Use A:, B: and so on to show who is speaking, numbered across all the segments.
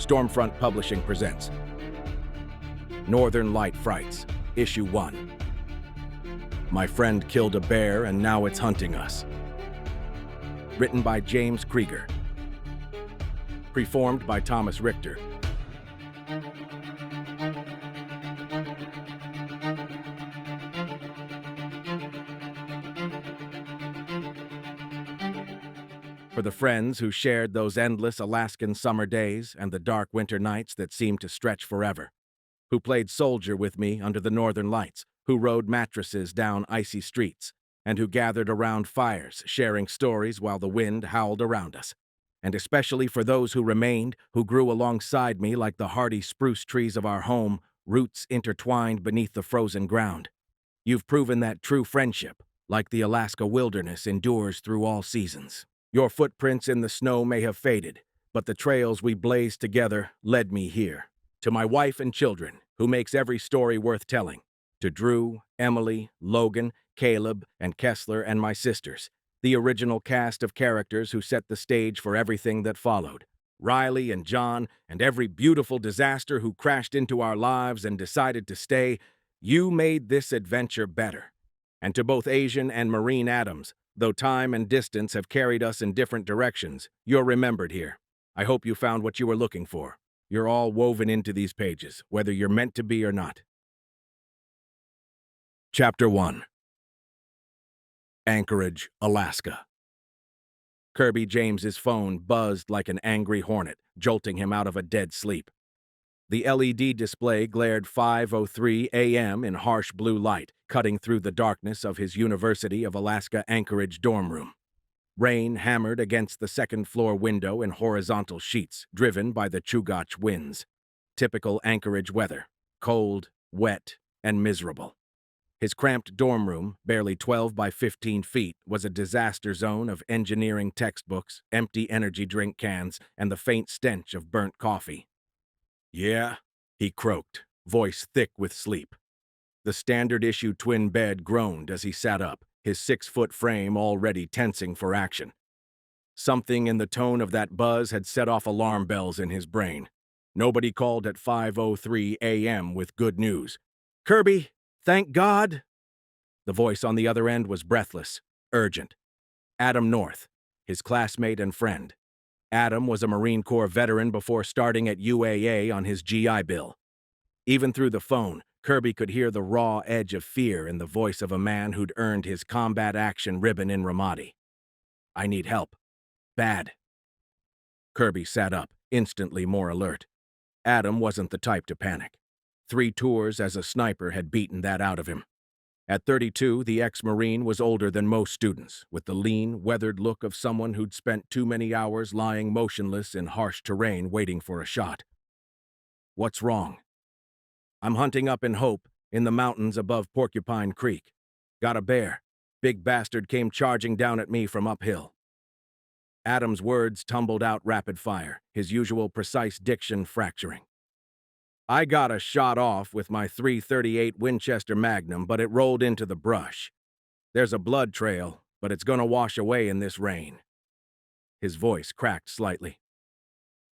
A: Stormfront Publishing presents Northern Light Frights, Issue 1. My friend killed a bear and now it's hunting us. Written by James Krieger. Performed by Thomas Richter. For the friends who shared those endless Alaskan summer days and the dark winter nights that seemed to stretch forever, who played soldier with me under the northern lights, who rode mattresses down icy streets, and who gathered around fires, sharing stories while the wind howled around us, and especially for those who remained, who grew alongside me like the hardy spruce trees of our home, roots intertwined beneath the frozen ground. You've proven that true friendship, like the Alaska wilderness, endures through all seasons. Your footprints in the snow may have faded, but the trails we blazed together led me here. To my wife and children, who makes every story worth telling. To Drew, Emily, Logan, Caleb, and Kessler, and my sisters, the original cast of characters who set the stage for everything that followed. Riley and John, and every beautiful disaster who crashed into our lives and decided to stay, you made this adventure better. And to both Asian and Marine Adams, though time and distance have carried us in different directions, you're remembered here. I hope you found what you were looking for. You're all woven into these pages, whether you're meant to be or not. Chapter 1. Anchorage, Alaska. Kirby James's phone buzzed like an angry hornet, jolting him out of a dead sleep. The LED display glared 5:03 a.m. in harsh blue light, cutting through the darkness of his University of Alaska Anchorage dorm room. Rain hammered against the second-floor window in horizontal sheets, driven by the Chugach winds. Typical Anchorage weather: cold, wet, and miserable. His cramped dorm room, barely 12 by 15 feet, was a disaster zone of engineering textbooks, empty energy drink cans, and the faint stench of burnt coffee. "Yeah," he croaked, voice thick with sleep. The standard-issue twin bed groaned as he sat up, his 6-foot frame already tensing for action. Something in the tone of that buzz had set off alarm bells in his brain. Nobody called at 5:03 a.m. with good news. "Kirby, thank God!" The voice on the other end was breathless, urgent. Adam North, his classmate and friend. Adam was a Marine Corps veteran before starting at UAA on his GI Bill. Even through the phone, Kirby could hear the raw edge of fear in the voice of a man who'd earned his combat action ribbon in Ramadi. "I need help. Bad." Kirby sat up, instantly more alert. Adam wasn't the type to panic. 3 tours as a sniper had beaten that out of him. At 32, the ex-Marine was older than most students, with the lean, weathered look of someone who'd spent too many hours lying motionless in harsh terrain waiting for a shot. "What's wrong?" "I'm hunting up in Hope, in the mountains above Porcupine Creek. Got a bear. Big bastard came charging down at me from uphill." Adam's words tumbled out rapid fire, his usual precise diction fracturing. "I got a shot off with my .338 Winchester Magnum, but it rolled into the brush. There's a blood trail, but it's gonna wash away in this rain." His voice cracked slightly.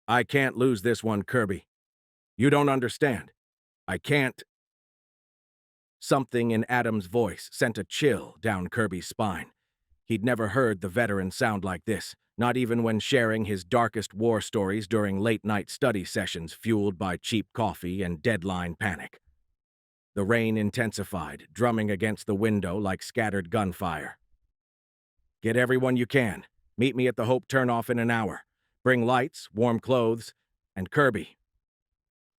A: "I can't lose this one, Kirby. You don't understand. I can't." Something in Adam's voice sent a chill down Kirby's spine. He'd never heard the veteran sound like this, not even when sharing his darkest war stories during late-night study sessions fueled by cheap coffee and deadline panic. The rain intensified, drumming against the window like scattered gunfire. "Get everyone you can. Meet me at the Hope turnoff in an hour. Bring lights, warm clothes, and Kirby."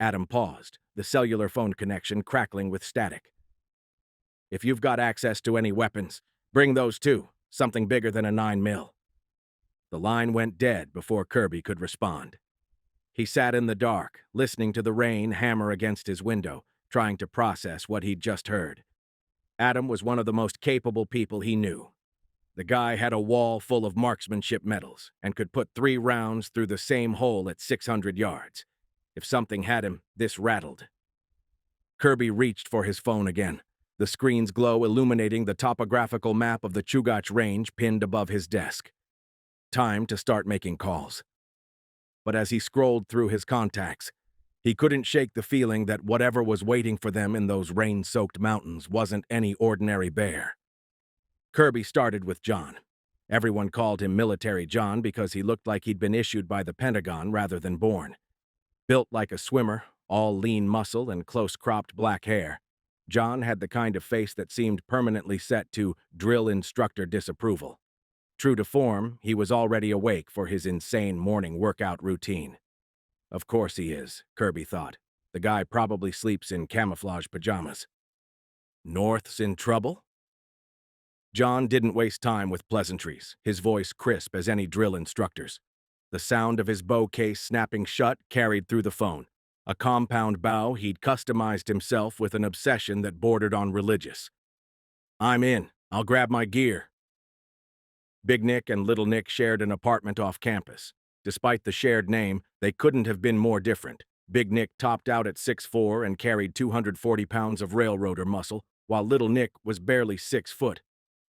A: Adam paused, the cellular phone connection crackling with static. "If you've got access to any weapons, bring those too, something bigger than a 9mm. The line went dead before Kirby could respond. He sat in the dark, listening to the rain hammer against his window, trying to process what he'd just heard. Adam was one of the most capable people he knew. The guy had a wall full of marksmanship medals and could put 3 rounds through the same hole at 600 yards. If something had him, this rattled. Kirby reached for his phone again, the screen's glow illuminating the topographical map of the Chugach Range pinned above his desk. Time to start making calls. but as he scrolled through his contacts, he couldn't shake the feeling that whatever was waiting for them in those rain-soaked mountains wasn't any ordinary bear. Kirby started with John. Everyone called him Military John because he looked like he'd been issued by the Pentagon rather than born. Built like a swimmer, all lean muscle and close-cropped black hair, John had the kind of face that seemed permanently set to drill instructor disapproval. True to form, he was already awake for his insane morning workout routine. Of course he is, Kirby thought. The guy probably sleeps in camouflage pajamas. North's in trouble? John didn't waste time with pleasantries, his voice crisp as any drill instructor's. The sound of his bow case snapping shut carried through the phone. A compound bow he'd customized himself with an obsession that bordered on religious. I'm in. I'll grab my gear. Big Nick and Little Nick shared an apartment off campus. Despite the shared name, they couldn't have been more different. Big Nick topped out at 6'4" and carried 240 pounds of railroader muscle, while Little Nick was barely 6 foot.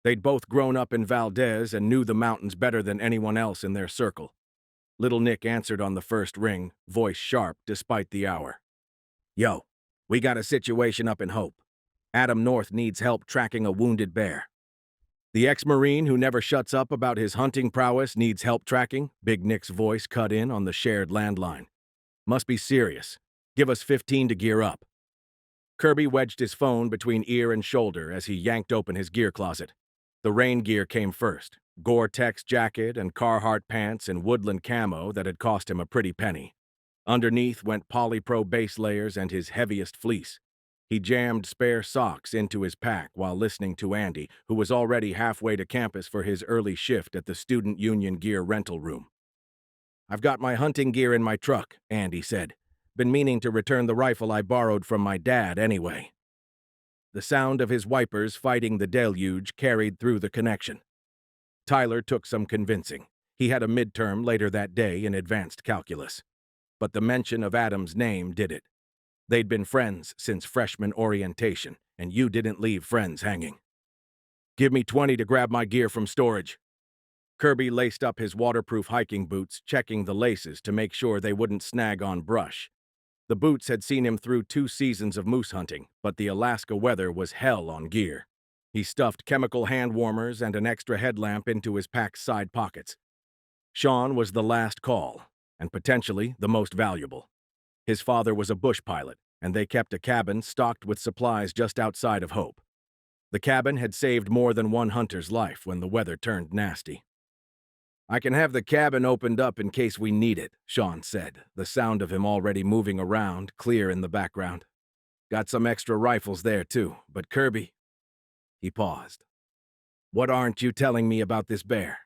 A: They'd both grown up in Valdez and knew the mountains better than anyone else in their circle. Little Nick answered on the first ring, voice sharp despite the hour. Yo, we got a situation up in Hope. Adam North needs help tracking a wounded bear. The ex-Marine who never shuts up about his hunting prowess needs help tracking, Big Nick's voice cut in on the shared landline. Must be serious. Give us 15 to gear up. Kirby wedged his phone between ear and shoulder as he yanked open his gear closet. The rain gear came first. Gore-Tex jacket and Carhartt pants and woodland camo that had cost him a pretty penny. Underneath went polypro base layers and his heaviest fleece. He jammed spare socks into his pack while listening to Andy, who was already halfway to campus for his early shift at the Student Union Gear rental room. I've got my hunting gear in my truck, Andy said. Been meaning to return the rifle I borrowed from my dad anyway. The sound of his wipers fighting the deluge carried through the connection. Tyler took some convincing. He had a midterm later that day in advanced calculus. But the mention of Adam's name did it. They'd been friends since freshman orientation, and you didn't leave friends hanging. Give me 20 to grab my gear from storage. Kirby laced up his waterproof hiking boots, checking the laces to make sure they wouldn't snag on brush. The boots had seen him through 2 seasons of moose hunting, but the Alaska weather was hell on gear. He stuffed chemical hand warmers and an extra headlamp into his pack's side pockets. Sean was the last call, and potentially the most valuable. His father was a bush pilot, and they kept a cabin stocked with supplies just outside of Hope. The cabin had saved more than one hunter's life when the weather turned nasty. I can have the cabin opened up in case we need it, Sean said, the sound of him already moving around clear in the background. Got some extra rifles there, too, but Kirby... He paused. What aren't you telling me about this bear?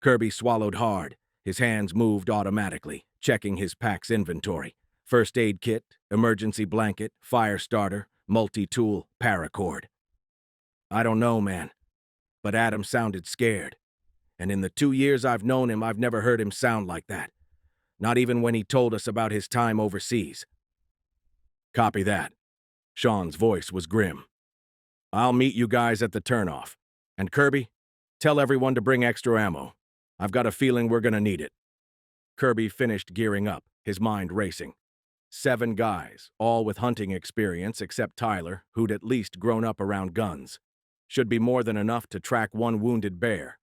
A: Kirby swallowed hard. His hands moved automatically, checking his pack's inventory. First aid kit, emergency blanket, fire starter, multi-tool, paracord. I don't know, man. But Adam sounded scared. And in the 2 years I've known him, I've never heard him sound like that. Not even when he told us about his time overseas. Copy that. Sean's voice was grim. I'll meet you guys at the turnoff. And Kirby, tell everyone to bring extra ammo. I've got a feeling we're gonna need it. Kirby finished gearing up, his mind racing. 7 guys, all with hunting experience except Tyler, who'd at least grown up around guns. Should be more than enough to track one wounded bear.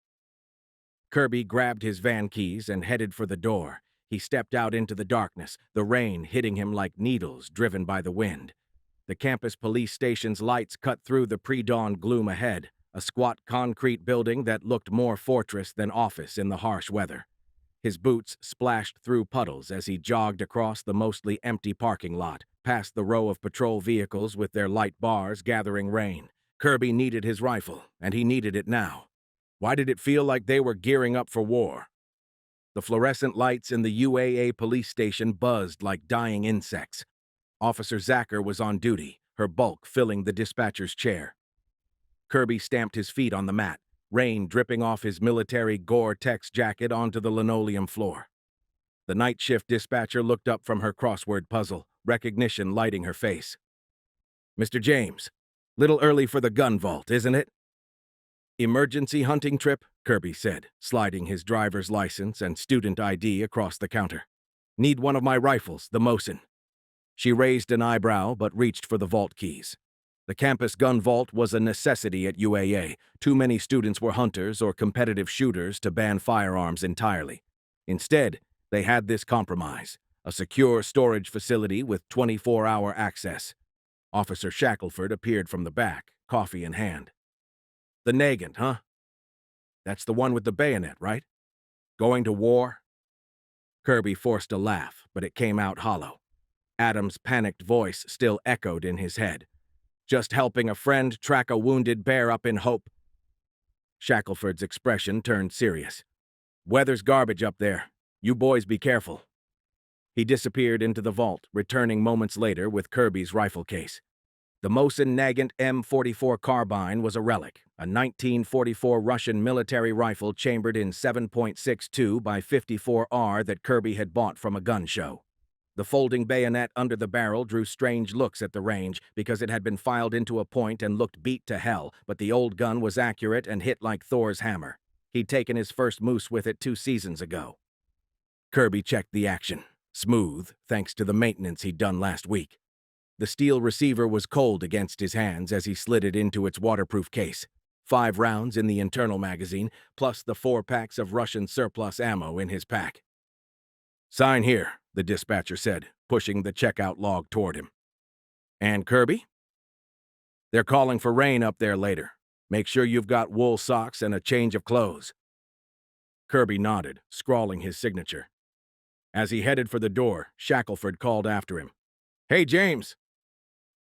A: Kirby grabbed his van keys and headed for the door. He stepped out into the darkness, the rain hitting him like needles driven by the wind. The campus police station's lights cut through the pre-dawn gloom ahead, a squat concrete building that looked more fortress than office in the harsh weather. His boots splashed through puddles as he jogged across the mostly empty parking lot, past the row of patrol vehicles with their light bars gathering rain. Kirby needed his rifle, and he needed it now. Why did it feel like they were gearing up for war? The fluorescent lights in the UAA police station buzzed like dying insects. Officer Zacher was on duty, her bulk filling the dispatcher's chair. Kirby stamped his feet on the mat, rain dripping off his military Gore-Tex jacket onto the linoleum floor. The night shift dispatcher looked up from her crossword puzzle, recognition lighting her face. Mr. James, little early for the gun vault, isn't it? Emergency hunting trip, Kirby said, sliding his driver's license and student ID across the counter. Need one of my rifles, the Mosin. She raised an eyebrow but reached for the vault keys. The campus gun vault was a necessity at UAA. Too many students were hunters or competitive shooters to ban firearms entirely. Instead, they had this compromise: a secure storage facility with 24-hour access. Officer Shackelford appeared from the back, coffee in hand. The Nagant, huh? That's the one with the bayonet, right? Going to war? Kirby forced a laugh, but it came out hollow. Adam's panicked voice still echoed in his head. Just helping a friend track a wounded bear up in Hope. Shackelford's expression turned serious. Weather's garbage up there. You boys be careful. He disappeared into the vault, returning moments later with Kirby's rifle case. The Mosin Nagant M44 carbine was a relic, a 1944 Russian military rifle chambered in 7.62 by 54R that Kirby had bought from a gun show. The folding bayonet under the barrel drew strange looks at the range because it had been filed into a point and looked beat to hell, but the old gun was accurate and hit like Thor's hammer. He'd taken his first moose with it 2 seasons ago. Kirby checked the action. Smooth, thanks to the maintenance he'd done last week. The steel receiver was cold against his hands as he slid it into its waterproof case. 5 rounds in the internal magazine, plus the 4 packs of Russian surplus ammo in his pack. Sign here, the dispatcher said, pushing the checkout log toward him. And Kirby? They're calling for rain up there later. Make sure you've got wool socks and a change of clothes. Kirby nodded, scrawling his signature. As he headed for the door, Shackelford called after him. Hey, James!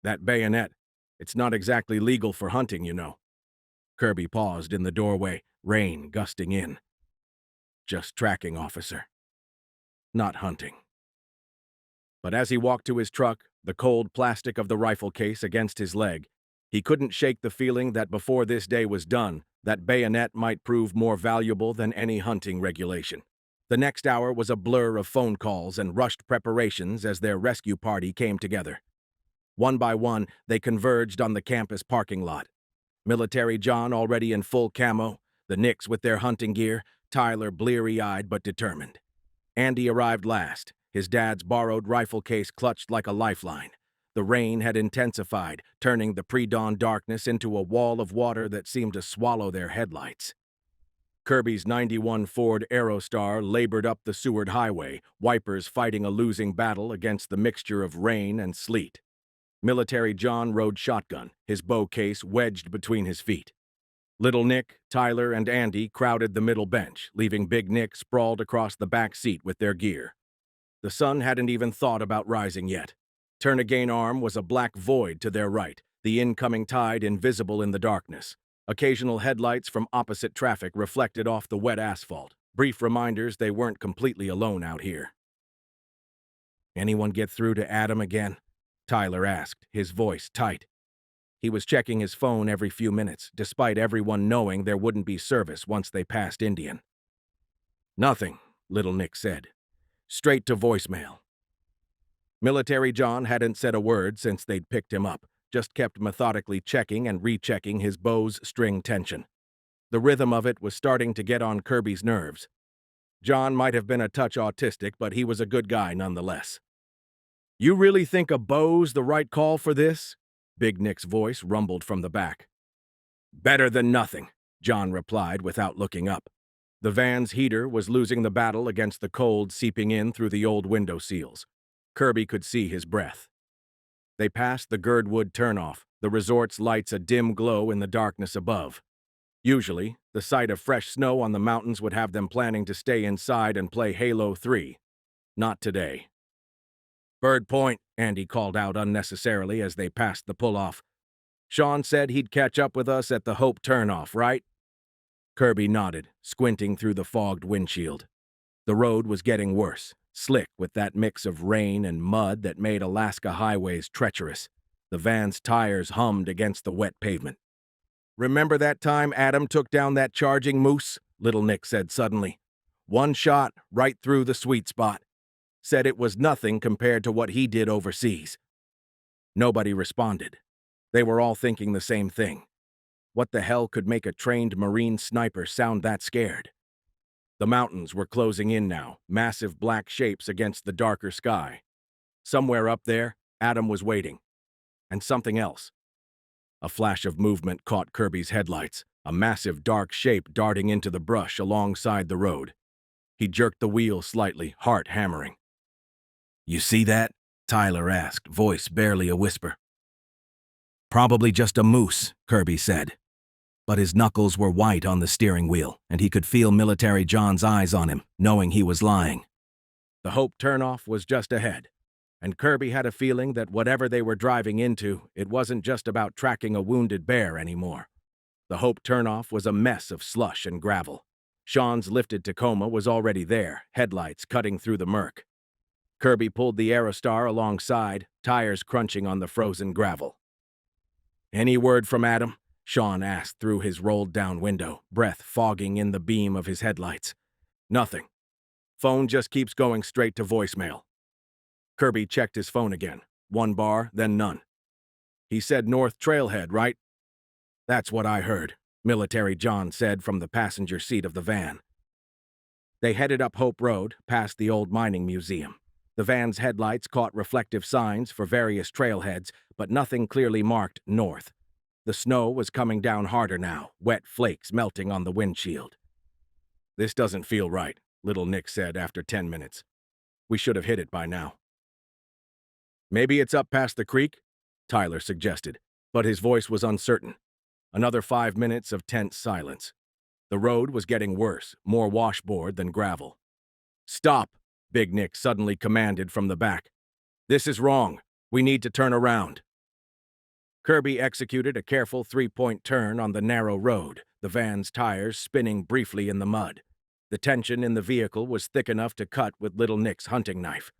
A: That bayonet. It's not exactly legal for hunting, you know. Kirby paused in the doorway, rain gusting in. Just tracking, officer. Not hunting. But as he walked to his truck, the cold plastic of the rifle case against his leg, he couldn't shake the feeling that before this day was done, that bayonet might prove more valuable than any hunting regulation. The next hour was a blur of phone calls and rushed preparations as their rescue party came together. One by one, they converged on the campus parking lot. Military John already in full camo, the Knicks with their hunting gear, Tyler bleary-eyed but determined. Andy arrived last, his dad's borrowed rifle case clutched like a lifeline. The rain had intensified, turning the pre-dawn darkness into a wall of water that seemed to swallow their headlights. Kirby's '91 Ford Aerostar labored up the Seward Highway, wipers fighting a losing battle against the mixture of rain and sleet. Military John rode shotgun, his bow case wedged between his feet. Little Nick, Tyler, and Andy crowded the middle bench, leaving Big Nick sprawled across the back seat with their gear. The sun hadn't even thought about rising yet. Turnagain Arm was a black void to their right, the incoming tide invisible in the darkness. Occasional headlights from opposite traffic reflected off the wet asphalt, brief reminders they weren't completely alone out here. Anyone get through to Adam again? Tyler asked, his voice tight. He was checking his phone every few minutes, despite everyone knowing there wouldn't be service once they passed Indian. Nothing, Little Nick said. Straight to voicemail. Military John hadn't said a word since they'd picked him up, just kept methodically checking and rechecking his bow's string tension. The rhythm of it was starting to get on Kirby's nerves. John might have been a touch autistic, but he was a good guy nonetheless. You really think a bow's the right call for this? Big Nick's voice rumbled from the back. Better than nothing, John replied without looking up. The van's heater was losing the battle against the cold seeping in through the old window seals. Kirby could see his breath. They passed the Girdwood turnoff, the resort's lights a dim glow in the darkness above. Usually, the sight of fresh snow on the mountains would have them planning to stay inside and play Halo 3. Not today. Bird Point, Andy called out unnecessarily as they passed the pull-off. Sean said he'd catch up with us at the Hope turnoff, right? Kirby nodded, squinting through the fogged windshield. The road was getting worse, slick with that mix of rain and mud that made Alaska highways treacherous. The van's tires hummed against the wet pavement. Remember that time Adam took down that charging moose? Little Nick said suddenly. One shot right through the sweet spot. Said it was nothing compared to what he did overseas. Nobody responded. They were all thinking the same thing. What the hell could make a trained Marine sniper sound that scared? The mountains were closing in now, massive black shapes against the darker sky. Somewhere up there, Adam was waiting. And something else. A flash of movement caught Kirby's headlights, a massive dark shape darting into the brush alongside the road. He jerked the wheel slightly, heart hammering. "You see that?" Tyler asked, voice barely a whisper. "Probably just a moose," Kirby said. But his knuckles were white on the steering wheel, and he could feel Military John's eyes on him, knowing he was lying. The Hope turnoff was just ahead, and Kirby had a feeling that whatever they were driving into, it wasn't just about tracking a wounded bear anymore. The Hope turnoff was a mess of slush and gravel. Sean's lifted Tacoma was already there, headlights cutting through the murk. Kirby pulled the Aerostar alongside, tires crunching on the frozen gravel. "Any word from Adam?" Sean asked through his rolled-down window, breath fogging in the beam of his headlights. "Nothing. Phone just keeps going straight to voicemail." Kirby checked his phone again. One bar, then none. "He said North Trailhead, right?" "That's what I heard," Military John said from the passenger seat of the van. They headed up Hope Road, past the old mining museum. The van's headlights caught reflective signs for various trailheads, but nothing clearly marked north. The snow was coming down harder now, wet flakes melting on the windshield. "This doesn't feel right," Little Nick said after 10 minutes. "We should have hit it by now." "Maybe it's up past the creek," Tyler suggested, but his voice was uncertain. Another 5 minutes of tense silence. The road was getting worse, more washboard than gravel. "Stop," Big Nick suddenly commanded from the back. "This is wrong. We need to turn around." Kirby executed a careful three-point turn on the narrow road, the van's tires spinning briefly in the mud. The tension in the vehicle was thick enough to cut with Little Nick's hunting knife.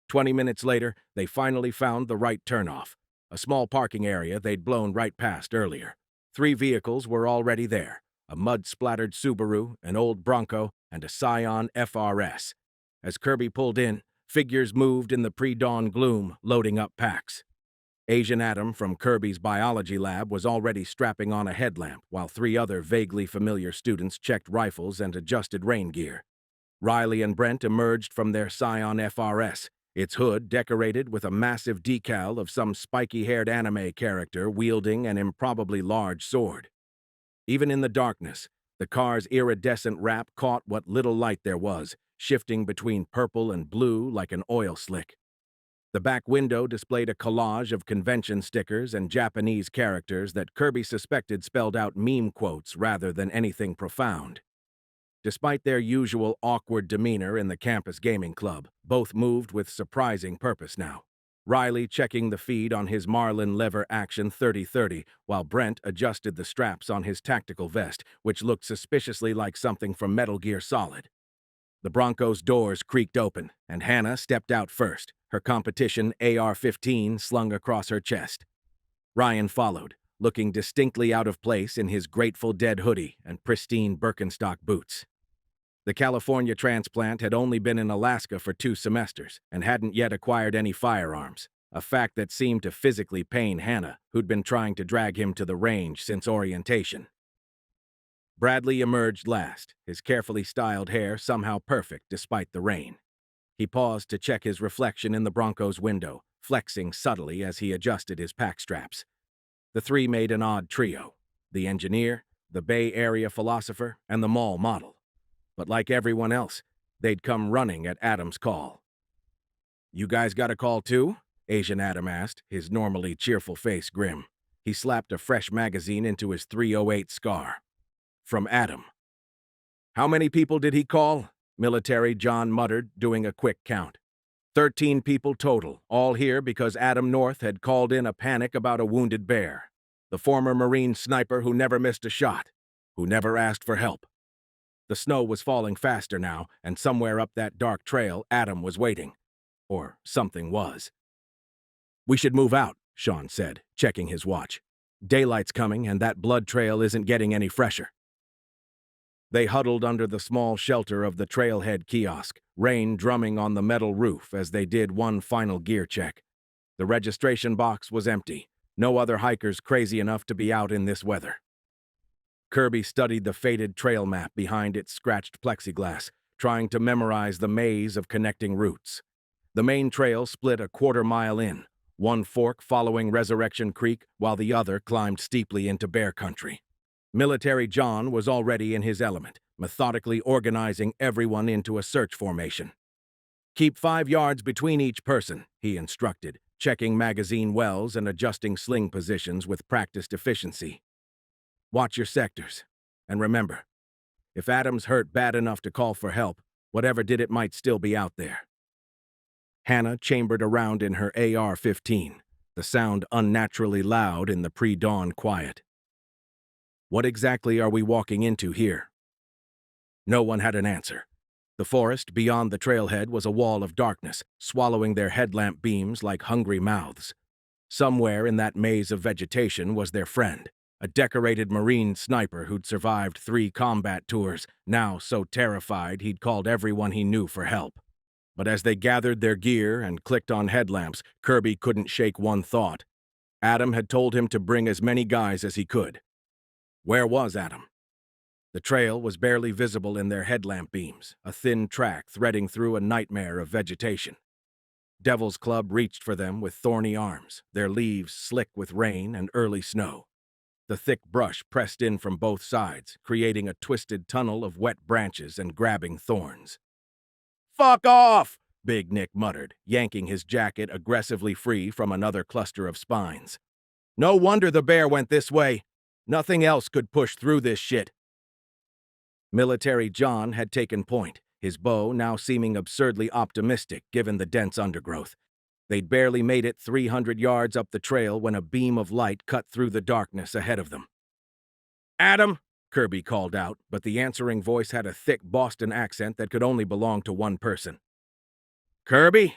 A: 20 minutes later, they finally found the right turnoff, a small parking area they'd blown right past earlier. 3 vehicles were already there, a mud-splattered Subaru, an old Bronco, and a Scion FRS. As Kirby pulled in, figures moved in the pre-dawn gloom, loading up packs. Asian Adam from Kirby's biology lab was already strapping on a headlamp, while 3 other vaguely familiar students checked rifles and adjusted rain gear. Riley and Brent emerged from their Scion FRS, its hood decorated with a massive decal of some spiky-haired anime character wielding an improbably large sword. Even in the darkness, the car's iridescent wrap caught what little light there was, shifting between purple and blue like an oil slick. The back window displayed a collage of convention stickers and Japanese characters that Kirby suspected spelled out meme quotes rather than anything profound. Despite their usual awkward demeanor in the campus gaming club, both moved with surprising purpose now. Riley checking the feed on his Marlin lever action 30-30, while Brent adjusted the straps on his tactical vest, which looked suspiciously like something from Metal Gear Solid. The Bronco's doors creaked open, and Hannah stepped out first, her competition AR-15 slung across her chest. Ryan followed, looking distinctly out of place in his Grateful Dead hoodie and pristine Birkenstock boots. The California transplant had only been in Alaska for 2 semesters and hadn't yet acquired any firearms, a fact that seemed to physically pain Hannah, who'd been trying to drag him to the range since orientation. Bradley emerged last, his carefully styled hair somehow perfect despite the rain. He paused to check his reflection in the Bronco's window, flexing subtly as he adjusted his pack straps. The 3 made an odd trio: the engineer, the Bay Area philosopher, and the mall model. But like everyone else, they'd come running at Adam's call. "You guys got a call too?" Asian Adam asked, his normally cheerful face grim. He slapped a fresh magazine into his .308 Scar. "From Adam." "How many people did he call?" Military John muttered, doing a quick count. 13 people total, all here because Adam North had called in a panic about a wounded bear. The former Marine sniper who never missed a shot, who never asked for help. The snow was falling faster now, and somewhere up that dark trail, Adam was waiting. Or something was. "We should move out," Sean said, checking his watch. "Daylight's coming, and that blood trail isn't getting any fresher." They huddled under the small shelter of the trailhead kiosk, rain drumming on the metal roof as they did one final gear check. The registration box was empty, no other hikers crazy enough to be out in this weather. Kirby studied the faded trail map behind its scratched plexiglass, trying to memorize the maze of connecting routes. The main trail split a quarter-mile in, one fork following Resurrection Creek while the other climbed steeply into bear country. Military John was already in his element, methodically organizing everyone into a search formation. "Keep 5 yards between each person," he instructed, checking magazine wells and adjusting sling positions with practiced efficiency. "Watch your sectors. And remember, if Adam's hurt bad enough to call for help, whatever did it might still be out there." Hannah chambered around in her AR-15, the sound unnaturally loud in the pre-dawn quiet. "What exactly are we walking into here?" No one had an answer. The forest beyond the trailhead was a wall of darkness, swallowing their headlamp beams like hungry mouths. Somewhere in that maze of vegetation was their friend, a decorated Marine sniper who'd survived 3 combat tours, now so terrified he'd called everyone he knew for help. But as they gathered their gear and clicked on headlamps, Kirby couldn't shake one thought. Adam had told him to bring as many guys as he could. Where was Adam? The trail was barely visible in their headlamp beams, a thin track threading through a nightmare of vegetation. Devil's Club reached for them with thorny arms, their leaves slick with rain and early snow. The thick brush pressed in from both sides, creating a twisted tunnel of wet branches and grabbing thorns. "Fuck off!" Big Nick muttered, yanking his jacket aggressively free from another cluster of spines. "No wonder the bear went this way. Nothing else could push through this shit." Military John had taken point, his bow now seeming absurdly optimistic given the dense undergrowth. They'd barely made it 300 yards up the trail when a beam of light cut through the darkness ahead of them. "Adam!" Kirby called out, but the answering voice had a thick Boston accent that could only belong to one person. "Kirby?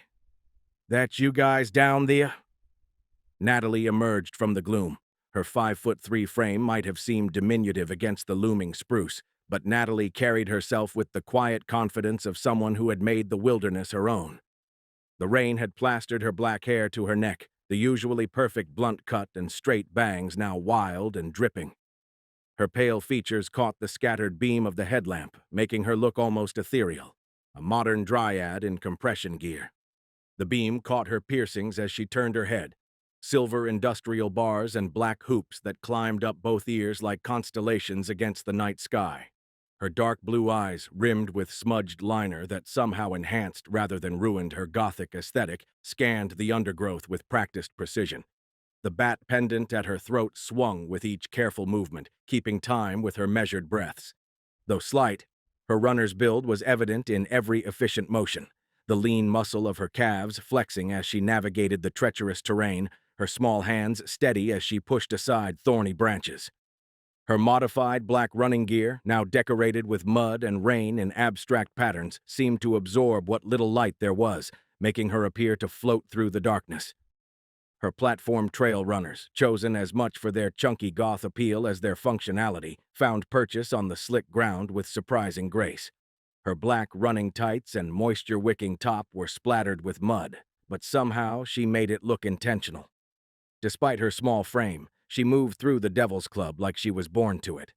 A: That you guys down there?" Natalie emerged from the gloom. Her 5'3" frame might have seemed diminutive against the looming spruce, but Natalie carried herself with the quiet confidence of someone who had made the wilderness her own. The rain had plastered her black hair to her neck, the usually perfect blunt cut and straight bangs now wild and dripping. Her pale features caught the scattered beam of the headlamp, making her look almost ethereal, a modern dryad in compression gear. The beam caught her piercings as she turned her head, silver industrial bars and black hoops that climbed up both ears like constellations against the night sky. Her dark blue eyes, rimmed with smudged liner that somehow enhanced rather than ruined her Gothic aesthetic, scanned the undergrowth with practiced precision. The bat pendant at her throat swung with each careful movement, keeping time with her measured breaths. Though slight, her runner's build was evident in every efficient motion, the lean muscle of her calves flexing as she navigated the treacherous terrain, her small hands steady as she pushed aside thorny branches. Her modified black running gear, now decorated with mud and rain in abstract patterns, seemed to absorb what little light there was, making her appear to float through the darkness. Her platform trail runners, chosen as much for their chunky goth appeal as their functionality, found purchase on the slick ground with surprising grace. Her black running tights and moisture-wicking top were splattered with mud, but somehow she made it look intentional. Despite her small frame, she moved through the Devil's Club like she was born to it.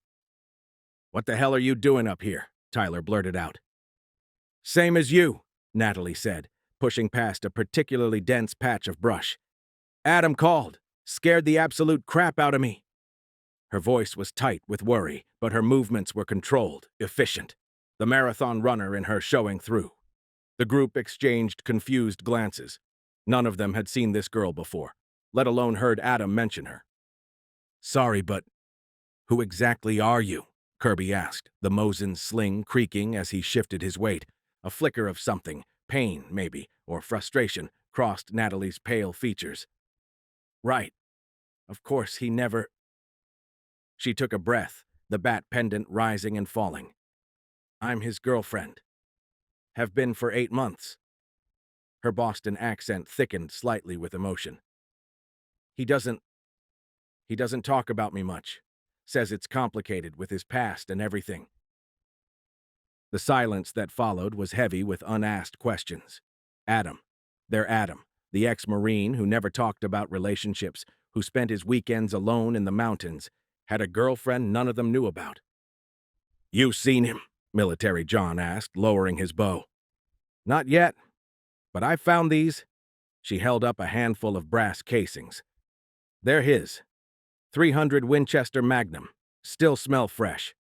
A: "What the hell are you doing up here?" Tyler blurted out. "Same as you," Natalie said, pushing past a particularly dense patch of brush. "Adam called. Scared the absolute crap out of me." Her voice was tight with worry, but her movements were controlled, efficient, the marathon runner in her showing through. The group exchanged confused glances. None of them had seen this girl before, let alone heard Adam mention her. "Sorry, but who exactly are you?" Kirby asked, the Mosin's sling creaking as he shifted his weight. A flicker of something, pain maybe, or frustration, crossed Natalie's pale features. "Right. Of course, he never—" She took a breath, the bat pendant rising and falling. "I'm his girlfriend. Have been for 8 months. Her Boston accent thickened slightly with emotion. He doesn't talk about me much. Says it's complicated with his past and everything." The silence that followed was heavy with unasked questions. Adam. Their Adam, the ex-Marine who never talked about relationships, who spent his weekends alone in the mountains. Had a girlfriend none of them knew about. "You seen him?" Military John asked, lowering his bow. "Not yet, but I found these." She held up a handful of brass casings. "They're his. 300 Winchester Magnum. Still smell fresh."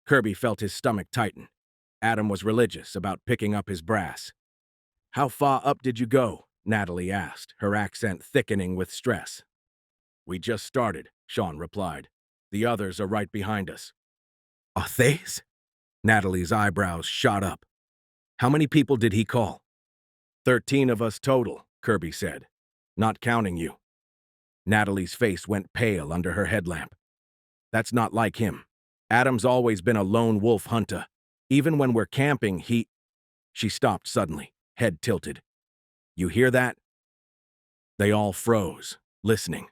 A: Kirby felt his stomach tighten. Adam was religious about picking up his brass. "How far up did you go?" Natalie asked, her accent thickening with stress. "We just started," Sean replied. "The others are right behind us." "Are they's?" Natalie's eyebrows shot up. "How many people did he call?" 13 of us total," Kirby said. "Not counting you." Natalie's face went pale under her headlamp. "That's not like him. Adam's always been a lone wolf hunter. Even when we're camping, he—" She stopped suddenly, head tilted. "You hear that?" They all froze, listening.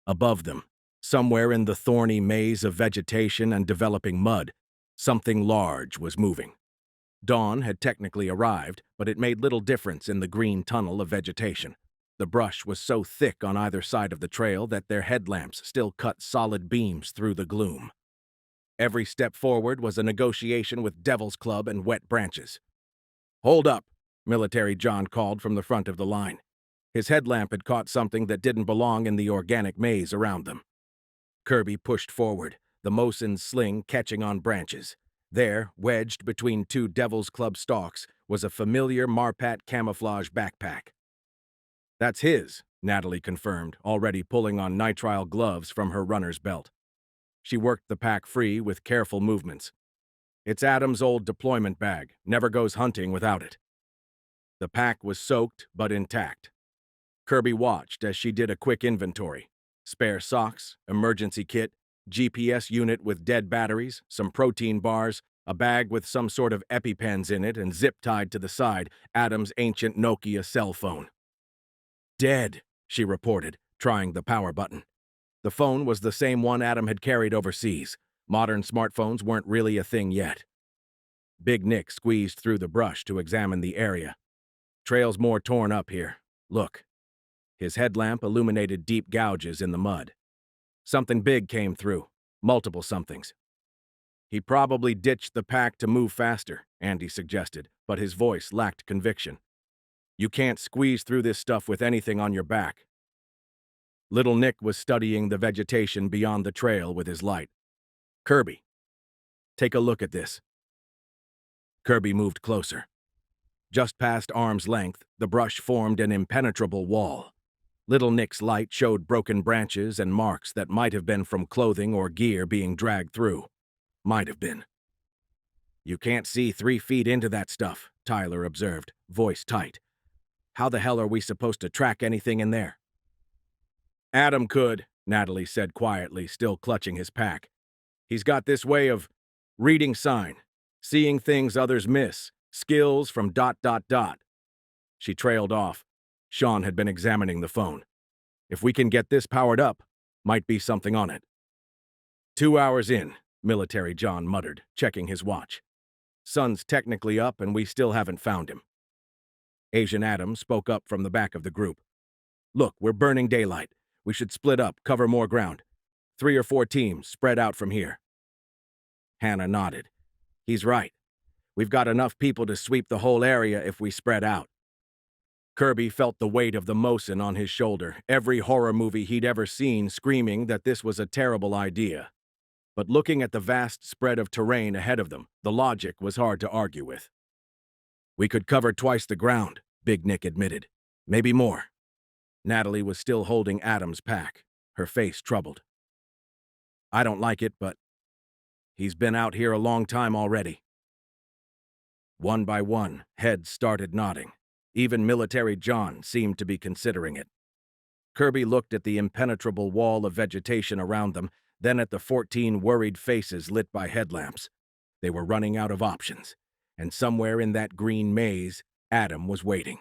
A: Above them, somewhere in the thorny maze of vegetation and developing mud, something large was moving. Dawn had technically arrived, but it made little difference in the green tunnel of vegetation. The brush was so thick on either side of the trail that their headlamps still cut solid beams through the gloom. Every step forward was a negotiation with Devil's Club and wet branches. "Hold up," Military John called from the front of the line. His headlamp had caught something that didn't belong in the organic maze around them. Kirby pushed forward, the Mosin's sling catching on branches. There, wedged between two Devil's Club stalks, was a familiar Marpat camouflage backpack. "That's his," Natalie confirmed, already pulling on nitrile gloves from her runner's belt. She worked the pack free with careful movements. "It's Adam's old deployment bag, never goes hunting without it." The pack was soaked but intact. Kirby watched as she did a quick inventory. Spare socks, emergency kit, GPS unit with dead batteries, some protein bars, a bag with some sort of EpiPens in it and zip-tied to the side, Adam's ancient Nokia cell phone. "Dead," she reported, trying the power button. The phone was the same one Adam had carried overseas. Modern smartphones weren't really a thing yet. Big Nick squeezed through the brush to examine the area. "Trail's more torn up here. Look." His headlamp illuminated deep gouges in the mud. "Something big came through. Multiple somethings." "He probably ditched the pack to move faster," Andy suggested, but his voice lacked conviction. "You can't squeeze through this stuff with anything on your back." Little Nick was studying the vegetation beyond the trail with his light. "Kirby, take a look at this." Kirby moved closer. Just past arm's length, the brush formed an impenetrable wall. Little Nick's light showed broken branches and marks that might have been from clothing or gear being dragged through. Might have been. "You can't see 3 feet into that stuff," Tyler observed, voice tight. "How the hell are we supposed to track anything in there?" "Adam could," Natalie said quietly, still clutching his pack. "He's got this way of reading sign, seeing things others miss, skills from ... She trailed off. Sean had been examining the phone. "If we can get this powered up, might be something on it." 2 hours in, Military John muttered, checking his watch. "Sun's technically up and we still haven't found him." Asian Adam spoke up from the back of the group. "Look, we're burning daylight. We should split up, cover more ground. 3 or 4 teams, spread out from here." Hannah nodded. "He's right. We've got enough people to sweep the whole area if we spread out." Kirby felt the weight of the Mosin on his shoulder, every horror movie he'd ever seen screaming that this was a terrible idea. But looking at the vast spread of terrain ahead of them, the logic was hard to argue with. "We could cover twice the ground," Big Nick admitted. "Maybe more." Natalie was still holding Adam's pack, her face troubled. "I don't like it, but he's been out here a long time already." One by one, heads started nodding. Even Military John seemed to be considering it. Kirby looked at the impenetrable wall of vegetation around them, then at the 14 worried faces lit by headlamps. They were running out of options, and somewhere in that green maze, Adam was waiting.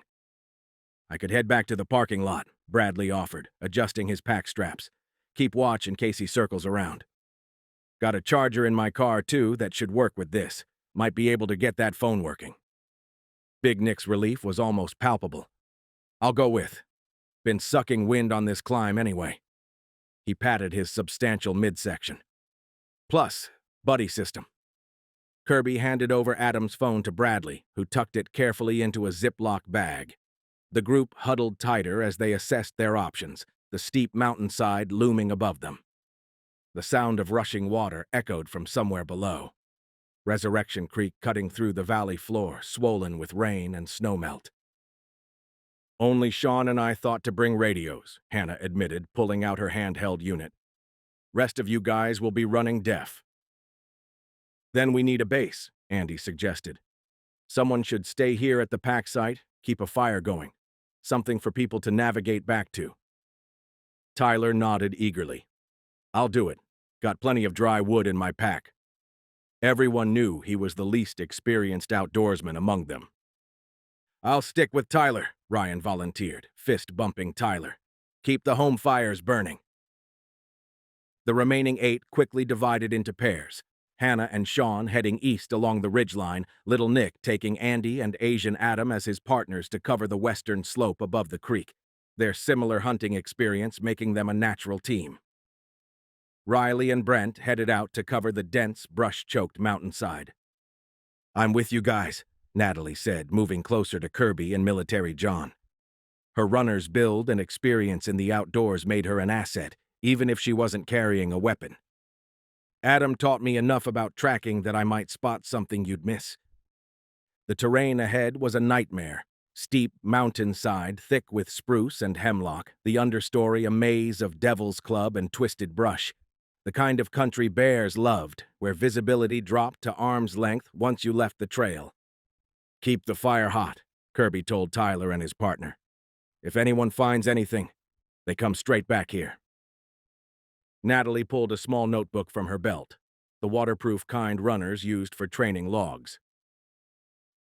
A: "I could head back to the parking lot," Bradley offered, adjusting his pack straps. "Keep watch in case he circles around. Got a charger in my car, too, that should work with this. Might be able to get that phone working." Big Nick's relief was almost palpable. "I'll go with. Been sucking wind on this climb anyway." He patted his substantial midsection. Plus, buddy system. Kirby handed over Adam's phone to Bradley, who tucked it carefully into a Ziploc bag. The group huddled tighter as they assessed their options, the steep mountainside looming above them. The sound of rushing water echoed from somewhere below. Resurrection Creek cutting through the valley floor, swollen with rain and snowmelt. Only Sean and I thought to bring radios, Hannah admitted, pulling out her handheld unit. Rest of you guys will be running deaf. Then we need a base, Andy suggested. Someone should stay here at the pack site, keep a fire going. Something for people to navigate back to. Tyler nodded eagerly. I'll do it. Got plenty of dry wood in my pack. Everyone knew he was the least experienced outdoorsman among them. I'll stick with Tyler, Ryan volunteered, fist-bumping Tyler. Keep the home fires burning. The remaining 8 quickly divided into pairs, Hannah and Sean heading east along the ridgeline, Little Nick taking Andy and Asian Adam as his partners to cover the western slope above the creek, their similar hunting experience making them a natural team. Riley and Brent headed out to cover the dense, brush-choked mountainside. I'm with you guys, Natalie said, moving closer to Kirby and Military John. Her runner's build and experience in the outdoors made her an asset, even if she wasn't carrying a weapon. Adam taught me enough about tracking that I might spot something you'd miss. The terrain ahead was a nightmare. Steep mountainside, thick with spruce and hemlock, the understory a maze of devil's club and twisted brush. The kind of country bears loved, where visibility dropped to arm's length once you left the trail. Keep the fire hot, Kirby told Tyler and his partner. If anyone finds anything, they come straight back here. Natalie pulled a small notebook from her belt, the waterproof kind runners used for training logs.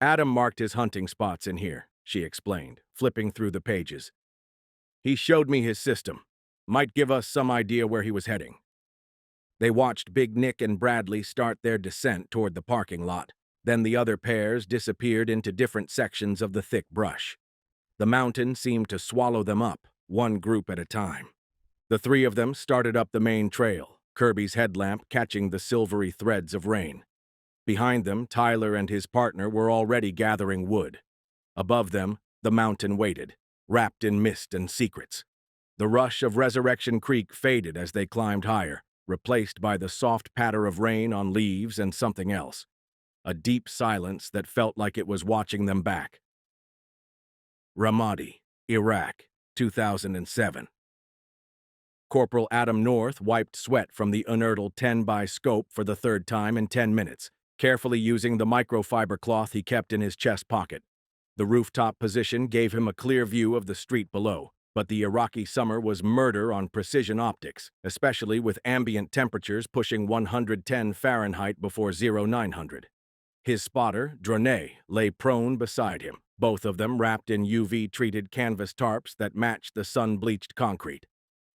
A: Adam marked his hunting spots in here, she explained, flipping through the pages. He showed me his system. Might give us some idea where he was heading. They watched Big Nick and Bradley start their descent toward the parking lot. Then the other pairs disappeared into different sections of the thick brush. The mountain seemed to swallow them up, one group at a time. The 3 of them started up the main trail, Kirby's headlamp catching the silvery threads of rain. Behind them, Tyler and his partner were already gathering wood. Above them, the mountain waited, wrapped in mist and secrets. The rush of Resurrection Creek faded as they climbed higher, replaced by the soft patter of rain on leaves and something else. A deep silence that felt like it was watching them back. Ramadi, Iraq, 2007. Corporal Adam North wiped sweat from the unertl 10x scope for the 3rd time in 10 minutes, carefully using the microfiber cloth he kept in his chest pocket. The rooftop position gave him a clear view of the street below, but the Iraqi summer was murder on precision optics, especially with ambient temperatures pushing 110 Fahrenheit before 0900. His spotter, Droney, lay prone beside him, both of them wrapped in UV-treated canvas tarps that matched the sun-bleached concrete.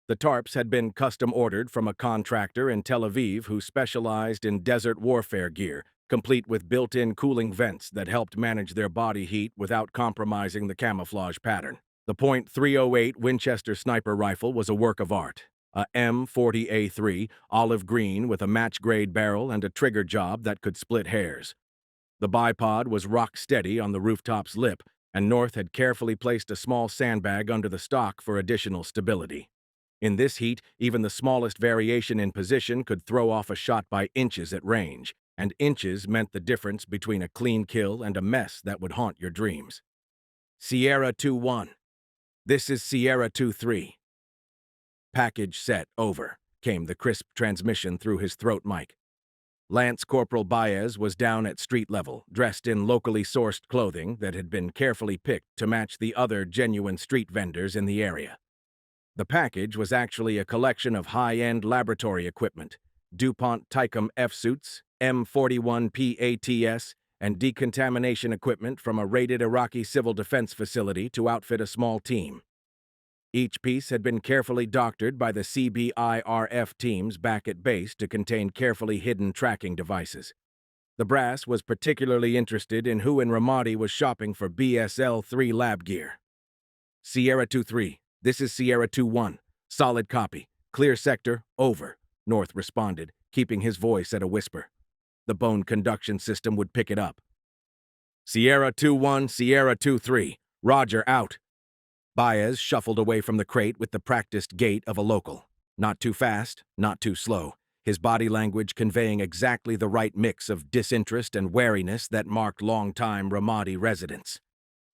A: The tarps had been custom-ordered from a contractor in Tel Aviv who specialized in desert warfare gear, complete with built-in cooling vents that helped manage their body heat without compromising the camouflage pattern. The .308 Winchester sniper rifle was a work of art. A M40A3, olive green with a match-grade barrel and a trigger job that could split hairs. The bipod was rock-steady on the rooftop's lip, and North had carefully placed a small sandbag under the stock for additional stability. In this heat, even the smallest variation in position could throw off a shot by inches at range, and inches meant the difference between a clean kill and a mess that would haunt your dreams. Sierra 2-1. This is Sierra 2-3. Package set, over, came the crisp transmission through his throat mic. Lance Corporal Baez was down at street level, dressed in locally sourced clothing that had been carefully picked to match the other genuine street vendors in the area. The package was actually a collection of high-end laboratory equipment, DuPont Tycom F-suits, M41 PATS, and decontamination equipment from a rated Iraqi civil defense facility to outfit a small team. Each piece had been carefully doctored by the CBIRF teams back at base to contain carefully hidden tracking devices. The brass was particularly interested in who in Ramadi was shopping for BSL-3 lab gear. Sierra 2-3, this is Sierra 2-1, solid copy. Clear sector, over, North responded, keeping his voice at a whisper. The bone conduction system would pick it up. Sierra 2-1, Sierra 2-3, Roger, out. Baez shuffled away from the crate with the practiced gait of a local. Not too fast, not too slow, his body language conveying exactly the right mix of disinterest and wariness that marked long-time Ramadi residents.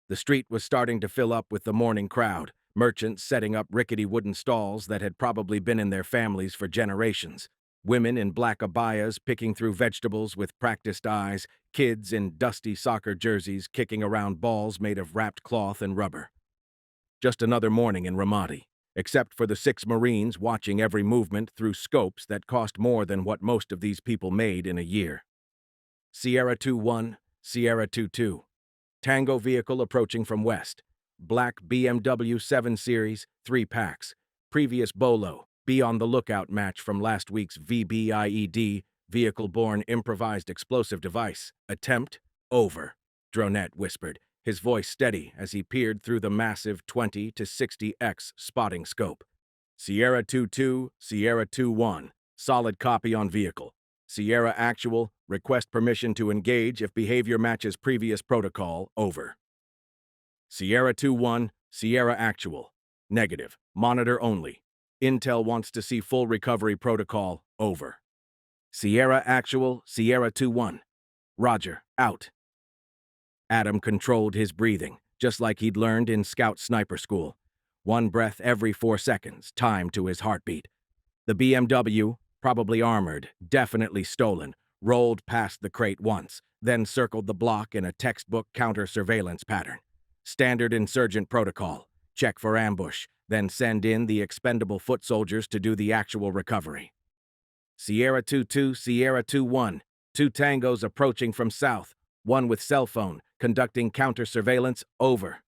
A: The street was starting to fill up with the morning crowd, merchants setting up rickety wooden stalls that had probably been in their families for generations, women in black abayas picking through vegetables with practiced eyes, kids in dusty soccer jerseys kicking around balls made of wrapped cloth and rubber. Just another morning in Ramadi, except for the 6 Marines watching every movement through scopes that cost more than what most of these people made in a year. Sierra 2-1, Sierra 2-2. Tango vehicle approaching from west. Black BMW 7 Series, 3 packs. Previous Bolo, be on the lookout match from last week's VBIED, vehicle-borne improvised explosive device. Attempt, over, Dronette whispered, his voice steady as he peered through the massive 20 to 60x spotting scope. Sierra 2-2, Sierra 2-1, solid copy on vehicle. Sierra actual, request permission to engage if behavior matches previous protocol, over. Sierra 2-1, Sierra actual, negative, monitor only. Intel wants to see full recovery protocol, over. Sierra actual, Sierra 2-1, Roger, out. Adam controlled his breathing, just like he'd learned in Scout Sniper School. 1 breath every 4 seconds, timed to his heartbeat. The BMW, probably armored, definitely stolen, rolled past the crate once, then circled the block in a textbook counter-surveillance pattern. Standard insurgent protocol, check for ambush, then send in the expendable foot soldiers to do the actual recovery. Sierra 2-2, Sierra 2-1, 2 tangos approaching from south, 1 with cell phone, conducting counter-surveillance, over.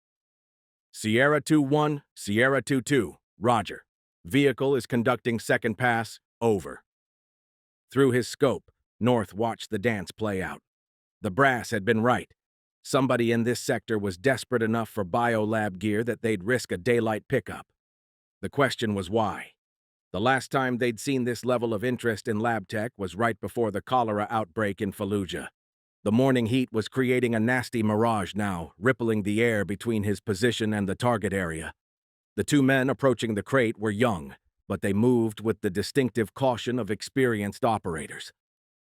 A: Sierra 2-1, Sierra 2-2, Roger. Vehicle is conducting second pass, over. Through his scope, North watched the dance play out. The brass had been right. Somebody in this sector was desperate enough for biolab gear that they'd risk a daylight pickup. The question was why. The last time they'd seen this level of interest in lab tech was right before the cholera outbreak in Fallujah. The morning heat was creating a nasty mirage now, rippling the air between his position and the target area. The 2 men approaching the crate were young, but they moved with the distinctive caution of experienced operators.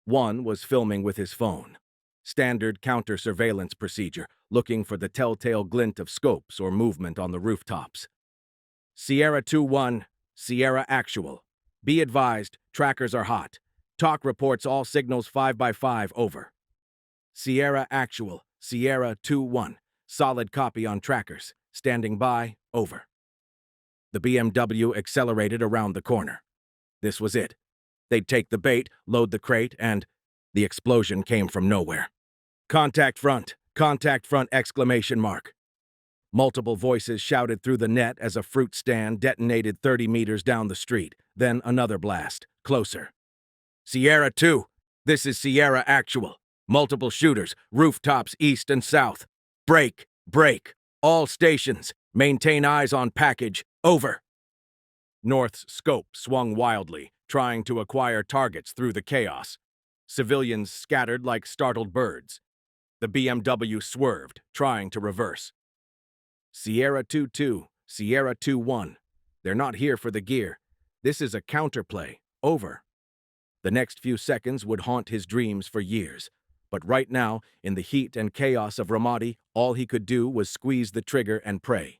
A: One was filming with his phone. Standard counter-surveillance procedure, looking for the telltale glint of scopes or movement on the rooftops. Sierra 2-1, Sierra actual. Be advised, trackers are hot. TOC reports all signals 5x5, over. Sierra actual, Sierra 2-1, solid copy on trackers. Standing by, over. The BMW accelerated around the corner. This was it. They'd take the bait, load the crate, and the explosion came from nowhere. Contact front, exclamation mark. Multiple voices shouted through the net as a fruit stand detonated 30 meters down the street, then another blast, closer. Sierra 2, this is Sierra actual. Multiple shooters, rooftops east and south. Break, all stations, maintain eyes on package, over. North's scope swung wildly, trying to acquire targets through the chaos. Civilians scattered like startled birds. The BMW swerved, trying to reverse. Sierra 2-2, Sierra 2-1. They're not here for the gear. This is a counterplay, over. The next few seconds would haunt his dreams for years. But right now, in the heat and chaos of Ramadi, all he could do was squeeze the trigger and pray.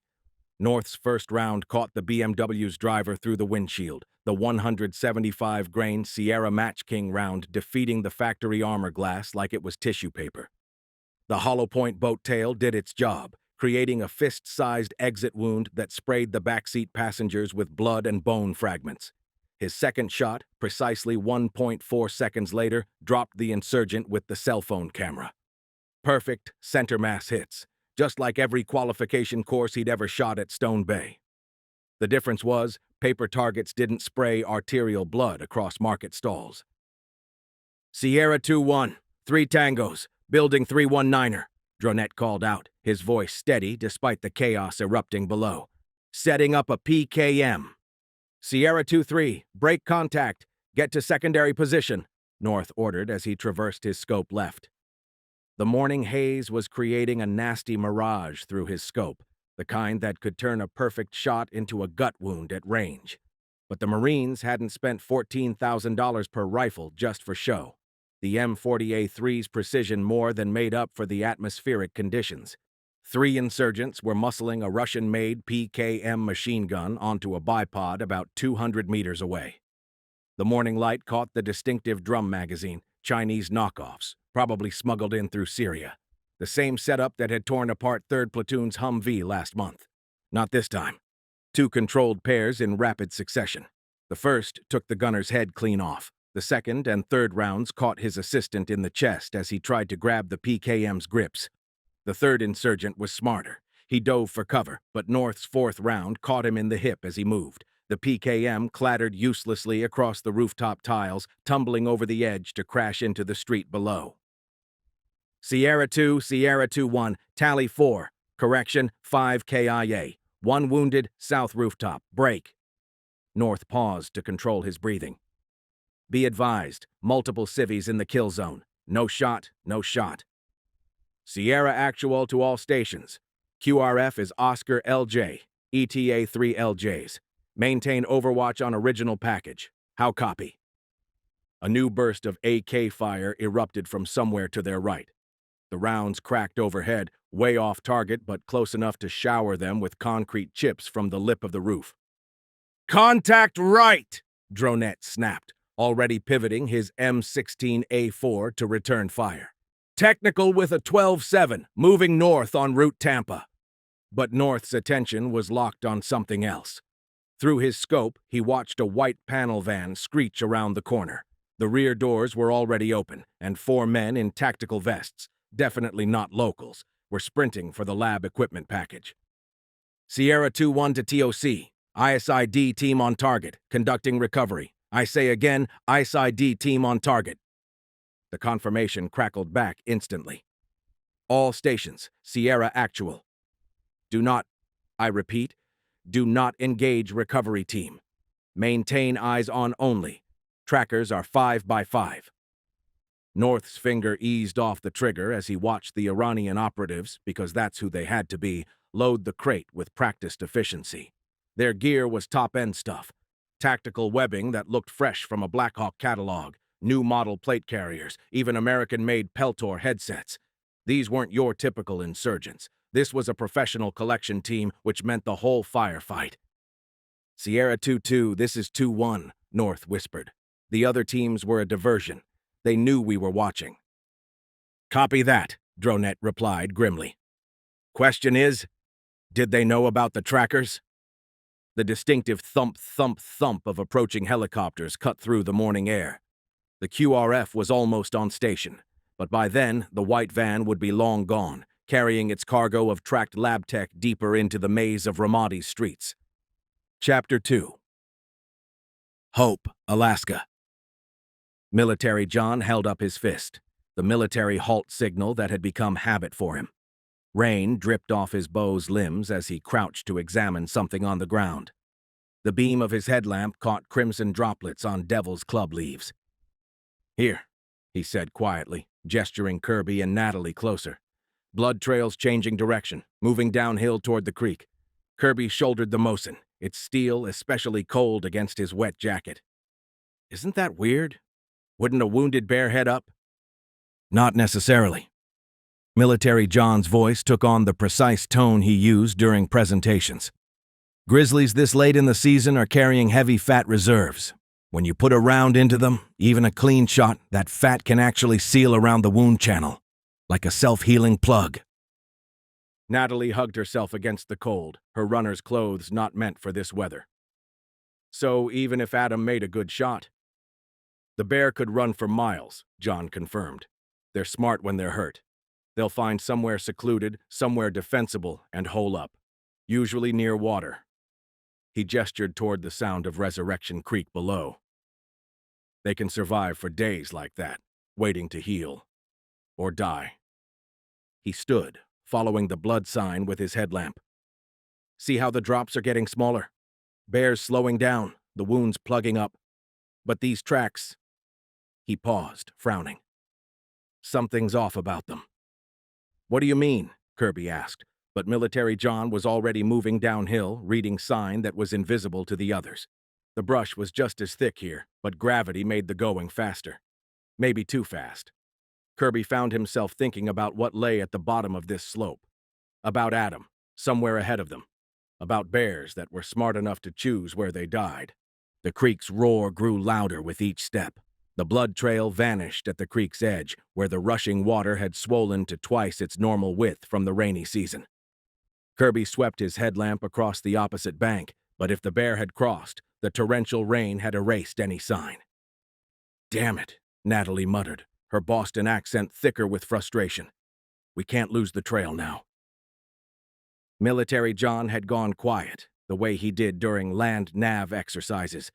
A: North's first round caught the BMW's driver through the windshield, the 175-grain Sierra Match King round defeating the factory armor glass like it was tissue paper. The hollow-point boat tail did its job, creating a fist-sized exit wound that sprayed the backseat passengers with blood and bone fragments. His second shot, precisely 1.4 seconds later, dropped the insurgent with the cell phone camera. Perfect center mass hits, just like every qualification course he'd ever shot at Stone Bay. The difference was, paper targets didn't spray arterial blood across market stalls. Sierra 2-1, 3 tangos, building 319er, Dronette called out, his voice steady despite the chaos erupting below. Setting up a PKM. Sierra 2-3, break contact. Get to secondary position, North ordered as he traversed his scope left. The morning haze was creating a nasty mirage through his scope, the kind that could turn a perfect shot into a gut wound at range. But the Marines hadn't spent $14,000 per rifle just for show. The M40A3's precision more than made up for the atmospheric conditions. 3 insurgents were muscling a Russian-made PKM machine gun onto a bipod about 200 meters away. The morning light caught the distinctive drum magazine, Chinese knockoffs, probably smuggled in through Syria. The same setup that had torn apart 3rd Platoon's Humvee last month. Not this time. 2 controlled pairs in rapid succession. The first took the gunner's head clean off. The second and third rounds caught his assistant in the chest as he tried to grab the PKM's grips. The third insurgent was smarter. He dove for cover, but North's 4th round caught him in the hip as he moved. The PKM clattered uselessly across the rooftop tiles, tumbling over the edge to crash into the street below. Sierra 2, Sierra 2-1, tally 4. Correction, 5 KIA. 1 wounded, south rooftop. Break. North paused to control his breathing. Be advised, multiple civvies in the kill zone. No shot, no shot. Sierra Actual to all stations. QRF is Oscar LJ, ETA 3 LJs. Maintain overwatch on original package. How copy? A new burst of AK fire erupted from somewhere to their right. The rounds cracked overhead, way off target but close enough to shower them with concrete chips from the lip of the roof. Contact right! Dronette snapped, already pivoting his M16A4 to return fire. Technical with a 12-7, moving north en route Tampa. But North's attention was locked on something else. Through his scope, he watched a white panel van screech around the corner. The rear doors were already open, and 4 men in tactical vests, definitely not locals, were sprinting for the lab equipment package. Sierra 2-1 to TOC. ISID team on target, conducting recovery. I say again, ISID team on target. The confirmation crackled back instantly. All stations, Sierra Actual. Do not, I repeat, do not engage recovery team. Maintain eyes on only. Trackers are 5 by 5. North's finger eased off the trigger as he watched the Iranian operatives, because that's who they had to be, load the crate with practiced efficiency. Their gear was top-end stuff. Tactical webbing that looked fresh from a Blackhawk catalog, new model plate carriers, even American-made Peltor headsets. These weren't your typical insurgents. This was a professional collection team, which meant the whole firefight. Sierra 2-2, this is 2-1, North whispered. The other teams were a diversion. They knew we were watching. Copy that, Dronette replied grimly. Question is, did they know about the trackers? The distinctive thump, thump, thump of approaching helicopters cut through the morning air. The QRF was almost on station, but by then the white van would be long gone, carrying its cargo of tracked lab tech deeper into the maze of Ramadi's streets. Chapter 2. Hope, Alaska. Military John held up his fist, the military halt signal that had become habit for him. Rain dripped off his bow's limbs as he crouched to examine something on the ground. The beam of his headlamp caught crimson droplets on Devil's Club leaves. Here, he said quietly, gesturing Kirby and Natalie closer. Blood trails changing direction, moving downhill toward the creek. Kirby shouldered the Mosin, its steel especially cold against his wet jacket. Isn't that weird? Wouldn't a wounded bear head up? Not necessarily. Military John's voice took on the precise tone he used during presentations. Grizzlies this late in the season are carrying heavy fat reserves. When you put a round into them, even a clean shot, that fat can actually seal around the wound channel, like a self-healing plug. Natalie hugged herself against the cold, her runner's clothes not meant for this weather. So even if Adam made a good shot, the bear could run for miles, John confirmed. They're smart when they're hurt. They'll find somewhere secluded, somewhere defensible, and hole up, usually near water. He gestured toward the sound of Resurrection Creek below. They can survive for days like that, waiting to heal. Or die. He stood, following the blood sign with his headlamp. See how the drops are getting smaller? Bear's slowing down, the wounds plugging up. But these tracks... He paused, frowning. Something's off about them. What do you mean? Kirby asked, but Military John was already moving downhill, reading sign that was invisible to the others. The brush was just as thick here, but gravity made the going faster. Maybe too fast. Kirby found himself thinking about what lay at the bottom of this slope. About Adam, somewhere ahead of them. About bears that were smart enough to choose where they died. The creek's roar grew louder with each step. The blood trail vanished at the creek's edge, where the rushing water had swollen to twice its normal width from the rainy season. Kirby swept his headlamp across the opposite bank, but if the bear had crossed, the torrential rain had erased any sign. "Damn it," Natalie muttered, her Boston accent thicker with frustration. "We can't lose the trail now." Military John had gone quiet, the way he did during land nav exercises.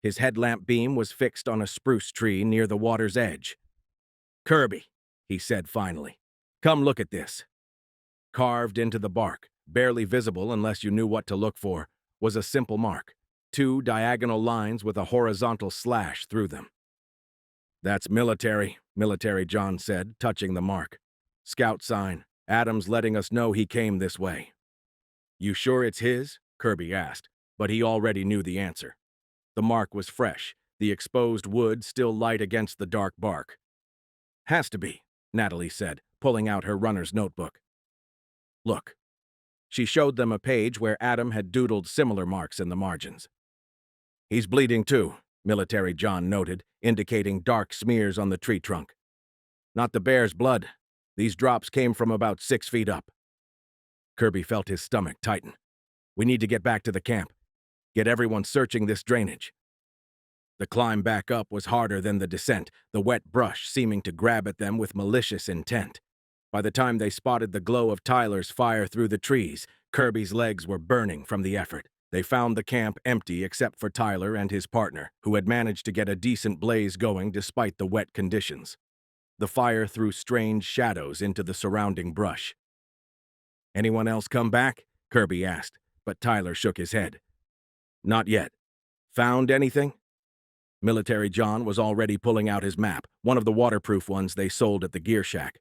A: His headlamp beam was fixed on a spruce tree near the water's edge. "Kirby," he said finally, "come look at this." Carved into the bark, barely visible unless you knew what to look for, was a simple mark, 2 diagonal lines with a horizontal slash through them. "That's Military John said, touching the mark. "Scout sign. Adam's letting us know he came this way." "You sure it's his?" Kirby asked, but he already knew the answer. The mark was fresh, the exposed wood still light against the dark bark. "Has to be," Natalie said, pulling out her runner's notebook. "Look." She showed them a page where Adam had doodled similar marks in the margins. "He's bleeding too," Military John noted, indicating dark smears on the tree trunk. "Not the bear's blood. These drops came from about 6 feet up." Kirby felt his stomach tighten. "We need to get back to the camp. Get everyone searching this drainage." The climb back up was harder than the descent, the wet brush seeming to grab at them with malicious intent. By the time they spotted the glow of Tyler's fire through the trees, Kirby's legs were burning from the effort. They found the camp empty except for Tyler and his partner, who had managed to get a decent blaze going despite the wet conditions. The fire threw strange shadows into the surrounding brush. "Anyone else come back?" Kirby asked, but Tyler shook his head. "Not yet. Found anything?" Military John was already pulling out his map, one of the waterproof ones they sold at the gear shack.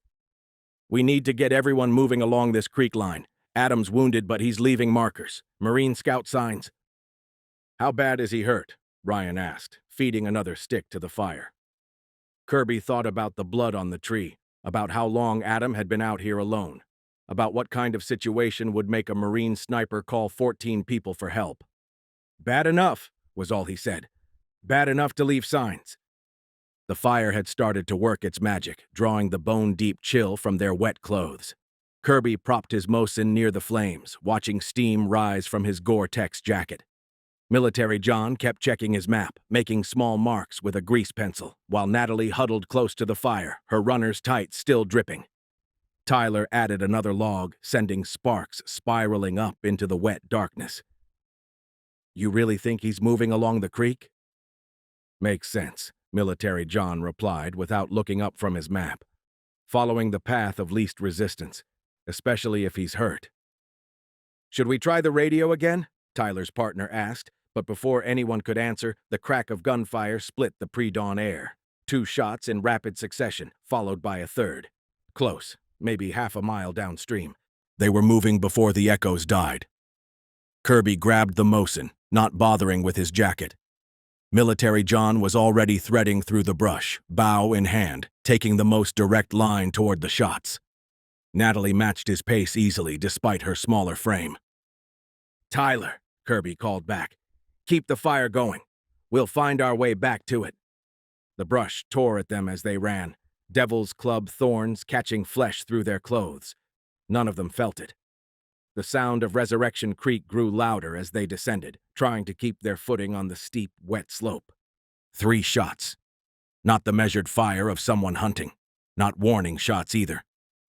A: "We need to get everyone moving along this creek line. Adam's wounded, but he's leaving markers. Marine Scout signs." "How bad is he hurt?" Ryan asked, feeding another stick to the fire. Kirby thought about the blood on the tree, about how long Adam had been out here alone, about what kind of situation would make a Marine sniper call 14 people for help. "Bad enough," was all he said. "Bad enough to leave signs." The fire had started to work its magic, drawing the bone-deep chill from their wet clothes. Kirby propped his Mosin near the flames, watching steam rise from his Gore-Tex jacket. Military John kept checking his map, making small marks with a grease pencil, while Natalie huddled close to the fire, her runner's tights still dripping. Tyler added another log, sending sparks spiraling up into the wet darkness. "You really think he's moving along the creek?" "Makes sense," Military John replied without looking up from his map. "Following the path of least resistance, especially if he's hurt." "Should we try the radio again?" Tyler's partner asked, but before anyone could answer, the crack of gunfire split the pre-dawn air. 2 shots in rapid succession, followed by a third. Close, maybe half a mile downstream. They were moving before the echoes died. Kirby grabbed the Mosin, not bothering with his jacket. Military John was already threading through the brush, bow in hand, taking the most direct line toward the shots. Natalie matched his pace easily despite her smaller frame. "Tyler," Kirby called back, "keep the fire going. We'll find our way back to it." The brush tore at them as they ran, devil's club thorns catching flesh through their clothes. None of them felt it. The sound of Resurrection Creek grew louder as they descended, trying to keep their footing on the steep, wet slope. 3 shots. Not the measured fire of someone hunting. Not warning shots either.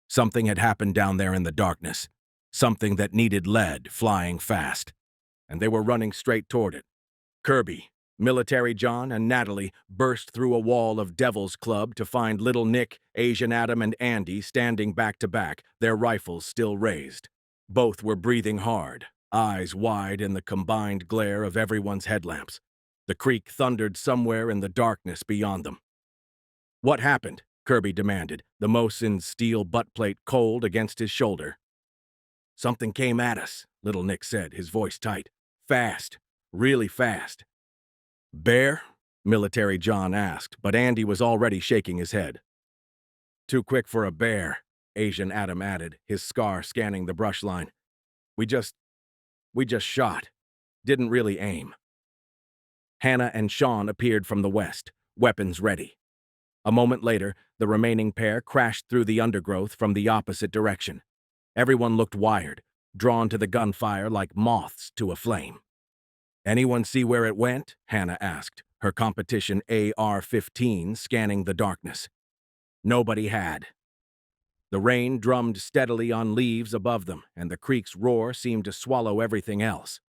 A: Something had happened down there in the darkness. Something that needed lead flying fast. And they were running straight toward it. Kirby, Military John, and Natalie burst through a wall of Devil's Club to find Little Nick, Asian Adam, and Andy standing back to back, their rifles still raised. Both were breathing hard, eyes wide in the combined glare of everyone's headlamps. The creak thundered somewhere in the darkness beyond them. "What happened?" Kirby demanded, the Mosin's steel butt plate cold against his shoulder. "Something came at us," Little Nick said, his voice tight. "Fast. Really fast." "Bear?" Military John asked, but Andy was already shaking his head. "Too quick for a bear," Asian Adam added, his scar scanning the brush line. We just shot. Didn't really aim." Hannah and Sean appeared from the west, weapons ready. A moment later, the remaining pair crashed through the undergrowth from the opposite direction. Everyone looked wired, drawn to the gunfire like moths to a flame. "Anyone see where it went?" Hannah asked, her competition AR-15 scanning the darkness. Nobody had. The rain drummed steadily on leaves above them, and the creek's roar seemed to swallow everything else.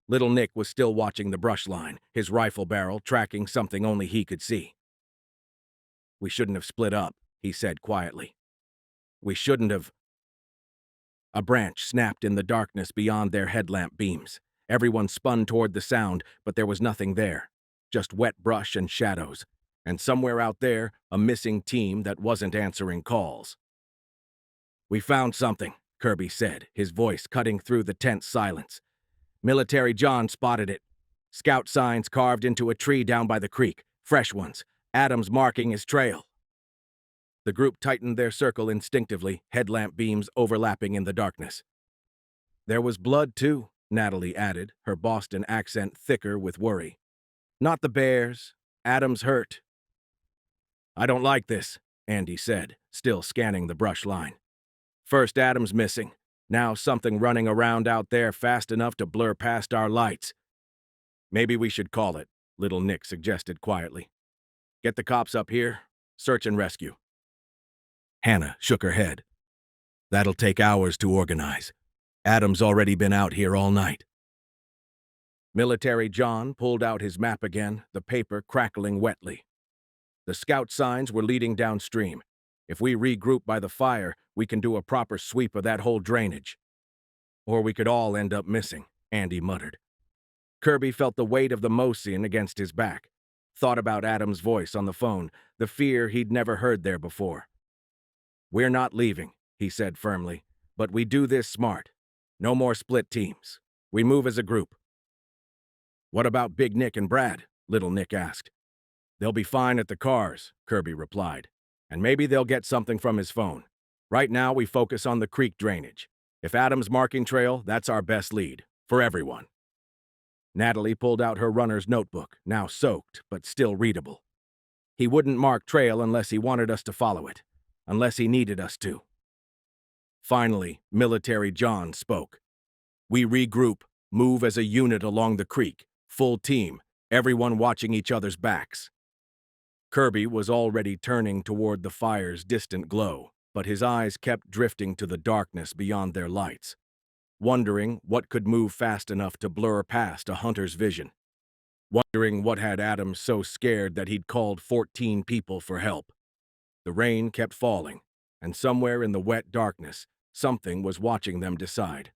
A: Little Nick was still watching the brush line, his rifle barrel tracking something only he could see. "We shouldn't have split up," he said quietly. "We shouldn't have." A branch snapped in the darkness beyond their headlamp beams. Everyone spun toward the sound, but there was nothing there. Just wet brush and shadows. And somewhere out there, a missing team that wasn't answering calls. "We found something," Kirby said, his voice cutting through the tense silence. "Military John spotted it. Scout signs carved into a tree down by the creek. Fresh ones. Adams marking his trail." The group tightened their circle instinctively, headlamp beams overlapping in the darkness. "There was blood, too," Natalie added, her Boston accent thicker with worry. "Not the bears. Adams hurt." "I don't like this," Andy said, still scanning the brush line. "First Adams missing. Now something running around out there fast enough to blur past our lights." "Maybe we should call it," Little Nick suggested quietly. "Get the cops up here. Search and rescue." Hannah shook her head. "That'll take hours to organize. Adam's already been out here all night." Military John pulled out his map again, the paper crackling wetly. The scout signs were leading downstream. If we regroup by the fire, we can do a proper sweep of that whole drainage. "Or we could all end up missing," Andy muttered. Kirby felt the weight of the Mosin against his back. Thought about Adam's voice on the phone, the fear he'd never heard there before. "We're not leaving," he said firmly, "but we do this smart. No more split teams. We move as a group." "What about Big Nick and Brad?" Little Nick asked. "They'll be fine at the cars," Kirby replied. "And maybe they'll get something from his phone. Right now we focus on the creek drainage. If Adam's marking trail, that's our best lead. For everyone." Natalie pulled out her runner's notebook, now soaked, but still readable. "He wouldn't mark trail unless he wanted us to follow it. Unless he needed us to." Finally, Military John spoke. "We regroup, move as a unit along the creek, full team, everyone watching each other's backs." Kirby was already turning toward the fire's distant glow, but his eyes kept drifting to the darkness beyond their lights, wondering what could move fast enough to blur past a hunter's vision, wondering what had Adams so scared that he'd called 14 people for help. The rain kept falling, and somewhere in the wet darkness, something was watching them decide.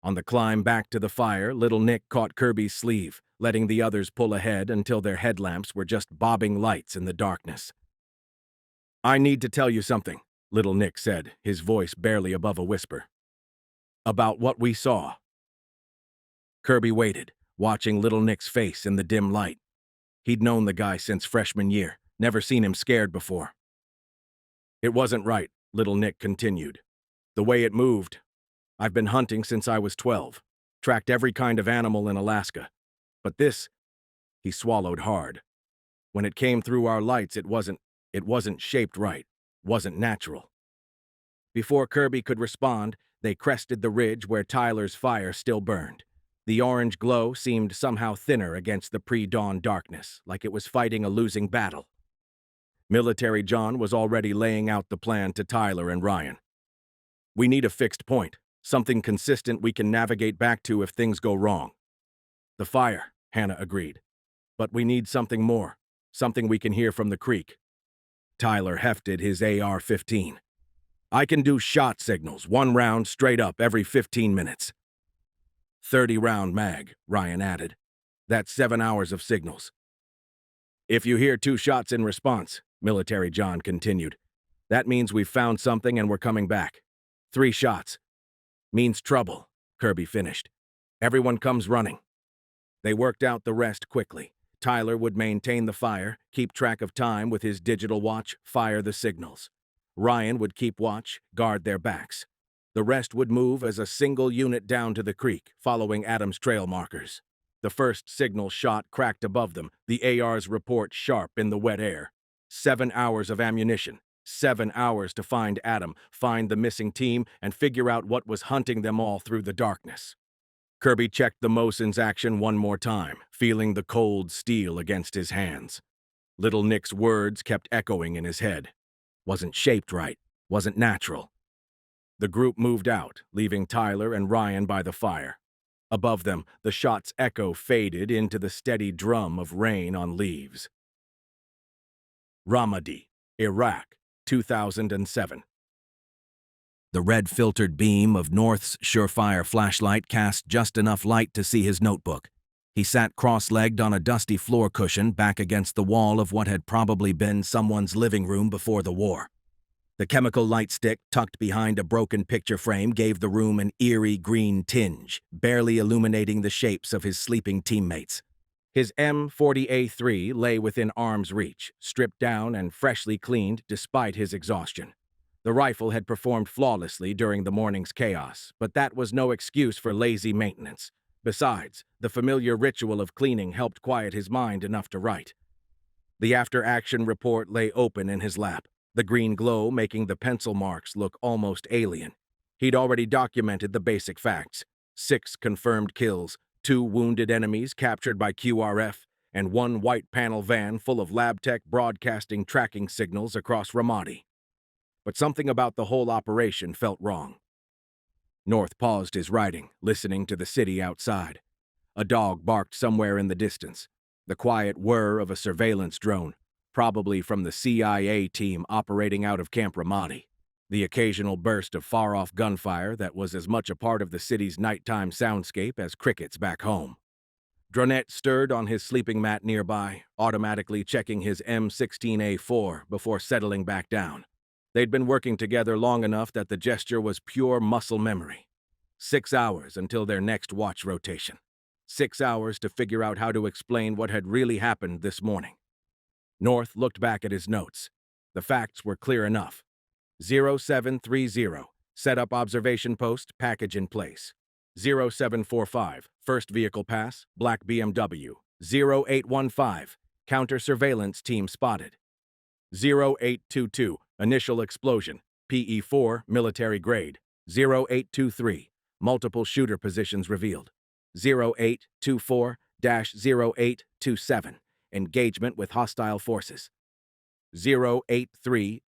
A: On the climb back to the fire, Little Nick caught Kirby's sleeve, letting the others pull ahead until their headlamps were just bobbing lights in the darkness. "I need to tell you something," Little Nick said, his voice barely above a whisper. "About what we saw." Kirby waited, watching Little Nick's face in the dim light. He'd known the guy since freshman year, never seen him scared before. "It wasn't right," Little Nick continued. "The way it moved. I've been hunting since I was 12, tracked every kind of animal in Alaska. But this," he swallowed hard. "When it came through our lights, it wasn't shaped right, wasn't natural." Before Kirby could respond, they crested the ridge where Tyler's fire still burned. The orange glow seemed somehow thinner against the pre-dawn darkness, like it was fighting a losing battle. Military John was already laying out the plan to Tyler and Ryan. "We need a fixed point, something consistent we can navigate back to if things go wrong." "The fire," Hannah agreed. "But we need something more, something we can hear from the creek." Tyler hefted his AR-15. "I can do shot signals, 1 round straight up every 15 minutes. 30-round mag, Ryan added. That's 7 hours of signals. If you hear 2 shots in response, Military John continued, that means we've found something and we're coming back. 3 shots. Means trouble, Kirby finished. Everyone comes running. They worked out the rest quickly. Tyler would maintain the fire, keep track of time with his digital watch, fire the signals. Ryan would keep watch, guard their backs. The rest would move as a single unit down to the creek, following Adam's trail markers. The first signal shot cracked above them, the AR's report sharp in the wet air. 7 hours of ammunition. 7 hours to find Adam, find the missing team, and figure out what was hunting them all through the darkness. Kirby checked the Moson's action one more time, feeling the cold steel against his hands. Little Nick's words kept echoing in his head. Wasn't shaped right, wasn't natural. The group moved out, leaving Tyler and Ryan by the fire. Above them, the shot's echo faded into the steady drum of rain on leaves. Ramadi, Iraq, 2007. The red-filtered beam of North's surefire flashlight cast just enough light to see his notebook. He sat cross-legged on a dusty floor cushion back against the wall of what had probably been someone's living room before the war. The chemical light stick tucked behind a broken picture frame gave the room an eerie green tinge, barely illuminating the shapes of his sleeping teammates. His M40A3 lay within arm's reach, stripped down and freshly cleaned despite his exhaustion. The rifle had performed flawlessly during the morning's chaos, but that was no excuse for lazy maintenance. Besides, the familiar ritual of cleaning helped quiet his mind enough to write. The after-action report lay open in his lap, the green glow making the pencil marks look almost alien. He'd already documented the basic facts. 6 confirmed kills, 2 wounded enemies captured by QRF, and 1 white panel van full of lab tech broadcasting tracking signals across Ramadi. But something about the whole operation felt wrong. North paused his writing, listening to the city outside. A dog barked somewhere in the distance. The quiet whir of a surveillance drone, probably from the CIA team operating out of Camp Ramadi. The occasional burst of far-off gunfire that was as much a part of the city's nighttime soundscape as crickets back home. Dronette stirred on his sleeping mat nearby, automatically checking his M16A4 before settling back down. They'd been working together long enough that the gesture was pure muscle memory. 6 hours until their next watch rotation. 6 hours to figure out how to explain what had really happened this morning. North looked back at his notes. The facts were clear enough. 0730, set up observation post, package in place. 0745, first vehicle pass, black BMW. 0815, counter-surveillance team spotted. 0822, initial explosion, PE4, military grade. 0823, multiple shooter positions revealed. 0824-0827, engagement with hostile forces. 0830,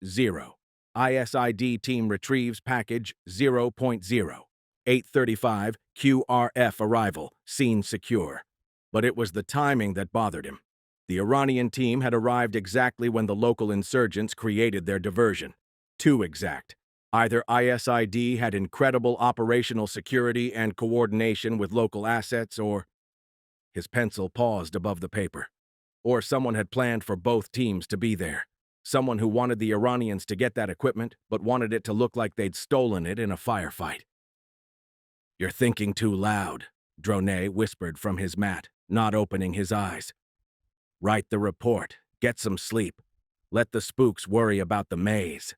A: ISID team retrieves package 0.0. 835, QRF arrival, scene secure. But it was the timing that bothered him. The Iranian team had arrived exactly when the local insurgents created their diversion. Too exact. Either ISID had incredible operational security and coordination with local assets, or... His pencil paused above the paper. Or someone had planned for both teams to be there. Someone who wanted the Iranians to get that equipment, but wanted it to look like they'd stolen it in a firefight. "You're thinking too loud," Dronet whispered from his mat, not opening his eyes. "Write the report. Get some sleep. Let the spooks worry about the maze."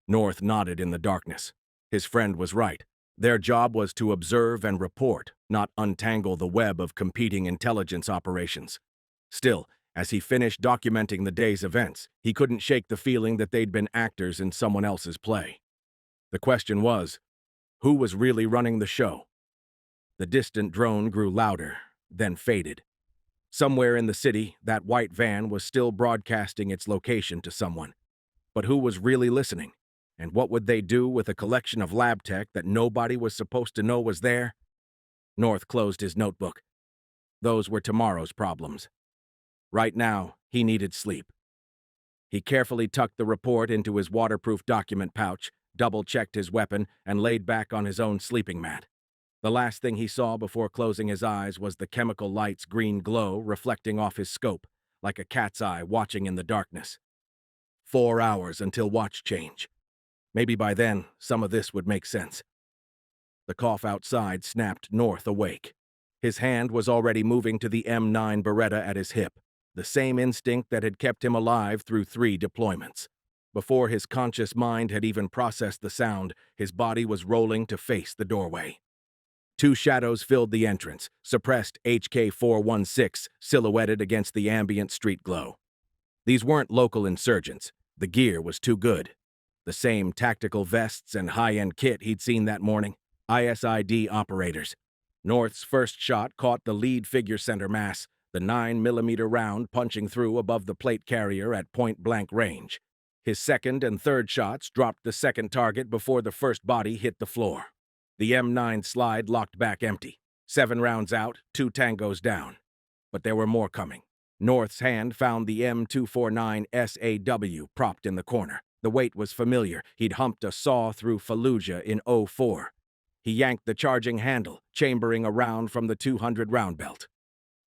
A: North nodded in the darkness. His friend was right. Their job was to observe and report, not untangle the web of competing intelligence operations. Still, as he finished documenting the day's events, he couldn't shake the feeling that they'd been actors in someone else's play. The question was, who was really running the show? The distant drone grew louder, then faded. Somewhere in the city, that white van was still broadcasting its location to someone. But who was really listening? And what would they do with a collection of lab tech that nobody was supposed to know was there? North closed his notebook. Those were tomorrow's problems. Right now, he needed sleep. He carefully tucked the report into his waterproof document pouch, double-checked his weapon, and laid back on his own sleeping mat. The last thing he saw before closing his eyes was the chemical light's green glow reflecting off his scope, like a cat's eye watching in the darkness. 4 hours until watch change. Maybe by then, some of this would make sense. The cough outside snapped North awake. His hand was already moving to the M9 Beretta at his hip, the same instinct that had kept him alive through 3 deployments. Before his conscious mind had even processed the sound, his body was rolling to face the doorway. 2 shadows filled the entrance, suppressed HK-416 silhouetted against the ambient street glow. These weren't local insurgents. The gear was too good. The same tactical vests and high-end kit he'd seen that morning. ISID operators. North's first shot caught the lead figure center mass, the 9mm round punching through above the plate carrier at point-blank range. His second and third shots dropped the second target before the first body hit the floor. The M9 slide locked back empty. 7 rounds out, 2 tangos down. But there were more coming. North's hand found the M249 SAW propped in the corner. The weight was familiar. He'd humped a saw through Fallujah in '04. He yanked the charging handle, chambering a round from the 200-round belt.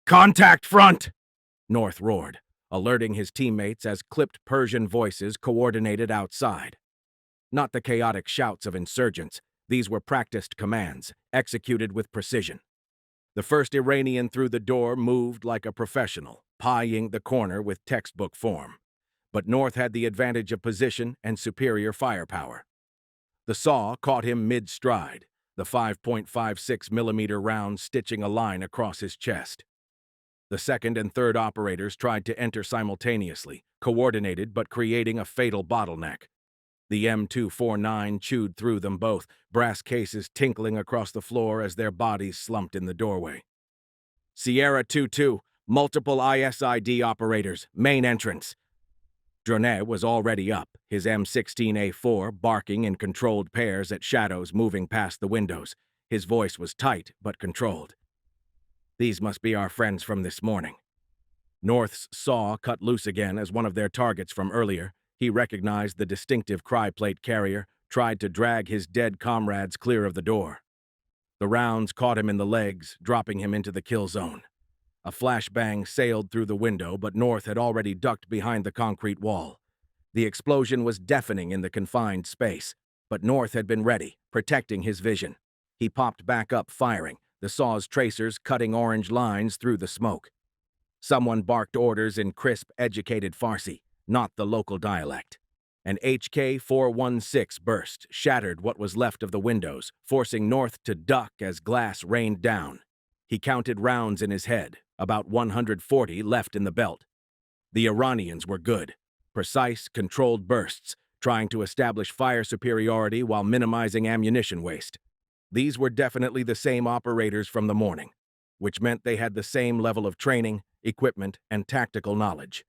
A: "Contact front!" North roared, alerting his teammates as clipped Persian voices coordinated outside. Not the chaotic shouts of insurgents. These were practiced commands, executed with precision. The first Iranian through the door moved like a professional, pieing the corner with textbook form. But North had the advantage of position and superior firepower. The saw caught him mid-stride, the 5.56mm round stitching a line across his chest. The second and third operators tried to enter simultaneously, coordinated but creating a fatal bottleneck. The M249 chewed through them both, brass cases tinkling across the floor as their bodies slumped in the doorway. "Sierra 2-2, multiple ISID operators, main entrance." Dronet was already up, his M16A4 barking in controlled pairs at shadows moving past the windows. His voice was tight but controlled. "These must be our friends from this morning." North's saw cut loose again as one of their targets from earlier. He recognized the distinctive cryplate carrier, tried to drag his dead comrades clear of the door. The rounds caught him in the legs, dropping him into the kill zone. A flashbang sailed through the window, but North had already ducked behind the concrete wall. The explosion was deafening in the confined space, but North had been ready, protecting his vision. He popped back up, firing, the saw's tracers cutting orange lines through the smoke. Someone barked orders in crisp, educated Farsi, not the local dialect. An HK-416 burst, shattered what was left of the windows, forcing North to duck as glass rained down. He counted rounds in his head, about 140 left in the belt. The Iranians were good. Precise, controlled bursts, trying to establish fire superiority while minimizing ammunition waste. These were definitely the same operators from the morning, which meant they had the same level of training, equipment, and tactical knowledge.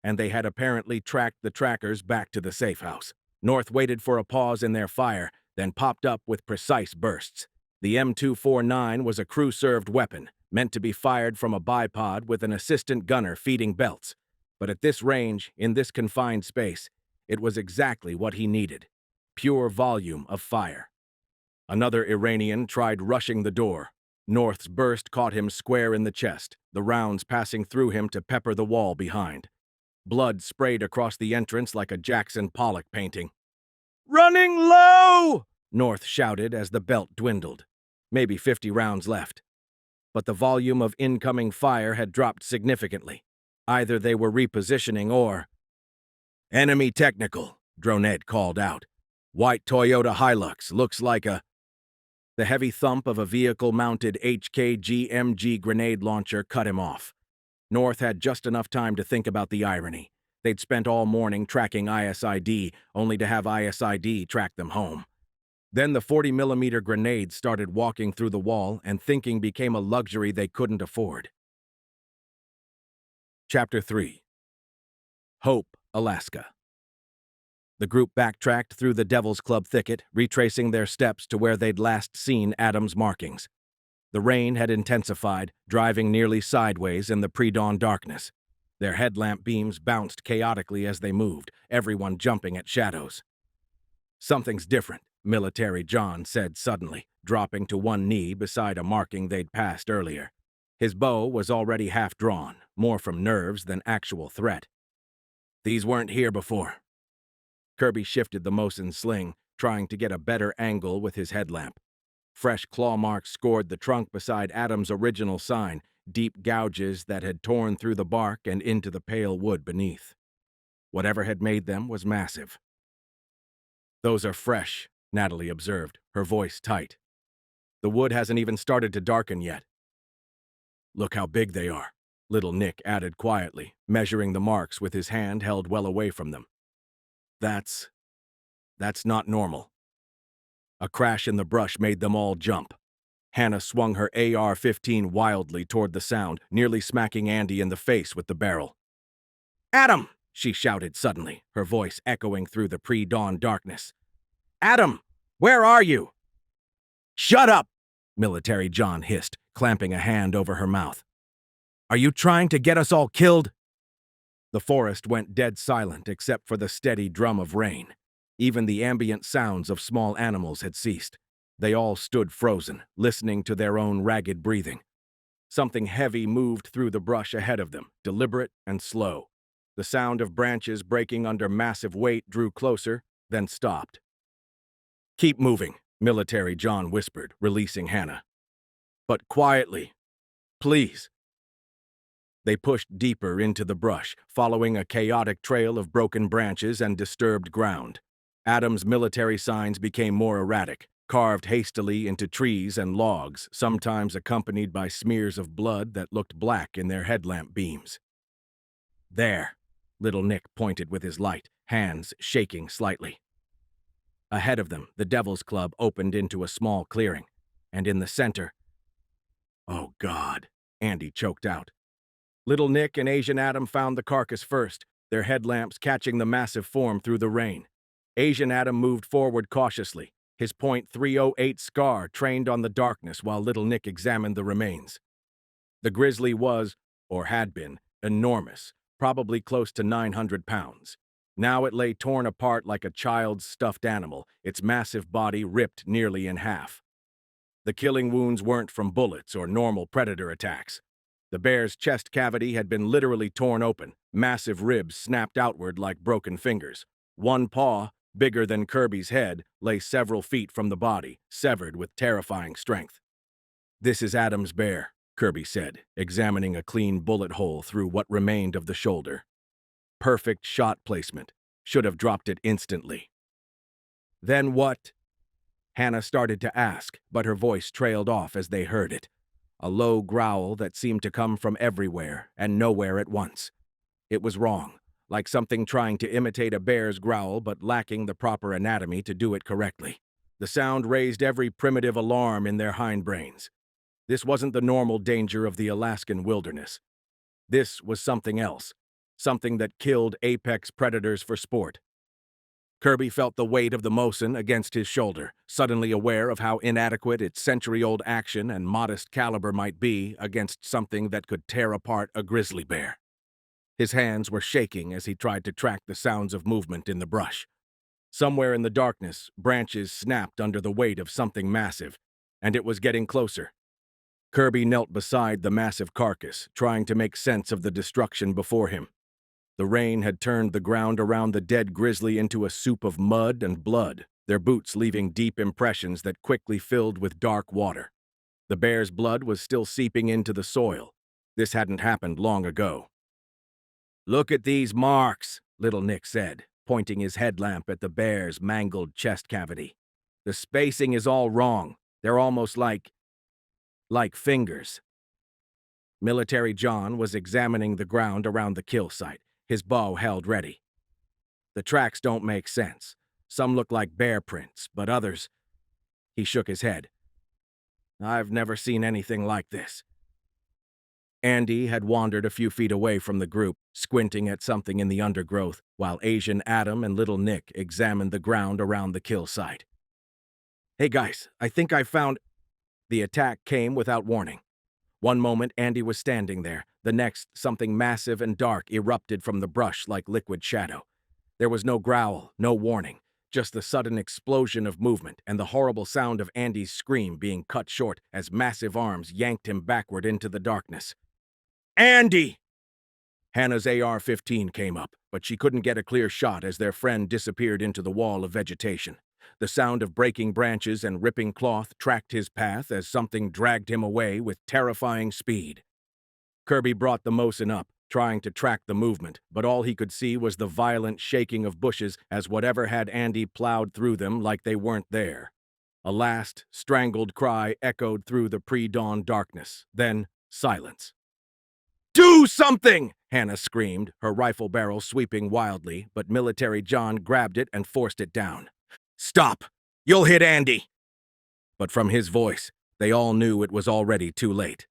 A: And they had apparently tracked the trackers back to the safe house. North waited for a pause in their fire, then popped up with precise bursts. The M249 was a crew-served weapon, meant to be fired from a bipod with an assistant gunner feeding belts. But at this range, in this confined space, it was exactly what he needed. Pure volume of fire. Another Iranian tried rushing the door. North's burst caught him square in the chest, the rounds passing through him to pepper the wall behind. Blood sprayed across the entrance like a Jackson Pollock painting. "Running low!" North shouted as the belt dwindled. Maybe 50 rounds left. But the volume of incoming fire had dropped significantly. Either they were repositioning or... "Enemy technical," Dronet called out. "White Toyota Hilux, looks like a..." The heavy thump of a vehicle-mounted HK-GMG grenade launcher cut him off. North had just enough time to think about the irony. They'd spent all morning tracking ISID, only to have ISID track them home. Then the 40mm grenade started walking through the wall, and thinking became a luxury they couldn't afford. Chapter 3. Hope, Alaska. The group backtracked through the Devil's Club thicket, retracing their steps to where they'd last seen Adam's markings. The rain had intensified, driving nearly sideways in the pre-dawn darkness. Their headlamp beams bounced chaotically as they moved, everyone jumping at shadows. "Something's different," Military John said suddenly, dropping to one knee beside a marking they'd passed earlier. His bow was already half drawn, more from nerves than actual threat. These weren't here before. Kirby shifted the Mosin's sling, trying to get a better angle with his headlamp. Fresh claw marks scored the trunk beside Adam's original sign, deep gouges that had torn through the bark and into the pale wood beneath. Whatever had made them was massive. "Those are fresh," Natalie observed, her voice tight. "The wood hasn't even started to darken yet." "Look how big they are," little Nick added quietly, measuring the marks with his hand held well away from them. That's not normal." A crash in the brush made them all jump. Hannah swung her AR-15 wildly toward the sound, nearly smacking Andy in the face with the barrel. "Adam!" she shouted suddenly, her voice echoing through the pre-dawn darkness. "Adam! Where are you?" "Shut up!" Military John hissed, clamping a hand over her mouth. "Are you trying to get us all killed?" The forest went dead silent except for the steady drum of rain. Even the ambient sounds of small animals had ceased. They all stood frozen, listening to their own ragged breathing. Something heavy moved through the brush ahead of them, deliberate and slow. The sound of branches breaking under massive weight drew closer, then stopped. "Keep moving," Military John whispered, releasing Hannah. "But quietly. Please." They pushed deeper into the brush, following a chaotic trail of broken branches and disturbed ground. Adam's military signs became more erratic, carved hastily into trees and logs, sometimes accompanied by smears of blood that looked black in their headlamp beams. "There," little Nick pointed with his light, hands shaking slightly. Ahead of them, the Devil's Club opened into a small clearing, and in the center— "Oh, God," Andy choked out. Little Nick and Asian Adam found the carcass first, their headlamps catching the massive form through the rain. Asian Adam moved forward cautiously, his .308 SCAR trained on the darkness while little Nick examined the remains. The Grizzly was, or had been, enormous, probably close to 900 pounds. Now it lay torn apart like a child's stuffed animal, its massive body ripped nearly in half. The killing wounds weren't from bullets or normal predator attacks. The bear's chest cavity had been literally torn open, massive ribs snapped outward like broken fingers. One paw, bigger than Kirby's head, lay several feet from the body, severed with terrifying strength. "This is Adam's bear," Kirby said, examining a clean bullet hole through what remained of the shoulder. Perfect shot placement. Should have dropped it instantly. "Then what?" Hannah started to ask, but her voice trailed off as they heard it. A low growl that seemed to come from everywhere and nowhere at once. It was wrong, like something trying to imitate a bear's growl but lacking the proper anatomy to do it correctly. The sound raised every primitive alarm in their hindbrains. This wasn't the normal danger of the Alaskan wilderness. This was something else, something that killed apex predators for sport. Kirby felt the weight of the Mosin against his shoulder, suddenly aware of how inadequate its century-old action and modest caliber might be against something that could tear apart a grizzly bear. His hands were shaking as he tried to track the sounds of movement in the brush. Somewhere in the darkness, branches snapped under the weight of something massive, and it was getting closer. Kirby knelt beside the massive carcass, trying to make sense of the destruction before him. The rain had turned the ground around the dead grizzly into a soup of mud and blood, their boots leaving deep impressions that quickly filled with dark water. The bear's blood was still seeping into the soil. This hadn't happened long ago. "Look at these marks," little Nick said, pointing his headlamp at the bear's mangled chest cavity. "The spacing is all wrong. They're almost like fingers." Military John was examining the ground around the kill site, his bow held ready. "The tracks don't make sense. Some look like bear prints, but others—" He shook his head. "I've never seen anything like this." Andy had wandered a few feet away from the group, squinting at something in the undergrowth, while Asian Adam and little Nick examined the ground around the kill site. "Hey guys, I think I found—" The attack came without warning. One moment Andy was standing there, the next something massive and dark erupted from the brush like liquid shadow. There was no growl, no warning, just the sudden explosion of movement and the horrible sound of Andy's scream being cut short as massive arms yanked him backward into the darkness. "Andy!" Hannah's AR-15 came up, but she couldn't get a clear shot as their friend disappeared into the wall of vegetation. The sound of breaking branches and ripping cloth tracked his path as something dragged him away with terrifying speed. Kirby brought the Mosin up, trying to track the movement, but all he could see was the violent shaking of bushes as whatever had Andy plowed through them like they weren't there. A last, strangled cry echoed through the pre-dawn darkness, then silence. "Do something!" Hannah screamed, her rifle barrel sweeping wildly, but Military John grabbed it and forced it down. "Stop! You'll hit Andy!" But from his voice, they all knew it was already too late.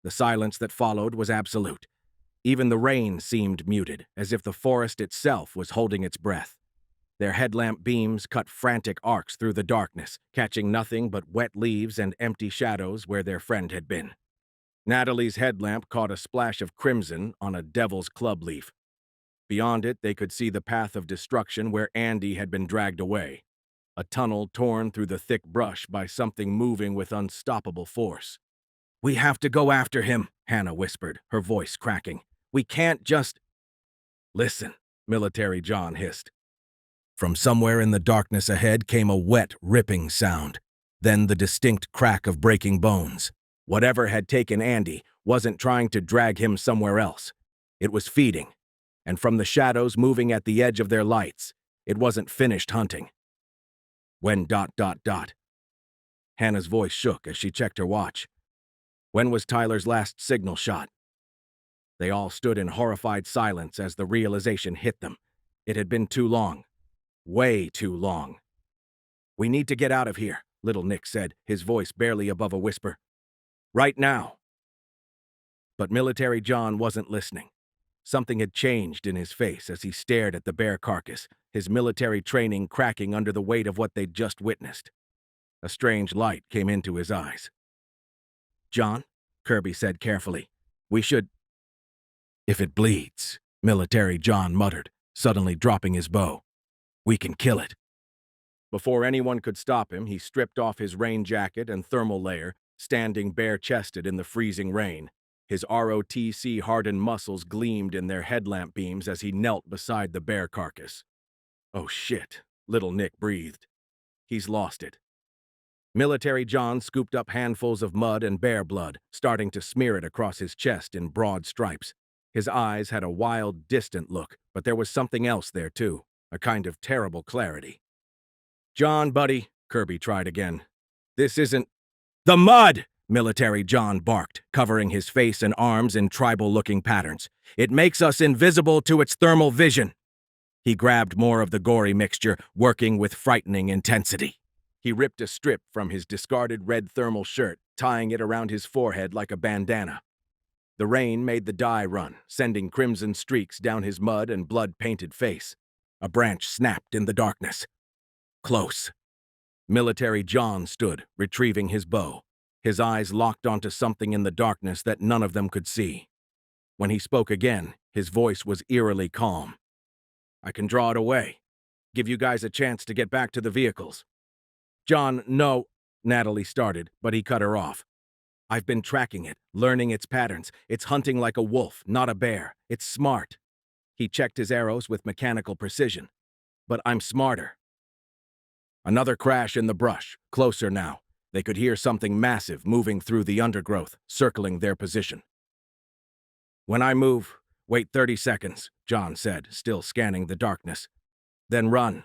A: The silence that followed was absolute. Even the rain seemed muted, as if the forest itself was holding its breath. Their headlamp beams cut frantic arcs through the darkness, catching nothing but wet leaves and empty shadows where their friend had been. Natalie's headlamp caught a splash of crimson on a devil's club leaf. Beyond it, they could see the path of destruction where Andy had been dragged away. A tunnel torn through the thick brush by something moving with unstoppable force. "We have to go after him," Hannah whispered, her voice cracking. "We can't just—" "Listen," Military John hissed. From somewhere in the darkness ahead came a wet, ripping sound, then the distinct crack of breaking bones. Whatever had taken Andy wasn't trying to drag him somewhere else. It was feeding, and from the shadows moving at the edge of their lights, it wasn't finished hunting. When ... Hannah's voice shook as she checked her watch. When was Tyler's last signal shot? They all stood in horrified silence as the realization hit them. It had been too long. Way too long. "We need to get out of here," Little Nick said, his voice barely above a whisper. "Right now." But Military John wasn't listening. Something had changed in his face as he stared at the bear carcass, his military training cracking under the weight of what they'd just witnessed. A strange light came into his eyes. "John," Kirby said carefully, "we should—" "If it bleeds," Military John muttered, suddenly dropping his bow. "We can kill it." Before anyone could stop him, he stripped off his rain jacket and thermal layer, standing bare-chested in the freezing rain. His ROTC-hardened muscles gleamed in their headlamp beams as he knelt beside the bear carcass. "Oh shit," Little Nick breathed. "He's lost it." Military John scooped up handfuls of mud and bear blood, starting to smear it across his chest in broad stripes. His eyes had a wild, distant look, but there was something else there too, a kind of terrible clarity. "John, buddy," Kirby tried again. "This isn't—" "The mud!" Military John barked, covering his face and arms in tribal-looking patterns. "It makes us invisible to its thermal vision." He grabbed more of the gory mixture, working with frightening intensity. He ripped a strip from his discarded red thermal shirt, tying it around his forehead like a bandana. The rain made the dye run, sending crimson streaks down his mud and blood-painted face. A branch snapped in the darkness. Close. Military John stood, retrieving his bow. His eyes locked onto something in the darkness that none of them could see. When he spoke again, his voice was eerily calm. "I can draw it away. Give you guys a chance to get back to the vehicles." "John, no," Natalie started, but he cut her off. "I've been tracking it, learning its patterns. It's hunting like a wolf, not a bear. It's smart." He checked his arrows with mechanical precision. "But I'm smarter." Another crash in the brush, closer now. They could hear something massive moving through the undergrowth, circling their position. "When I move, wait 30 seconds, John said, still scanning the darkness. "Then run.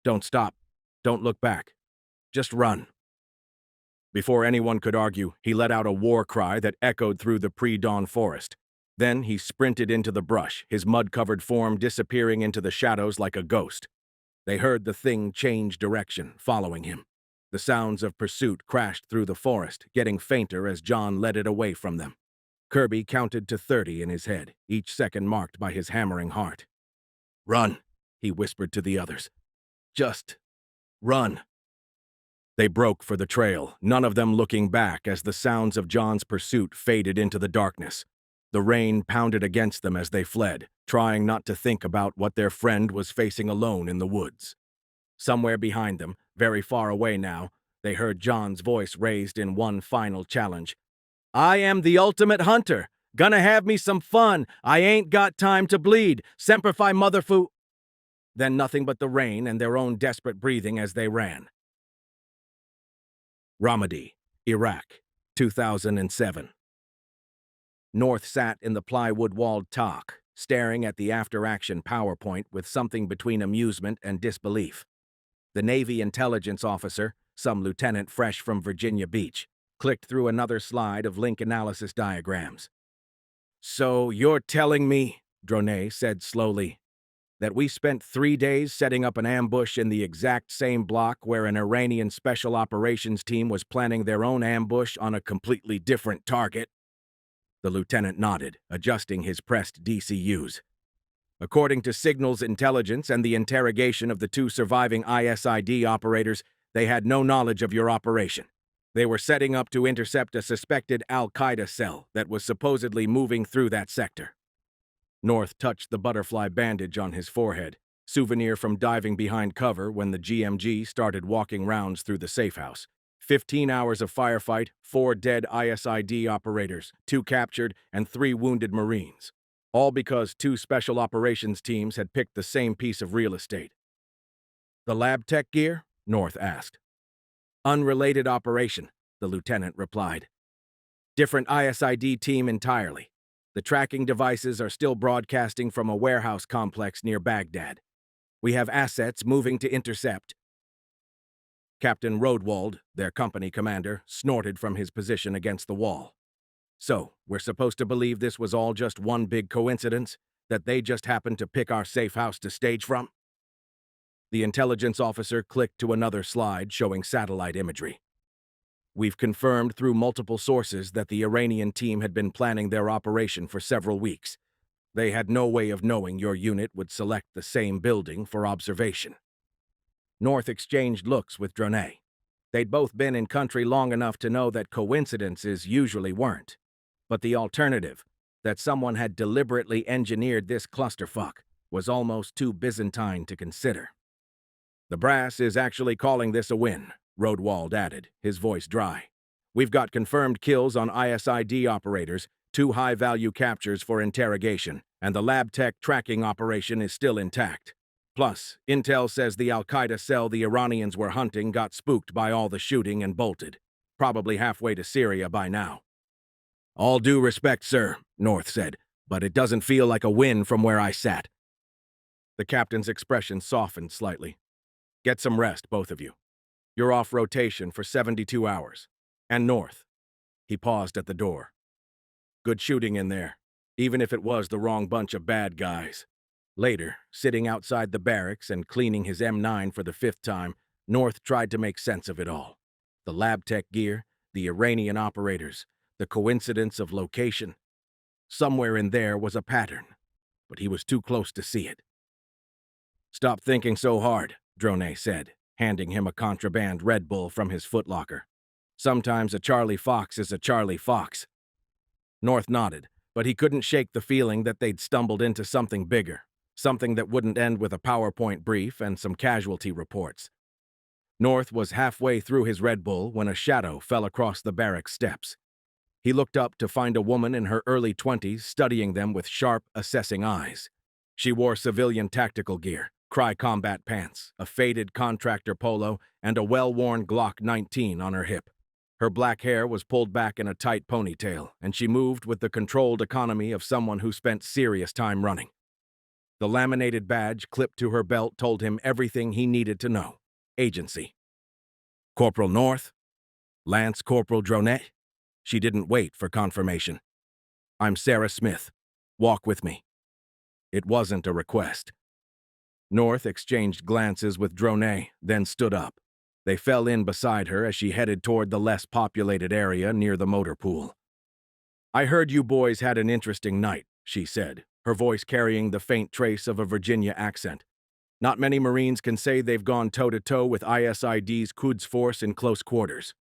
A: Don't stop. Don't look back. Just run." Before anyone could argue, he let out a war cry that echoed through the pre-dawn forest. Then he sprinted into the brush, his mud-covered form disappearing into the shadows like a ghost. They heard the thing change direction, following him. The sounds of pursuit crashed through the forest, getting fainter as John led it away from them. Kirby counted to 30 in his head, each second marked by his hammering heart. "Run," he whispered to the others. "Just run." They broke for the trail, none of them looking back as the sounds of John's pursuit faded into the darkness. The rain pounded against them as they fled, trying not to think about what their friend was facing alone in the woods. Somewhere behind them, very far away now, they heard John's voice raised in one final challenge. "I am the ultimate hunter. Gonna have me some fun. I ain't got time to bleed. Semper Fi motherfu—" Then nothing but the rain and their own desperate breathing as they ran. Ramadi, Iraq, 2007. North sat in the plywood-walled talk, staring at the after-action PowerPoint with something between amusement and disbelief. The Navy intelligence officer, some lieutenant fresh from Virginia Beach, clicked through another slide of link analysis diagrams. "So you're telling me," Dronet said slowly, "that we spent 3 days setting up an ambush in the exact same block where an Iranian special operations team was planning their own ambush on a completely different target?" The lieutenant nodded, adjusting his pressed DCUs. According to signals intelligence and the interrogation of the 2 surviving ISID operators, they had no knowledge of your operation. They were setting up to intercept a suspected Al-Qaeda cell that was supposedly moving through that sector. North touched the butterfly bandage on his forehead, souvenir from diving behind cover when the GMG started walking rounds through the safe house. 15 hours of firefight, 4 dead ISID operators, 2 captured, and 3 wounded Marines. All because 2 special operations teams had picked the same piece of real estate. "The lab tech gear?" North asked. "Unrelated operation," the lieutenant replied. "Different ISID team entirely. The tracking devices are still broadcasting from a warehouse complex near Baghdad. We have assets moving to intercept." Captain Rodewald, their company commander, snorted from his position against the wall. "So, we're supposed to believe this was all just one big coincidence? That they just happened to pick our safe house to stage from?" The intelligence officer clicked to another slide showing satellite imagery. "We've confirmed through multiple sources that the Iranian team had been planning their operation for several weeks. They had no way of knowing your unit would select the same building for observation." North exchanged looks with Dronet. They'd both been in country long enough to know that coincidences usually weren't. But the alternative, that someone had deliberately engineered this clusterfuck, was almost too Byzantine to consider. "The brass is actually calling this a win," Rodewald added, his voice dry. "We've got confirmed kills on ISID operators, 2 high-value captures for interrogation, and the lab tech tracking operation is still intact. Plus, intel says the Al-Qaeda cell the Iranians were hunting got spooked by all the shooting and bolted. Probably halfway to Syria by now." "All due respect, sir," North said, "but it doesn't feel like a win from where I sat." The captain's expression softened slightly. "Get some rest, both of you. You're off rotation for 72 hours. And North." He paused at the door. "Good shooting in there, even if it was the wrong bunch of bad guys." Later, sitting outside the barracks and cleaning his M9 for the 5th time, North tried to make sense of it all. The lab tech gear, the Iranian operators, the coincidence of location. Somewhere in there was a pattern, but he was too close to see it. "Stop thinking so hard," Dronet said, handing him a contraband Red Bull from his footlocker. "Sometimes a Charlie Fox is a Charlie Fox." North nodded, but he couldn't shake the feeling that they'd stumbled into something bigger, something that wouldn't end with a PowerPoint brief and some casualty reports. North was halfway through his Red Bull when a shadow fell across the barracks steps. He looked up to find a woman in her early 20s studying them with sharp, assessing eyes. She wore civilian tactical gear, Cry combat pants, a faded contractor polo, and a well-worn Glock 19 on her hip. Her black hair was pulled back in a tight ponytail, and she moved with the controlled economy of someone who spent serious time running. The laminated badge clipped to her belt told him everything he needed to know. Agency. Corporal North? Lance Corporal Dronet? She didn't wait for confirmation. I'm Sarah Smith. Walk with me. It wasn't a request. North exchanged glances with Dronet, then stood up. They fell in beside her as she headed toward the less populated area near the motor pool. I heard you boys had an interesting night, she said, her voice carrying the faint trace of a Virginia accent. Not many Marines can say they've gone toe-to-toe with ISID's Quds force in close quarters.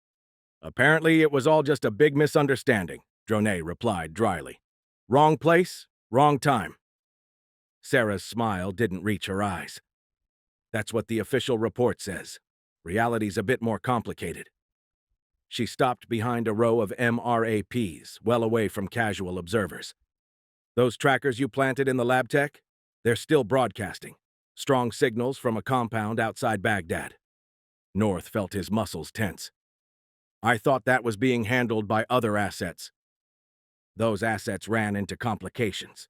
A: Apparently it was all just a big misunderstanding, Dronet replied dryly. Wrong place, wrong time. Sarah's smile didn't reach her eyes. That's what the official report says. Reality's a bit more complicated. She stopped behind a row of MRAPs, well away from casual observers. Those trackers you planted in the lab tech? They're still broadcasting. Strong signals from a compound outside Baghdad. North felt his muscles tense. I thought that was being handled by other assets. Those assets ran into complications.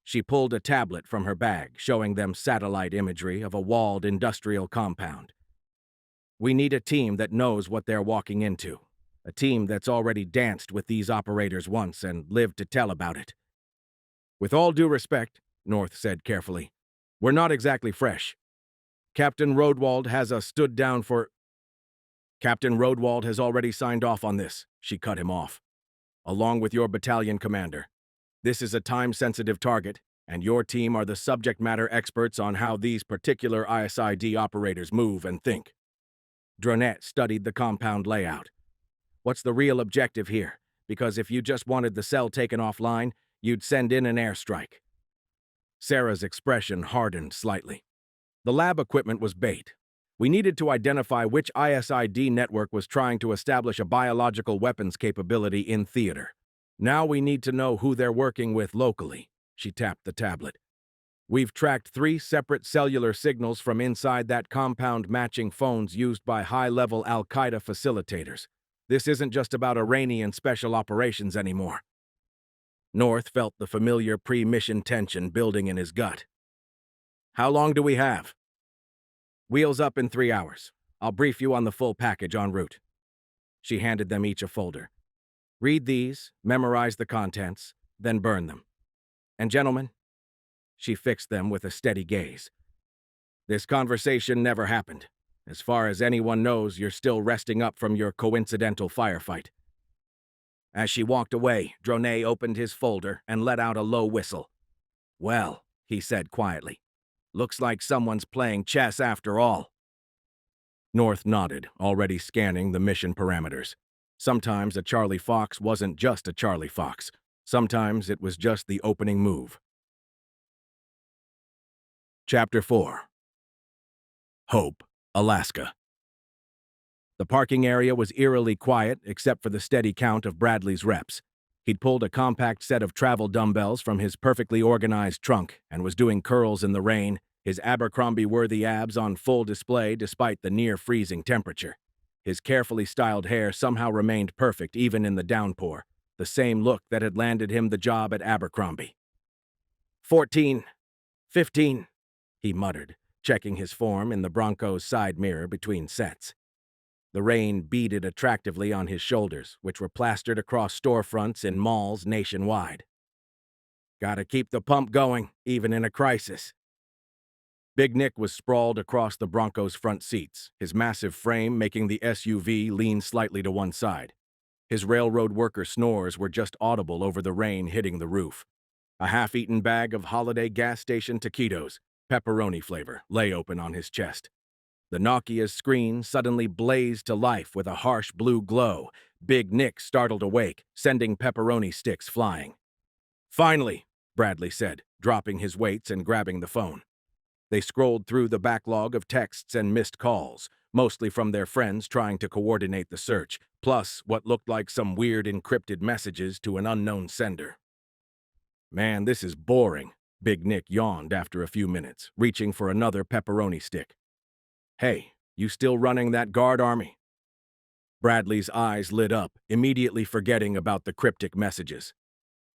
A: She pulled a tablet from her bag, showing them satellite imagery of a walled industrial compound. We need a team that knows what they're walking into. A team that's already danced with these operators once and lived to tell about it. With all due respect, North said carefully, we're not exactly fresh. Captain Rodwald has us stood down for... Captain Rodwald has already signed off on this, she cut him off. Along with your battalion commander. This is a time-sensitive target, and your team are the subject matter experts on how these particular ISID operators move and think. Dronette studied the compound layout. What's the real objective here? Because if you just wanted the cell taken offline, you'd send in an airstrike. Sarah's expression hardened slightly. The lab equipment was bait. We needed to identify which ISID network was trying to establish a biological weapons capability in theater. Now we need to know who they're working with locally. She tapped the tablet. We've tracked 3 separate cellular signals from inside that compound matching phones used by high-level Al-Qaeda facilitators. This isn't just about Iranian special operations anymore. North felt the familiar pre-mission tension building in his gut. How long do we have? Wheels up in 3 hours. I'll brief you on the full package en route. She handed them each a folder. Read these, memorize the contents, then burn them. And gentlemen, she fixed them with a steady gaze. This conversation never happened. As far as anyone knows, you're still resting up from your coincidental firefight. As she walked away, Dronet opened his folder and let out a low whistle. Well, he said quietly, looks like someone's playing chess after all. North nodded, already scanning the mission parameters. Sometimes a Charlie Fox wasn't just a Charlie Fox. Sometimes it was just the opening move. Chapter 4. Hope, Alaska. The parking area was eerily quiet except for the steady count of Bradley's reps. He'd pulled a compact set of travel dumbbells from his perfectly organized trunk and was doing curls in the rain, his Abercrombie-worthy abs on full display despite the near-freezing temperature. His carefully styled hair somehow remained perfect even in the downpour, the same look that had landed him the job at Abercrombie. 14, 15, he muttered, checking his form in the Bronco's side mirror between sets. The rain beaded attractively on his shoulders, which were plastered across storefronts in malls nationwide. Gotta keep the pump going, even in a crisis. Big Nick was sprawled across the Bronco's front seats, his massive frame making the SUV lean slightly to one side. His railroad worker snores were just audible over the rain hitting the roof. A half-eaten bag of holiday gas station taquitos, pepperoni flavor, lay open on his chest. The Nokia's screen suddenly blazed to life with a harsh blue glow. Big Nick startled awake, sending pepperoni sticks flying. Finally, Bradley said, dropping his weights and grabbing the phone. They scrolled through the backlog of texts and missed calls, mostly from their friends trying to coordinate the search, plus what looked like some weird encrypted messages to an unknown sender. Man, this is boring, Big Nick yawned after a few minutes, reaching for another pepperoni stick. Hey, you still running that guard army? Bradley's eyes lit up, immediately forgetting about the cryptic messages.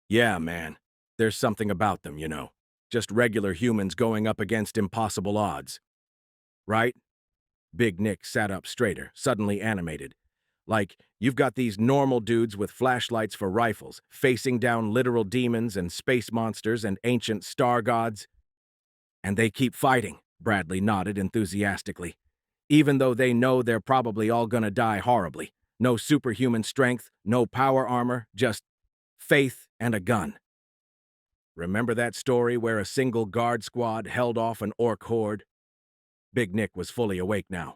A: Yeah, man, there's something about them, you know. Just regular humans going up against impossible odds. Right? Big Nick sat up straighter, suddenly animated. Like, you've got these normal dudes with flashlights for rifles, facing down literal demons and space monsters and ancient star gods. And they keep fighting, Bradley nodded enthusiastically. Even though they know they're probably all gonna die horribly. No superhuman strength, no power armor, just faith and a gun. Remember that story where a single guard squad held off an orc horde? Big Nick was fully awake now.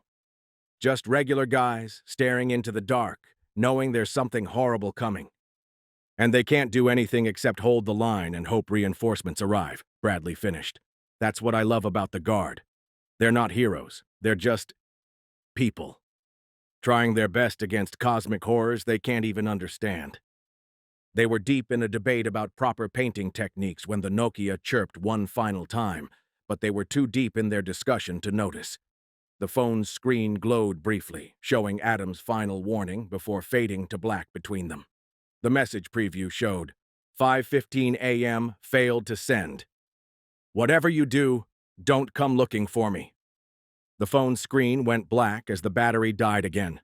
A: Just regular guys, staring into the dark, knowing there's something horrible coming. And they can't do anything except hold the line and hope reinforcements arrive, Bradley finished. That's what I love about the Guard. They're not heroes. They're just people, trying their best against cosmic horrors they can't even understand. They were deep in a debate about proper painting techniques when the Nokia chirped one final time, but they were too deep in their discussion to notice. The phone's screen glowed briefly, showing Adam's final warning before fading to black between them. The message preview showed, 5:15 a.m., failed to send. Whatever you do, don't come looking for me. The phone's screen went black as the battery died again.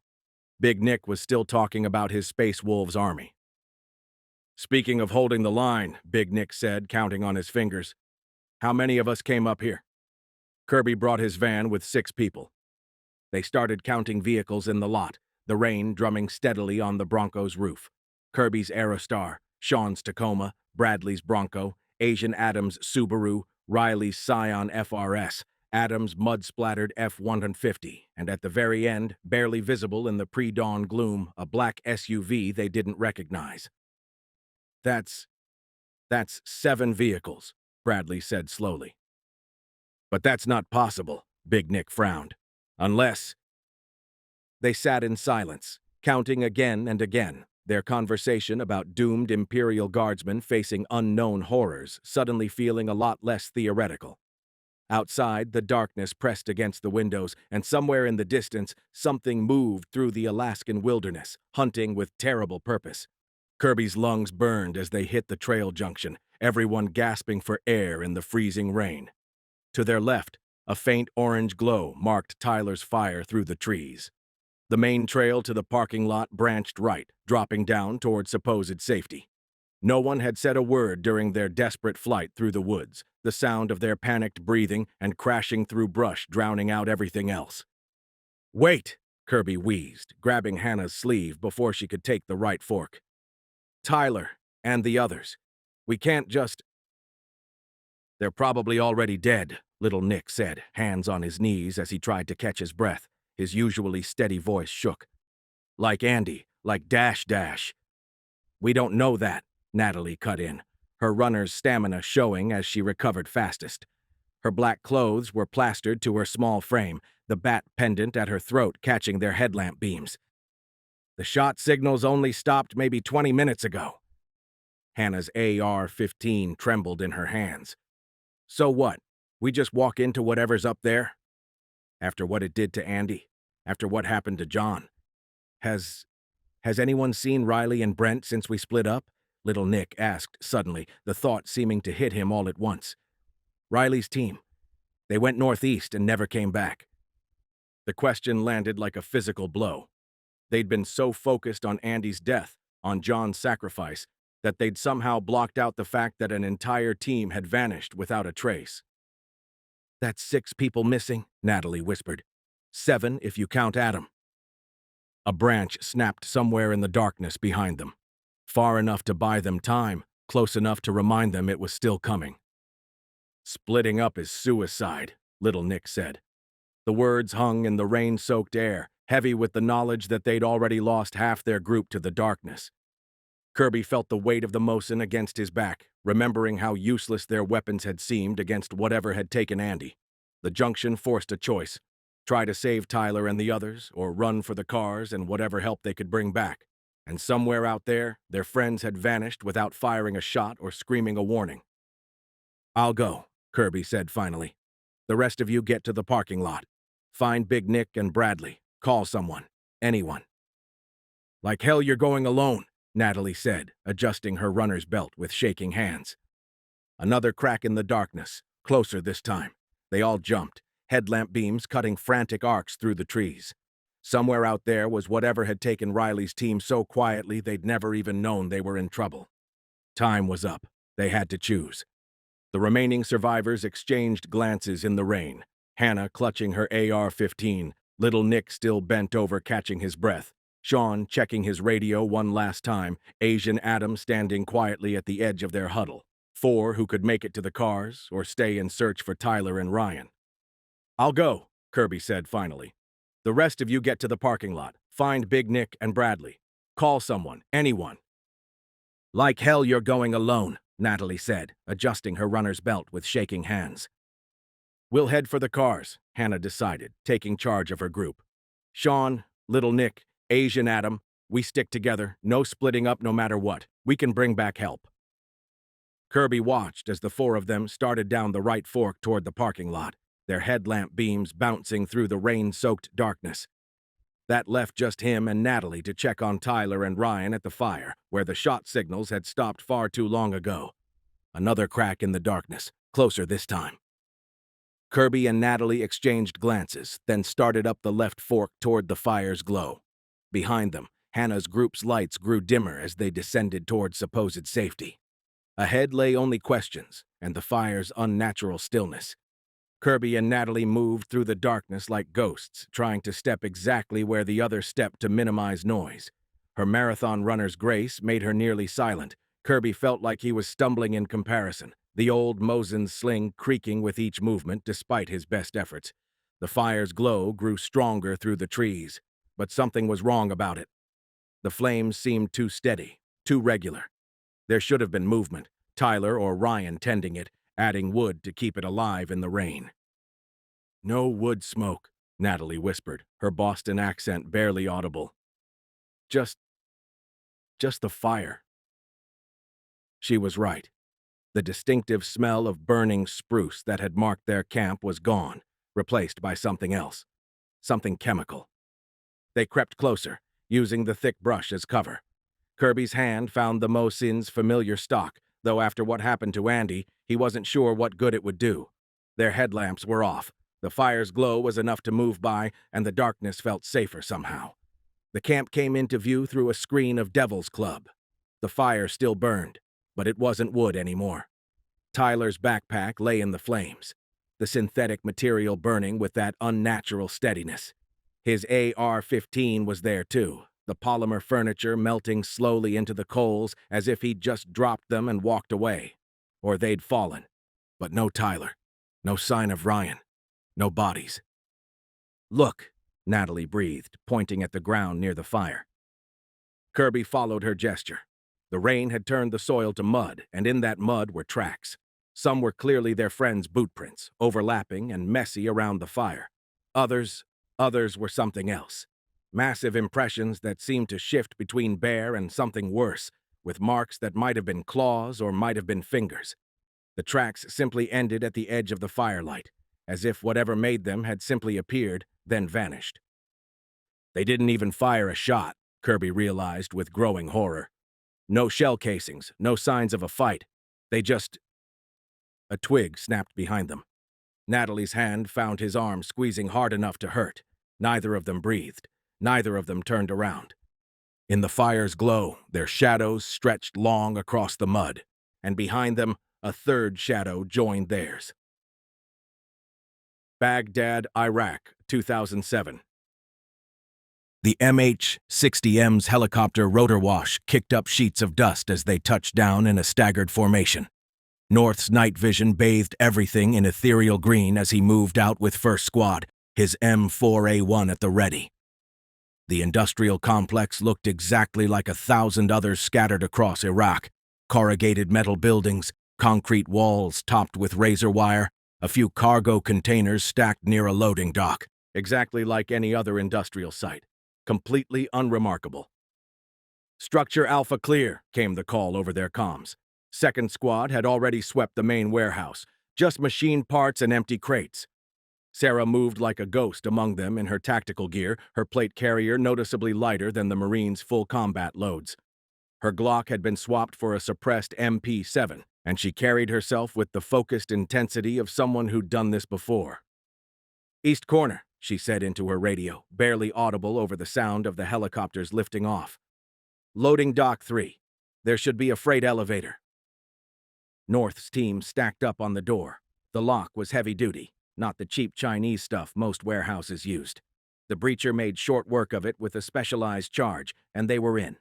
A: Big Nick was still talking about his Space Wolves army. Speaking of holding the line, Big Nick said, counting on his fingers. How many of us came up here? Kirby brought his van with 6 people. They started counting vehicles in the lot, the rain drumming steadily on the Bronco's roof. Kirby's Aerostar, Sean's Tacoma, Bradley's Bronco, Asian Adams' Subaru, Riley's Scion FRS, Adams' mud-splattered F-150, and at the very end, barely visible in the pre-dawn gloom, a black SUV they didn't recognize. That's 7 vehicles, Bradley said slowly. But that's not possible, Big Nick frowned. Unless... They sat in silence, counting again and again, their conversation about doomed Imperial Guardsmen facing unknown horrors suddenly feeling a lot less theoretical. Outside, the darkness pressed against the windows, and somewhere in the distance, something moved through the Alaskan wilderness, hunting with terrible purpose. Kirby's lungs burned as they hit the trail junction, everyone gasping for air in the freezing rain. To their left, a faint orange glow marked Tyler's fire through the trees. The main trail to the parking lot branched right, dropping down toward supposed safety. No one had said a word during their desperate flight through the woods, the sound of their panicked breathing and crashing through brush drowning out everything else. "Wait!" Kirby wheezed, grabbing Hannah's sleeve before she could take the right fork. "Tyler, and the others. We can't just..." "They're probably already dead," little Nick said, hands on his knees as he tried to catch his breath. His usually steady voice shook. "Like Andy, like Dash Dash." "We don't know that," Natalie cut in, her runner's stamina showing as she recovered fastest. Her black clothes were plastered to her small frame, the bat pendant at her throat catching their headlamp beams. "The shot signals only stopped maybe 20 minutes ago." Hannah's AR-15 trembled in her hands. "So what? We just walk into whatever's up there? After what it did to Andy? After what happened to John? Has anyone seen Riley and Brent since we split up?" Little Nick asked suddenly, the thought seeming to hit him all at once. "Riley's team. They went northeast and never came back." The question landed like a physical blow. They'd been so focused on Andy's death, on John's sacrifice, that they'd somehow blocked out the fact that an entire team had vanished without a trace. "That's 6 people missing," Natalie whispered. 7 if you count Adam. A branch snapped somewhere in the darkness behind them. Far enough to buy them time, close enough to remind them it was still coming. "Splitting up is suicide," little Nick said. The words hung in the rain-soaked air, heavy with the knowledge that they'd already lost half their group to the darkness. Kirby felt the weight of the Mosin against his back, remembering how useless their weapons had seemed against whatever had taken Andy. The junction forced a choice: try to save Tyler and the others, or run for the cars and whatever help they could bring back. And somewhere out there, their friends had vanished without firing a shot or screaming a warning. "I'll go," Kirby said finally. "The rest of you get to the parking lot. Find Big Nick and Bradley. Call someone. Anyone." "Like hell you're going alone," Natalie said, adjusting her runner's belt with shaking hands. Another crack in the darkness, closer this time. They all jumped, headlamp beams cutting frantic arcs through the trees. Somewhere out there was whatever had taken Riley's team so quietly they'd never even known they were in trouble. Time was up. They had to choose. The remaining survivors exchanged glances in the rain, Hannah clutching her AR-15, little Nick still bent over catching his breath, Sean checking his radio one last time, Asian Adam standing quietly at the edge of their huddle. 4 who could make it to the cars or stay and search for Tyler and Ryan. "I'll go," Kirby said finally. "The rest of you get to the parking lot. Find Big Nick and Bradley. Call someone, anyone." "Like hell you're going alone," Natalie said, adjusting her runner's belt with shaking hands. "We'll head for the cars. Hannah decided, taking charge of her group. Sean, Little Nick, Asian Adam, we stick together, no splitting up no matter what. We can bring back help. Kirby watched as the four of them started down the right fork toward the parking lot, their headlamp beams bouncing through the rain-soaked darkness. That left just him and Natalie to check on Tyler and Ryan at the fire, where the shot signals had stopped far too long ago. Another crack in the darkness, closer this time. Kirby and Natalie exchanged glances, then started up the left fork toward the fire's glow. Behind them, Hannah's group's lights grew dimmer as they descended toward supposed safety. Ahead lay only questions and the fire's unnatural stillness. Kirby and Natalie moved through the darkness like ghosts, trying to step exactly where the other stepped to minimize noise. Her marathon runner's grace made her nearly silent. Kirby felt like he was stumbling in comparison, the old Mosin's sling creaking with each movement despite his best efforts. The fire's glow grew stronger through the trees, but something was wrong about it. The flames seemed too steady, too regular. There should have been movement, Tyler or Ryan tending it, adding wood to keep it alive in the rain. No wood smoke, Natalie whispered, her Boston accent barely audible. Just the fire. She was right. The distinctive smell of burning spruce that had marked their camp was gone, replaced by something else. Something chemical. They crept closer, using the thick brush as cover. Kirby's hand found the Mosin's familiar stock, though after what happened to Andy, he wasn't sure what good it would do. Their headlamps were off. The fire's glow was enough to move by, and the darkness felt safer somehow. The camp came into view through a screen of Devil's Club. The fire still burned, but it wasn't wood anymore. Tyler's backpack lay in the flames, the synthetic material burning with that unnatural steadiness. His AR-15 was there too, the polymer furniture melting slowly into the coals as if he'd just dropped them and walked away. Or they'd fallen. But no Tyler. No sign of Ryan. No bodies. Look, Natalie breathed, pointing at the ground near the fire. Kirby followed her gesture. The rain had turned the soil to mud, and in that mud were tracks. Some were clearly their friends' boot prints, overlapping and messy around the fire. Others were something else. Massive impressions that seemed to shift between bare and something worse, with marks that might have been claws or might have been fingers. The tracks simply ended at the edge of the firelight, as if whatever made them had simply appeared, then vanished. They didn't even fire a shot, Kirby realized with growing horror. No shell casings, no signs of a fight. They just... A twig snapped behind them. Natalie's hand found his arm squeezing hard enough to hurt. Neither of them breathed. Neither of them turned around. In the fire's glow, their shadows stretched long across the mud, and behind them, a third shadow joined theirs. Baghdad, Iraq, 2007. The MH-60M's helicopter rotor wash kicked up sheets of dust as they touched down in a staggered formation. North's night vision bathed everything in ethereal green as he moved out with First Squad, his M4A1 at the ready. The industrial complex looked exactly like 1,000 others scattered across Iraq. Corrugated metal buildings, concrete walls topped with razor wire, a few cargo containers stacked near a loading dock. Exactly like any other industrial site. Completely unremarkable. Structure Alpha clear, came the call over their comms. Second Squad had already swept the main warehouse, just machine parts and empty crates. Sarah moved like a ghost among them in her tactical gear, her plate carrier noticeably lighter than the Marines' full combat loads. Her Glock had been swapped for a suppressed MP7, and she carried herself with the focused intensity of someone who'd done this before. East corner, she said into her radio, barely audible over the sound of the helicopters lifting off. Loading dock 3. There should be a freight elevator. North's team stacked up on the door. The lock was heavy-duty, not the cheap Chinese stuff most warehouses used. The breacher made short work of it with a specialized charge, and they were in.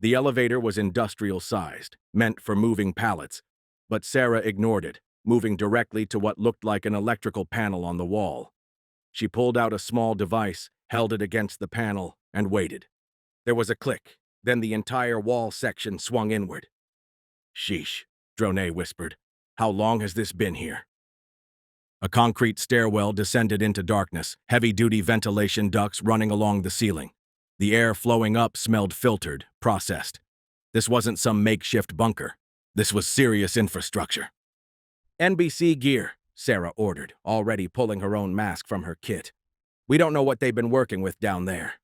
A: The elevator was industrial-sized, meant for moving pallets, but Sarah ignored it, moving directly to what looked like an electrical panel on the wall. She pulled out a small device, held it against the panel, and waited. There was a click, then the entire wall section swung inward. Sheesh, Dronet whispered. How long has this been here? A concrete stairwell descended into darkness, heavy-duty ventilation ducts running along the ceiling. The air flowing up smelled filtered, processed. This wasn't some makeshift bunker. This was serious infrastructure. "NBC gear," Sarah ordered, already pulling her own mask from her kit. "We don't know what they've been working with down there."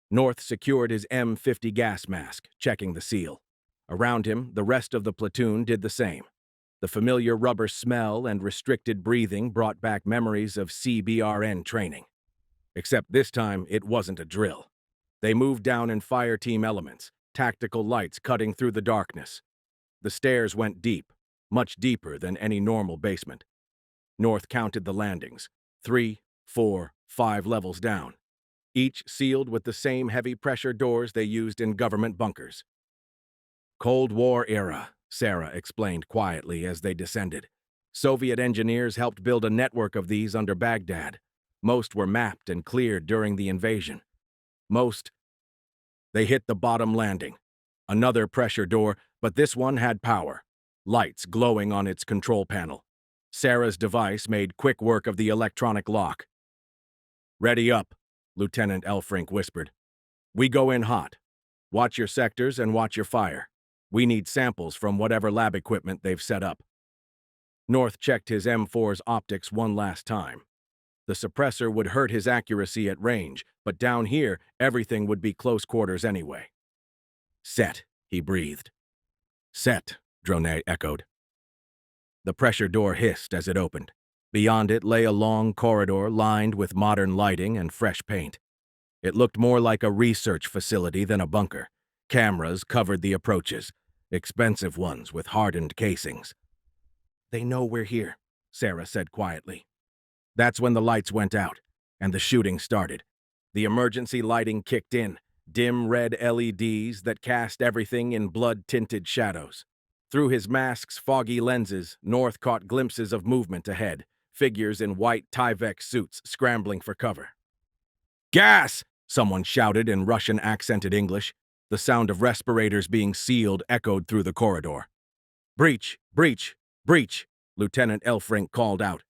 A: North secured his M50 gas mask, checking the seal. Around him, the rest of the platoon did the same. The familiar rubber smell and restricted breathing brought back memories of CBRN training. Except this time, it wasn't a drill. They moved down in fire team elements, tactical lights cutting through the darkness. The stairs went deep, much deeper than any normal basement. North counted the landings, 3, 4, 5 levels down, each sealed with the same heavy-pressure doors they used in government bunkers. "Cold War era," Sarah explained quietly as they descended. "Soviet engineers helped build a network of these under Baghdad. Most were mapped and cleared during the invasion. They hit the bottom landing. Another pressure door, but this one had power. Lights glowing on its control panel. Sarah's device made quick work of the electronic lock. "Ready up," Lieutenant Elfrink whispered. "We go in hot. Watch your sectors and watch your fire. We need samples from whatever lab equipment they've set up." North checked his M4's optics one last time. The suppressor would hurt his accuracy at range, but down here, everything would be close quarters anyway. "Set," he breathed. "Set," Dronet echoed. The pressure door hissed as it opened. Beyond it lay a long corridor lined with modern lighting and fresh paint. It looked more like a research facility than a bunker. Cameras covered the approaches, expensive ones with hardened casings. "They know we're here," Sarah said quietly. That's when the lights went out, and the shooting started. The emergency lighting kicked in, dim red LEDs that cast everything in blood-tinted shadows. Through his mask's foggy lenses, North caught glimpses of movement ahead, figures in white Tyvek suits scrambling for cover. "Gas!" someone shouted in Russian-accented English. The sound of respirators being sealed echoed through the corridor. "Breach! Breach! Breach!" Lieutenant Elfrink called out.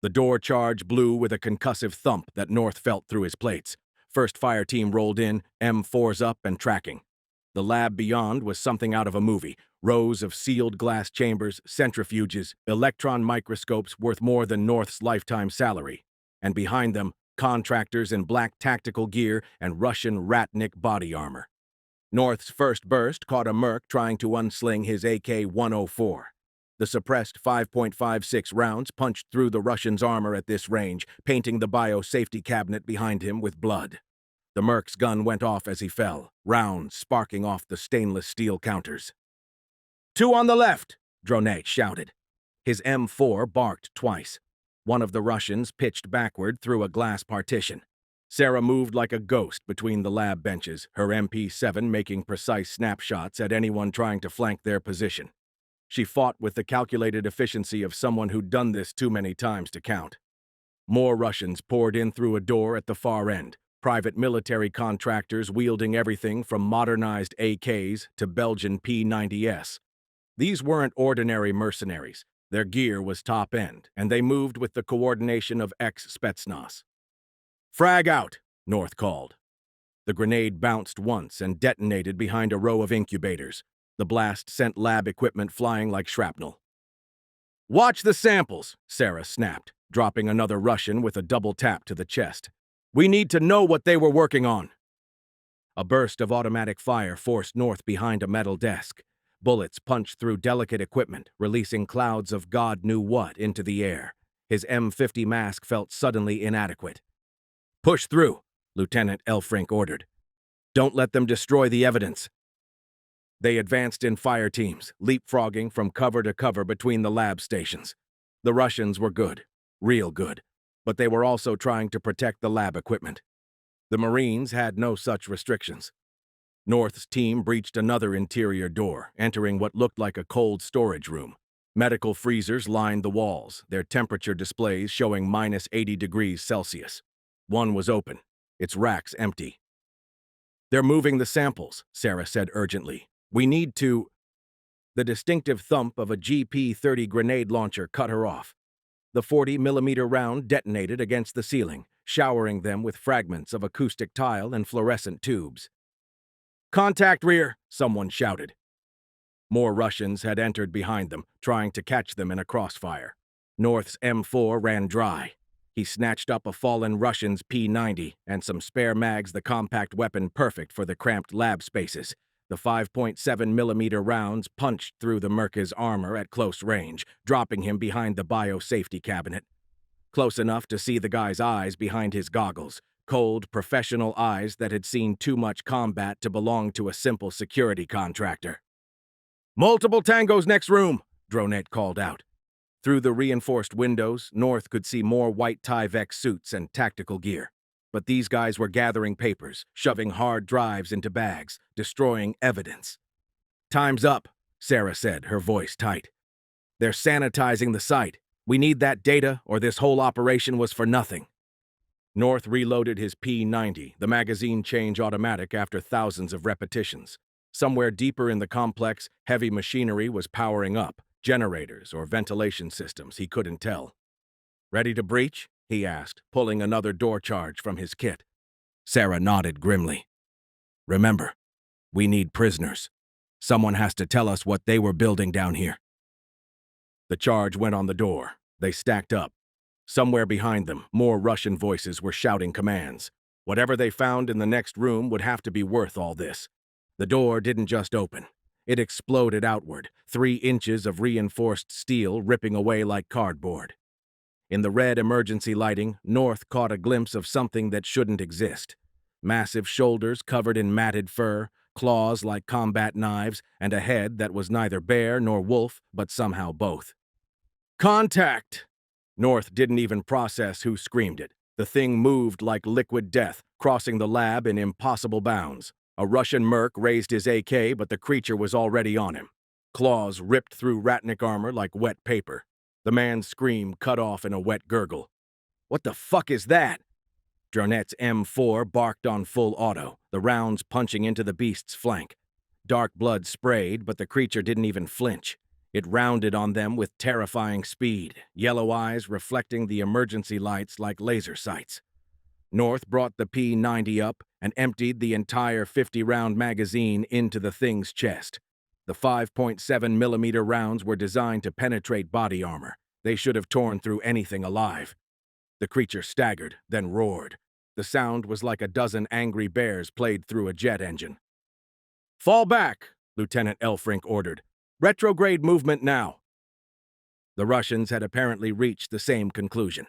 A: The door charge blew with a concussive thump that North felt through his plates. First fire team rolled in, M4s up and tracking. The lab beyond was something out of a movie. Rows of sealed glass chambers, centrifuges, electron microscopes worth more than North's lifetime salary. And behind them, contractors in black tactical gear and Russian Ratnik body armor. North's first burst caught a merc trying to unsling his AK-104. The suppressed 5.56 rounds punched through the Russian's armor at this range, painting the biosafety cabinet behind him with blood. The merc's gun went off as he fell, rounds sparking off the stainless steel counters. "Two on the left!" Dronet shouted. His M4 barked twice. One of the Russians pitched backward through a glass partition. Sarah moved like a ghost between the lab benches, her MP7 making precise snapshots at anyone trying to flank their position. She fought with the calculated efficiency of someone who'd done this too many times to count. More Russians poured in through a door at the far end, private military contractors wielding everything from modernized AKs to Belgian P90S. These weren't ordinary mercenaries. Their gear was top-end, and they moved with the coordination of ex-Spetsnaz. "Frag out," North called. The grenade bounced once and detonated behind a row of incubators. The blast sent lab equipment flying like shrapnel. "Watch the samples," Sarah snapped, dropping another Russian with a double tap to the chest. "We need to know what they were working on." A burst of automatic fire forced North behind a metal desk. Bullets punched through delicate equipment, releasing clouds of God knew what into the air. His M50 mask felt suddenly inadequate. "Push through," Lieutenant Elfrink ordered. "Don't let them destroy the evidence." They advanced in fire teams, leapfrogging from cover to cover between the lab stations. The Russians were good, real good, but they were also trying to protect the lab equipment. The Marines had no such restrictions. North's team breached another interior door, entering what looked like a cold storage room. Medical freezers lined the walls, their temperature displays showing -80 degrees Celsius. One was open, its racks empty. "They're moving the samples," Sarah said urgently. "We need to—" The distinctive thump of a GP-30 grenade launcher cut her off. The 40mm round detonated against the ceiling, showering them with fragments of acoustic tile and fluorescent tubes. "Contact rear!" someone shouted. More Russians had entered behind them, trying to catch them in a crossfire. North's M4 ran dry. He snatched up a fallen Russian's P90 and some spare mags, the compact weapon perfect for the cramped lab spaces. The 5.7mm rounds punched through the Merca's armor at close range, dropping him behind the biosafety cabinet. Close enough to see the guy's eyes behind his goggles, cold, professional eyes that had seen too much combat to belong to a simple security contractor. "Multiple tangos next room," Dronette called out. Through the reinforced windows, North could see more white Tyvek suits and tactical gear. But these guys were gathering papers, shoving hard drives into bags, destroying evidence. "Time's up," Sarah said, her voice tight. "They're sanitizing the site. We need that data, or this whole operation was for nothing." North reloaded his P90, the magazine change automatic after thousands of repetitions. Somewhere deeper in the complex, heavy machinery was powering up. Generators or ventilation systems, he couldn't tell. "Ready to breach?" he asked, pulling another door charge from his kit. Sarah nodded grimly. "Remember, we need prisoners. Someone has to tell us what they were building down here." The charge went on the door. They stacked up. Somewhere behind them, more Russian voices were shouting commands. Whatever they found in the next room would have to be worth all this. The door didn't just open. It exploded outward, 3 inches of reinforced steel ripping away like cardboard. In the red emergency lighting, North caught a glimpse of something that shouldn't exist. Massive shoulders covered in matted fur, claws like combat knives, and a head that was neither bear nor wolf, but somehow both. "Contact!" North didn't even process who screamed it. The thing moved like liquid death, crossing the lab in impossible bounds. A Russian merc raised his AK, but the creature was already on him. Claws ripped through Ratnik armor like wet paper. The man's scream cut off in a wet gurgle. "What the fuck is that?" Dronette's M4 barked on full auto, the rounds punching into the beast's flank. Dark blood sprayed, but the creature didn't even flinch. It rounded on them with terrifying speed, yellow eyes reflecting the emergency lights like laser sights. North brought the P90 up and emptied the entire 50-round magazine into the thing's chest. The 5.7mm rounds were designed to penetrate body armor. They should have torn through anything alive. The creature staggered, then roared. The sound was like a dozen angry bears played through a jet engine. "Fall back," Lieutenant Elfrink ordered. "Retrograde movement now." The Russians had apparently reached the same conclusion.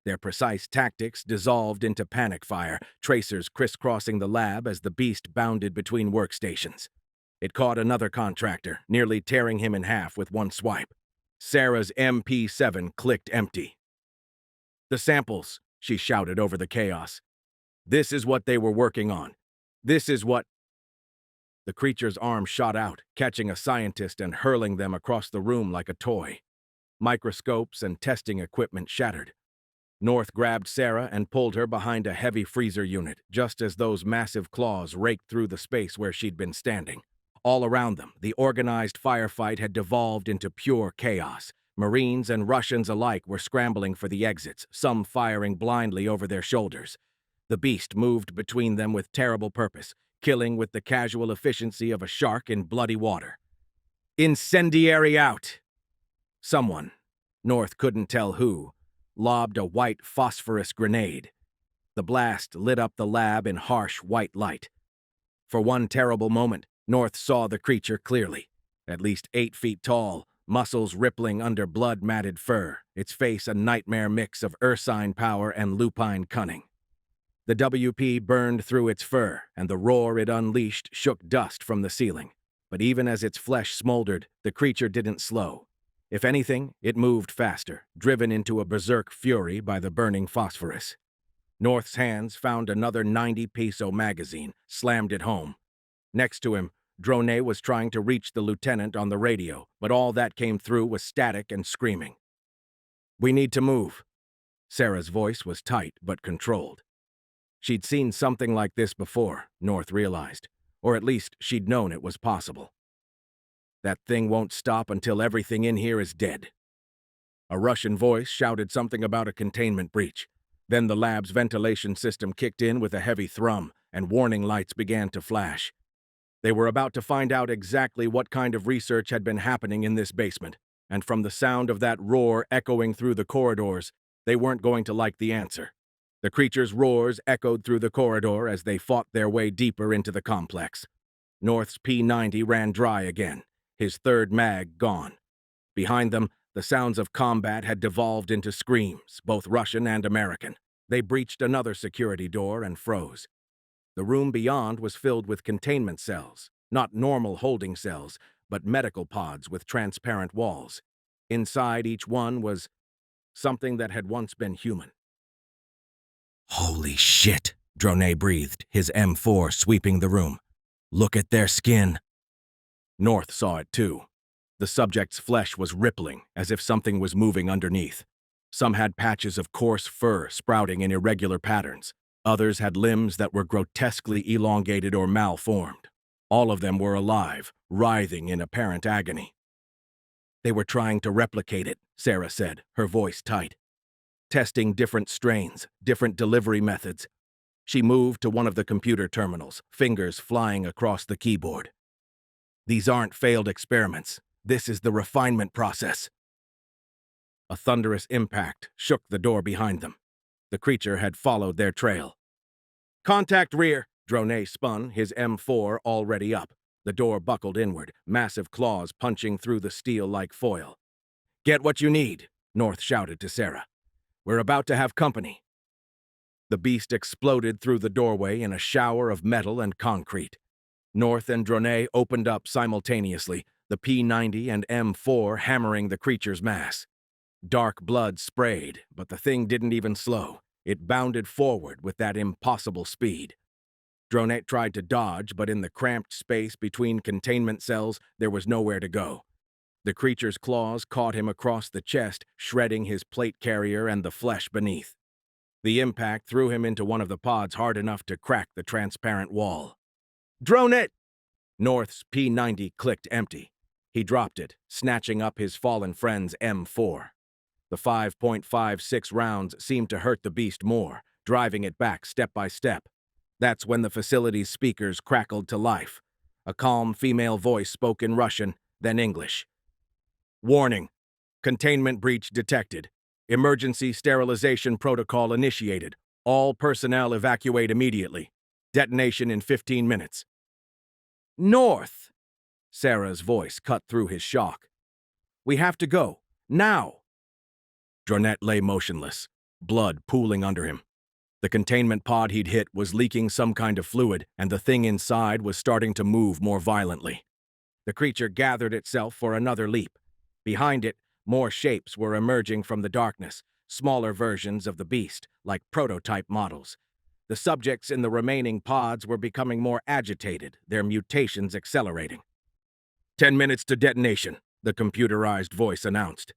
A: Their precise tactics dissolved into panic fire, tracers crisscrossing the lab as the beast bounded between workstations. It caught another contractor, nearly tearing him in half with one swipe. Sarah's MP7 clicked empty. "The samples," she shouted over the chaos. "This is what they were working on. This is what—" The creature's arm shot out, catching a scientist and hurling them across the room like a toy. Microscopes and testing equipment shattered. North grabbed Sarah and pulled her behind a heavy freezer unit, just as those massive claws raked through the space where she'd been standing. All around them, the organized firefight had devolved into pure chaos. Marines and Russians alike were scrambling for the exits, some firing blindly over their shoulders. The beast moved between them with terrible purpose, killing with the casual efficiency of a shark in bloody water. "Incendiary out!" Someone, North couldn't tell who, lobbed a white phosphorus grenade. The blast lit up the lab in harsh white light. For one terrible moment, North saw the creature clearly. At least 8 feet tall, muscles rippling under blood-matted fur, its face a nightmare mix of ursine power and lupine cunning. The WP burned through its fur, and the roar it unleashed shook dust from the ceiling. But even as its flesh smoldered, the creature didn't slow. If anything, it moved faster, driven into a berserk fury by the burning phosphorus. North's hands found another 90-peso magazine, slammed it home. Next to him, Dronette was trying to reach the lieutenant on the radio, but all that came through was static and screaming. "We need to move." Sarah's voice was tight but controlled. She'd seen something like this before, North realized, or at least she'd known it was possible. "That thing won't stop until everything in here is dead." A Russian voice shouted something about a containment breach. Then the lab's ventilation system kicked in with a heavy thrum, and warning lights began to flash. They were about to find out exactly what kind of research had been happening in this basement, and from the sound of that roar echoing through the corridors, they weren't going to like the answer. The creature's roars echoed through the corridor as they fought their way deeper into the complex. North's P-90 ran dry again, his third mag gone. Behind them, the sounds of combat had devolved into screams, both Russian and American. They breached another security door and froze. The room beyond was filled with containment cells, not normal holding cells, but medical pods with transparent walls. Inside each one was something that had once been human. "Holy shit," Dronet breathed, his M4 sweeping the room. "Look at their skin." North saw it too. The subject's flesh was rippling, as if something was moving underneath. Some had patches of coarse fur sprouting in irregular patterns. Others had limbs that were grotesquely elongated or malformed. All of them were alive, writhing in apparent agony. "They were trying to replicate it," Sarah said, her voice tight. "Testing different strains, different delivery methods." She moved to one of the computer terminals, fingers flying across the keyboard. "These aren't failed experiments. This is the refinement process." A thunderous impact shook the door behind them. The creature had followed their trail. "Contact rear!" Dronet spun, his M4 already up. The door buckled inward, massive claws punching through the steel like foil. "Get what you need," North shouted to Sarah. "We're about to have company." The beast exploded through the doorway in a shower of metal and concrete. North and Dronet opened up simultaneously, the P-90 and M4 hammering the creature's mass. Dark blood sprayed, but the thing didn't even slow. It bounded forward with that impossible speed. Dronet tried to dodge, but in the cramped space between containment cells, there was nowhere to go. The creature's claws caught him across the chest, shredding his plate carrier and the flesh beneath. The impact threw him into one of the pods hard enough to crack the transparent wall. "Drone it!" North's P-90 clicked empty. He dropped it, snatching up his fallen friend's M4. The 5.56 rounds seemed to hurt the beast more, driving it back step by step. That's when the facility's speakers crackled to life. A calm female voice spoke in Russian, then English. "Warning. Containment breach detected. Emergency sterilization protocol initiated. All personnel evacuate immediately. Detonation in 15 minutes. "North!" Sarah's voice cut through his shock. "We have to go. Now!" Dronet lay motionless, blood pooling under him. The containment pod he'd hit was leaking some kind of fluid, and the thing inside was starting to move more violently. The creature gathered itself for another leap. Behind it, more shapes were emerging from the darkness, smaller versions of the beast, like prototype models. The subjects in the remaining pods were becoming more agitated, their mutations accelerating. 10 minutes to detonation, the computerized voice announced.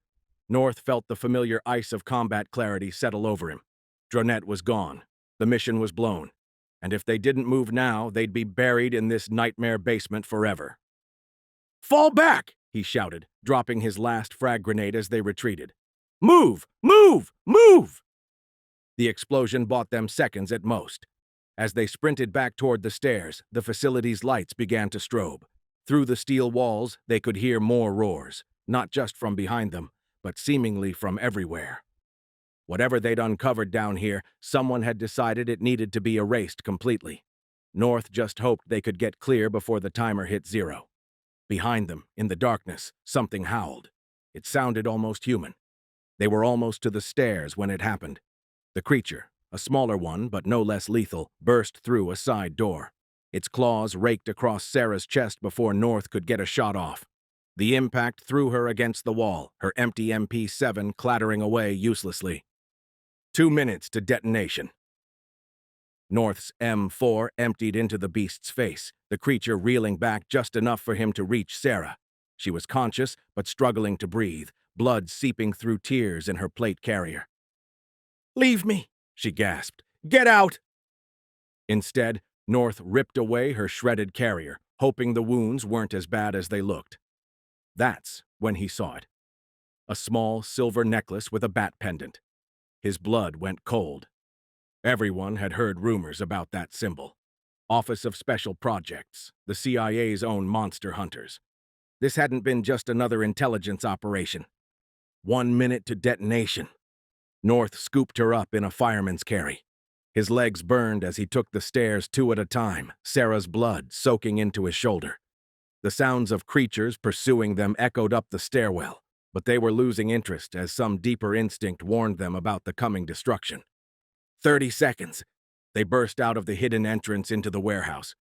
A: North felt the familiar ice of combat clarity settle over him. Dronet was gone. The mission was blown. And if they didn't move now, they'd be buried in this nightmare basement forever. "Fall back!" he shouted, dropping his last frag grenade as they retreated. "Move! Move! Move!" The explosion bought them seconds at most. As they sprinted back toward the stairs, the facility's lights began to strobe. Through the steel walls, they could hear more roars, not just from behind them, but seemingly from everywhere. Whatever they'd uncovered down here, someone had decided it needed to be erased completely. North just hoped they could get clear before the timer hit 0. Behind them, in the darkness, something howled. It sounded almost human. They were almost to the stairs when it happened. The creature, a smaller one but no less lethal, burst through a side door. Its claws raked across Sarah's chest before North could get a shot off. The impact threw her against the wall, her empty MP7 clattering away uselessly. 2 minutes to detonation. North's M4 emptied into the beast's face, the creature reeling back just enough for him to reach Sarah. She was conscious, but struggling to breathe, blood seeping through tears in her plate carrier. "Leave me," she gasped. "Get out!" Instead, North ripped away her shredded carrier, hoping the wounds weren't as bad as they looked. That's when he saw it. a small silver necklace with a bat pendant. His blood went cold. Everyone had heard rumors about that symbol. Office of Special Projects, the CIA's own monster hunters. This hadn't been just another intelligence operation. 1 minute to detonation. North scooped her up in a fireman's carry. His legs burned as he took the stairs 2 at a time, Sarah's blood soaking into his shoulder. The sounds of creatures pursuing them echoed up the stairwell, but they were losing interest as some deeper instinct warned them about the coming destruction. 30 seconds. They burst out of the hidden entrance into the warehouse.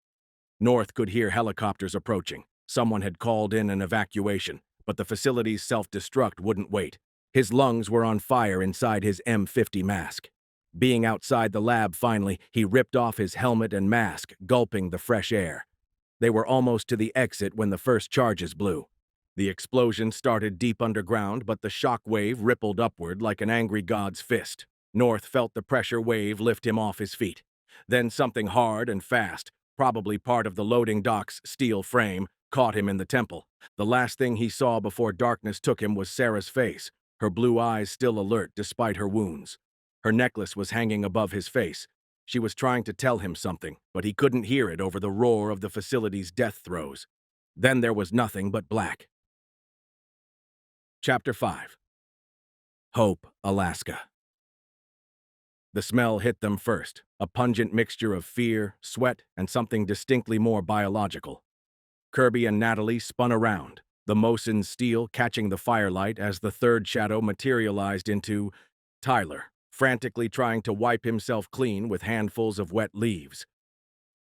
A: North could hear helicopters approaching. Someone had called in an evacuation, but the facility's self-destruct wouldn't wait. His lungs were on fire inside his M50 mask. Being outside the lab finally, he ripped off his helmet and mask, gulping the fresh air. They were almost to the exit when the first charges blew. The explosion started deep underground, but the shock wave rippled upward like an angry god's fist. North felt the pressure wave lift him off his feet. Then something hard and fast, probably part of the loading dock's steel frame, caught him in the temple. The last thing he saw before darkness took him was Sarah's face, her blue eyes still alert despite her wounds. Her necklace was hanging above his face. She was trying to tell him something, but he couldn't hear it over the roar of the facility's death throes. Then there was nothing but black. Chapter 5. Hope, Alaska. The smell hit them first, a pungent mixture of fear, sweat, and something distinctly more biological. Kirby and Natalie spun around, the Mosin's steel catching the firelight as the third shadow materialized into Tyler, frantically trying to wipe himself clean with handfuls of wet leaves.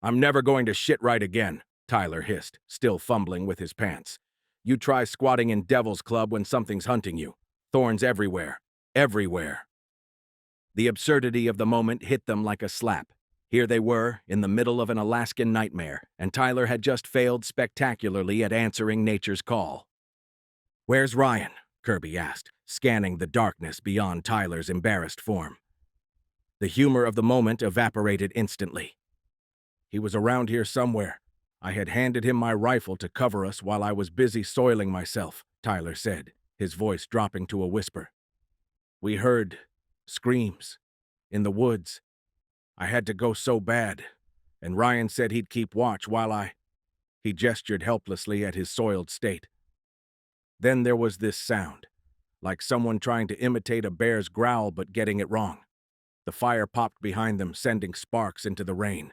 A: "I'm never going to shit right again," Tyler hissed, still fumbling with his pants. "You try squatting in Devil's Club when something's hunting you. Thorns everywhere. Everywhere." The absurdity of the moment hit them like a slap. Here they were, in the middle of an Alaskan nightmare, and Tyler had just failed spectacularly at answering nature's call. "Where's Ryan?" Kirby asked, scanning the darkness beyond Tyler's embarrassed form. The humor of the moment evaporated instantly. "He was around here somewhere. I had handed him my rifle to cover us while I was busy soiling myself," Tyler said, his voice dropping to a whisper. "We heard screams in the woods. I had to go so bad, and Ryan said he'd keep watch while I—" He gestured helplessly at his soiled state. Then there was this sound, like someone trying to imitate a bear's growl but getting it wrong. The fire popped behind them, sending sparks into the rain.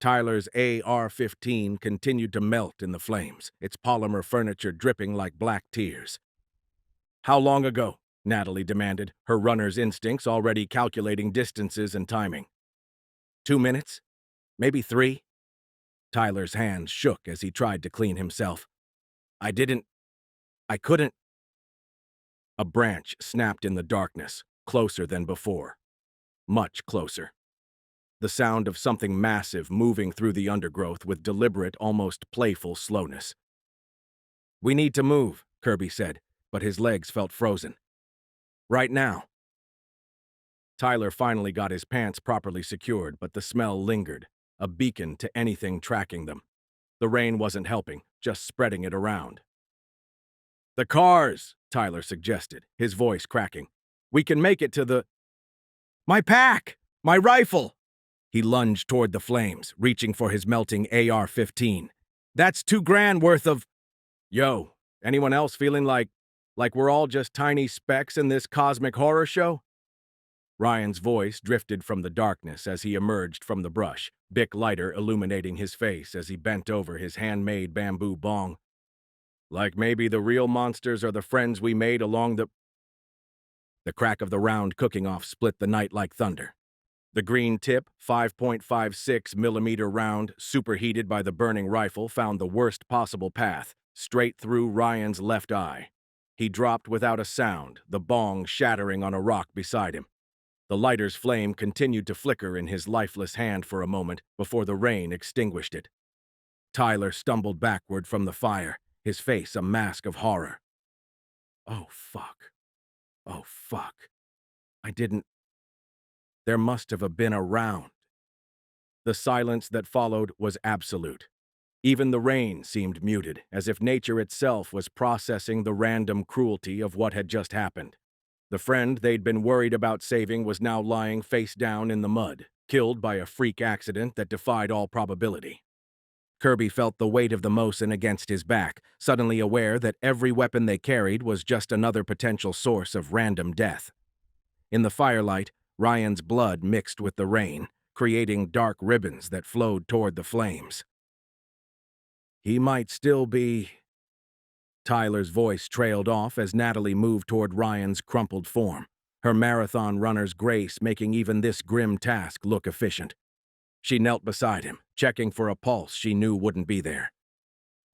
A: Tyler's AR-15 continued to melt in the flames, its polymer furniture dripping like black tears. "How long ago?" Natalie demanded, her runner's instincts already calculating distances and timing. 2 minutes? Maybe 3? Tyler's hands shook as he tried to clean himself. I couldn't." A branch snapped in the darkness, closer than before. Much closer. The sound of something massive moving through the undergrowth with deliberate, almost playful slowness. "We need to move," Kirby said, but his legs felt frozen. "Right now." Tyler finally got his pants properly secured, but the smell lingered, a beacon to anything tracking them. The rain wasn't helping, just spreading it around. "The cars," Tyler suggested, his voice cracking. "We can make it to the—" "My pack! My rifle!" He lunged toward the flames, reaching for his melting AR-15. "That's $2,000 worth of—" "Yo, anyone else feeling like we're all just tiny specks in this cosmic horror show?" Ryan's voice drifted from the darkness as he emerged from the brush, Bic lighter illuminating his face as he bent over his handmade bamboo bong. "Like maybe the real monsters are the friends we made along the—" The crack of the round cooking off split the night like thunder. The green tip, 5.56mm round, superheated by the burning rifle, found the worst possible path, straight through Ryan's left eye. He dropped without a sound, the bong shattering on a rock beside him. The lighter's flame continued to flicker in his lifeless hand for a moment before the rain extinguished it. Tyler stumbled backward from the fire, his face a mask of horror. "Oh, fuck. Oh, fuck. I didn't—" There must have been a round. The silence that followed was absolute. Even the rain seemed muted, as if nature itself was processing the random cruelty of what had just happened. The friend they'd been worried about saving was now lying face down in the mud, killed by a freak accident that defied all probability. Kirby felt the weight of the Mosin against his back, suddenly aware that every weapon they carried was just another potential source of random death. In the firelight, Ryan's blood mixed with the rain, creating dark ribbons that flowed toward the flames. He might still be... Tyler's voice trailed off as Natalie moved toward Ryan's crumpled form, her marathon runner's grace making even this grim task look efficient. She knelt beside him, checking for a pulse she knew wouldn't be there.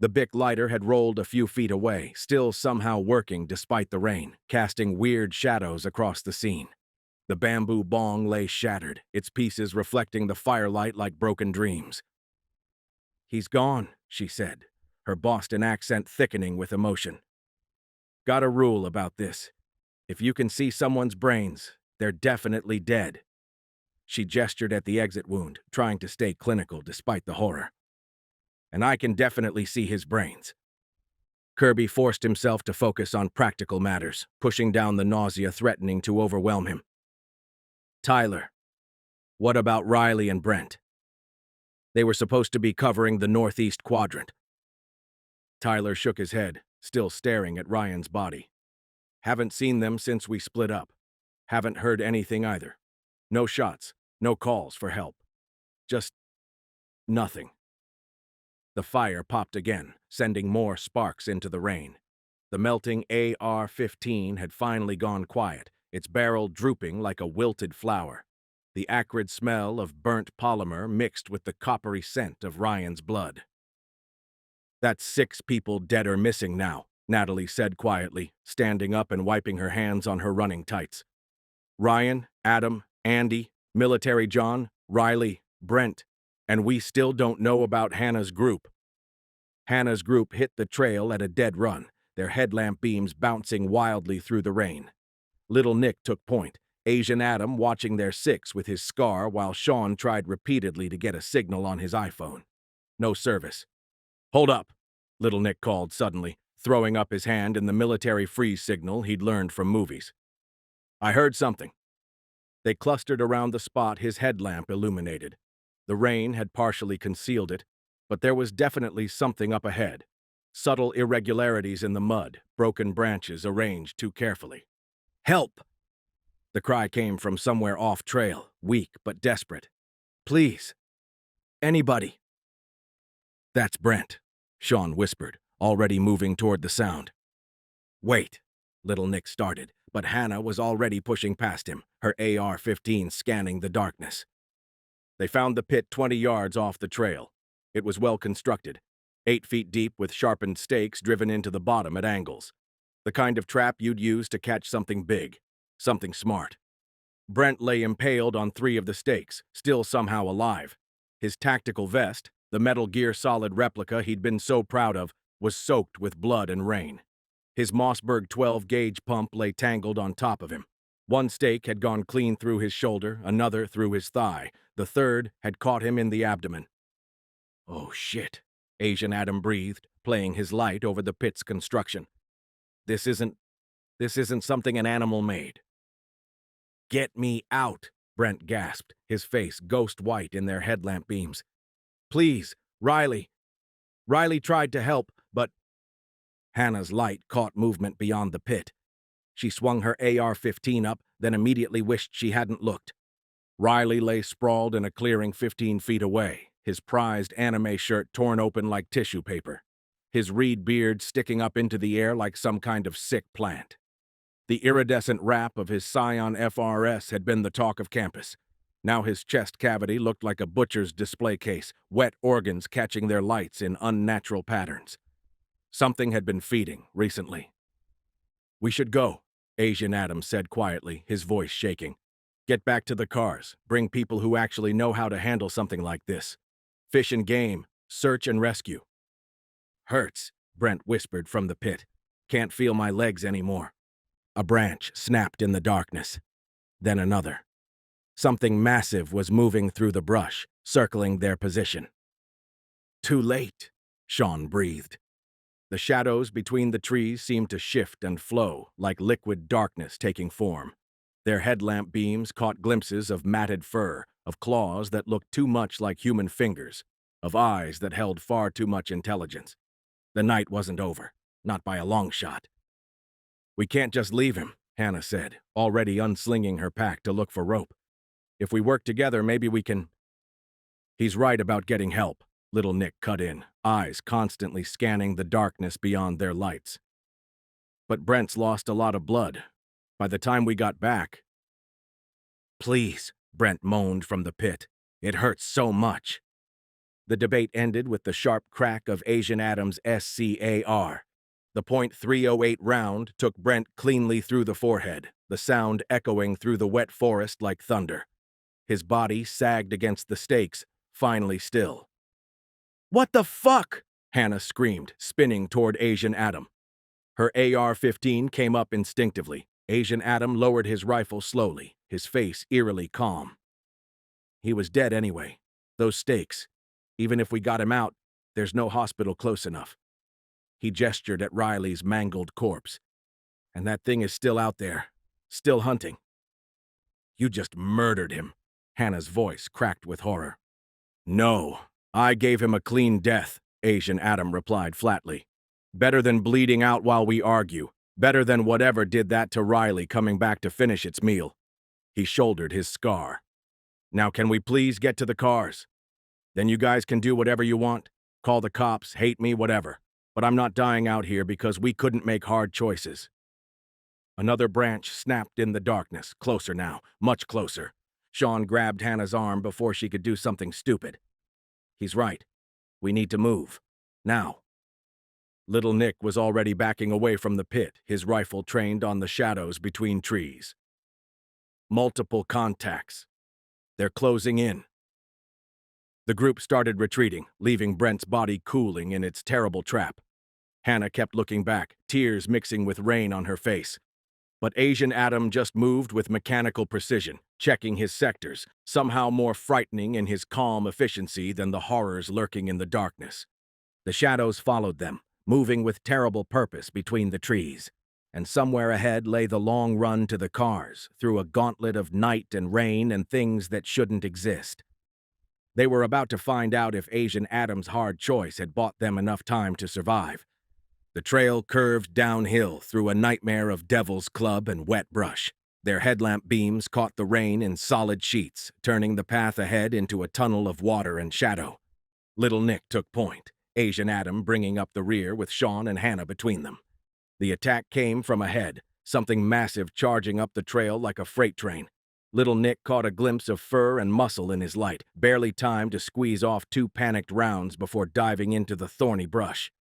A: The Bic lighter had rolled a few feet away, still somehow working despite the rain, casting weird shadows across the scene. The bamboo bong lay shattered, its pieces reflecting the firelight like broken dreams. "He's gone," she said, her Boston accent thickening with emotion. "Got a rule about this. If you can see someone's brains, they're definitely dead." She gestured at the exit wound, trying to stay clinical despite the horror. "And I can definitely see his brains." Kirby forced himself to focus on practical matters, pushing down the nausea threatening to overwhelm him. "Tyler, what about Riley and Brent? They were supposed to be covering the northeast quadrant." Tyler shook his head, still staring at Ryan's body. "Haven't seen them since we split up. Haven't heard anything either. No shots, no calls for help. Just nothing." The fire popped again, sending more sparks into the rain. The melting AR-15 had finally gone quiet, its barrel drooping like a wilted flower. The acrid smell of burnt polymer mixed with the coppery scent of Ryan's blood. "That's 6 people dead or missing now," Natalie said quietly, standing up and wiping her hands on her running tights. "Ryan, Adam, Andy, Military John, Riley, Brent, and we still don't know about Hannah's group." Hannah's group hit the trail at a dead run, their headlamp beams bouncing wildly through the rain. Little Nick took point, Asian Adam watching their 6 with his scar while Sean tried repeatedly to get a signal on his iPhone. No service. "Hold up," Little Nick called suddenly, throwing up his hand in the military freeze signal he'd learned from movies. "I heard something." They clustered around the spot his headlamp illuminated. The rain had partially concealed it, but there was definitely something up ahead. Subtle irregularities in the mud, broken branches arranged too carefully. "Help!" The cry came from somewhere off trail, weak but desperate. "Please. Anybody." "That's Brent," Sean whispered, already moving toward the sound. "Wait," Little Nick started, but Hannah was already pushing past him, her AR-15 scanning the darkness. They found the pit 20 yards off the trail. It was well constructed, 8 feet deep with sharpened stakes driven into the bottom at angles. The kind of trap you'd use to catch something big, something smart. Brent lay impaled on 3 of the stakes, still somehow alive. His tactical vest, the Metal Gear Solid replica he'd been so proud of, was soaked with blood and rain. His Mossberg 12-gauge pump lay tangled on top of him. One stake had gone clean through his shoulder, another through his thigh. The third had caught him in the abdomen. "Oh, shit," Asian Adam breathed, playing his light over the pit's construction. This isn't something an animal made." "Get me out," Brent gasped, his face ghost white in their headlamp beams. "Please, Riley." Riley tried to help, but... Hannah's light caught movement beyond the pit. She swung her AR-15 up, then immediately wished she hadn't looked. Riley lay sprawled in a clearing 15 feet away, his prized anime shirt torn open like tissue paper, his reed beard sticking up into the air like some kind of sick plant. The iridescent wrap of his Scion FRS had been the talk of campus. Now his chest cavity looked like a butcher's display case, wet organs catching their lights in unnatural patterns. Something had been feeding recently. "We should go," Asian Adam said quietly, his voice shaking. "Get back to the cars, bring people who actually know how to handle something like this. Fish and game, search and rescue." "Hurts," Brent whispered from the pit. "Can't feel my legs anymore." A branch snapped in the darkness. Then another. Something massive was moving through the brush, circling their position. "Too late," Sean breathed. The shadows between the trees seemed to shift and flow, like liquid darkness taking form. Their headlamp beams caught glimpses of matted fur, of claws that looked too much like human fingers, of eyes that held far too much intelligence. The night wasn't over, not by a long shot. "We can't just leave him," Hannah said, already unslinging her pack to look for rope. "If we work together, maybe we can—" "He's right about getting help," Little Nick cut in, eyes constantly scanning the darkness beyond their lights. "But Brent's lost a lot of blood. By the time we got back—" "Please," Brent moaned from the pit. "It hurts so much." The debate ended with the sharp crack of Asian Adam's SCAR. The .308 round took Brent cleanly through the forehead, the sound echoing through the wet forest like thunder. His body sagged against the stakes, finally still. "What the fuck?" Hannah screamed, spinning toward Asian Adam. Her AR-15 came up instinctively. Asian Adam lowered his rifle slowly, his face eerily calm. He was dead anyway. Those stakes. Even if we got him out, there's no hospital close enough. He gestured at Riley's mangled corpse. "And that thing is still out there, still hunting." "You just murdered him." Hannah's voice cracked with horror. "No, I gave him a clean death," Asian Adam replied flatly. "Better than bleeding out while we argue. Better than whatever did that to Riley coming back to finish its meal." He shouldered his scar. "Now can we please get to the cars? Then you guys can do whatever you want. Call the cops, hate me, whatever. But I'm not dying out here because we couldn't make hard choices." Another branch snapped in the darkness, closer now, much closer. Sean grabbed Hannah's arm before she could do something stupid. "He's right. We need to move. Now." Little Nick was already backing away from the pit, his rifle trained on the shadows between trees. Multiple contacts. They're closing in. The group started retreating, leaving Brent's body cooling in its terrible trap. Hannah kept looking back, tears mixing with rain on her face. But Asian Adam just moved with mechanical precision, checking his sectors, somehow more frightening in his calm efficiency than the horrors lurking in the darkness. The shadows followed them, moving with terrible purpose between the trees. And somewhere ahead lay the long run to the cars, through a gauntlet of night and rain and things that shouldn't exist. They were about to find out if Asian Adam's hard choice had bought them enough time to survive. The trail curved downhill through a nightmare of Devil's Club and wet brush. Their headlamp beams caught the rain in solid sheets, turning the path ahead into a tunnel of water and shadow. Little Nick took point, Asian Adam bringing up the rear with Sean and Hannah between them. The attack came from ahead, something massive charging up the trail like a freight train. Little Nick caught a glimpse of fur and muscle in his light, barely time to squeeze off 2 panicked rounds before diving into the thorny brush.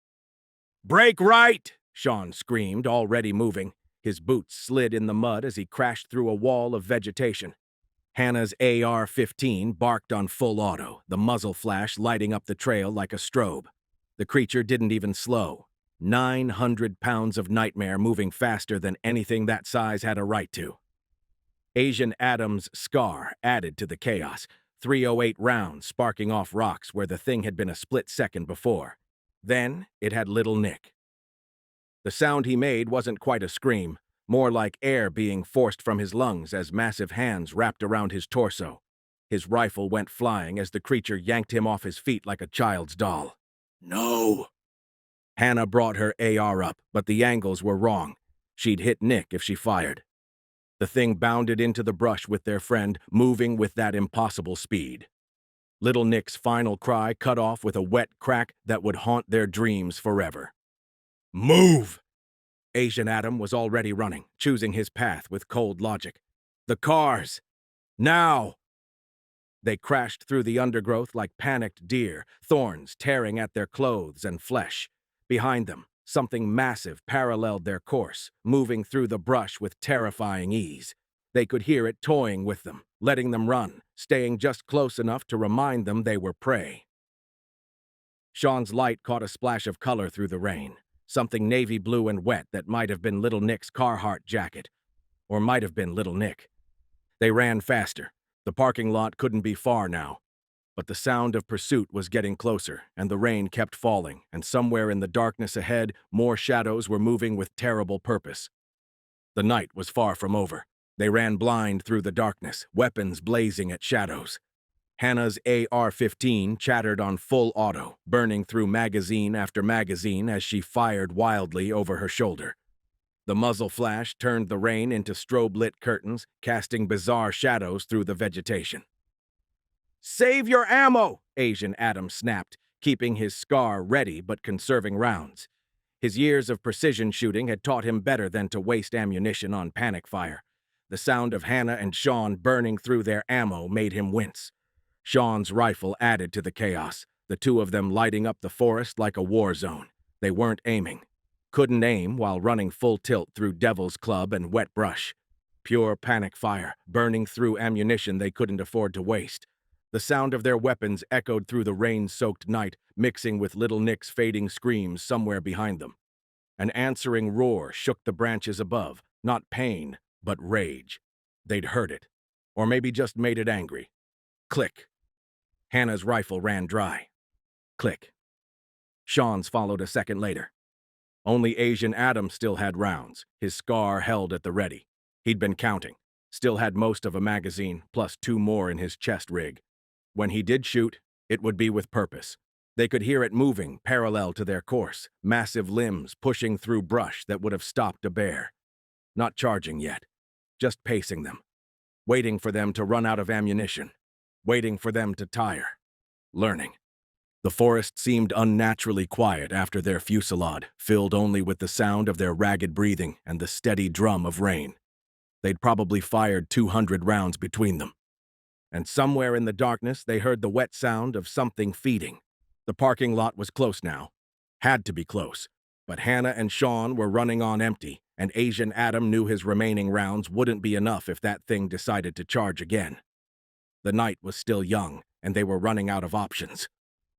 A: "Break right!" Sean screamed, already moving. His boots slid in the mud as he crashed through a wall of vegetation. Hannah's AR-15 barked on full auto, the muzzle flash lighting up the trail like a strobe. The creature didn't even slow. 900 pounds of nightmare moving faster than anything that size had a right to. Asian Adam's scar added to the chaos, 308 rounds sparking off rocks where the thing had been a split second before. Then it had Little Nick. The sound he made wasn't quite a scream, more like air being forced from his lungs as massive hands wrapped around his torso. His rifle went flying as the creature yanked him off his feet like a child's doll. "No!" Hannah brought her AR up, but the angles were wrong. She'd hit Nick if she fired. The thing bounded into the brush with their friend, moving with that impossible speed. Little Nick's final cry cut off with a wet crack that would haunt their dreams forever. "Move!" Asian Adam was already running, choosing his path with cold logic. "The cars! Now!" They crashed through the undergrowth like panicked deer, thorns tearing at their clothes and flesh. Behind them, something massive paralleled their course, moving through the brush with terrifying ease. They could hear it toying with them, letting them run, staying just close enough to remind them they were prey. Sean's light caught a splash of color through the rain, something navy blue and wet that might have been Little Nick's Carhartt jacket, or might have been Little Nick. They ran faster. The parking lot couldn't be far now. But the sound of pursuit was getting closer, and the rain kept falling, and somewhere in the darkness ahead, more shadows were moving with terrible purpose. The night was far from over. They ran blind through the darkness, weapons blazing at shadows. Hannah's AR-15 chattered on full auto, burning through magazine after magazine as she fired wildly over her shoulder. The muzzle flash turned the rain into strobe-lit curtains, casting bizarre shadows through the vegetation. "Save your ammo!" Asian Adam snapped, keeping his SCAR ready but conserving rounds. His years of precision shooting had taught him better than to waste ammunition on panic fire. The sound of Hannah and Sean burning through their ammo made him wince. Sean's rifle added to the chaos, the two of them lighting up the forest like a war zone. They weren't aiming. Couldn't aim while running full tilt through Devil's Club and wet brush. Pure panic fire, burning through ammunition they couldn't afford to waste. The sound of their weapons echoed through the rain-soaked night, mixing with Little Nick's fading screams somewhere behind them. An answering roar shook the branches above, not pain, but rage. They'd heard it, or maybe just made it angry. Click. Hannah's rifle ran dry. Click. Sean's followed a second later. Only Asian Adam still had rounds, his SCAR held at the ready. He'd been counting, still had most of a magazine, plus 2 more in his chest rig. When he did shoot, it would be with purpose. They could hear it moving parallel to their course, massive limbs pushing through brush that would have stopped a bear. Not charging yet, just pacing them, waiting for them to run out of ammunition, waiting for them to tire, learning. The forest seemed unnaturally quiet after their fusillade, filled only with the sound of their ragged breathing and the steady drum of rain. They'd probably fired 200 rounds between them. And somewhere in the darkness, they heard the wet sound of something feeding. The parking lot was close now. Had to be close. But Hannah and Sean were running on empty, and Asian Adam knew his remaining rounds wouldn't be enough if that thing decided to charge again. The night was still young, and they were running out of options.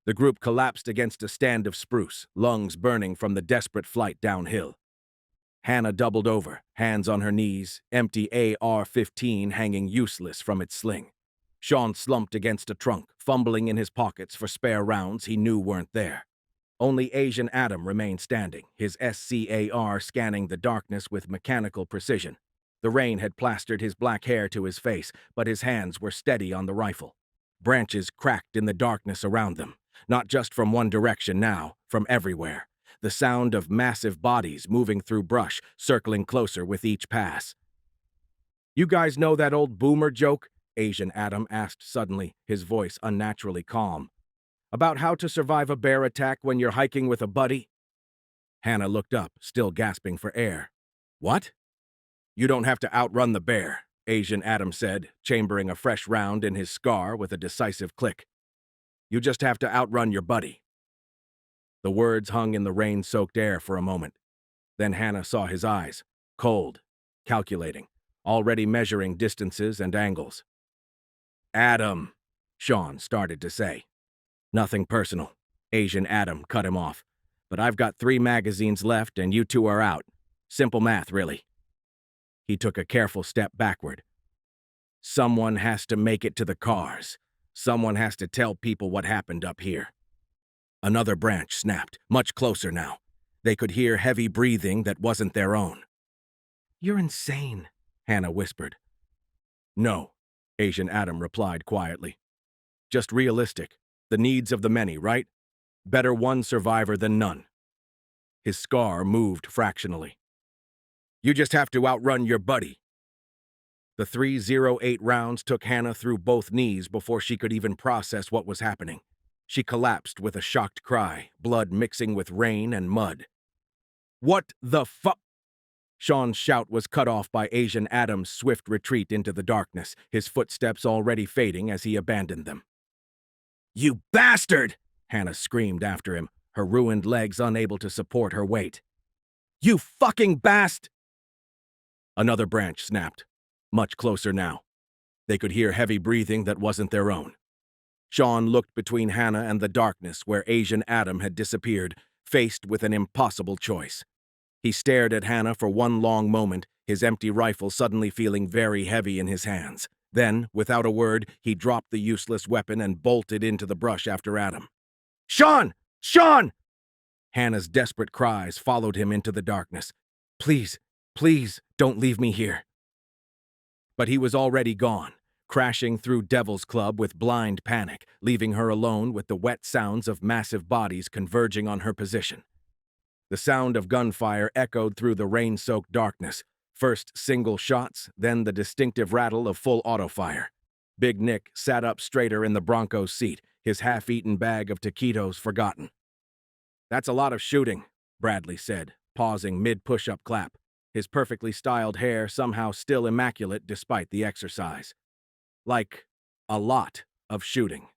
A: The group collapsed against a stand of spruce, lungs burning from the desperate flight downhill. Hannah doubled over, hands on her knees, empty AR-15 hanging useless from its sling. Sean slumped against a trunk, fumbling in his pockets for spare rounds he knew weren't there. Only Asian Adam remained standing, his SCAR scanning the darkness with mechanical precision. The rain had plastered his black hair to his face, but his hands were steady on the rifle. Branches cracked in the darkness around them, not just from one direction now, from everywhere. The sound of massive bodies moving through brush, circling closer with each pass. "You guys know that old boomer joke?" Asian Adam asked suddenly, his voice unnaturally calm. "About how to survive a bear attack when you're hiking with a buddy?" Hannah looked up, still gasping for air. "What?" "You don't have to outrun the bear," Asian Adam said, chambering a fresh round in his SCAR with a decisive click. "You just have to outrun your buddy." The words hung in the rain-soaked air for a moment. Then Hannah saw his eyes, cold, calculating, already measuring distances and angles. "Adam," Sean started to say. "Nothing personal," Asian Adam cut him off. "But I've got 3 magazines left and you 2 are out. Simple math, really." He took a careful step backward. "Someone has to make it to the cars. Someone has to tell people what happened up here." Another branch snapped, much closer now. They could hear heavy breathing that wasn't their own. "You're insane," Hannah whispered. "No," Asian Adam replied quietly. "Just realistic. The needs of the many, right? Better one survivor than none." His SCAR moved fractionally. "You just have to outrun your buddy." The 308 rounds took Hannah through both knees before she could even process what was happening. She collapsed with a shocked cry, blood mixing with rain and mud. "What the fuck?" Sean's shout was cut off by Asian Adam's swift retreat into the darkness, his footsteps already fading as he abandoned them. "You bastard!" Hannah screamed after him, her ruined legs unable to support her weight. "You fucking bast!" Another branch snapped, much closer now. They could hear heavy breathing that wasn't their own. Sean looked between Hannah and the darkness where Asian Adam had disappeared, faced with an impossible choice. He stared at Hannah for one long moment, his empty rifle suddenly feeling very heavy in his hands. Then, without a word, he dropped the useless weapon and bolted into the brush after Adam. "Sean! Sean!" Hannah's desperate cries followed him into the darkness. "Please, please, don't leave me here." But he was already gone, crashing through Devil's Club with blind panic, leaving her alone with the wet sounds of massive bodies converging on her position. The sound of gunfire echoed through the rain-soaked darkness. First single shots, then the distinctive rattle of full auto fire. Big Nick sat up straighter in the Bronco's seat, his half-eaten bag of taquitos forgotten. "That's a lot of shooting," Bradley said, pausing mid-push-up clap, his perfectly styled hair somehow still immaculate despite the exercise. "Like, a lot of shooting."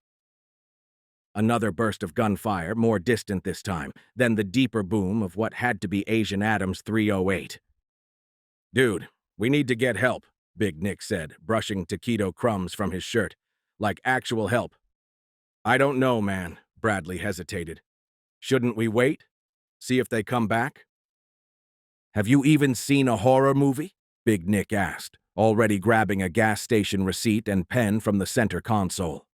A: Another burst of gunfire, more distant this time, then the deeper boom of what had to be Asian Adams 308. "Dude, we need to get help," Big Nick said, brushing taquito crumbs from his shirt. "Like actual help." "I don't know, man," Bradley hesitated. "Shouldn't we wait? See if they come back?" "Have you even seen a horror movie?" Big Nick asked, already grabbing a gas station receipt and pen from the center console.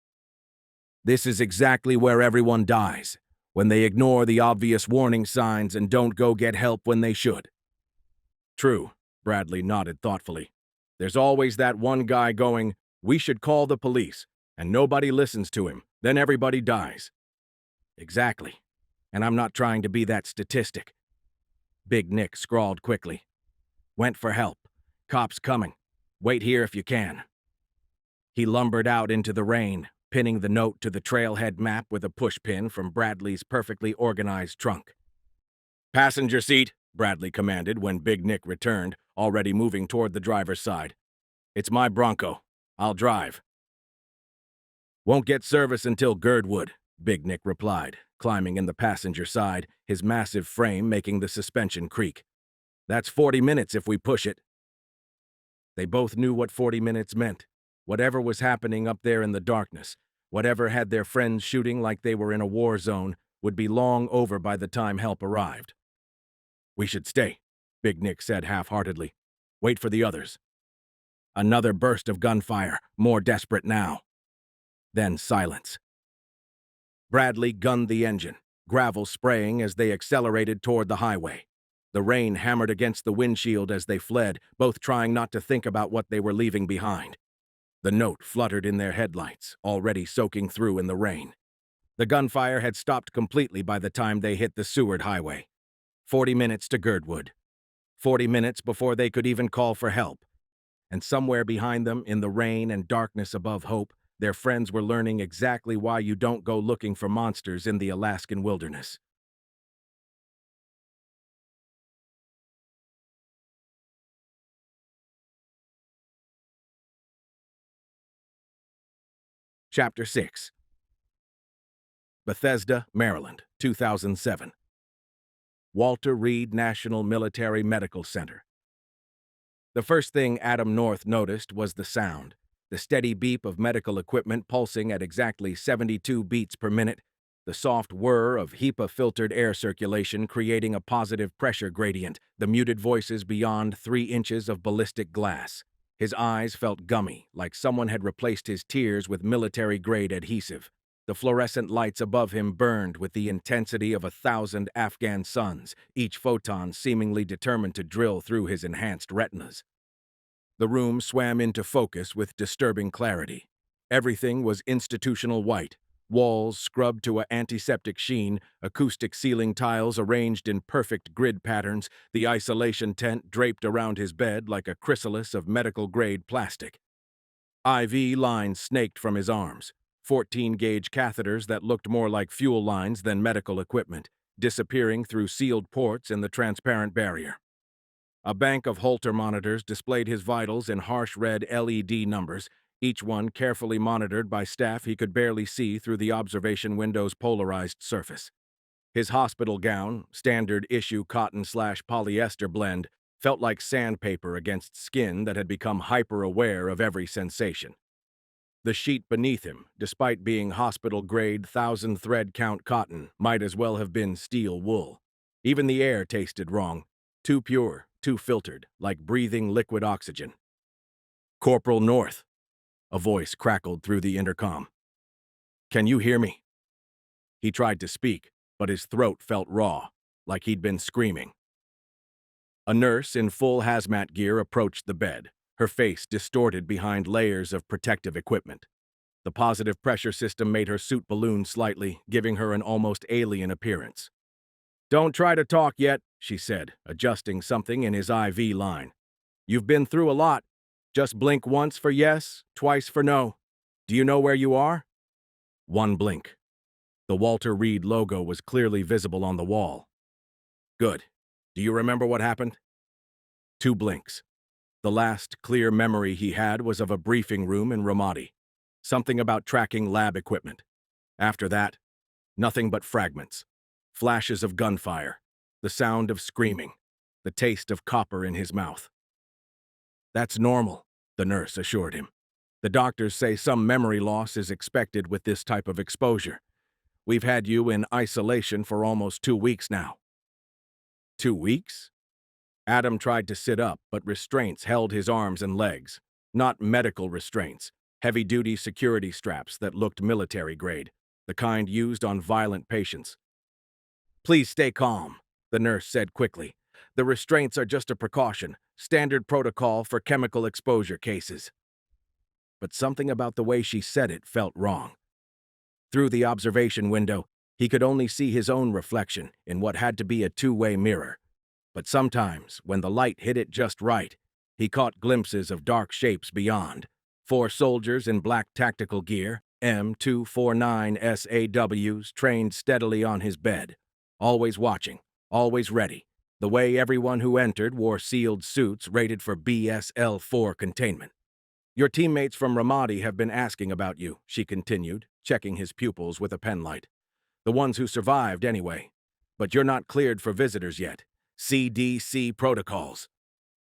A: "This is exactly where everyone dies, when they ignore the obvious warning signs and don't go get help when they should." "True," Bradley nodded thoughtfully. "There's always that one guy going, 'We should call the police,' and nobody listens to him, then everybody dies." "Exactly. And I'm not trying to be that statistic." Big Nick scrawled quickly. "Went for help. Cops coming. Wait here if you can." He lumbered out into the rain, pinning the note to the trailhead map with a pushpin from Bradley's perfectly organized trunk. "Passenger seat," Bradley commanded when Big Nick returned, already moving toward the driver's side. "It's my Bronco. I'll drive." "Won't get service until Girdwood," Big Nick replied, climbing in the passenger side, his massive frame making the suspension creak. "That's 40 minutes if we push it." They both knew what 40 minutes meant. Whatever was happening up there in the darkness, whatever had their friends shooting like they were in a war zone, would be long over by the time help arrived. "We should stay," Big Nick said half-heartedly. "Wait for the others." Another burst of gunfire, more desperate now. Then silence. Bradley gunned the engine, gravel spraying as they accelerated toward the highway. The rain hammered against the windshield as they fled, both trying not to think about what they were leaving behind. The note fluttered in their headlights, already soaking through in the rain. The gunfire had stopped completely by the time they hit the Seward Highway. 40 minutes to Girdwood. 40 minutes before they could even call for help. And somewhere behind them, in the rain and darkness above Hope, their friends were learning exactly why you don't go looking for monsters in the Alaskan wilderness. Chapter 6. Bethesda, Maryland, 2007. Walter Reed National Military Medical Center. The first thing Adam North noticed was the sound, the steady beep of medical equipment pulsing at exactly 72 beats per minute, the soft whir of HEPA-filtered air circulation creating a positive pressure gradient, the muted voices beyond 3 inches of ballistic glass. His eyes felt gummy, like someone had replaced his tears with military-grade adhesive. The fluorescent lights above him burned with the intensity of 1,000 Afghan suns, each photon seemingly determined to drill through his enhanced retinas. The room swam into focus with disturbing clarity. Everything was institutional white, walls scrubbed to an antiseptic sheen, acoustic ceiling tiles arranged in perfect grid patterns, the isolation tent draped around his bed like a chrysalis of medical-grade plastic. IV lines snaked from his arms, 14-gauge catheters that looked more like fuel lines than medical equipment, disappearing through sealed ports in the transparent barrier. A bank of Holter monitors displayed his vitals in harsh red LED numbers, each one carefully monitored by staff he could barely see through the observation window's polarized surface. His hospital gown, standard issue cotton/polyester blend, felt like sandpaper against skin that had become hyper-aware of every sensation. The sheet beneath him, despite being hospital-grade 1,000-thread count cotton, might as well have been steel wool. Even the air tasted wrong, too pure, too filtered, like breathing liquid oxygen. "Corporal North," A voice crackled through the intercom. "Can you hear me?" He tried to speak, but his throat felt raw, like he'd been screaming. A nurse in full hazmat gear approached the bed, her face distorted behind layers of protective equipment. The positive pressure system made her suit balloon slightly, giving her an almost alien appearance. "Don't try to talk yet," she said, adjusting something in his IV line. "You've been through a lot. Just blink once for yes, twice for no. Do you know where you are?" One blink. The Walter Reed logo was clearly visible on the wall. "Good. Do you remember what happened?" Two blinks. The last clear memory he had was of a briefing room in Ramadi. Something about tracking lab equipment. After that, nothing but fragments. Flashes of gunfire. The sound of screaming. The taste of copper in his mouth. "That's normal," the nurse assured him. "The doctors say some memory loss is expected with this type of exposure. We've had you in isolation for almost 2 weeks now." 2 weeks? Adam tried to sit up, but restraints held his arms and legs. Not medical restraints, heavy-duty security straps that looked military-grade, the kind used on violent patients. "Please stay calm," the nurse said quickly. "The restraints are just a precaution, standard protocol for chemical exposure cases." But something about the way she said it felt wrong. Through the observation window, he could only see his own reflection in what had to be a two-way mirror. But sometimes, when the light hit it just right, he caught glimpses of dark shapes beyond. 4 soldiers in black tactical gear, M249 SAWs, trained steadily on his bed. Always watching, always ready. The way everyone who entered wore sealed suits rated for BSL-4 containment. "Your teammates from Ramadi have been asking about you," she continued, checking his pupils with a penlight. "The ones who survived, anyway. But you're not cleared for visitors yet. CDC protocols."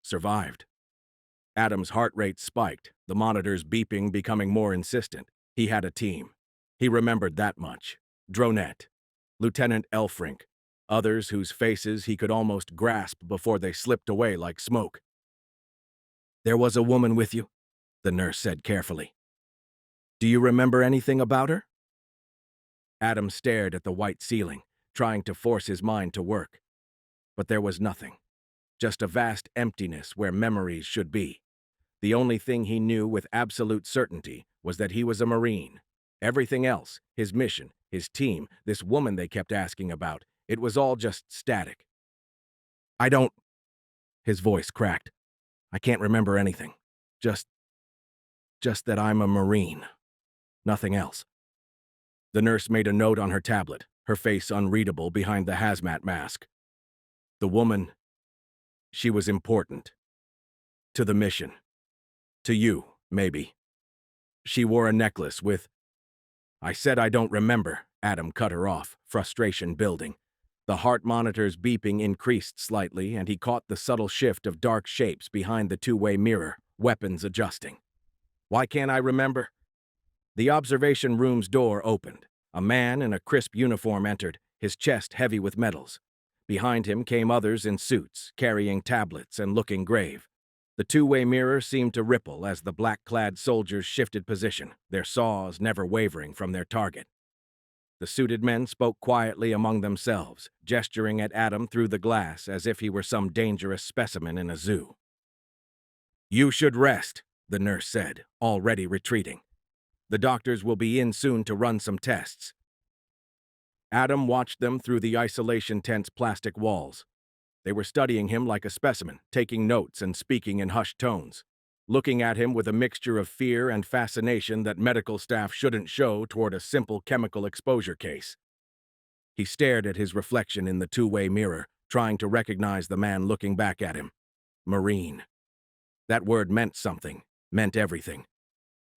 A: Survived. Adam's heart rate spiked, the monitors beeping becoming more insistent. He had a team. He remembered that much. Dronette, Lieutenant Elfrink, others whose faces he could almost grasp before they slipped away like smoke. "There was a woman with you," the nurse said carefully. "Do you remember anything about her?" Adam stared at the white ceiling, trying to force his mind to work. But there was nothing. Just a vast emptiness where memories should be. The only thing he knew with absolute certainty was that he was a Marine. Everything else, his mission, his team, this woman they kept asking about, it was all just static. "I don't..." His voice cracked. "I can't remember anything. Just that I'm a Marine. Nothing else." The nurse made a note on her tablet, her face unreadable behind the hazmat mask. "The woman, she was important. To the mission. To you, maybe. She wore a necklace with..." "I said I don't remember," Adam cut her off, frustration building. The heart monitor's beeping increased slightly, and he caught the subtle shift of dark shapes behind the two-way mirror, weapons adjusting. "Why can't I remember?" The observation room's door opened. A man in a crisp uniform entered, his chest heavy with medals. Behind him came others in suits, carrying tablets and looking grave. The two-way mirror seemed to ripple as the black-clad soldiers shifted position, their saws never wavering from their target. The suited men spoke quietly among themselves, gesturing at Adam through the glass as if he were some dangerous specimen in a zoo. "You should rest," the nurse said, already retreating. "The doctors will be in soon to run some tests." Adam watched them through the isolation tent's plastic walls. They were studying him like a specimen, taking notes and speaking in hushed tones, looking at him with a mixture of fear and fascination that medical staff shouldn't show toward a simple chemical exposure case. He stared at his reflection in the two-way mirror, trying to recognize the man looking back at him. Marine. That word meant something, meant everything.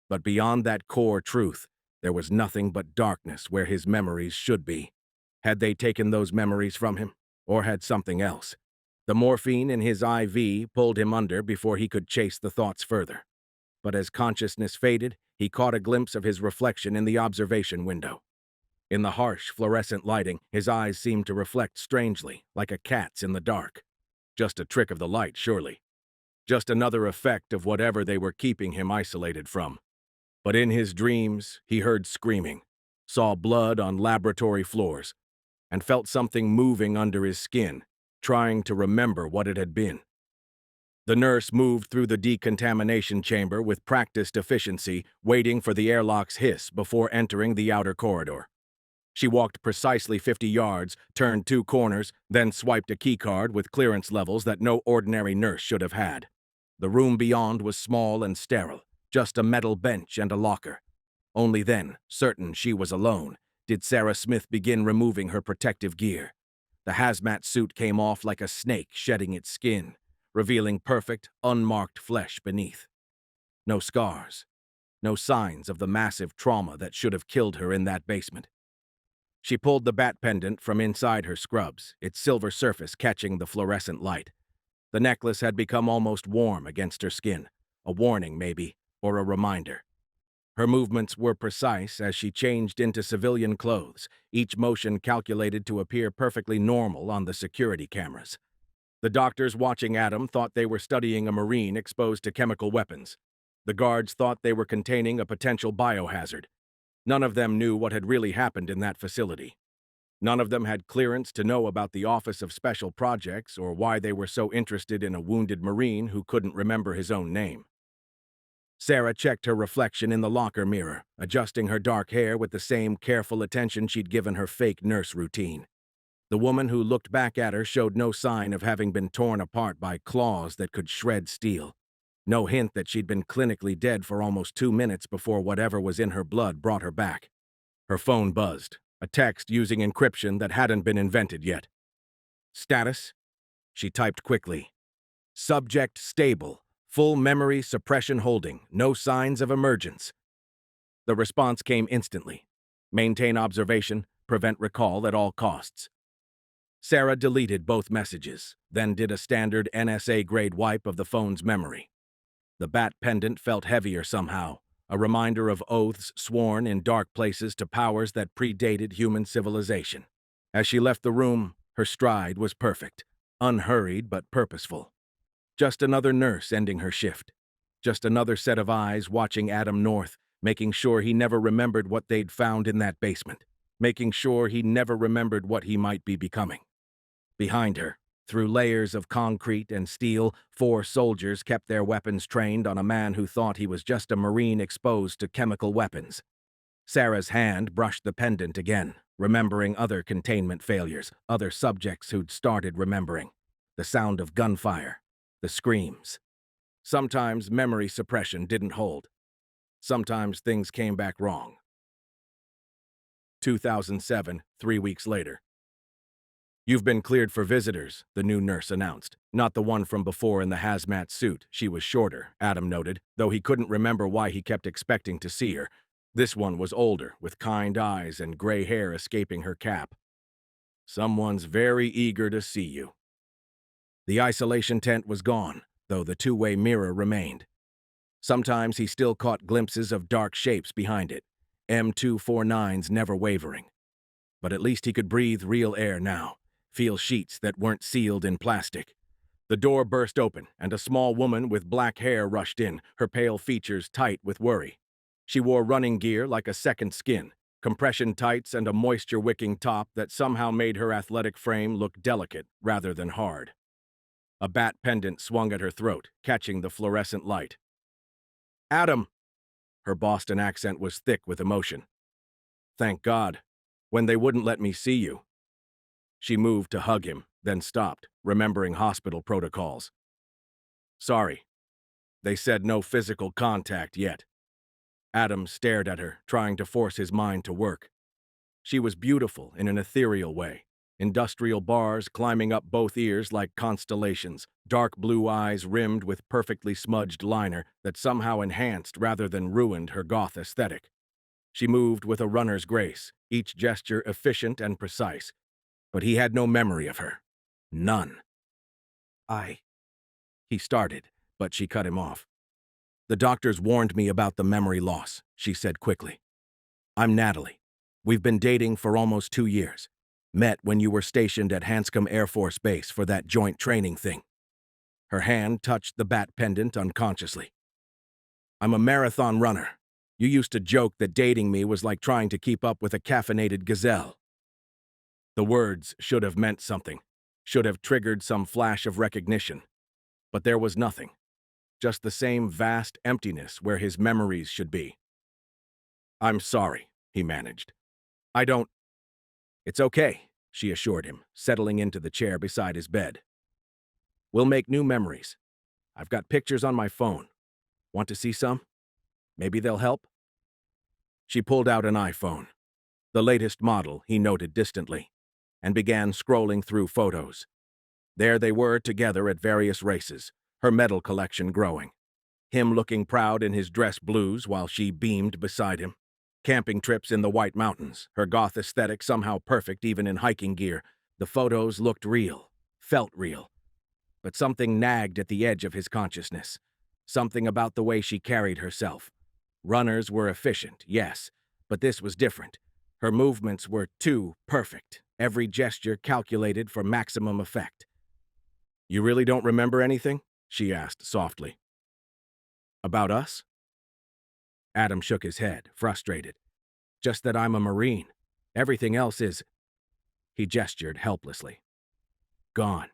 A: But beyond that core truth, there was nothing but darkness where his memories should be. Had they taken those memories from him? Or had something else? The morphine in his IV pulled him under before he could chase the thoughts further. But as consciousness faded, he caught a glimpse of his reflection in the observation window. In the harsh, fluorescent lighting, his eyes seemed to reflect strangely, like a cat's in the dark. Just a trick of the light, surely. Just another effect of whatever they were keeping him isolated from. But in his dreams, he heard screaming, saw blood on laboratory floors, and felt something moving under his skin, trying to remember what it had been. The nurse moved through the decontamination chamber with practiced efficiency, waiting for the airlock's hiss before entering the outer corridor. She walked precisely 50 yards, turned 2 corners, then swiped a keycard with clearance levels that no ordinary nurse should have had. The room beyond was small and sterile, just a metal bench and a locker. Only then, certain she was alone, did Sarah Smith begin removing her protective gear. The hazmat suit came off like a snake shedding its skin, revealing perfect, unmarked flesh beneath. No scars, no signs of the massive trauma that should have killed her in that basement. She pulled the bat pendant from inside her scrubs, its silver surface catching the fluorescent light. The necklace had become almost warm against her skin, a warning maybe, or a reminder. Her movements were precise as she changed into civilian clothes, each motion calculated to appear perfectly normal on the security cameras. The doctors watching Adam thought they were studying a Marine exposed to chemical weapons. The guards thought they were containing a potential biohazard. None of them knew what had really happened in that facility. None of them had clearance to know about the Office of Special Projects or why they were so interested in a wounded Marine who couldn't remember his own name. Sarah checked her reflection in the locker mirror, adjusting her dark hair with the same careful attention she'd given her fake nurse routine. The woman who looked back at her showed no sign of having been torn apart by claws that could shred steel. No hint that she'd been clinically dead for almost 2 minutes before whatever was in her blood brought her back. Her phone buzzed, a text using encryption that hadn't been invented yet. Status? She typed quickly. Subject stable. Full memory suppression holding. No signs of emergence. The response came instantly. Maintain observation. Prevent recall at all costs. Sarah deleted both messages, then did a standard NSA-grade wipe of the phone's memory. The bat pendant felt heavier somehow, a reminder of oaths sworn in dark places to powers that predated human civilization. As she left the room, her stride was perfect, unhurried but purposeful. Just another nurse ending her shift. Just another set of eyes watching Adam North, making sure he never remembered what they'd found in that basement, making sure he never remembered what he might be becoming. Behind her, through layers of concrete and steel, 4 soldiers kept their weapons trained on a man who thought he was just a Marine exposed to chemical weapons. Sarah's hand brushed the pendant again, remembering other containment failures, other subjects who'd started remembering. The sound of gunfire, the screams. Sometimes memory suppression didn't hold. Sometimes things came back wrong. 2007, 3 weeks later. You've been cleared for visitors, the new nurse announced. Not the one from before in the hazmat suit. She was shorter, Adam noted, though he couldn't remember why he kept expecting to see her. This one was older, with kind eyes and gray hair escaping her cap. Someone's very eager to see you. The isolation tent was gone, though the 2-way mirror remained. Sometimes he still caught glimpses of dark shapes behind it, M249s never wavering. But at least he could breathe real air now. Feel sheets that weren't sealed in plastic. The door burst open, and a small woman with black hair rushed in, her pale features tight with worry. She wore running gear like a second skin, compression tights and a moisture-wicking top that somehow made her athletic frame look delicate rather than hard. A bat pendant swung at her throat, catching the fluorescent light. Adam! Her Boston accent was thick with emotion. Thank God. When they wouldn't let me see you. She moved to hug him, then stopped, remembering hospital protocols. Sorry. They said no physical contact yet. Adam stared at her, trying to force his mind to work. She was beautiful in an ethereal way, industrial bars climbing up both ears like constellations, dark blue eyes rimmed with perfectly smudged liner that somehow enhanced rather than ruined her goth aesthetic. She moved with a runner's grace, each gesture efficient and precise. But he had no memory of her. None. He started, but she cut him off. The doctors warned me about the memory loss, she said quickly. I'm Natalie. We've been dating for almost 2 years. Met when you were stationed at Hanscom Air Force Base for that joint training thing. Her hand touched the bat pendant unconsciously. I'm a marathon runner. You used to joke that dating me was like trying to keep up with a caffeinated gazelle. The words should have meant something, should have triggered some flash of recognition. But there was nothing, just the same vast emptiness where his memories should be. "I'm sorry," he managed. "I don't—" "It's okay," she assured him, settling into the chair beside his bed. "We'll make new memories. I've got pictures on my phone. Want to see some? Maybe they'll help?" She pulled out an iPhone, the latest model, he noted distantly, and began scrolling through photos. There they were together at various races, her medal collection growing. Him looking proud in his dress blues while she beamed beside him. Camping trips in the White Mountains, her goth aesthetic somehow perfect even in hiking gear. The photos looked real, felt real. But something nagged at the edge of his consciousness. Something about the way she carried herself. Runners were efficient, yes, but this was different. Her movements were too perfect, every gesture calculated for maximum effect. "You really don't remember anything?" she asked softly. "About us?" Adam shook his head, frustrated. "Just that I'm a Marine. Everything else is—" He gestured helplessly. "Gone."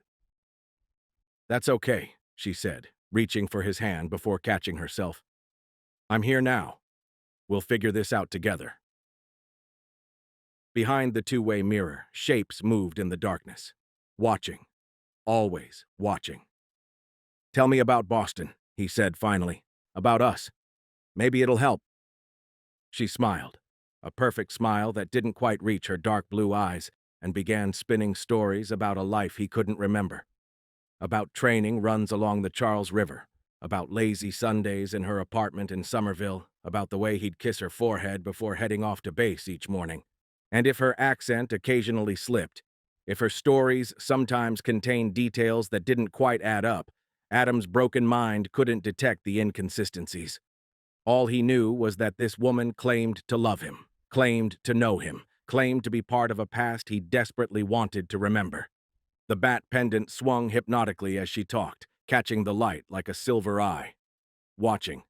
A: "That's okay," she said, reaching for his hand before catching herself. "I'm here now. We'll figure this out together." Behind the two-way mirror, shapes moved in the darkness. Watching. Always watching. "Tell me about Boston," he said finally. "About us. Maybe it'll help." She smiled, a perfect smile that didn't quite reach her dark blue eyes, and began spinning stories about a life he couldn't remember. About training runs along the Charles River, about lazy Sundays in her apartment in Somerville, about the way he'd kiss her forehead before heading off to base each morning. And if her accent occasionally slipped, if her stories sometimes contained details that didn't quite add up, Adam's broken mind couldn't detect the inconsistencies. All he knew was that this woman claimed to love him, claimed to know him, claimed to be part of a past he desperately wanted to remember. The bat pendant swung hypnotically as she talked, catching the light like a silver eye. Watching.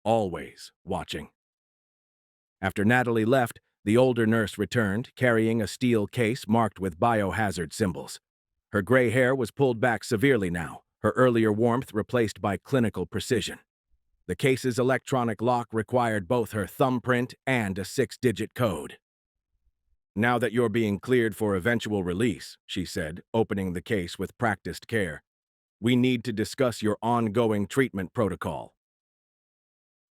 A: Always watching. After Natalie left, the older nurse returned, carrying a steel case marked with biohazard symbols. Her gray hair was pulled back severely now, her earlier warmth replaced by clinical precision. The case's electronic lock required both her thumbprint and a 6-digit code. "Now that you're being cleared for eventual release," she said, opening the case with practiced care, "we need to discuss your ongoing treatment protocol."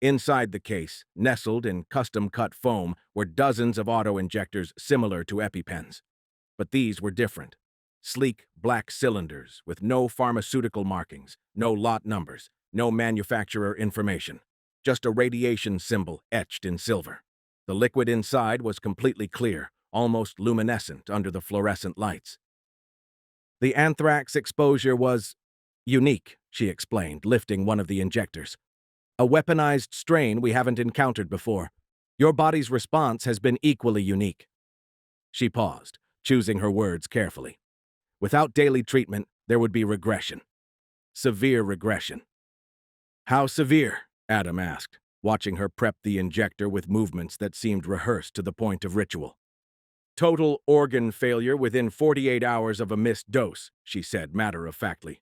A: Inside the case, nestled in custom-cut foam, were dozens of auto-injectors similar to EpiPens. But these were different. Sleek, black cylinders with no pharmaceutical markings, no lot numbers, no manufacturer information. Just a radiation symbol etched in silver. The liquid inside was completely clear, almost luminescent under the fluorescent lights. "The anthrax exposure was unique," she explained, lifting one of the injectors. "A weaponized strain we haven't encountered before. Your body's response has been equally unique." She paused, choosing her words carefully. Without daily treatment, there would be regression. Severe regression. "How severe?" Adam asked, watching her prep the injector with movements that seemed rehearsed to the point of ritual. "Total organ failure within 48 hours of a missed dose," she said matter-of-factly.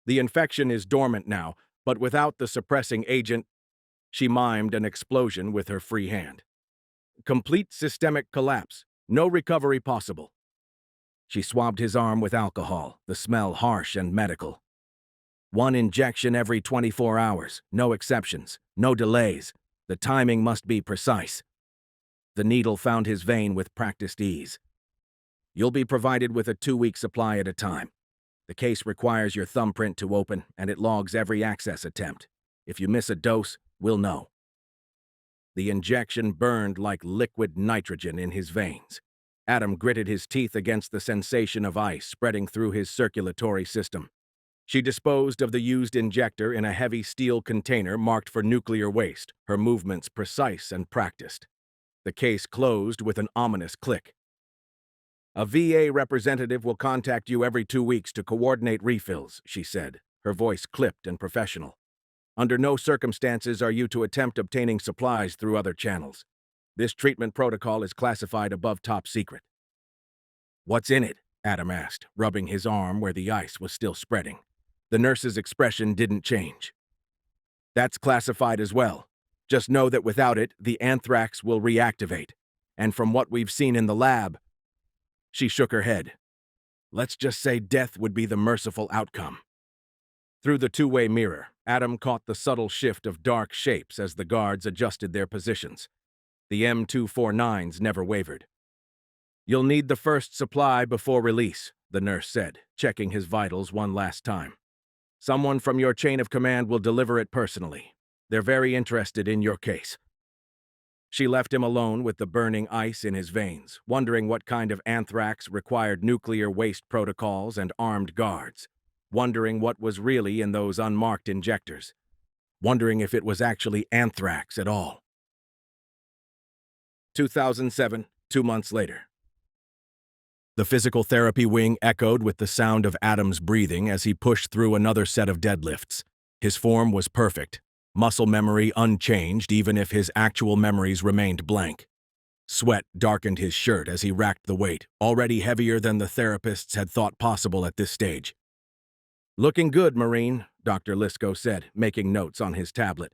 A: "The infection is dormant now, but without the suppressing agent—" She mimed an explosion with her free hand. "Complete systemic collapse. No recovery possible." She swabbed his arm with alcohol, the smell harsh and medical. "One injection every 24 hours, no exceptions, no delays. The timing must be precise." The needle found his vein with practiced ease. "You'll be provided with a 2-week supply at a time. The case requires your thumbprint to open, and it logs every access attempt. If you miss a dose, we'll know." The injection burned like liquid nitrogen in his veins. Adam gritted his teeth against the sensation of ice spreading through his circulatory system. She disposed of the used injector in a heavy steel container marked for nuclear waste, her movements precise and practiced. The case closed with an ominous click. "A VA representative will contact you every 2 weeks to coordinate refills," she said, her voice clipped and professional. Under no circumstances are you to attempt obtaining supplies through other channels. This treatment protocol is classified above top secret. What's in it? Adam asked, rubbing his arm where the ice was still spreading. The nurse's expression didn't change. That's classified as well. Just know that without it, the anthrax will reactivate. And from what we've seen in the lab, she shook her head. Let's just say death would be the merciful outcome. Through the two-way mirror, Adam caught the subtle shift of dark shapes as the guards adjusted their positions. The M249s never wavered. You'll need the first supply before release, the nurse said, checking his vitals one last time. Someone from your chain of command will deliver it personally. They're very interested in your case. She left him alone with the burning ice in his veins, wondering what kind of anthrax required nuclear waste protocols and armed guards, wondering what was really in those unmarked injectors, wondering if it was actually anthrax at all. 2007, 2 months later. The physical therapy wing echoed with the sound of Adam's breathing as he pushed through another set of deadlifts. His form was perfect, muscle memory unchanged even if his actual memories remained blank. Sweat darkened his shirt as he racked the weight, already heavier than the therapists had thought possible at this stage. Looking good, Marine, Dr. Lisko said, making notes on his tablet.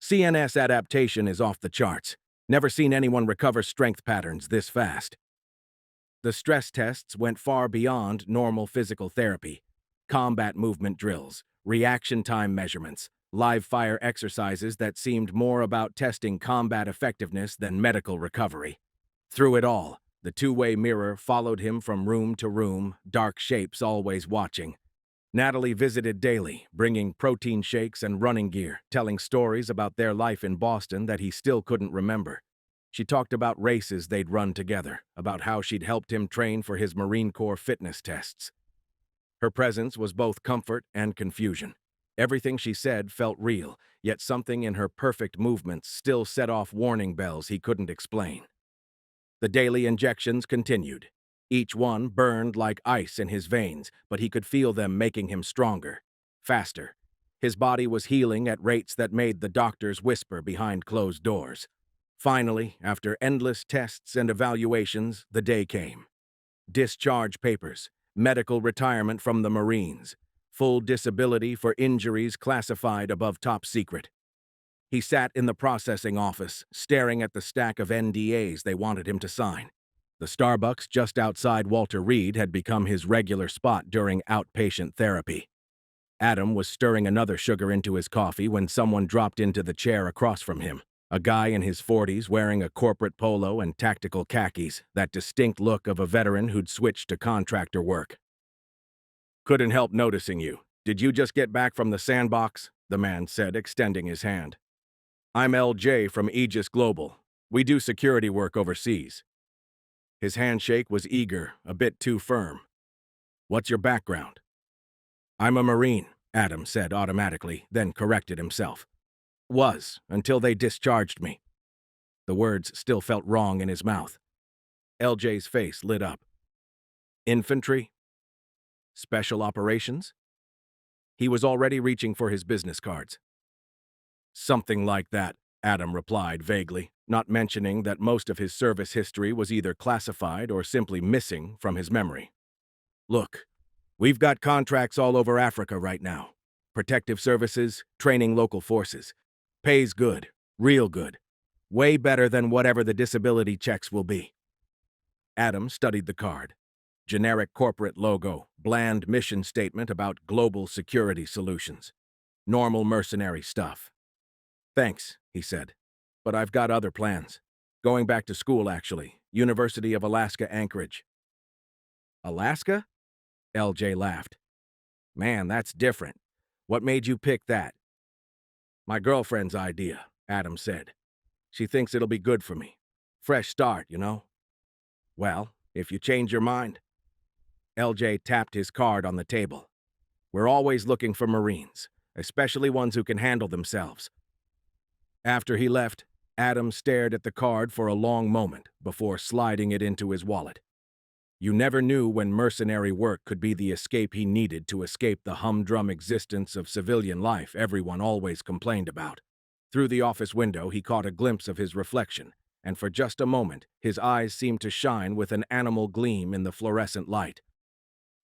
A: CNS adaptation is off the charts. Never seen anyone recover strength patterns this fast. The stress tests went far beyond normal physical therapy. Combat movement drills, reaction time measurements, live fire exercises that seemed more about testing combat effectiveness than medical recovery. Through it all, the two-way mirror followed him from room to room, dark shapes always watching. Natalie visited daily, bringing protein shakes and running gear, telling stories about their life in Boston that he still couldn't remember. She talked about races they'd run together, about how she'd helped him train for his Marine Corps fitness tests. Her presence was both comfort and confusion. Everything she said felt real, yet something in her perfect movements still set off warning bells he couldn't explain. The daily injections continued. Each one burned like ice in his veins, but he could feel them making him stronger, faster. His body was healing at rates that made the doctors whisper behind closed doors. Finally, after endless tests and evaluations, the day came. Discharge papers, medical retirement from the Marines, full disability for injuries classified above top secret. He sat in the processing office, staring at the stack of NDAs they wanted him to sign. The Starbucks just outside Walter Reed had become his regular spot during outpatient therapy. Adam was stirring another sugar into his coffee when someone dropped into the chair across from him. A guy in his 40s wearing a corporate polo and tactical khakis, that distinct look of a veteran who'd switched to contractor work. Couldn't help noticing you. Did you just get back from the sandbox? The man said, extending his hand. I'm LJ from Aegis Global. We do security work overseas. His handshake was eager, a bit too firm. What's your background? I'm a Marine, Adam said automatically, then corrected himself. Was, until they discharged me. The words still felt wrong in his mouth. LJ's face lit up. Infantry? Special operations? He was already reaching for his business cards. Something like that, Adam replied vaguely, not mentioning that most of his service history was either classified or simply missing from his memory. Look, we've got contracts all over Africa right now. Protective services, training local forces. Pays good, real good. Way better than whatever the disability checks will be. Adam studied the card. Generic corporate logo, bland mission statement about global security solutions. Normal mercenary stuff. Thanks, he said, but I've got other plans. Going back to school, actually. University of Alaska, Anchorage. Alaska? LJ laughed. Man, that's different. What made you pick that? My girlfriend's idea, Adam said. She thinks it'll be good for me. Fresh start, you know? Well, if you change your mind. LJ tapped his card on the table. We're always looking for Marines, especially ones who can handle themselves. After he left, Adam stared at the card for a long moment before sliding it into his wallet. You never knew when mercenary work could be the escape he needed to escape the humdrum existence of civilian life everyone always complained about. Through the office window, he caught a glimpse of his reflection, and for just a moment, his eyes seemed to shine with an animal gleam in the fluorescent light.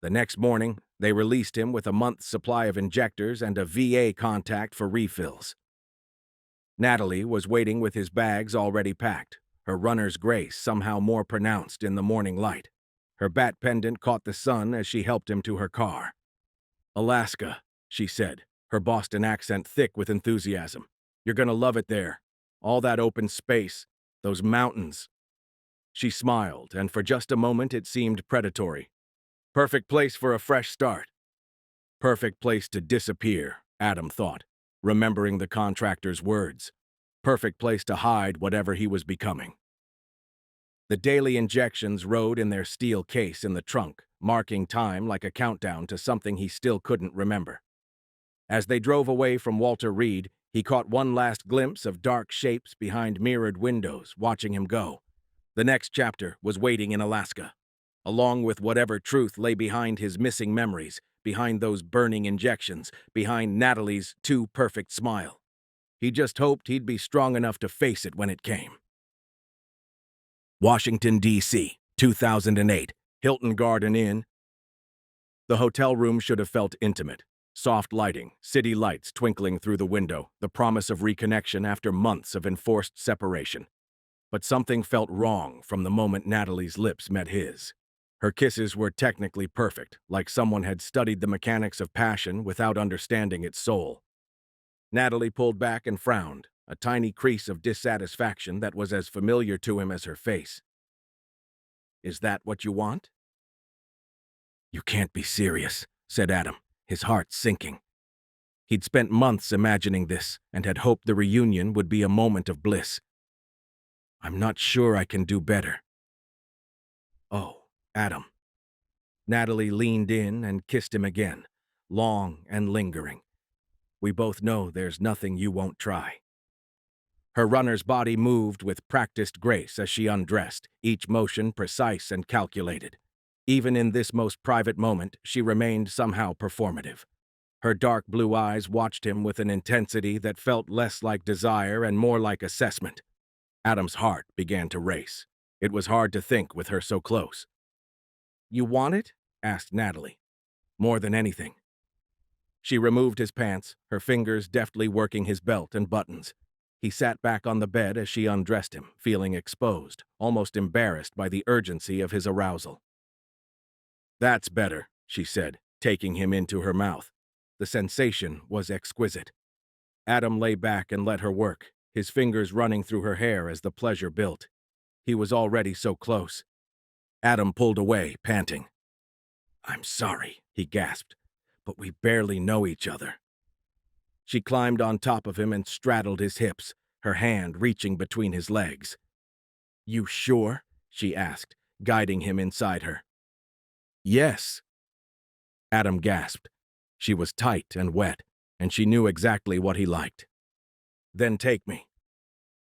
A: The next morning, they released him with a month's supply of injectors and a VA contact for refills. Natalie was waiting with his bags already packed, her runner's grace somehow more pronounced in the morning light. Her bat pendant caught the sun as she helped him to her car. "Alaska," she said, her Boston accent thick with enthusiasm. "You're gonna love it there. All that open space, those mountains." She smiled, and for just a moment it seemed predatory. Perfect place for a fresh start. Perfect place to disappear, Adam thought, remembering the contractor's words. Perfect place to hide whatever he was becoming. The daily injections rode in their steel case in the trunk, marking time like a countdown to something he still couldn't remember. As they drove away from Walter Reed, he caught one last glimpse of dark shapes behind mirrored windows, watching him go. The next chapter was waiting in Alaska, along with whatever truth lay behind his missing memories, behind those burning injections, behind Natalie's too perfect smile. He just hoped he'd be strong enough to face it when it came. Washington, D.C., 2008, Hilton Garden Inn. The hotel room should have felt intimate. Soft lighting, city lights twinkling through the window, the promise of reconnection after months of enforced separation. But something felt wrong from the moment Natalie's lips met his. Her kisses were technically perfect, like someone had studied the mechanics of passion without understanding its soul. Natalie pulled back and frowned, a tiny crease of dissatisfaction that was as familiar to him as her face. "Is that what you want?" "You can't be serious," said Adam, his heart sinking. He'd spent months imagining this and had hoped the reunion would be a moment of bliss. "I'm not sure I can do better." "Oh, Adam." Natalie leaned in and kissed him again, long and lingering. "We both know there's nothing you won't try." Her runner's body moved with practiced grace as she undressed, each motion precise and calculated. Even in this most private moment, she remained somehow performative. Her dark blue eyes watched him with an intensity that felt less like desire and more like assessment. Adam's heart began to race. It was hard to think with her so close. "You want it?" asked Natalie. "More than anything." She removed his pants, her fingers deftly working his belt and buttons. He sat back on the bed as she undressed him, feeling exposed, almost embarrassed by the urgency of his arousal. "That's better," she said, taking him into her mouth. The sensation was exquisite. Adam lay back and let her work, his fingers running through her hair as the pleasure built. He was already so close. Adam pulled away, panting. "I'm sorry," he gasped, "but we barely know each other." She climbed on top of him and straddled his hips, her hand reaching between his legs. "You sure?" she asked, guiding him inside her. "Yes." Adam gasped. She was tight and wet, and she knew exactly what he liked. "Then take me."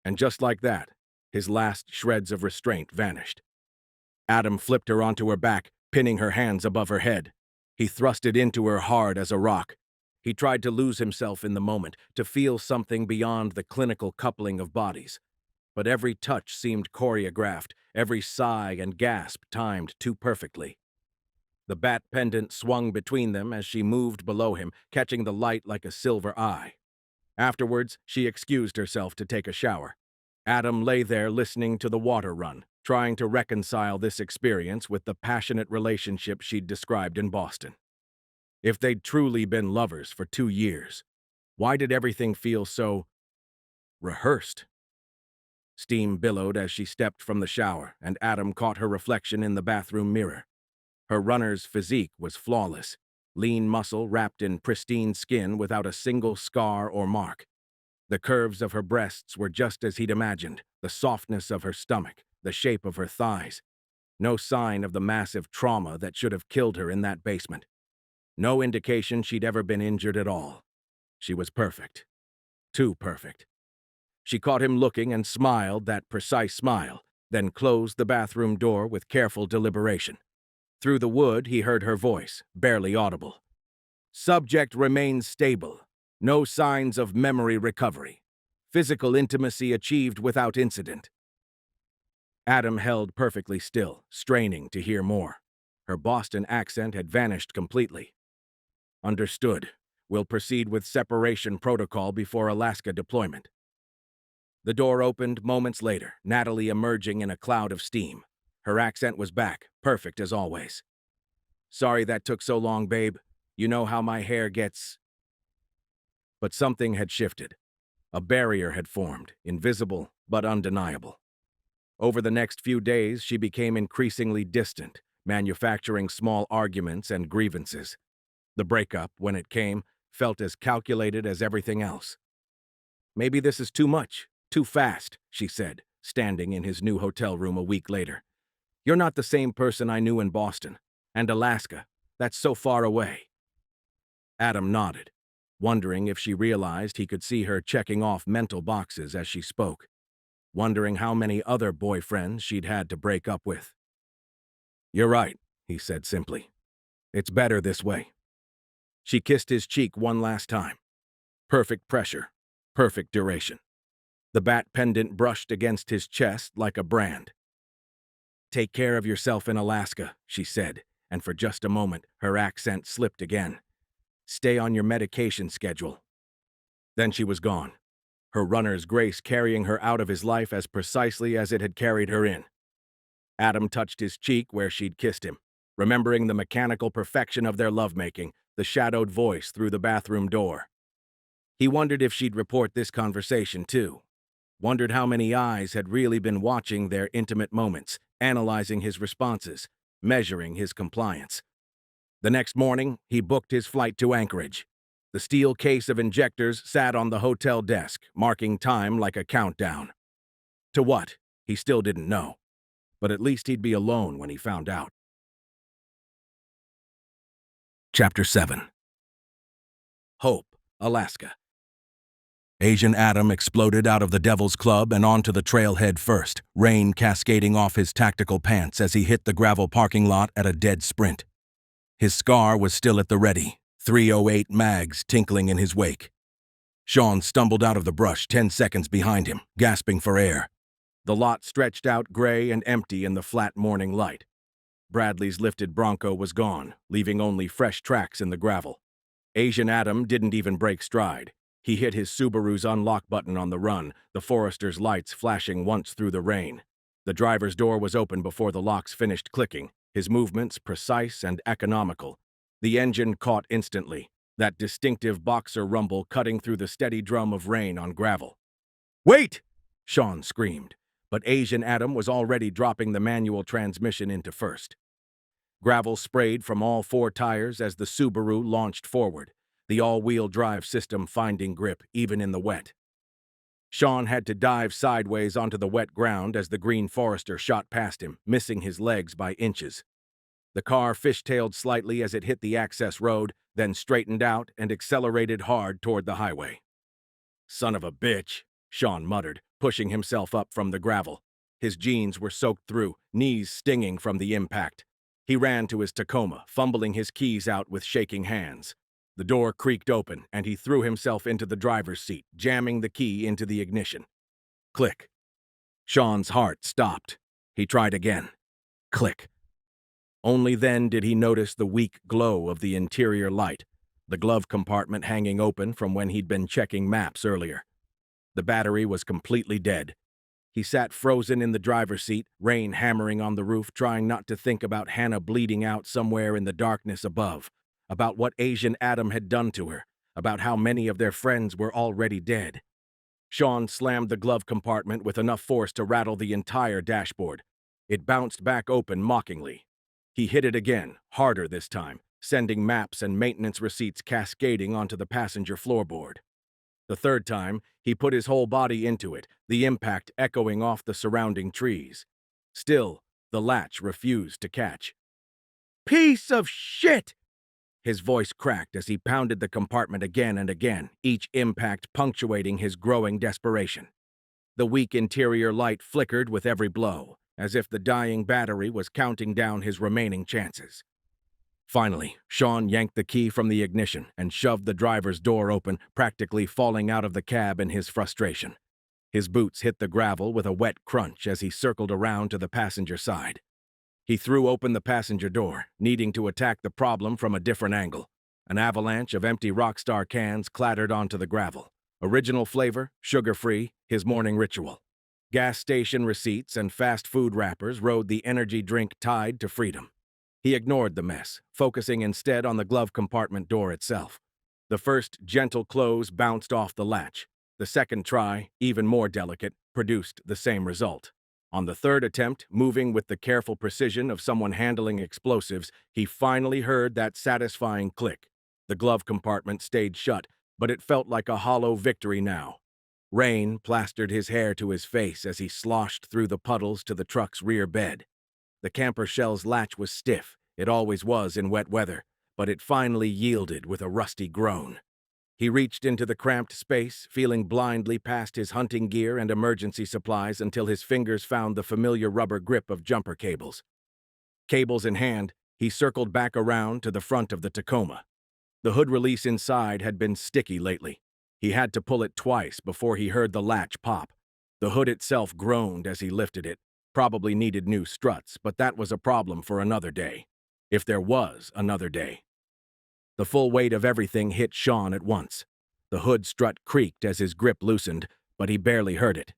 A: And just like that, his last shreds of restraint vanished. Adam flipped her onto her back, pinning her hands above her head. He thrust it into her hard as a rock. He tried to lose himself in the moment, to feel something beyond the clinical coupling of bodies. But every touch seemed choreographed, every sigh and gasp timed too perfectly. The bat pendant swung between them as she moved below him, catching the light like a silver eye. Afterwards, she excused herself to take a shower. Adam lay there listening to the water run, trying to reconcile this experience with the passionate relationship she'd described in Boston. If they'd truly been lovers for 2 years, why did everything feel so rehearsed? Steam billowed as she stepped from the shower, and Adam caught her reflection in the bathroom mirror. Her runner's physique was flawless, lean muscle wrapped in pristine skin without a single scar or mark. The curves of her breasts were just as he'd imagined, the softness of her stomach, the shape of her thighs. No sign of the massive trauma that should have killed her in that basement. No indication she'd ever been injured at all. She was perfect. Too perfect. She caught him looking and smiled that precise smile, then closed the bathroom door with careful deliberation. Through the wood, he heard her voice, barely audible. Subject remains stable. No signs of memory recovery. Physical intimacy achieved without incident. Adam held perfectly still, straining to hear more. Her Boston accent had vanished completely. Understood. We'll proceed with separation protocol before Alaska deployment. The door opened moments later, Natalie emerging in a cloud of steam. Her accent was back, perfect as always. Sorry that took so long, babe. You know how my hair gets... But something had shifted. A barrier had formed, invisible but undeniable. Over the next few days, she became increasingly distant, manufacturing small arguments and grievances. The breakup, when it came, felt as calculated as everything else. Maybe this is too much, too fast, she said, standing in his new hotel room a week later. You're not the same person I knew in Boston. And Alaska, that's so far away. Adam nodded, wondering if she realized he could see her checking off mental boxes as she spoke, wondering how many other boyfriends she'd had to break up with. You're right, he said simply. It's better this way. She kissed his cheek one last time. Perfect pressure, perfect duration. The bat pendant brushed against his chest like a brand. Take care of yourself in Alaska, she said, and for just a moment her accent slipped again. Stay on your medication schedule. Then she was gone, her runner's grace carrying her out of his life as precisely as it had carried her in. Adam touched his cheek where she'd kissed him, remembering the mechanical perfection of their lovemaking, the shadowed voice through the bathroom door. He wondered if she'd report this conversation too. Wondered how many eyes had really been watching their intimate moments, analyzing his responses, measuring his compliance. The next morning, he booked his flight to Anchorage. The steel case of injectors sat on the hotel desk, marking time like a countdown. To what? He still didn't know. But at least he'd be alone when he found out. Chapter 7. Hope, Alaska. Asian Adam exploded out of the Devil's Club and onto the trailhead first, rain cascading off his tactical pants as he hit the gravel parking lot at a dead sprint. His scar was still at the ready, .308 mags tinkling in his wake. Sean stumbled out of the brush 10 seconds behind him, gasping for air. The lot stretched out gray and empty in the flat morning light. Bradley's lifted Bronco was gone, leaving only fresh tracks in the gravel. Asian Adam didn't even break stride. He hit his Subaru's unlock button on the run, the Forester's lights flashing once through the rain. The driver's door was open before the locks finished clicking, his movements precise and economical. The engine caught instantly, that distinctive boxer rumble cutting through the steady drum of rain on gravel. "Wait!" Sean screamed, but Asian Adam was already dropping the manual transmission into first. Gravel sprayed from all 4 tires as the Subaru launched forward, the all-wheel drive system finding grip even in the wet. Sean had to dive sideways onto the wet ground as the green Forester shot past him, missing his legs by inches. The car fishtailed slightly as it hit the access road, then straightened out and accelerated hard toward the highway. "Son of a bitch," Sean muttered, pushing himself up from the gravel. His jeans were soaked through, knees stinging from the impact. He ran to his Tacoma, fumbling his keys out with shaking hands. The door creaked open, and he threw himself into the driver's seat, jamming the key into the ignition. Click. Sean's heart stopped. He tried again. Click. Only then did he notice the weak glow of the interior light, the glove compartment hanging open from when he'd been checking maps earlier. The battery was completely dead. He sat frozen in the driver's seat, rain hammering on the roof, trying not to think about Hannah bleeding out somewhere in the darkness above, about what Asian Adam had done to her, about how many of their friends were already dead. Sean slammed the glove compartment with enough force to rattle the entire dashboard. It bounced back open mockingly. He hit it again, harder this time, sending maps and maintenance receipts cascading onto the passenger floorboard. The third time, he put his whole body into it, the impact echoing off the surrounding trees. Still, the latch refused to catch. "Piece of shit!" His voice cracked as he pounded the compartment again and again, each impact punctuating his growing desperation. The weak interior light flickered with every blow. as if the dying battery was counting down his remaining chances. Finally, Sean yanked the key from the ignition and shoved the driver's door open, practically falling out of the cab in his frustration. His boots hit the gravel with a wet crunch as he circled around to the passenger side. He threw open the passenger door, needing to attack the problem from a different angle. An avalanche of empty Rockstar cans clattered onto the gravel. Original flavor, sugar-free, his morning ritual. Gas station receipts and fast food wrappers rode the energy drink tide to freedom. He ignored the mess, focusing instead on the glove compartment door itself. The first gentle close bounced off the latch. The second try, even more delicate, produced the same result. On the third attempt, moving with the careful precision of someone handling explosives, he finally heard that satisfying click. The glove compartment stayed shut, but it felt like a hollow victory now. Rain plastered his hair to his face as he sloshed through the puddles to the truck's rear bed. The camper shell's latch was stiff, it always was in wet weather, but it finally yielded with a rusty groan. He reached into the cramped space, feeling blindly past his hunting gear and emergency supplies until his fingers found the familiar rubber grip of jumper cables. Cables in hand, he circled back around to the front of the Tacoma. The hood release inside had been sticky lately. He had to pull it twice before he heard the latch pop. The hood itself groaned as he lifted it. Probably needed new struts, but that was a problem for another day. If there was another day. The full weight of everything hit Sean at once. The hood strut creaked as his grip loosened, but he barely heard it.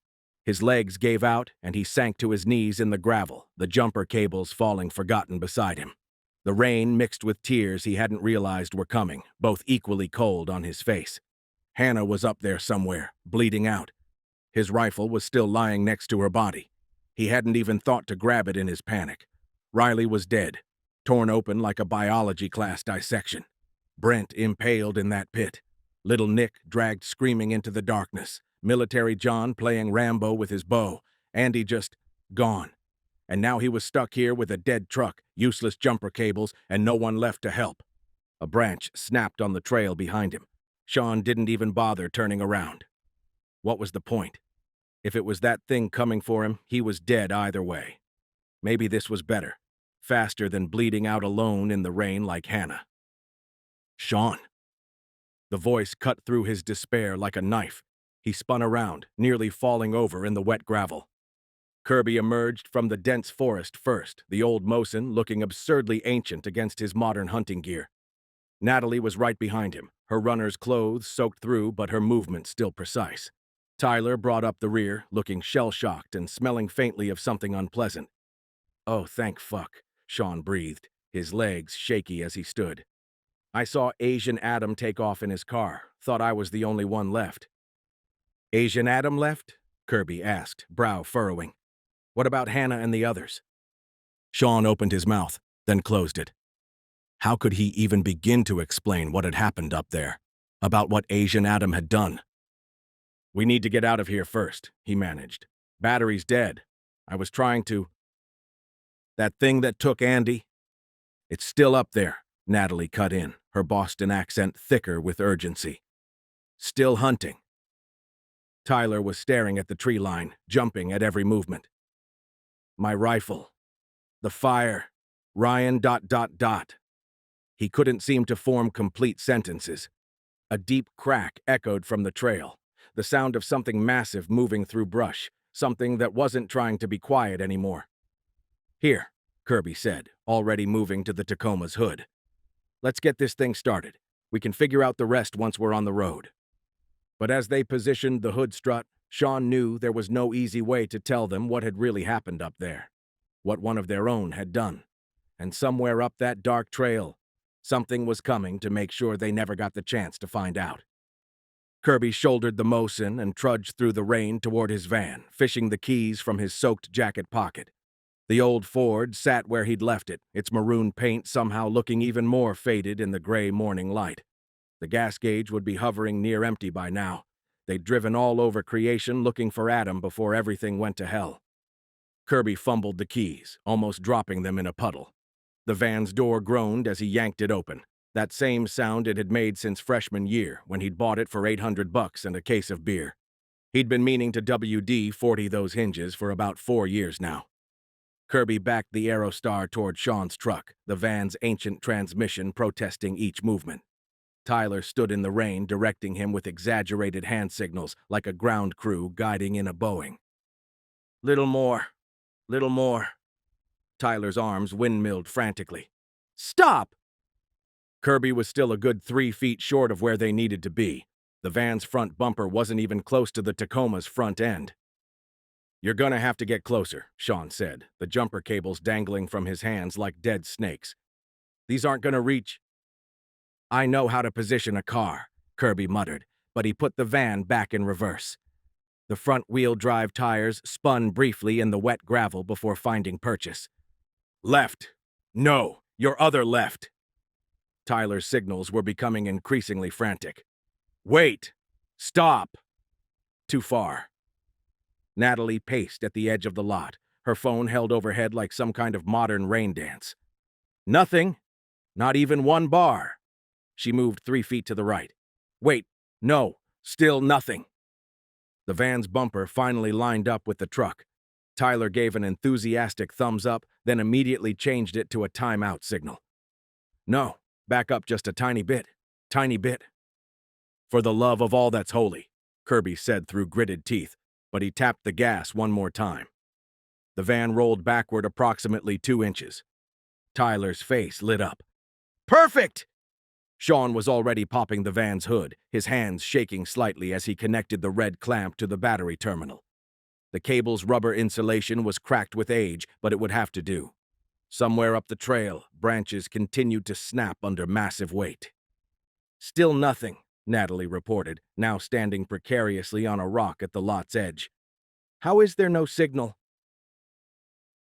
A: His legs gave out, and he sank to his knees in the gravel, the jumper cables falling forgotten beside him. The rain mixed with tears he hadn't realized were coming, both equally cold on his face. Hannah was up there somewhere, bleeding out. His rifle was still lying next to her body. He hadn't even thought to grab it in his panic. Riley was dead, torn open like a biology class dissection. Brent impaled in that pit. Little Nick dragged screaming into the darkness. Military John playing Rambo with his bow. Andy just gone. And now he was stuck here with a dead truck, useless jumper cables, and no one left to help. A branch snapped on the trail behind him. Sean didn't even bother turning around. What was the point? If it was that thing coming for him, he was dead either way. Maybe this was better. Faster than bleeding out alone in the rain like Hannah. Sean. The voice cut through his despair like a knife. He spun around, nearly falling over in the wet gravel. Kirby emerged from the dense forest first, the old Mosin looking absurdly ancient against his modern hunting gear. Natalie was right behind him, her runner's clothes soaked through but her movement still precise. Tyler brought up the rear, looking shell-shocked and smelling faintly of something unpleasant. "Oh, thank fuck," Sean breathed, his legs shaky as he stood. "I saw Asian Adam take off in his car. Thought I was the only one left." "Asian Adam left?" Kirby asked, brow furrowing. "What about Hannah and the others?" Sean opened his mouth, then closed it. How could he even begin to explain what had happened up there, about what Asian Adam had done? "We need to get out of here first," he managed. "Battery's dead. I was trying to—" "That thing that took Andy?" "It's still up there," Natalie cut in, her Boston accent thicker with urgency. "Still hunting." Tyler was staring at the tree line, jumping at every movement. "My rifle. The fire. Ryan ... He couldn't seem to form complete sentences. A deep crack echoed from the trail, the sound of something massive moving through brush, something that wasn't trying to be quiet anymore. "Here," Kirby said, already moving to the Tacoma's hood. "Let's get this thing started. We can figure out the rest once we're on the road." But as they positioned the hood strut, Sean knew there was no easy way to tell them what had really happened up there, what one of their own had done. And somewhere up that dark trail, something was coming to make sure they never got the chance to find out. Kirby shouldered the Mosin and trudged through the rain toward his van, fishing the keys from his soaked jacket pocket. The old Ford sat where he'd left it, its maroon paint somehow looking even more faded in the gray morning light. The gas gauge would be hovering near empty by now. They'd driven all over creation looking for Adam before everything went to hell. Kirby fumbled the keys, almost dropping them in a puddle. The van's door groaned as he yanked it open, that same sound it had made since freshman year when he'd bought it for $800 and a case of beer. He'd been meaning to WD-40 those hinges for about 4 years now. Kirby backed the Aerostar toward Sean's truck, the van's ancient transmission protesting each movement. Tyler stood in the rain, directing him with exaggerated hand signals like a ground crew guiding in a Boeing. Little more. Little more. Tyler's arms windmilled frantically. Stop! Kirby was still a good 3 feet short of where they needed to be. The van's front bumper wasn't even close to the Tacoma's front end. You're gonna have to get closer, Sean said, the jumper cables dangling from his hands like dead snakes. These aren't gonna reach. I know how to position a car, Kirby muttered, but he put the van back in reverse. The front-wheel drive tires spun briefly in the wet gravel before finding purchase. Left. No, your other left. Tyler's signals were becoming increasingly frantic. Wait! Stop! Too far. Natalie paced at the edge of the lot, her phone held overhead like some kind of modern rain dance. Nothing. Not even 1 bar. She moved 3 feet to the right. Wait, no, still nothing. The van's bumper finally lined up with the truck. Tyler gave an enthusiastic thumbs up, then immediately changed it to a timeout signal. No, back up just a tiny bit. Tiny bit. For the love of all that's holy, Kirby said through gritted teeth, but he tapped the gas one more time. The van rolled backward approximately 2 inches. Tyler's face lit up. Perfect! Sean was already popping the van's hood, his hands shaking slightly as he connected the red clamp to the battery terminal. The cable's rubber insulation was cracked with age, but it would have to do. Somewhere up the trail, branches continued to snap under massive weight. Still nothing, Natalie reported, now standing precariously on a rock at the lot's edge. How is there no signal?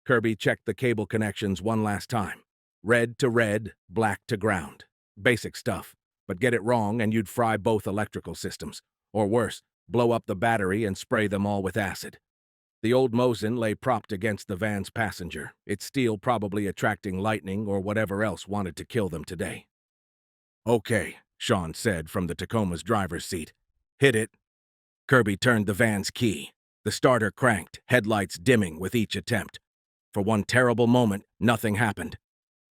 A: Kirby checked the cable connections one last time. Red to red, black to ground. Basic stuff, but get it wrong and you'd fry both electrical systems. Or worse, blow up the battery and spray them all with acid. The old Mosin lay propped against the van's passenger, its steel probably attracting lightning or whatever else wanted to kill them today. Okay, Sean said from the Tacoma's driver's seat. Hit it. Kirby turned the van's key. The starter cranked, headlights dimming with each attempt. For one terrible moment, nothing happened.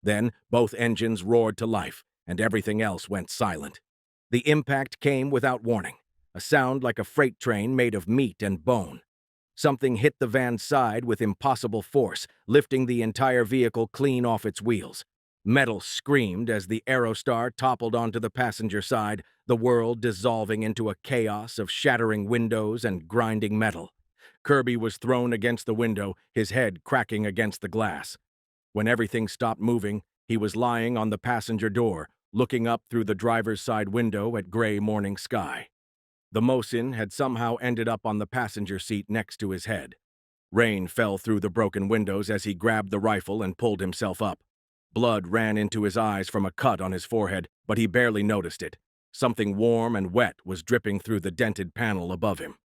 A: Then, both engines roared to life, and everything else went silent. The impact came without warning, a sound like a freight train made of meat and bone. Something hit the van's side with impossible force, lifting the entire vehicle clean off its wheels. Metal screamed as the Aerostar toppled onto the passenger side, the world dissolving into a chaos of shattering windows and grinding metal. Kirby was thrown against the window, his head cracking against the glass. When everything stopped moving, he was lying on the passenger door, looking up through the driver's side window at gray morning sky. The Mosin had somehow ended up on the passenger seat next to his head. Rain fell through the broken windows as he grabbed the rifle and pulled himself up. Blood ran into his eyes from a cut on his forehead, but he barely noticed it. Something warm and wet was dripping through the dented panel above him.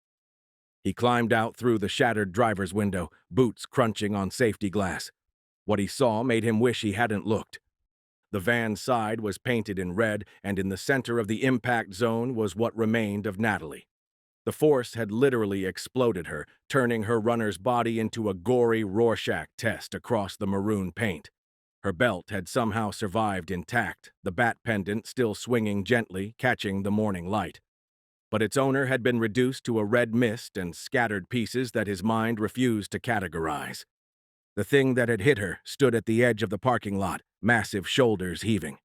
A: He climbed out through the shattered driver's window, boots crunching on safety glass. What he saw made him wish he hadn't looked. The van's side was painted in red, and in the center of the impact zone was what remained of Natalie. The force had literally exploded her, turning her runner's body into a gory Rorschach test across the maroon paint. Her belt had somehow survived intact, the bat pendant still swinging gently, catching the morning light. But its owner had been reduced to a red mist and scattered pieces that his mind refused to categorize. The thing that had hit her stood at the edge of the parking lot, massive shoulders heaving.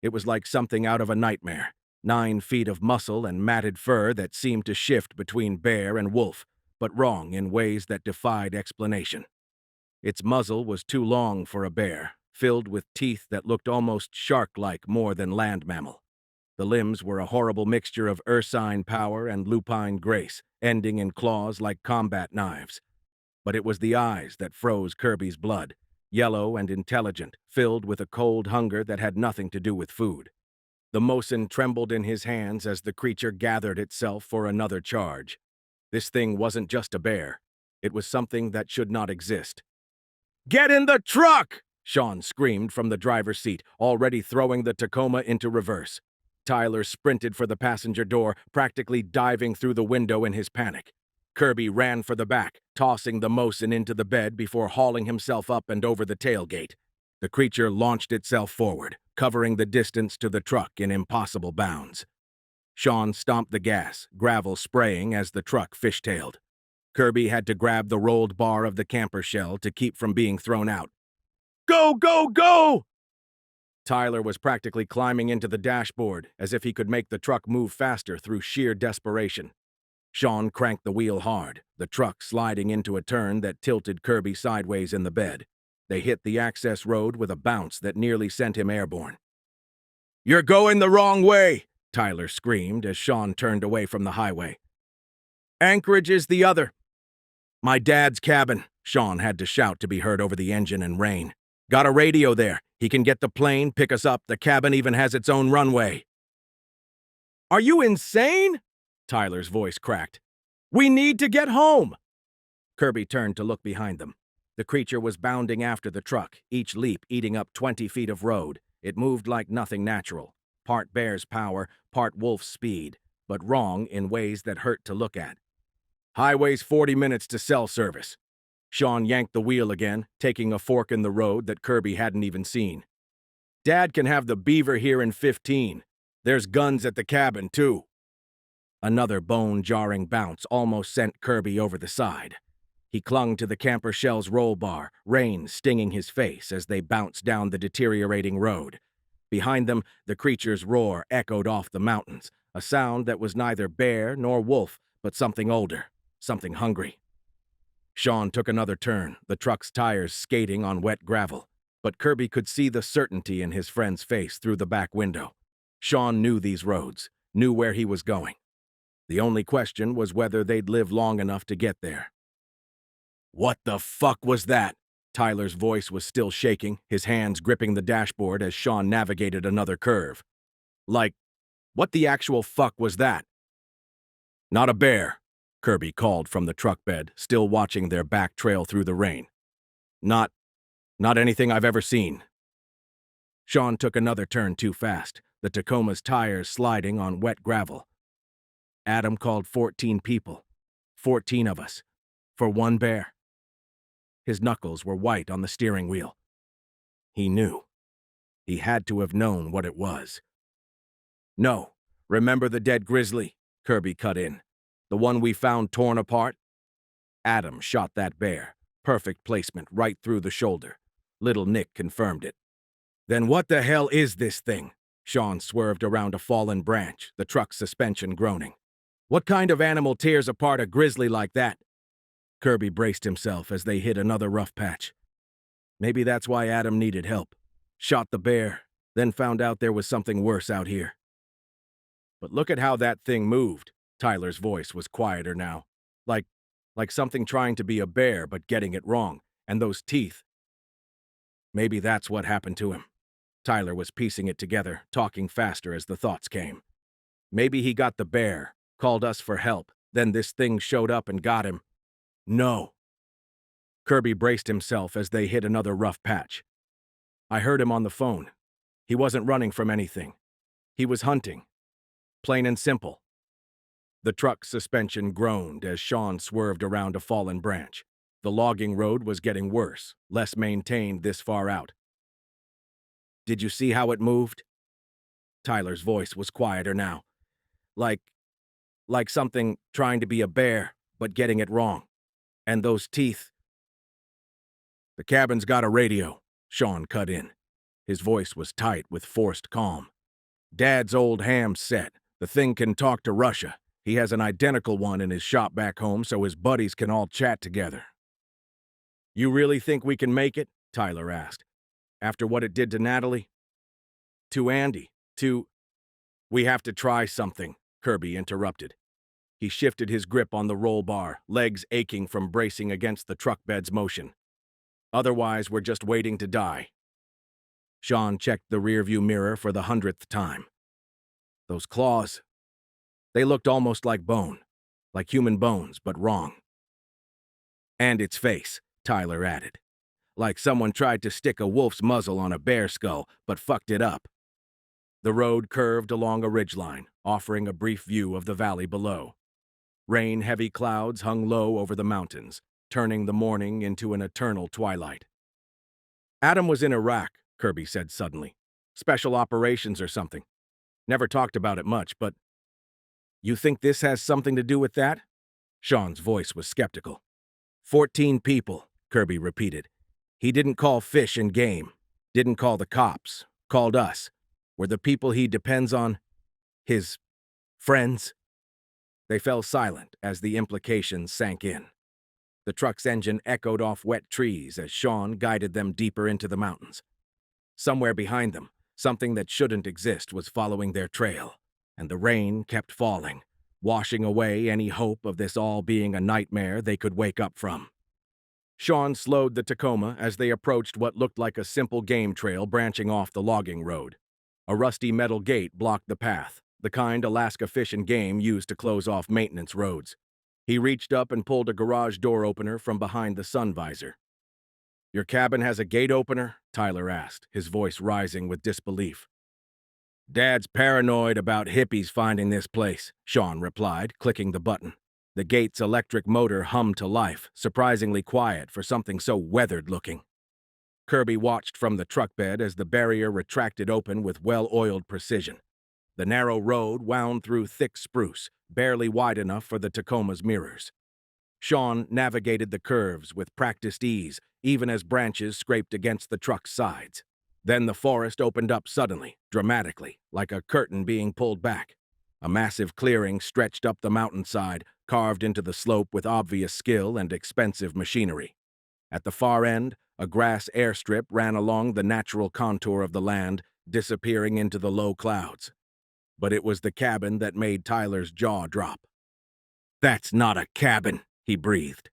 A: It was like something out of a nightmare, 9 feet of muscle and matted fur that seemed to shift between bear and wolf, but wrong in ways that defied explanation. Its muzzle was too long for a bear, filled with teeth that looked almost shark-like more than land mammal. The limbs were a horrible mixture of ursine power and lupine grace, ending in claws like combat knives. But it was the eyes that froze Kirby's blood, yellow and intelligent, filled with a cold hunger that had nothing to do with food. The Mosin trembled in his hands as the creature gathered itself for another charge. This thing wasn't just a bear. It was something that should not exist. "Get in the truck!" Sean screamed from the driver's seat, already throwing the Tacoma into reverse. Tyler sprinted for the passenger door, practically diving through the window in his panic. Kirby ran for the back, tossing the Mosin into the bed before hauling himself up and over the tailgate. The creature launched itself forward, covering the distance to the truck in impossible bounds. Sean stomped the gas, gravel spraying as the truck fishtailed. Kirby had to grab the rolled bar of the camper shell to keep from being thrown out. Go, go, go! Tyler was practically climbing into the dashboard as if he could make the truck move faster through sheer desperation. Sean cranked the wheel hard, the truck sliding into a turn that tilted Kirby sideways in the bed. They hit the access road with a bounce that nearly sent him airborne. "You're going the wrong way!" Tyler screamed as Sean turned away from the highway. "Anchorage is the other." "My dad's cabin," Sean had to shout to be heard over the engine and rain. "Got a radio there. He can get the plane, pick us up. The cabin even has its own runway." "Are you insane?" Tyler's voice cracked. "We need to get home!" Kirby turned to look behind them. The creature was bounding after the truck, each leap eating up 20 feet of road. It moved like nothing natural, part bear's power, part wolf's speed, but wrong in ways that hurt to look at. "Highway's 40 minutes to cell service." Sean yanked the wheel again, taking a fork in the road that Kirby hadn't even seen. "Dad can have the Beaver here in 15. There's guns at the cabin, too." Another bone-jarring bounce almost sent Kirby over the side. He clung to the camper shell's roll bar, rain stinging his face as they bounced down the deteriorating road. Behind them, the creature's roar echoed off the mountains, a sound that was neither bear nor wolf, but something older, something hungry. Sean took another turn, the truck's tires skating on wet gravel, but Kirby could see the certainty in his friend's face through the back window. Sean knew these roads, knew where he was going. The only question was whether they'd live long enough to get there. "What the fuck was that?" Tyler's voice was still shaking, his hands gripping the dashboard as Sean navigated another curve. "Like, what the actual fuck was that?" "Not a bear," Kirby called from the truck bed, still watching their back trail through the rain. Not anything I've ever seen." Sean took another turn too fast, the Tacoma's tires sliding on wet gravel. "Adam called 14 people. 14 of us. For one bear." His knuckles were white on the steering wheel. He knew. He had to have known what it was. "No, remember the dead Grizzly?" Kirby cut in. "The one we found torn apart? Adam shot that bear. Perfect placement right through the shoulder. Little Nick confirmed it." "Then what the hell is this thing?" Sean swerved around a fallen branch, the truck's suspension groaning. "What kind of animal tears apart a grizzly like that?" Kirby braced himself as they hit another rough patch. Maybe that's why Adam needed help. Shot the bear, then found out there was something worse out here. "But look at how that thing moved." Tyler's voice was quieter now. Like something trying to be a bear but getting it wrong. And those teeth. Maybe that's what happened to him. Tyler was piecing it together, talking faster as the thoughts came. Maybe he got the bear, called us for help, then this thing showed up and got him. No. Kirby braced himself as they hit another rough patch. "I heard him on the phone. He wasn't running from anything. He was hunting. Plain and simple." The truck's suspension groaned as Sean swerved around a fallen branch. The logging road was getting worse, less maintained this far out. "Did you see how it moved?" Tyler's voice was quieter now. Like something trying to be a bear, but getting it wrong. And those teeth. "The cabin's got a radio," Sean cut in. His voice was tight with forced calm. "Dad's old ham's set. The thing can talk to Russia. He has an identical one in his shop back home so his buddies can all chat together." "You really think we can make it?" Tyler asked. "After what it did to Natalie?" "To Andy. We have to try something," Kirby interrupted. He shifted his grip on the roll bar, legs aching from bracing against the truck bed's motion. "Otherwise, we're just waiting to die." Sean checked the rearview mirror for the 100th time. Those claws. They looked almost like bone. Like human bones, but wrong. "And its face," Tyler added. "Like someone tried to stick a wolf's muzzle on a bear skull, but fucked it up." The road curved along a ridgeline, offering a brief view of the valley below. Rain-heavy clouds hung low over the mountains, turning the morning into an eternal twilight. Adam was in Iraq, Kirby said suddenly. Special operations or something. Never talked about it much, but... You think this has something to do with that? Sean's voice was skeptical. 14 people, Kirby repeated. He didn't call fish and game. Didn't call the cops. Called us. Were the people he depends on his friends? They fell silent as the implications sank in. The truck's engine echoed off wet trees as Sean guided them deeper into the mountains. Somewhere behind them, something that shouldn't exist was following their trail, and the rain kept falling, washing away any hope of this all being a nightmare they could wake up from. Sean slowed the Tacoma as they approached what looked like a simple game trail branching off the logging road. A rusty metal gate blocked the path, the kind Alaska Fish and Game used to close off maintenance roads. He reached up and pulled a garage door opener from behind the sun visor. "Your cabin has a gate opener?" Tyler asked, his voice rising with disbelief. "Dad's paranoid about hippies finding this place," Sean replied, clicking the button. The gate's electric motor hummed to life, surprisingly quiet for something so weathered-looking. Kirby watched from the truck bed as the barrier retracted open with well-oiled precision. The narrow road wound through thick spruce, barely wide enough for the Tacoma's mirrors. Sean navigated the curves with practiced ease, even as branches scraped against the truck's sides. Then the forest opened up suddenly, dramatically, like a curtain being pulled back. A massive clearing stretched up the mountainside, carved into the slope with obvious skill and expensive machinery. At the far end, a grass airstrip ran along the natural contour of the land, disappearing into the low clouds. But it was the cabin that made Tyler's jaw drop. "That's not a cabin," he breathed.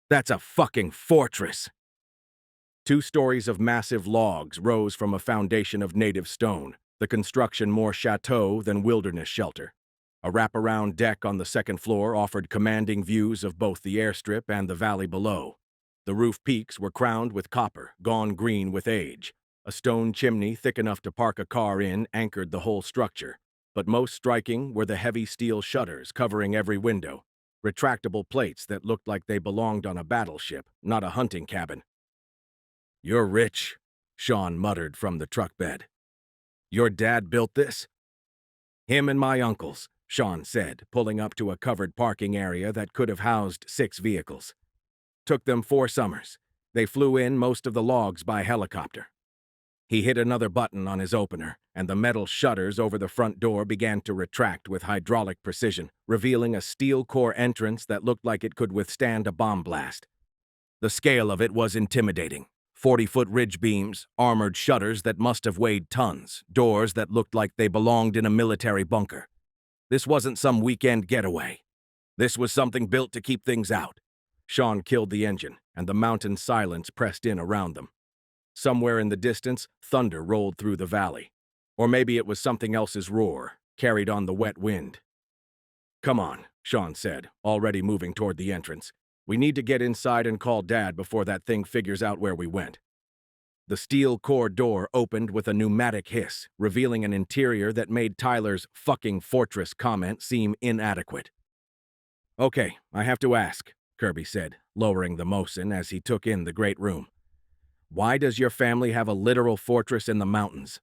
A: "That's a fucking fortress." 2 stories of massive logs rose from a foundation of native stone, the construction more chateau than wilderness shelter. A wraparound deck on the second floor offered commanding views of both the airstrip and the valley below. The roof peaks were crowned with copper, gone green with age. A stone chimney thick enough to park a car in anchored the whole structure. But most striking were the heavy steel shutters covering every window, retractable plates that looked like they belonged on a battleship, not a hunting cabin. "You're rich," Sean muttered from the truck bed. "Your dad built this?" "Him and my uncles," Sean said, pulling up to a covered parking area that could have housed 6 vehicles. "Took them 4 summers. They flew in most of the logs by helicopter." He hit another button on his opener, and the metal shutters over the front door began to retract with hydraulic precision, revealing a steel core entrance that looked like it could withstand a bomb blast. The scale of it was intimidating. 40-foot ridge beams, armored shutters that must have weighed tons, doors that looked like they belonged in a military bunker. This wasn't some weekend getaway. This was something built to keep things out. Sean killed the engine, and the mountain silence pressed in around them. Somewhere in the distance, thunder rolled through the valley. Or maybe it was something else's roar, carried on the wet wind. "Come on," Sean said, already moving toward the entrance. "We need to get inside and call Dad before that thing figures out where we went." The steel core door opened with a pneumatic hiss, revealing an interior that made Tyler's "fucking fortress" comment seem inadequate. "Okay, I have to ask," Kirby said, lowering the Mosin as he took in the great room. "Why does your family have a literal fortress in the mountains?"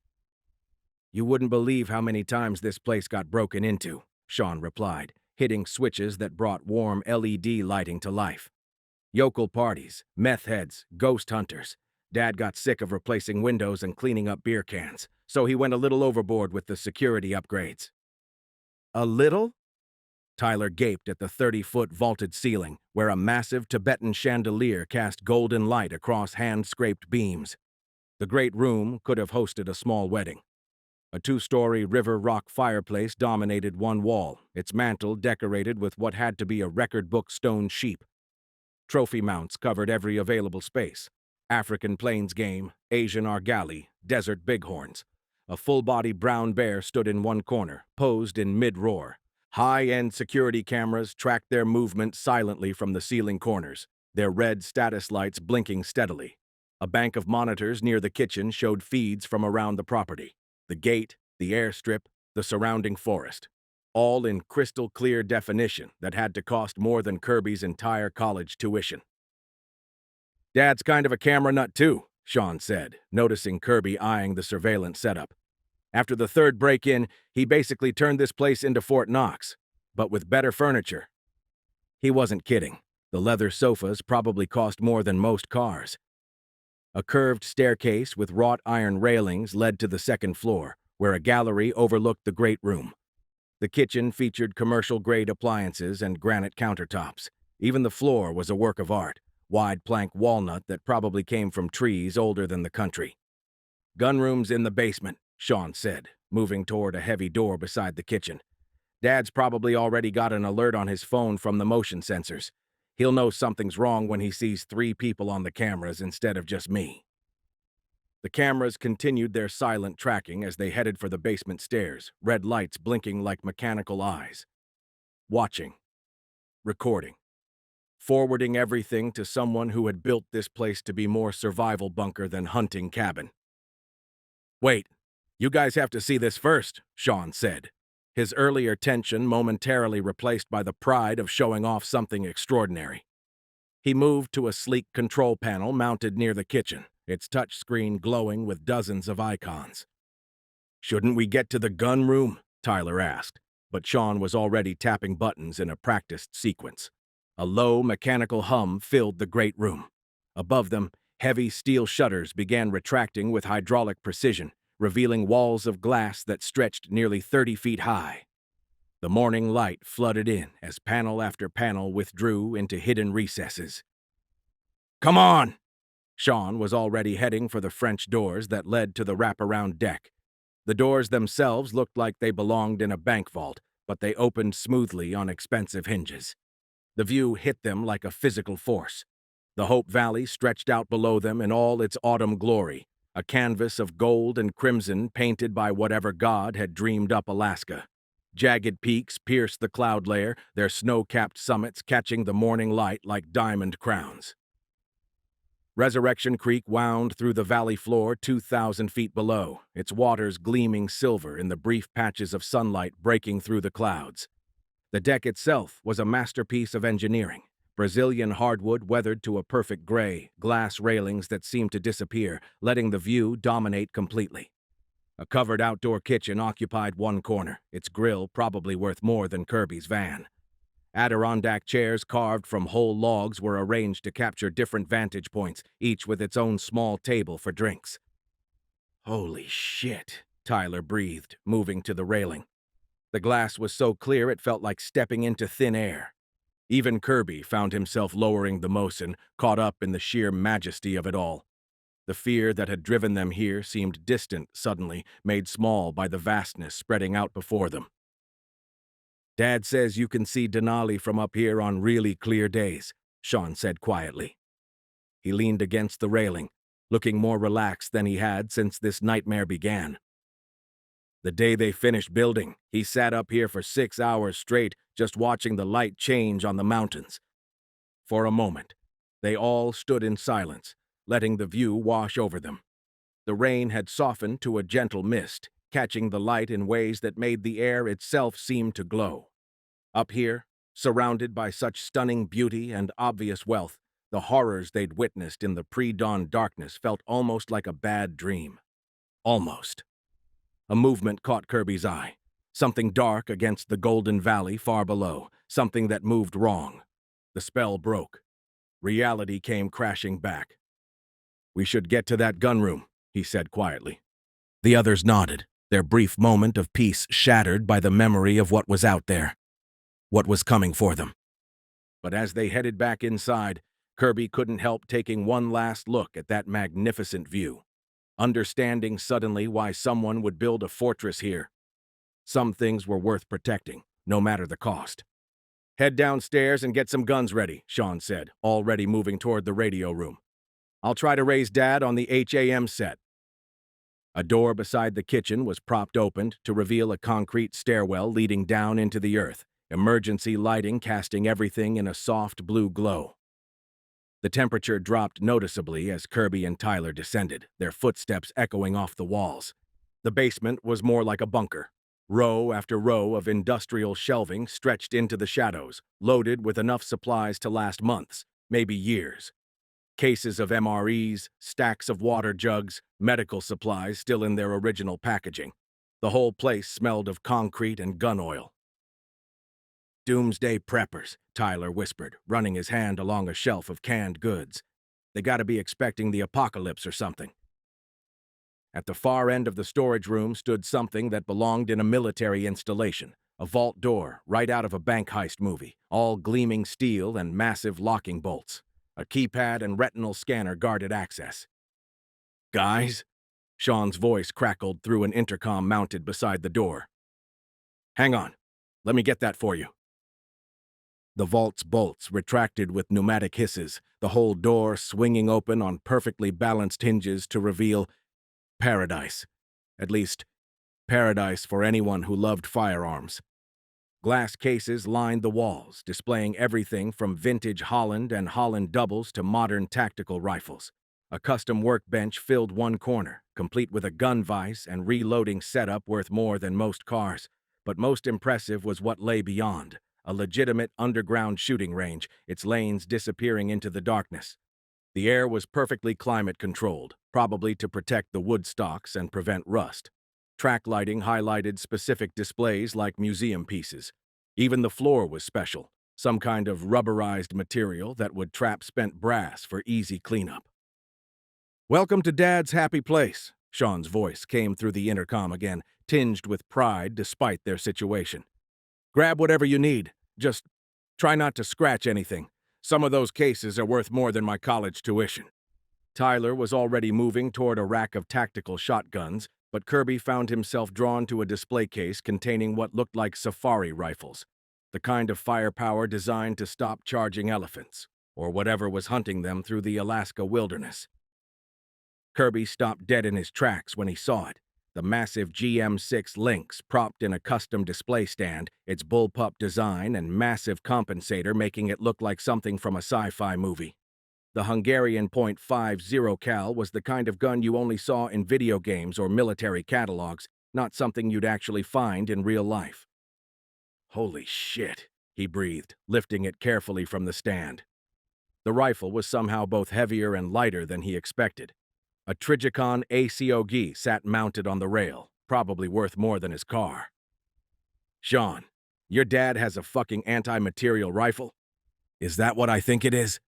A: "You wouldn't believe how many times this place got broken into," Sean replied, hitting switches that brought warm LED lighting to life. "Yokel parties, meth heads, ghost hunters. Dad got sick of replacing windows and cleaning up beer cans, so he went a little overboard with the security upgrades." "A little?" Tyler gaped at the 30-foot vaulted ceiling, where a massive Tibetan chandelier cast golden light across hand-scraped beams. The great room could have hosted a small wedding. A 2-story river rock fireplace dominated one wall, its mantel decorated with what had to be a record-book stone sheep. Trophy mounts covered every available space. African plains game, Asian argali, desert bighorns. A full-body brown bear stood in one corner, posed in mid-roar. High-end security cameras tracked their movement silently from the ceiling corners, their red status lights blinking steadily. A bank of monitors near the kitchen showed feeds from around the property: the gate, the airstrip, the surrounding forest. all in crystal clear definition that had to cost more than Kirby's entire college tuition. "Dad's kind of a camera nut too," Sean said, noticing Kirby eyeing the surveillance setup. "After the third break-in, he basically turned this place into Fort Knox, but with better furniture." He wasn't kidding. The leather sofas probably cost more than most cars. A curved staircase with wrought iron railings led to the second floor, where a gallery overlooked the great room. The kitchen featured commercial-grade appliances and granite countertops. Even the floor was a work of art, wide plank walnut that probably came from trees older than the country. "Gunroom's in the basement," Sean said, moving toward a heavy door beside the kitchen. "Dad's probably already got an alert on his phone from the motion sensors. He'll know something's wrong when he sees 3 people on the cameras instead of just me." The cameras continued their silent tracking as they headed for the basement stairs, red lights blinking like mechanical eyes. Watching. Recording. Forwarding everything to someone who had built this place to be more survival bunker than hunting cabin. "Wait, you guys have to see this first," Sean said, his earlier tension momentarily replaced by the pride of showing off something extraordinary. He moved to a sleek control panel mounted near the kitchen, its touchscreen glowing with dozens of icons. "Shouldn't we get to the gun room?" Tyler asked, but Sean was already tapping buttons in a practiced sequence. A low mechanical hum filled the great room. Above them, heavy steel shutters began retracting with hydraulic precision, revealing walls of glass that stretched nearly 30 feet high. The morning light flooded in as panel after panel withdrew into hidden recesses. "Come on!" Sean was already heading for the French doors that led to the wraparound deck. The doors themselves looked like they belonged in a bank vault, but they opened smoothly on expensive hinges. The view hit them like a physical force. The Hope Valley stretched out below them in all its autumn glory, a canvas of gold and crimson painted by whatever god had dreamed up Alaska. Jagged peaks pierced the cloud layer, their snow-capped summits catching the morning light like diamond crowns. Resurrection Creek wound through the valley floor 2,000 feet below, its waters gleaming silver in the brief patches of sunlight breaking through the clouds. The deck itself was a masterpiece of engineering. Brazilian hardwood weathered to a perfect gray, glass railings that seemed to disappear, letting the view dominate completely. A covered outdoor kitchen occupied one corner, its grill probably worth more than Kirby's van. Adirondack chairs carved from whole logs were arranged to capture different vantage points, each with its own small table for drinks. "Holy shit," Tyler breathed, moving to the railing. The glass was so clear it felt like stepping into thin air. Even Kirby found himself lowering the Mosin, caught up in the sheer majesty of it all. The fear that had driven them here seemed distant suddenly, made small by the vastness spreading out before them. "Dad says you can see Denali from up here on really clear days," Sean said quietly. He leaned against the railing, looking more relaxed than he had since this nightmare began. "The day they finished building, he sat up here for 6 hours straight, just watching the light change on the mountains." For a moment, they all stood in silence, letting the view wash over them. The rain had softened to a gentle mist, catching the light in ways that made the air itself seem to glow. Up here, surrounded by such stunning beauty and obvious wealth, the horrors they'd witnessed in the pre-dawn darkness felt almost like a bad dream. Almost. A movement caught Kirby's eye. Something dark against the golden valley far below, something that moved wrong. The spell broke. Reality came crashing back. "We should get to that gunroom," he said quietly. The others nodded, their brief moment of peace shattered by the memory of what was out there, what was coming for them. But as they headed back inside, Kirby couldn't help taking one last look at that magnificent view, understanding suddenly why someone would build a fortress here. Some things were worth protecting, no matter the cost. "Head downstairs and get some guns ready," Sean said, already moving toward the radio room. "I'll try to raise Dad on the HAM set." A door beside the kitchen was propped open to reveal a concrete stairwell leading down into the earth, emergency lighting casting everything in a soft blue glow. The temperature dropped noticeably as Kirby and Tyler descended, their footsteps echoing off the walls. The basement was more like a bunker. Row after row of industrial shelving stretched into the shadows, loaded with enough supplies to last months, maybe years. Cases of MREs, stacks of water jugs, medical supplies still in their original packaging. The whole place smelled of concrete and gun oil. "Doomsday preppers," Tyler whispered, running his hand along a shelf of canned goods. "They gotta be expecting the apocalypse or something." At the far end of the storage room stood something that belonged in a military installation, a vault door right out of a bank heist movie, all gleaming steel and massive locking bolts. A keypad and retinal scanner guarded access. "Guys?" Sean's voice crackled through an intercom mounted beside the door. "Hang on. Let me get that for you." The vault's bolts retracted with pneumatic hisses, the whole door swinging open on perfectly balanced hinges to reveal paradise. At least, paradise for anyone who loved firearms. Glass cases lined the walls, displaying everything from vintage Holland and Holland doubles to modern tactical rifles. A custom workbench filled one corner, complete with a gun vise and reloading setup worth more than most cars. But most impressive was what lay beyond, a legitimate underground shooting range, its lanes disappearing into the darkness. The air was perfectly climate-controlled, probably to protect the wood stocks and prevent rust. Track lighting highlighted specific displays like museum pieces. Even the floor was special, some kind of rubberized material that would trap spent brass for easy cleanup. "Welcome to Dad's happy place," Sean's voice came through the intercom again, tinged with pride despite their situation. "Grab whatever you need. Just try not to scratch anything. Some of those cases are worth more than my college tuition." Tyler was already moving toward a rack of tactical shotguns, but Kirby found himself drawn to a display case containing what looked like safari rifles, the kind of firepower designed to stop charging elephants, or whatever was hunting them through the Alaska wilderness. Kirby stopped dead in his tracks when he saw it. The massive GM6 Lynx propped in a custom display stand, its bullpup design and massive compensator making it look like something from a sci-fi movie. The Hungarian .50 cal was the kind of gun you only saw in video games or military catalogs, not something you'd actually find in real life. "Holy shit," he breathed, lifting it carefully from the stand. The rifle was somehow both heavier and lighter than he expected. A Trijicon ACOG sat mounted on the rail, probably worth more than his car. "Sean, your dad has a fucking anti-material rifle? Is that what I think it is?"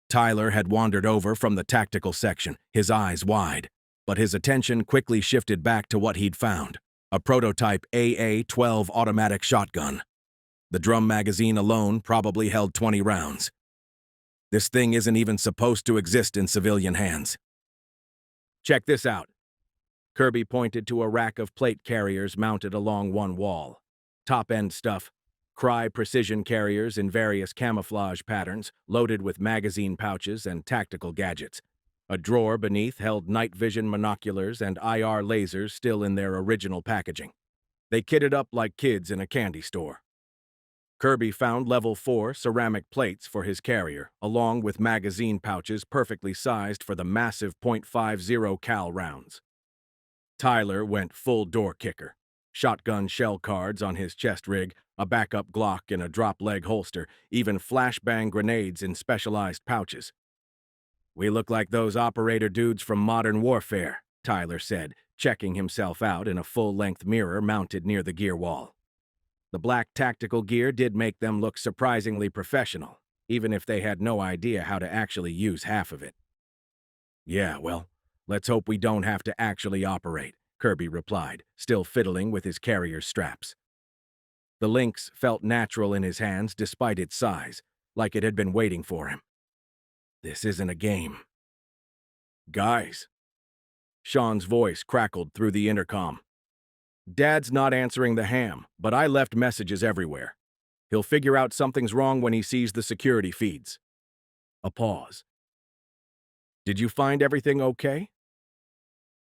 A: Tyler had wandered over from the tactical section, his eyes wide, but his attention quickly shifted back to what he'd found, a prototype AA-12 automatic shotgun. The drum magazine alone probably held 20 rounds. This thing isn't even supposed to exist in civilian hands. "Check this out." Kirby pointed to a rack of plate carriers mounted along one wall. Top-end stuff. Cry precision carriers in various camouflage patterns, loaded with magazine pouches and tactical gadgets. A drawer beneath held night vision monoculars and IR lasers still in their original packaging. They kitted up like kids in a candy store. Kirby found level 4 ceramic plates for his carrier, along with magazine pouches perfectly sized for the massive .50 cal rounds. Tyler went full door kicker. Shotgun shell cards on his chest rig, a backup Glock in a drop-leg holster, even flashbang grenades in specialized pouches. "We look like those operator dudes from Modern Warfare," Tyler said, checking himself out in a full-length mirror mounted near the gear wall. The black tactical gear did make them look surprisingly professional, even if they had no idea how to actually use half of it. "Yeah, well, let's hope we don't have to actually operate," Kirby replied, still fiddling with his carrier's straps. The Lynx felt natural in his hands despite its size, like it had been waiting for him. "This isn't a game." "Guys." Sean's voice crackled through the intercom. "Dad's not answering the ham, but I left messages everywhere. He'll figure out something's wrong when he sees the security feeds." A pause. "Did you find everything okay?"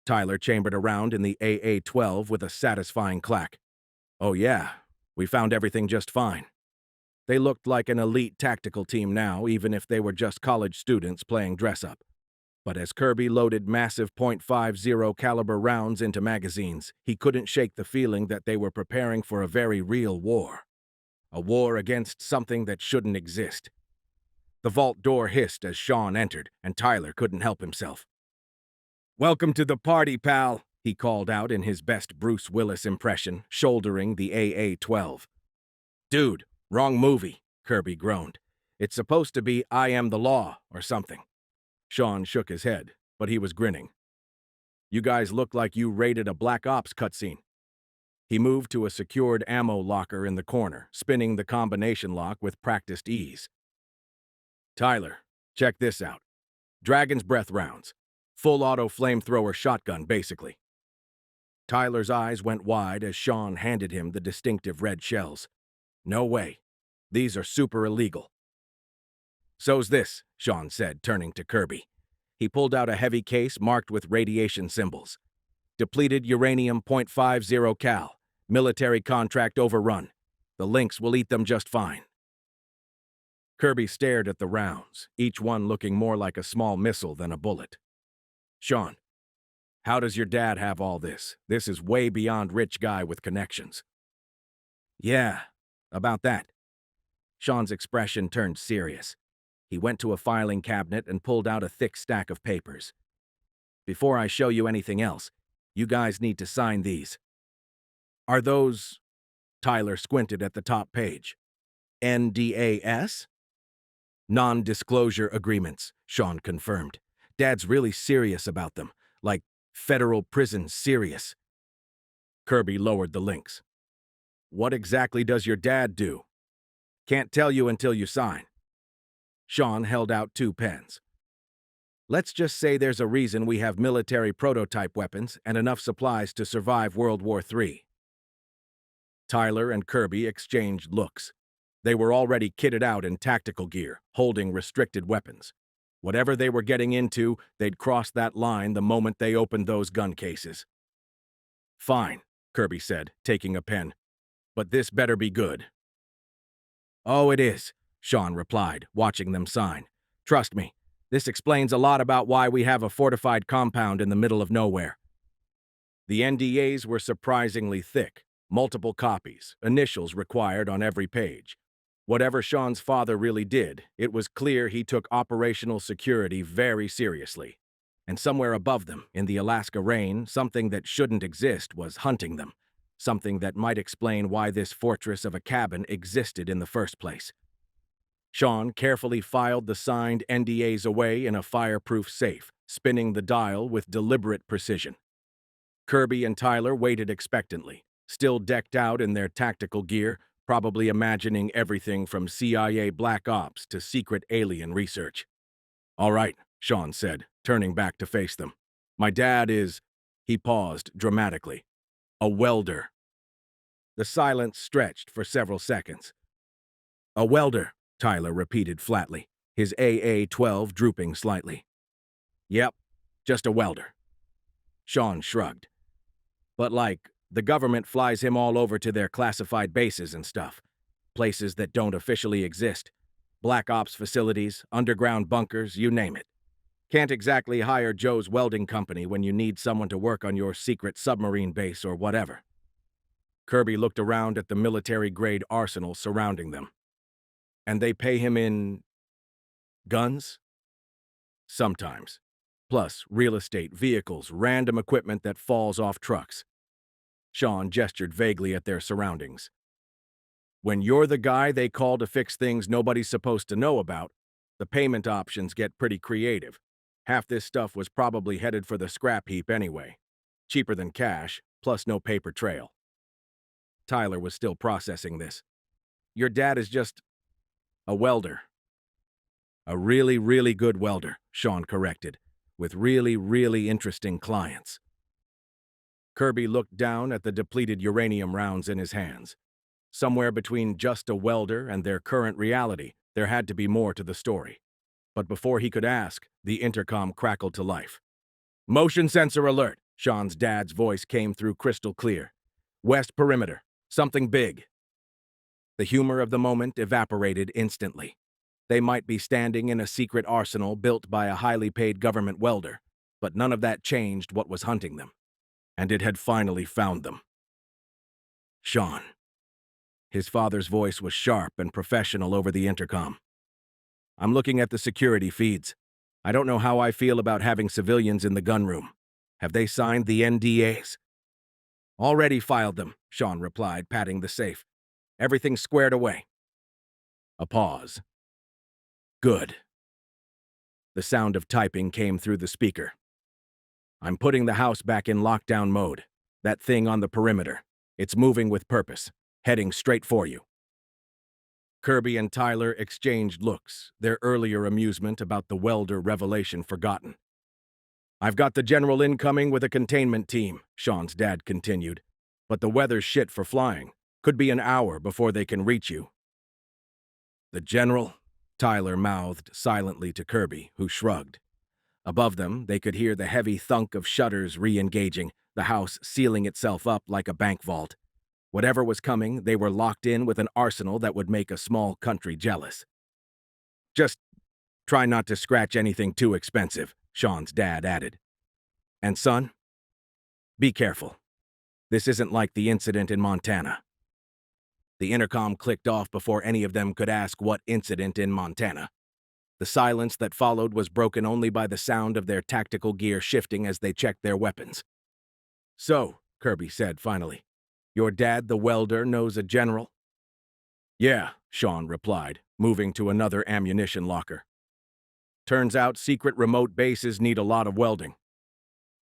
A: Tyler chambered around in the AA-12 with a satisfying clack. "Oh yeah, we found everything just fine." They looked like an elite tactical team now, even if they were just college students playing dress-up. But as Kirby loaded massive .50 caliber rounds into magazines, he couldn't shake the feeling that they were preparing for a very real war. A war against something that shouldn't exist. The vault door hissed as Sean entered, and Tyler couldn't help himself. "Welcome to the party, pal," he called out in his best Bruce Willis impression, shouldering the AA-12. "Dude, wrong movie," Kirby groaned. "It's supposed to be I Am the Law or something." Sean shook his head, but he was grinning. "You guys look like you raided a Black Ops cutscene." He moved to a secured ammo locker in the corner, spinning the combination lock with practiced ease. "Tyler, check this out. Dragon's Breath rounds. Full-auto flamethrower shotgun, basically." Tyler's eyes went wide as Sean handed him the distinctive red shells. "No way. These are super illegal." "So's this," Sean said, turning to Kirby. He pulled out a heavy case marked with radiation symbols. "Depleted uranium .50 cal. Military contract overrun. The Lynx will eat them just fine." Kirby stared at the rounds, each one looking more like a small missile than a bullet. "Sean, how does your dad have all this? This is way beyond rich guy with connections." "Yeah, about that." Sean's expression turned serious. He went to a filing cabinet and pulled out a thick stack of papers. "Before I show you anything else, you guys need to sign these." "Are those—" Tyler squinted at the top page. "NDAS?" "Non-disclosure agreements," Sean confirmed. "Dad's really serious about them, like federal prison serious." Kirby lowered the links. "What exactly does your dad do?" "Can't tell you until you sign." Sean held out 2 pens. "Let's just say there's a reason we have military prototype weapons and enough supplies to survive World War III. Tyler and Kirby exchanged looks. They were already kitted out in tactical gear, holding restricted weapons. Whatever they were getting into, they'd cross that line the moment they opened those gun cases. "Fine," Kirby said, taking a pen. "But this better be good." "Oh, it is," Sean replied, watching them sign. "Trust me, this explains a lot about why we have a fortified compound in the middle of nowhere." The NDAs were surprisingly thick, multiple copies, initials required on every page. Whatever Sean's father really did, it was clear he took operational security very seriously. And somewhere above them, in the Alaska rain, something that shouldn't exist was hunting them. Something that might explain why this fortress of a cabin existed in the first place. Sean carefully filed the signed NDAs away in a fireproof safe, spinning the dial with deliberate precision. Kirby and Tyler waited expectantly, still decked out in their tactical gear, probably imagining everything from CIA Black Ops to secret alien research. "All right," Sean said, turning back to face them. "My dad is—" He paused dramatically. "A welder." The silence stretched for several seconds. "A welder," Tyler repeated flatly, his AA-12 drooping slightly. "Yep, just a welder." Sean shrugged. "But the government flies him all over to their classified bases and stuff. Places that don't officially exist. Black Ops facilities, underground bunkers, you name it. Can't exactly hire Joe's welding company when you need someone to work on your secret submarine base or whatever." Kirby looked around at the military-grade arsenal surrounding them. "And they pay him in guns?" "Sometimes. Plus real estate, vehicles, random equipment that falls off trucks." Sean gestured vaguely at their surroundings. "When you're the guy they call to fix things nobody's supposed to know about, the payment options get pretty creative. Half this stuff was probably headed for the scrap heap anyway. Cheaper than cash, plus no paper trail." Tyler was still processing this. "Your dad is just a welder." "A really, really good welder," Sean corrected, "with really, really interesting clients." Kirby looked down at the depleted uranium rounds in his hands. Somewhere between just a welder and their current reality, there had to be more to the story. But before he could ask, the intercom crackled to life. "Motion sensor alert," Sean's dad's voice came through crystal clear. "West perimeter. Something big." The humor of the moment evaporated instantly. They might be standing in a secret arsenal built by a highly paid government welder, but none of that changed what was hunting them. And it had finally found them. Sean. His father's voice was sharp and professional over the intercom. I'm looking at the security feeds. I don't know how I feel about having civilians in the gunroom. Have they signed the NDAs? Already filed them, Sean replied, patting the safe. Everything's squared away. A pause. Good. The sound of typing came through the speaker. I'm putting the house back in lockdown mode. That thing on the perimeter. It's moving with purpose, heading straight for you. Kirby and Tyler exchanged looks, their earlier amusement about the welder revelation forgotten. I've got the general incoming with a containment team, Sean's dad continued. But the weather's shit for flying. Could be an hour before they can reach you. The general? Tyler mouthed silently to Kirby, who shrugged. Above them, they could hear the heavy thunk of shutters re-engaging, the house sealing itself up like a bank vault. Whatever was coming, they were locked in with an arsenal that would make a small country jealous. Just try not to scratch anything too expensive, Sean's dad added. And son, be careful. This isn't like the incident in Montana. The intercom clicked off before any of them could ask what incident in Montana. The silence that followed was broken only by the sound of their tactical gear shifting as they checked their weapons. So, Kirby said finally, your dad, the welder, knows a general? Yeah, Sean replied, moving to another ammunition locker. Turns out secret remote bases need a lot of welding.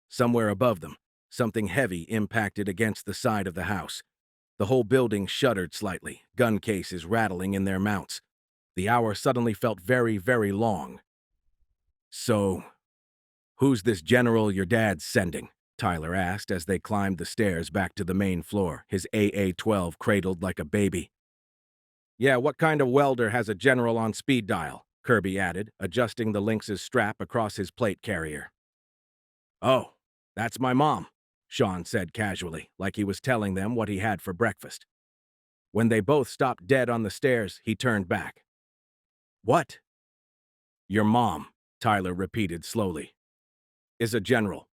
A: Somewhere above them, something heavy impacted against the side of the house. The whole building shuddered slightly, gun cases rattling in their mounts. The hour suddenly felt very, very long. So, who's this general your dad's sending? Tyler asked as they climbed the stairs back to the main floor, his AA-12 cradled like a baby. Yeah, what kind of welder has a general on speed dial? Kirby added, adjusting the Lynx's strap across his plate carrier. Oh, that's my mom, Sean said casually, like he was telling them what he had for breakfast. When they both stopped dead on the stairs, he turned back. What? Your mom, Tyler repeated slowly, is a general.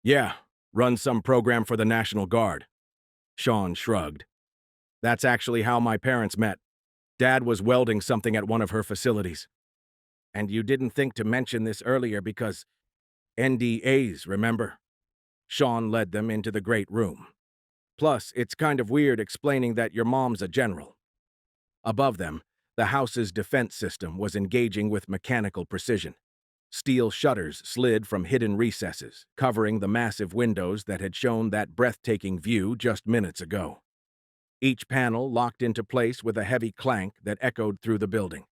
A: Yeah, runs some program for the National Guard. Sean shrugged. That's actually how my parents met. Dad was welding something at one of her facilities. And you didn't think to mention this earlier because NDAs, remember? Sean led them into the great room. Plus, it's kind of weird explaining that your mom's a general. Above them, the house's defense system was engaging with mechanical precision. Steel shutters slid from hidden recesses, covering the massive windows that had shown that breathtaking view just minutes ago. Each panel locked into place with a heavy clank that echoed through the building.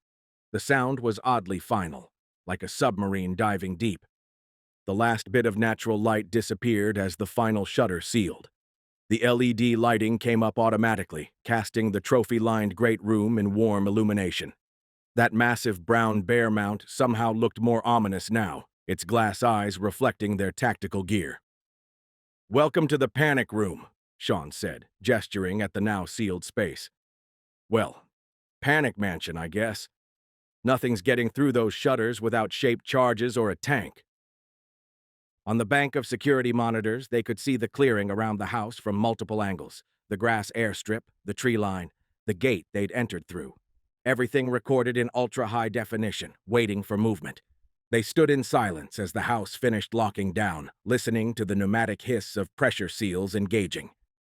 A: The sound was oddly final, like a submarine diving deep. The last bit of natural light disappeared as the final shutter sealed. The LED lighting came up automatically, casting the trophy-lined great room in warm illumination. That massive brown bear mount somehow looked more ominous now, its glass eyes reflecting their tactical gear. Welcome to the panic room, Sean said, gesturing at the now sealed space. Well, panic mansion, I guess. Nothing's getting through those shutters without shaped charges or a tank. On the bank of security monitors, they could see the clearing around the house from multiple angles, the grass airstrip, the tree line, the gate they'd entered through. Everything recorded in ultra-high definition, waiting for movement. They stood in silence as the house finished locking down, listening to the pneumatic hiss of pressure seals engaging.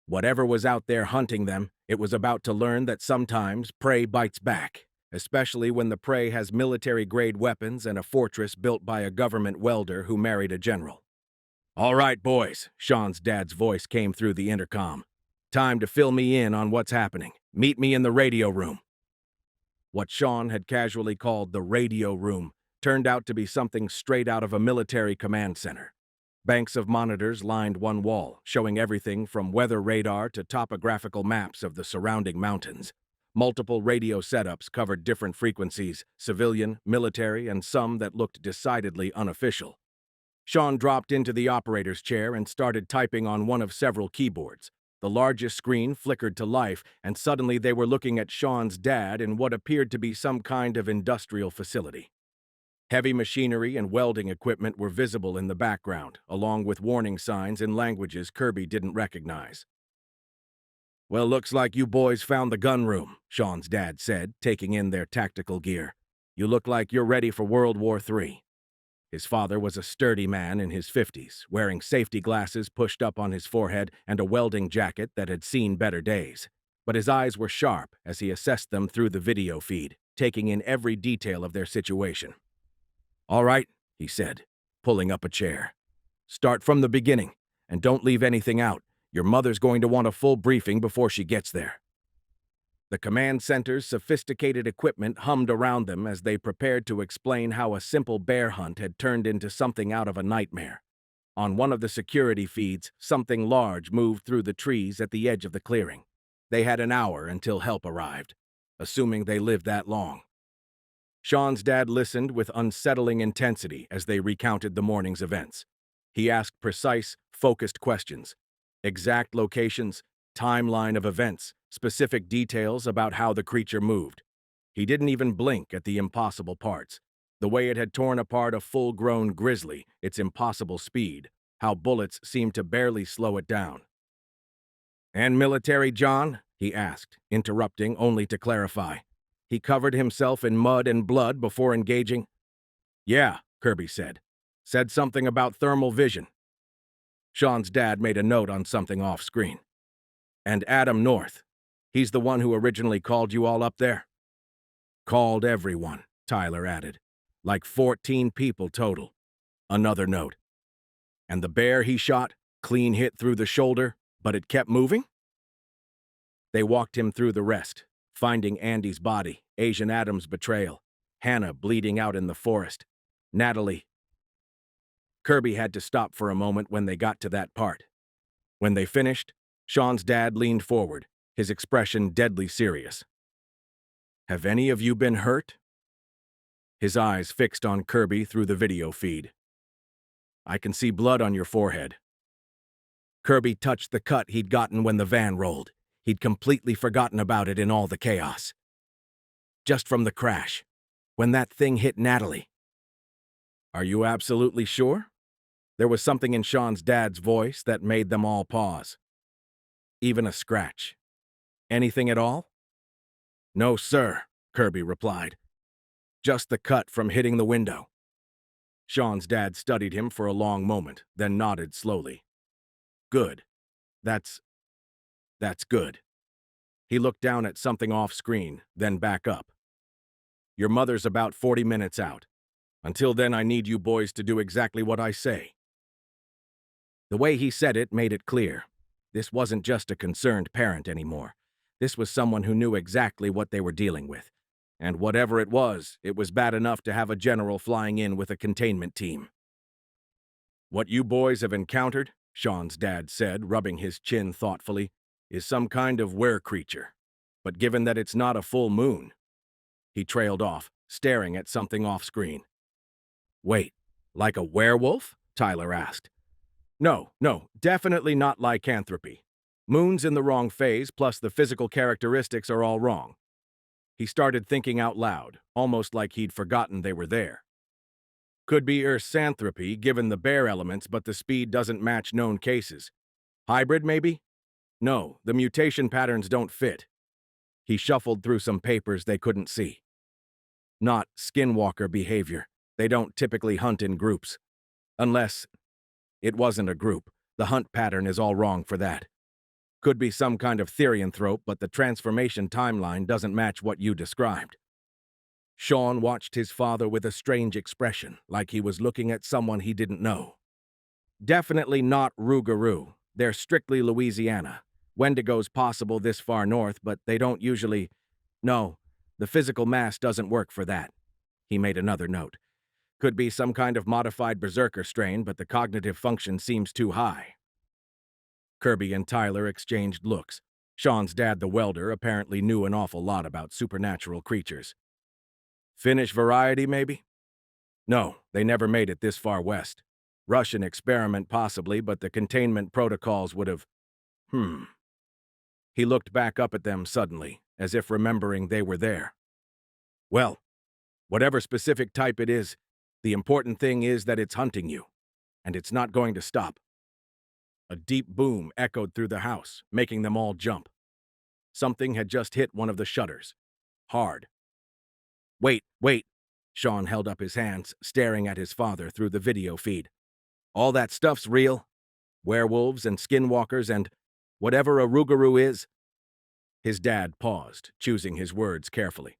A: Whatever was out there hunting them, it was about to learn that sometimes prey bites back, especially when the prey has military-grade weapons and a fortress built by a government welder who married a general. All right, boys, Sean's dad's voice came through the intercom. Time to fill me in on what's happening. Meet me in the radio room. What Sean had casually called the radio room turned out to be something straight out of a military command center. Banks of monitors lined one wall, showing everything from weather radar to topographical maps of the surrounding mountains. Multiple radio setups covered different frequencies, civilian, military, and some that looked decidedly unofficial. Sean dropped into the operator's chair and started typing on one of several keyboards. The largest screen flickered to life, and suddenly they were looking at Sean's dad in what appeared to be some kind of industrial facility. Heavy machinery and welding equipment were visible in the background, along with warning signs in languages Kirby didn't recognize. "Well, looks like you boys found the gun room," Sean's dad said, taking in their tactical gear. "You look like you're ready for World War III. His father was a sturdy man in his 50s, wearing safety glasses pushed up on his forehead and a welding jacket that had seen better days. But his eyes were sharp as he assessed them through the video feed, taking in every detail of their situation. "All right," he said, pulling up a chair. "Start from the beginning, and don't leave anything out. Your mother's going to want a full briefing before she gets there." The command center's sophisticated equipment hummed around them as they prepared to explain how a simple bear hunt had turned into something out of a nightmare. On one of the security feeds, something large moved through the trees at the edge of the clearing. They had an hour until help arrived, assuming they lived that long. Sean's dad listened with unsettling intensity as they recounted the morning's events. He asked precise, focused questions. Exact locations, timeline of events, specific details about how the creature moved. He didn't even blink at the impossible parts. The way it had torn apart a full-grown grizzly, its impossible speed, how bullets seemed to barely slow it down. "And military John?" he asked, interrupting only to clarify. "He covered himself in mud and blood before engaging?" "Yeah," Kirby said. "Said something about thermal vision." Sean's dad made a note on something off-screen. "And Adam North. He's the one who originally called you all up there?" "Called everyone," Tyler added. "Like 14 people total." Another note. "And the bear he shot, clean hit through the shoulder, but it kept moving?" They walked him through the rest, finding Andy's body, Asian Adam's betrayal, Hannah bleeding out in the forest, Natalie. Kirby had to stop for a moment when they got to that part. When they finished, Sean's dad leaned forward, his expression deadly serious. "Have any of you been hurt?" His eyes fixed on Kirby through the video feed. "I can see blood on your forehead." Kirby touched the cut he'd gotten when the van rolled. He'd completely forgotten about it in all the chaos. "Just from the crash, when that thing hit Natalie." "Are you absolutely sure?" There was something in Sean's dad's voice that made them all pause. "Even a scratch? Anything at all?" "No, sir," Kirby replied. "Just the cut from hitting the window." Sean's dad studied him for a long moment, then nodded slowly. "Good. That's good." He looked down at something off-screen, then back up. "Your mother's about 40 minutes out. Until then, I need you boys to do exactly what I say." The way he said it made it clear. This wasn't just a concerned parent anymore. This was someone who knew exactly what they were dealing with. And whatever it was bad enough to have a general flying in with a containment team. "What you boys have encountered," Sean's dad said, rubbing his chin thoughtfully, "is some kind of were-creature. But given that it's not a full moon..." He trailed off, staring at something off-screen. "Wait, like a werewolf?" Tyler asked. No, definitely not lycanthropy. Moon's in the wrong phase, plus the physical characteristics are all wrong." He started thinking out loud, almost like he'd forgotten they were there. "Could be earthsanthropy, given the bear elements, but the speed doesn't match known cases. Hybrid, maybe? No, the mutation patterns don't fit." He shuffled through some papers they couldn't see. "Not skinwalker behavior. They don't typically hunt in groups. Unless... It wasn't a group. The hunt pattern is all wrong for that. Could be some kind of therianthrope, but the transformation timeline doesn't match what you described." Sean watched his father with a strange expression, like he was looking at someone he didn't know. "Definitely not Rougarou. They're strictly Louisiana. Wendigo's possible this far north, but they don't usually... No, the physical mass doesn't work for that." He made another note. "Could be some kind of modified berserker strain, but the cognitive function seems too high." Kirby and Tyler exchanged looks. Sean's dad, the welder, apparently knew an awful lot about supernatural creatures. "Finnish variety, maybe?" "No, they never made it this far west. Russian experiment possibly, but the containment protocols would have..." He looked back up at them suddenly, as if remembering they were there. Well, whatever specific type it is, the important thing is that it's hunting you, and it's not going to stop. A deep boom echoed through the house, making them all jump. Something had just hit one of the shutters. Hard. Wait, wait. Sean held up his hands, staring at his father through the video feed. All that stuff's real? Werewolves and skinwalkers and whatever a Rougarou is? His dad paused, choosing his words carefully.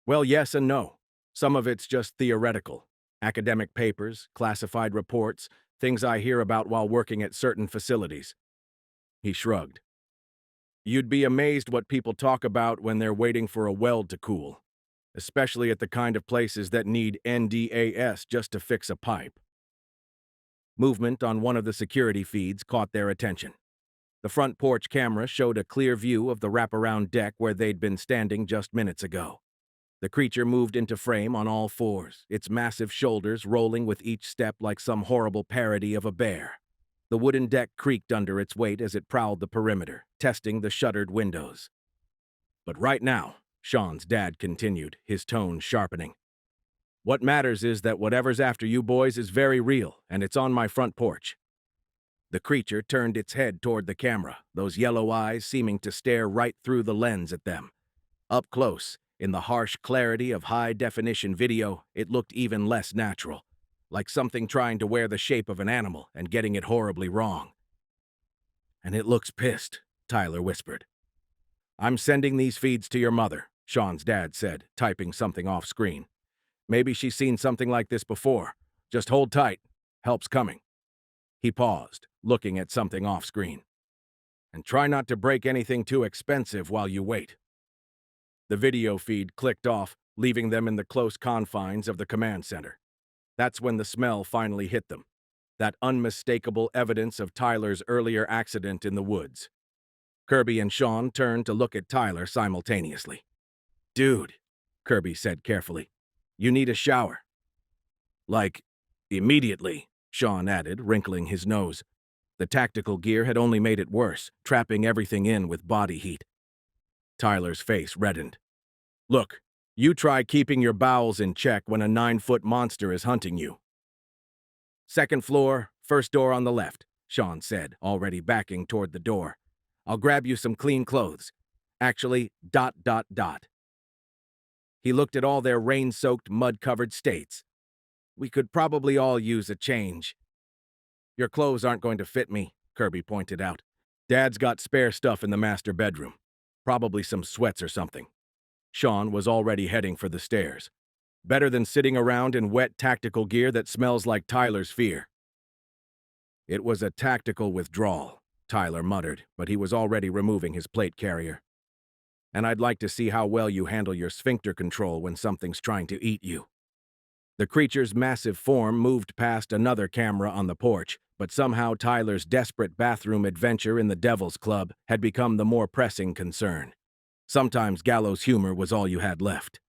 A: Well, yes and no. Some of it's just theoretical. Academic papers, classified reports, things I hear about while working at certain facilities. He shrugged. You'd be amazed what people talk about when they're waiting for a weld to cool, especially at the kind of places that need NDAS just to fix a pipe. Movement on one of the security feeds caught their attention. The front porch camera showed a clear view of the wraparound deck where they'd been standing just minutes ago. The creature moved into frame on all fours, its massive shoulders rolling with each step like some horrible parody of a bear. The wooden deck creaked under its weight as it prowled the perimeter, testing the shuttered windows. But right now, Sean's dad continued, his tone sharpening. What matters is that whatever's after you boys is very real, and it's on my front porch. The creature turned its head toward the camera, those yellow eyes seeming to stare right through the lens at them. Up close, in the harsh clarity of high-definition video, it looked even less natural, like something trying to wear the shape of an animal and getting it horribly wrong. And it looks pissed, Tyler whispered. I'm sending these feeds to your mother, Sean's dad said, typing something off screen. Maybe she's seen something like this before. Just hold tight. Help's coming. He paused, looking at something off screen. And try not to break anything too expensive while you wait. The video feed clicked off, leaving them in the close confines of the command center. That's when the smell finally hit them. That unmistakable evidence of Tyler's earlier accident in the woods. Kirby and Sean turned to look at Tyler simultaneously. Dude, Kirby said carefully, you need a shower. Like, immediately, Sean added, wrinkling his nose. The tactical gear had only made it worse, trapping everything in with body heat. Tyler's face reddened. Look, you try keeping your bowels in check when a 9-foot monster is hunting you. Second floor, first door on the left, Sean said, already backing toward the door. I'll grab you some clean clothes. Actually, ... He looked at all their rain-soaked, mud-covered states. We could probably all use a change. Your clothes aren't going to fit me, Kirby pointed out. Dad's got spare stuff in the master bedroom. Probably some sweats or something. Sean was already heading for the stairs. Better than sitting around in wet tactical gear that smells like Tyler's fear. It was a tactical withdrawal, Tyler muttered, but he was already removing his plate carrier. And I'd like to see how well you handle your sphincter control when something's trying to eat you. The creature's massive form moved past another camera on the porch, but somehow Tyler's desperate bathroom adventure in the Devil's Club had become the more pressing concern. Sometimes gallows humor was all you had left.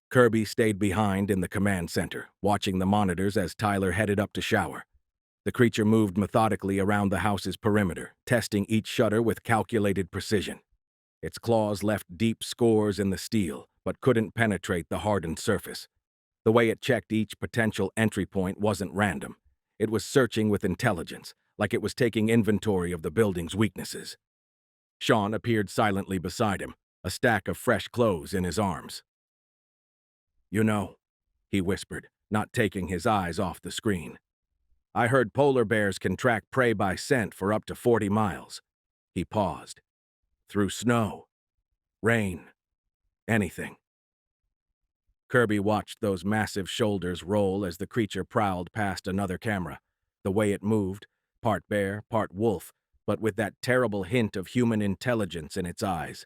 A: Kirby stayed behind in the command center, watching the monitors as Tyler headed up to shower. The creature moved methodically around the house's perimeter, testing each shutter with calculated precision. Its claws left deep scores in the steel, but couldn't penetrate the hardened surface. The way it checked each potential entry point wasn't random. It was searching with intelligence, like it was taking inventory of the building's weaknesses. Sean appeared silently beside him, a stack of fresh clothes in his arms. You know, he whispered, not taking his eyes off the screen. I heard polar bears can track prey by scent for up to 40 miles. He paused. Through snow, rain, anything. Kirby watched those massive shoulders roll as the creature prowled past another camera. The way it moved, part bear, part wolf, but with that terrible hint of human intelligence in its eyes.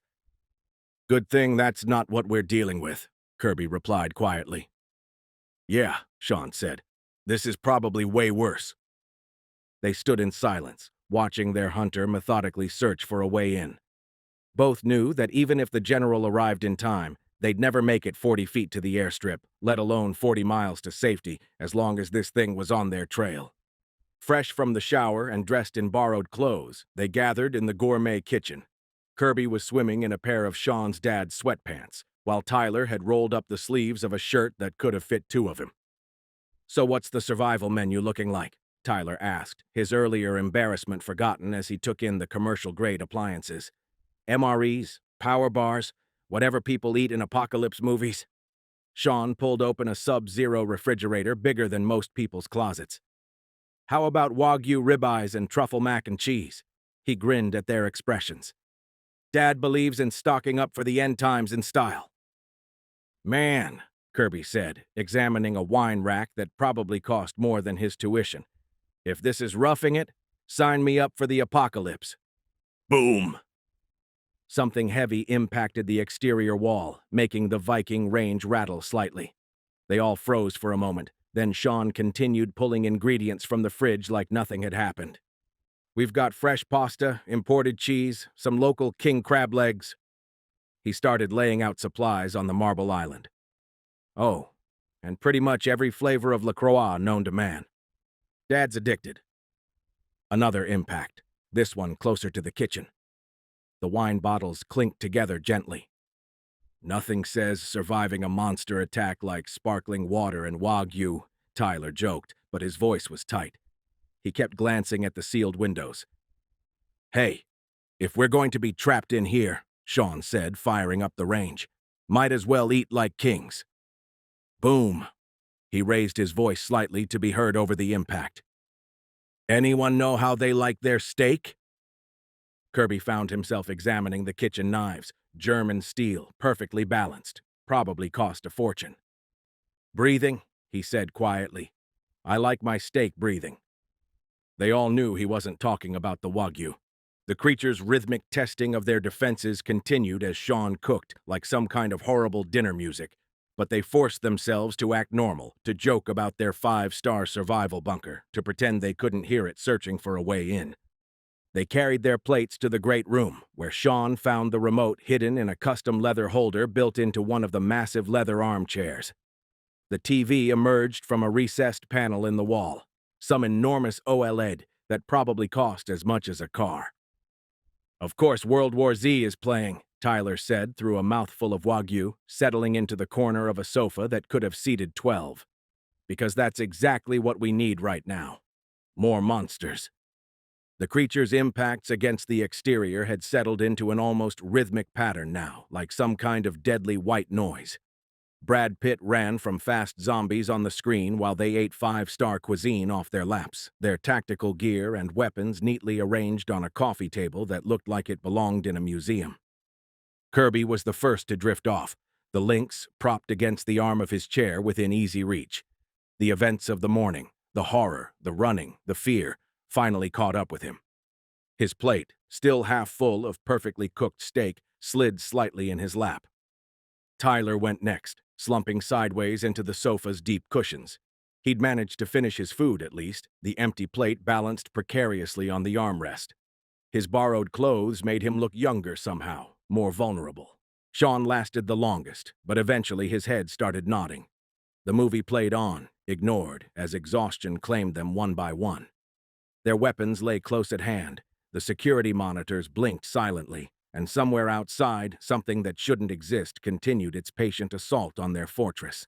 A: Good thing that's not what we're dealing with, Kirby replied quietly. Yeah, Sean said. This is probably way worse. They stood in silence, watching their hunter methodically search for a way in. Both knew that even if the general arrived in time, they'd never make it 40 feet to the airstrip, let alone 40 miles to safety, as long as this thing was on their trail. Fresh from the shower and dressed in borrowed clothes, they gathered in the gourmet kitchen. Kirby was swimming in a pair of Sean's dad's sweatpants, while Tyler had rolled up the sleeves of a shirt that could have fit two of him. "So what's the survival menu looking like?" Tyler asked, his earlier embarrassment forgotten as he took in the commercial-grade appliances. "MREs, power bars, whatever people eat in apocalypse movies." Sean pulled open a Sub-Zero refrigerator bigger than most people's closets. "How about Wagyu ribeyes and truffle mac and cheese?" He grinned at their expressions. "Dad believes in stocking up for the end times in style." "Man," Kirby said, examining a wine rack that probably cost more than his tuition. "If this is roughing it, sign me up for the apocalypse." Boom! Something heavy impacted the exterior wall, making the Viking range rattle slightly. They all froze for a moment, then Sean continued pulling ingredients from the fridge like nothing had happened. "We've got fresh pasta, imported cheese, some local king crab legs." He started laying out supplies on the marble island. "Oh, and pretty much every flavor of LaCroix known to man. Dad's addicted." Another impact, this one closer to the kitchen. The wine bottles clinked together gently. "Nothing says surviving a monster attack like sparkling water and Wagyu," Tyler joked, but his voice was tight. He kept glancing at the sealed windows. "Hey, if we're going to be trapped in here," Sean said, firing up the range, "might as well eat like kings." Boom! He raised his voice slightly to be heard over the impact. "Anyone know how they like their steak?" Kirby found himself examining the kitchen knives, German steel, perfectly balanced, probably cost a fortune. "Breathing," he said quietly. "I like my steak breathing." They all knew he wasn't talking about the Wagyu. The creature's rhythmic testing of their defenses continued as Sean cooked, like some kind of horrible dinner music, but they forced themselves to act normal, to joke about their 5-star survival bunker, to pretend they couldn't hear it searching for a way in. They carried their plates to the great room, where Sean found the remote hidden in a custom leather holder built into one of the massive leather armchairs. The TV emerged from a recessed panel in the wall, some enormous OLED that probably cost as much as a car. "Of course World War Z is playing," Tyler said through a mouthful of Wagyu, settling into the corner of a sofa that could have seated 12. "Because that's exactly what we need right now. More monsters." The creature's impacts against the exterior had settled into an almost rhythmic pattern now, like some kind of deadly white noise. Brad Pitt ran from fast zombies on the screen while they ate 5-star cuisine off their laps, their tactical gear and weapons neatly arranged on a coffee table that looked like it belonged in a museum. Kirby was the first to drift off, the lynx propped against the arm of his chair within easy reach. The events of the morning, the horror, the running, the fear, finally caught up with him. His plate, still half full of perfectly cooked steak, slid slightly in his lap. Tyler went next, slumping sideways into the sofa's deep cushions. He'd managed to finish his food, at least, the empty plate balanced precariously on the armrest. His borrowed clothes made him look younger somehow, more vulnerable. Sean lasted the longest, but eventually his head started nodding. The movie played on, ignored, as exhaustion claimed them one by one. Their weapons lay close at hand, the security monitors blinked silently, and somewhere outside, something that shouldn't exist continued its patient assault on their fortress.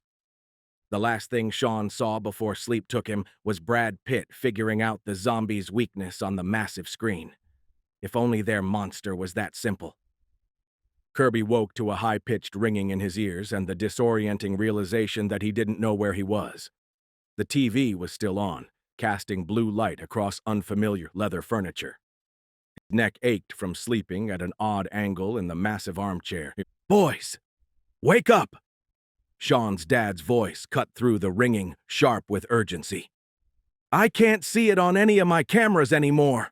A: The last thing Sean saw before sleep took him was Brad Pitt figuring out the zombie's weakness on the massive screen. If only their monster was that simple. Kirby woke to a high-pitched ringing in his ears and the disorienting realization that he didn't know where he was. The TV was still on, casting blue light across unfamiliar leather furniture. His neck ached from sleeping at an odd angle in the massive armchair. "Boys, wake up!" Sean's dad's voice cut through the ringing, sharp with urgency. "I can't see it on any of my cameras anymore."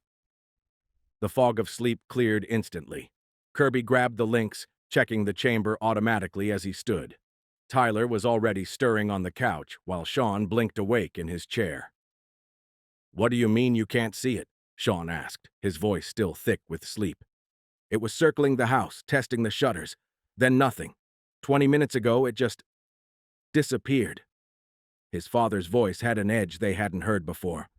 A: The fog of sleep cleared instantly. Kirby grabbed the lynx, checking the chamber automatically as he stood. Tyler was already stirring on the couch, while Sean blinked awake in his chair. "What do you mean you can't see it?" Sean asked, his voice still thick with sleep. "It was circling the house, testing the shutters. Then nothing. 20 minutes ago, it just disappeared." His father's voice had an edge they hadn't heard before.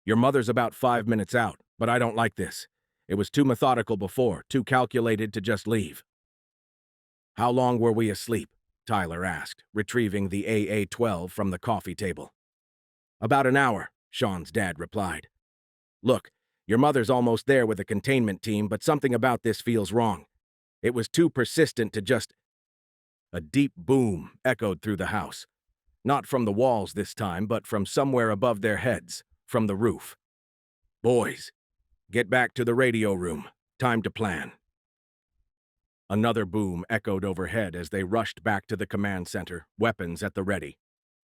A: "Your mother's about 5 minutes out, but I don't like this. It was too methodical before, too calculated to just leave. How long were we asleep? Tyler asked, retrieving the AA-12 from the coffee table. About an hour, Sean's dad replied. Look, your mother's almost there with the containment team, but something about this feels wrong. It was too persistent to just... A deep boom echoed through the house. Not from the walls this time, but from somewhere above their heads, from the roof. Boys, get back to the radio room. Time to plan. Another boom echoed overhead as they rushed back to the command center, weapons at the ready.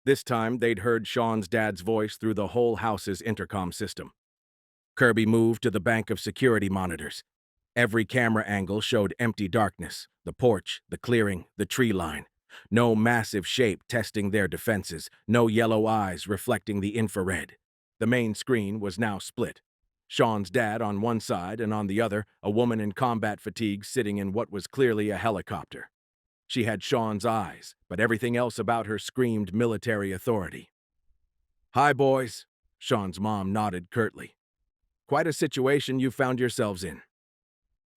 A: This time, they'd heard Sean's dad's voice through the whole house's intercom system. Kirby moved to the bank of security monitors. Every camera angle showed empty darkness, the porch, the clearing, the tree line. No massive shape testing their defenses, no yellow eyes reflecting the infrared. The main screen was now split. Sean's dad on one side and on the other, a woman in combat fatigue sitting in what was clearly a helicopter. She had Sean's eyes, but everything else about her screamed military authority. Hi, boys, Sean's mom nodded curtly. Quite a situation you found yourselves in.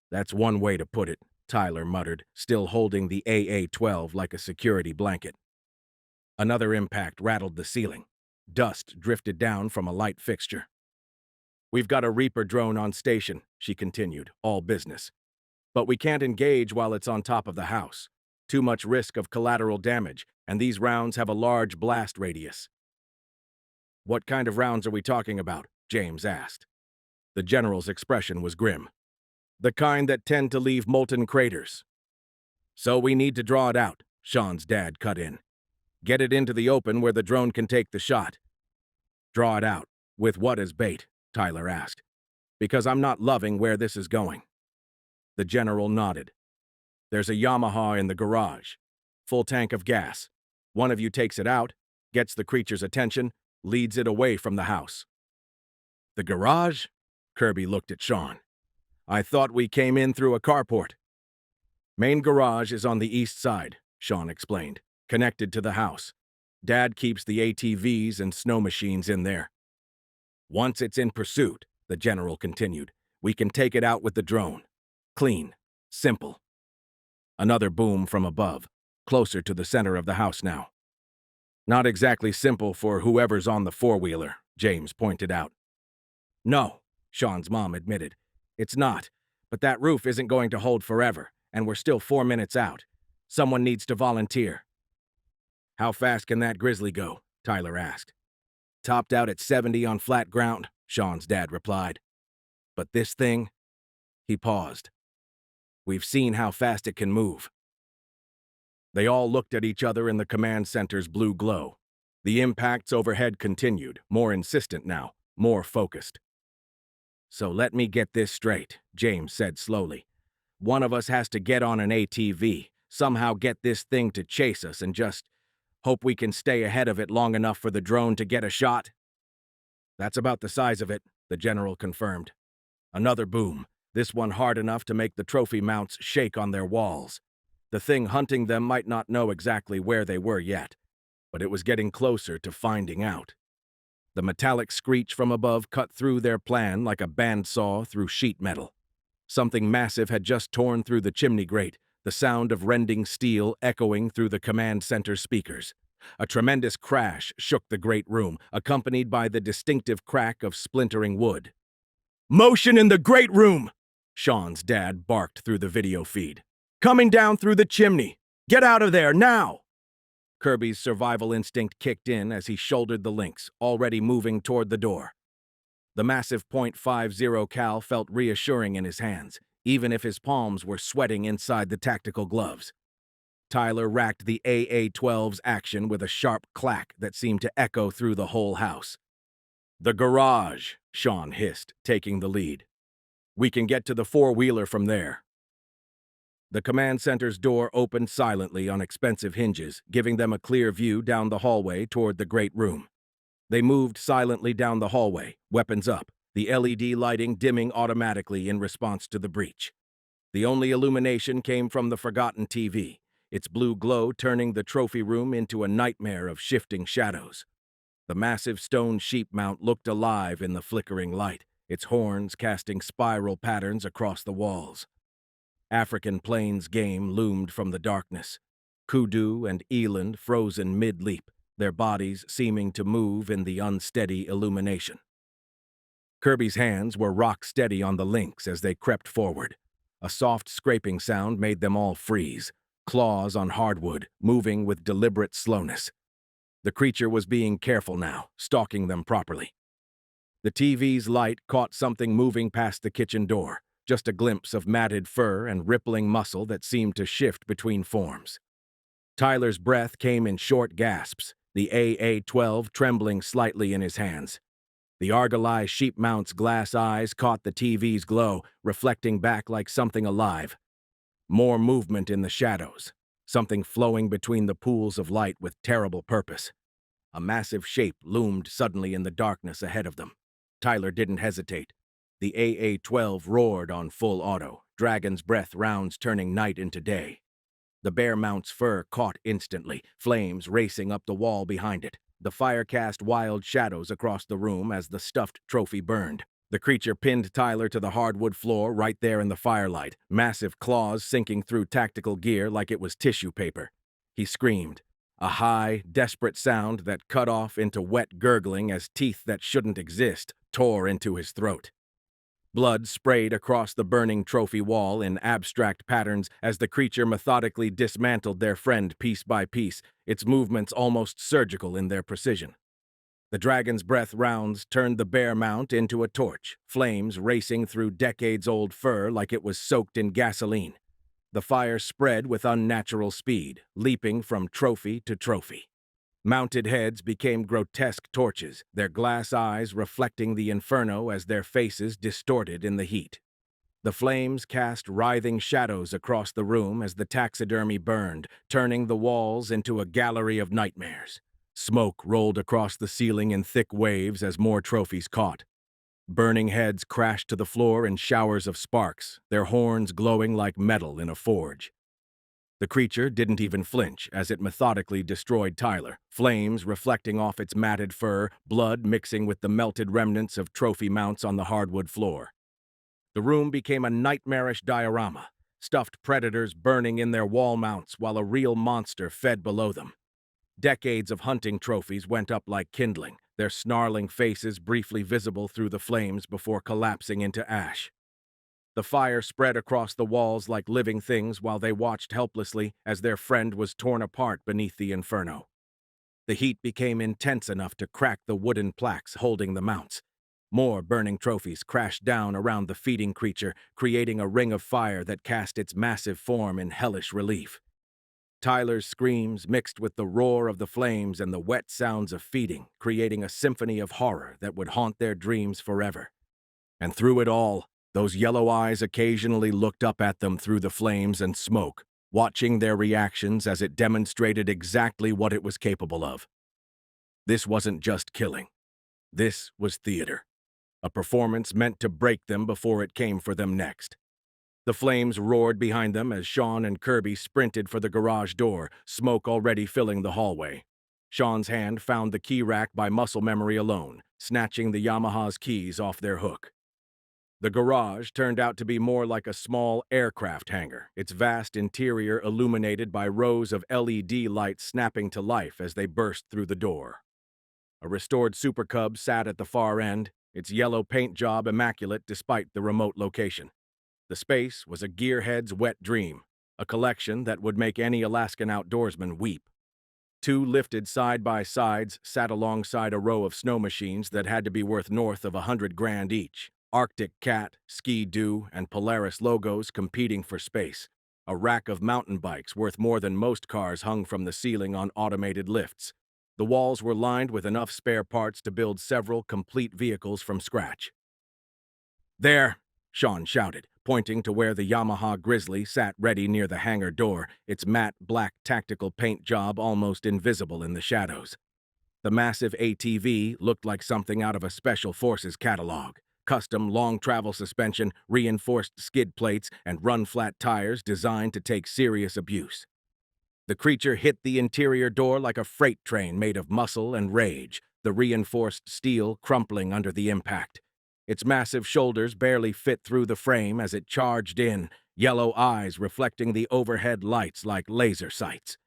A: That's one way to put it, Tyler muttered, still holding the AA-12 like a security blanket. Another impact rattled the ceiling. Dust drifted down from a light fixture. We've got a Reaper drone on station, she continued, all business. But we can't engage while it's on top of the house. Too much risk of collateral damage, and these rounds have a large blast radius. What kind of rounds are we talking about? James asked. The general's expression was grim. The kind that tend to leave molten craters. So we need to draw it out, Sean's dad cut in. Get it into the open where the drone can take the shot. Draw it out. With what as bait? Tyler asked. Because I'm not loving where this is going. The general nodded. There's a Yamaha in the garage. Full tank of gas. One of you takes it out, gets the creature's attention, leads it away from the house. The garage? Kirby looked at Sean. I thought we came in through a carport. Main garage is on the east side, Sean explained, connected to the house. Dad keeps the ATVs and snow machines in there. Once it's in pursuit, the general continued, we can take it out with the drone. Clean. Simple. Another boom from above, closer to the center of the house now. Not exactly simple for whoever's on the four-wheeler, James pointed out. No, Sean's mom admitted. It's not, but that roof isn't going to hold forever, and we're still 4 minutes out. Someone needs to volunteer. How fast can that Grizzly go? Tyler asked. Topped out at 70 on flat ground, Sean's dad replied. But this thing? He paused. We've seen how fast it can move. They all looked at each other in the command center's blue glow. The impacts overhead continued, more insistent now, more focused. So let me get this straight, James said slowly. One of us has to get on an ATV, somehow get this thing to chase us and just hope we can stay ahead of it long enough for the drone to get a shot? That's about the size of it, the general confirmed. Another boom, this one hard enough to make the trophy mounts shake on their walls. The thing hunting them might not know exactly where they were yet, but it was getting closer to finding out. The metallic screech from above cut through their plan like a bandsaw through sheet metal. Something massive had just torn through the chimney grate, the sound of rending steel echoing through the command center speakers. A tremendous crash shook the great room, accompanied by the distinctive crack of splintering wood. Motion in the great room! Sean's dad barked through the video feed. Coming down through the chimney! Get out of there, now! Kirby's survival instinct kicked in as he shouldered the lynx, already moving toward the door. The massive .50 cal felt reassuring in his hands, even if his palms were sweating inside the tactical gloves. Tyler racked the AA-12's action with a sharp clack that seemed to echo through the whole house. The garage, Sean hissed, taking the lead. We can get to the four-wheeler from there. The command center's door opened silently on expensive hinges, giving them a clear view down the hallway toward the great room. They moved silently down the hallway, weapons up, the LED lighting dimming automatically in response to the breach. The only illumination came from the forgotten TV, its blue glow turning the trophy room into a nightmare of shifting shadows. The massive stone sheep mount looked alive in the flickering light, its horns casting spiral patterns across the walls. African Plains game loomed from the darkness. Kudu and eland frozen mid-leap, their bodies seeming to move in the unsteady illumination. Kirby's hands were rock-steady on the links as they crept forward. A soft scraping sound made them all freeze, claws on hardwood, moving with deliberate slowness. The creature was being careful now, stalking them properly. The TV's light caught something moving past the kitchen door, just a glimpse of matted fur and rippling muscle that seemed to shift between forms. Tyler's breath came in short gasps, the AA-12 trembling slightly in his hands. The Argyle sheep-mount's glass eyes caught the TV's glow, reflecting back like something alive. More movement in the shadows, something flowing between the pools of light with terrible purpose. A massive shape loomed suddenly in the darkness ahead of them. Tyler didn't hesitate. The AA-12 roared on full auto, dragon's breath rounds turning night into day. The bear mount's fur caught instantly, flames racing up the wall behind it. The fire cast wild shadows across the room as the stuffed trophy burned. The creature pinned Tyler to the hardwood floor right there in the firelight, massive claws sinking through tactical gear like it was tissue paper. He screamed, a high, desperate sound that cut off into wet gurgling as teeth that shouldn't exist tore into his throat. Blood sprayed across the burning trophy wall in abstract patterns as the creature methodically dismantled their friend piece by piece, its movements almost surgical in their precision. The dragon's breath rounds turned the bear mount into a torch, flames racing through decades-old fur like it was soaked in gasoline. The fire spread with unnatural speed, leaping from trophy to trophy. Mounted heads became grotesque torches, their glass eyes reflecting the inferno as their faces distorted in the heat. The flames cast writhing shadows across the room as the taxidermy burned, turning the walls into a gallery of nightmares. Smoke rolled across the ceiling in thick waves as more trophies caught. Burning heads crashed to the floor in showers of sparks, their horns glowing like metal in a forge. The creature didn't even flinch as it methodically destroyed Tyler, flames reflecting off its matted fur, blood mixing with the melted remnants of trophy mounts on the hardwood floor. The room became a nightmarish diorama, stuffed predators burning in their wall mounts while a real monster fed below them. Decades of hunting trophies went up like kindling, their snarling faces briefly visible through the flames before collapsing into ash. The fire spread across the walls like living things while they watched helplessly as their friend was torn apart beneath the inferno. The heat became intense enough to crack the wooden plaques holding the mounts. More burning trophies crashed down around the feeding creature, creating a ring of fire that cast its massive form in hellish relief. Tyler's screams mixed with the roar of the flames and the wet sounds of feeding, creating a symphony of horror that would haunt their dreams forever. And through it all, those yellow eyes occasionally looked up at them through the flames and smoke, watching their reactions as it demonstrated exactly what it was capable of. This wasn't just killing. This was theater, a performance meant to break them before it came for them next. The flames roared behind them as Sean and Kirby sprinted for the garage door, smoke already filling the hallway. Sean's hand found the key rack by muscle memory alone, snatching the Yamaha's keys off their hook. The garage turned out to be more like a small aircraft hangar, its vast interior illuminated by rows of LED lights snapping to life as they burst through the door. A restored Super Cub sat at the far end, its yellow paint job immaculate despite the remote location. The space was a gearhead's wet dream, a collection that would make any Alaskan outdoorsman weep. Two lifted side-by-sides sat alongside a row of snow machines that had to be worth north of $100,000 each. Arctic Cat, Ski-Doo, and Polaris logos competing for space. A rack of mountain bikes worth more than most cars hung from the ceiling on automated lifts. The walls were lined with enough spare parts to build several complete vehicles from scratch. "There!" Sean shouted, pointing to where the Yamaha Grizzly sat ready near the hangar door, its matte black tactical paint job almost invisible in the shadows. The massive ATV looked like something out of a Special Forces catalog. Custom long-travel suspension, reinforced skid plates, and run-flat tires designed to take serious abuse. The creature hit the interior door like a freight train made of muscle and rage, the reinforced steel crumpling under the impact. Its massive shoulders barely fit through the frame as it charged in, yellow eyes reflecting the overhead lights like laser sights.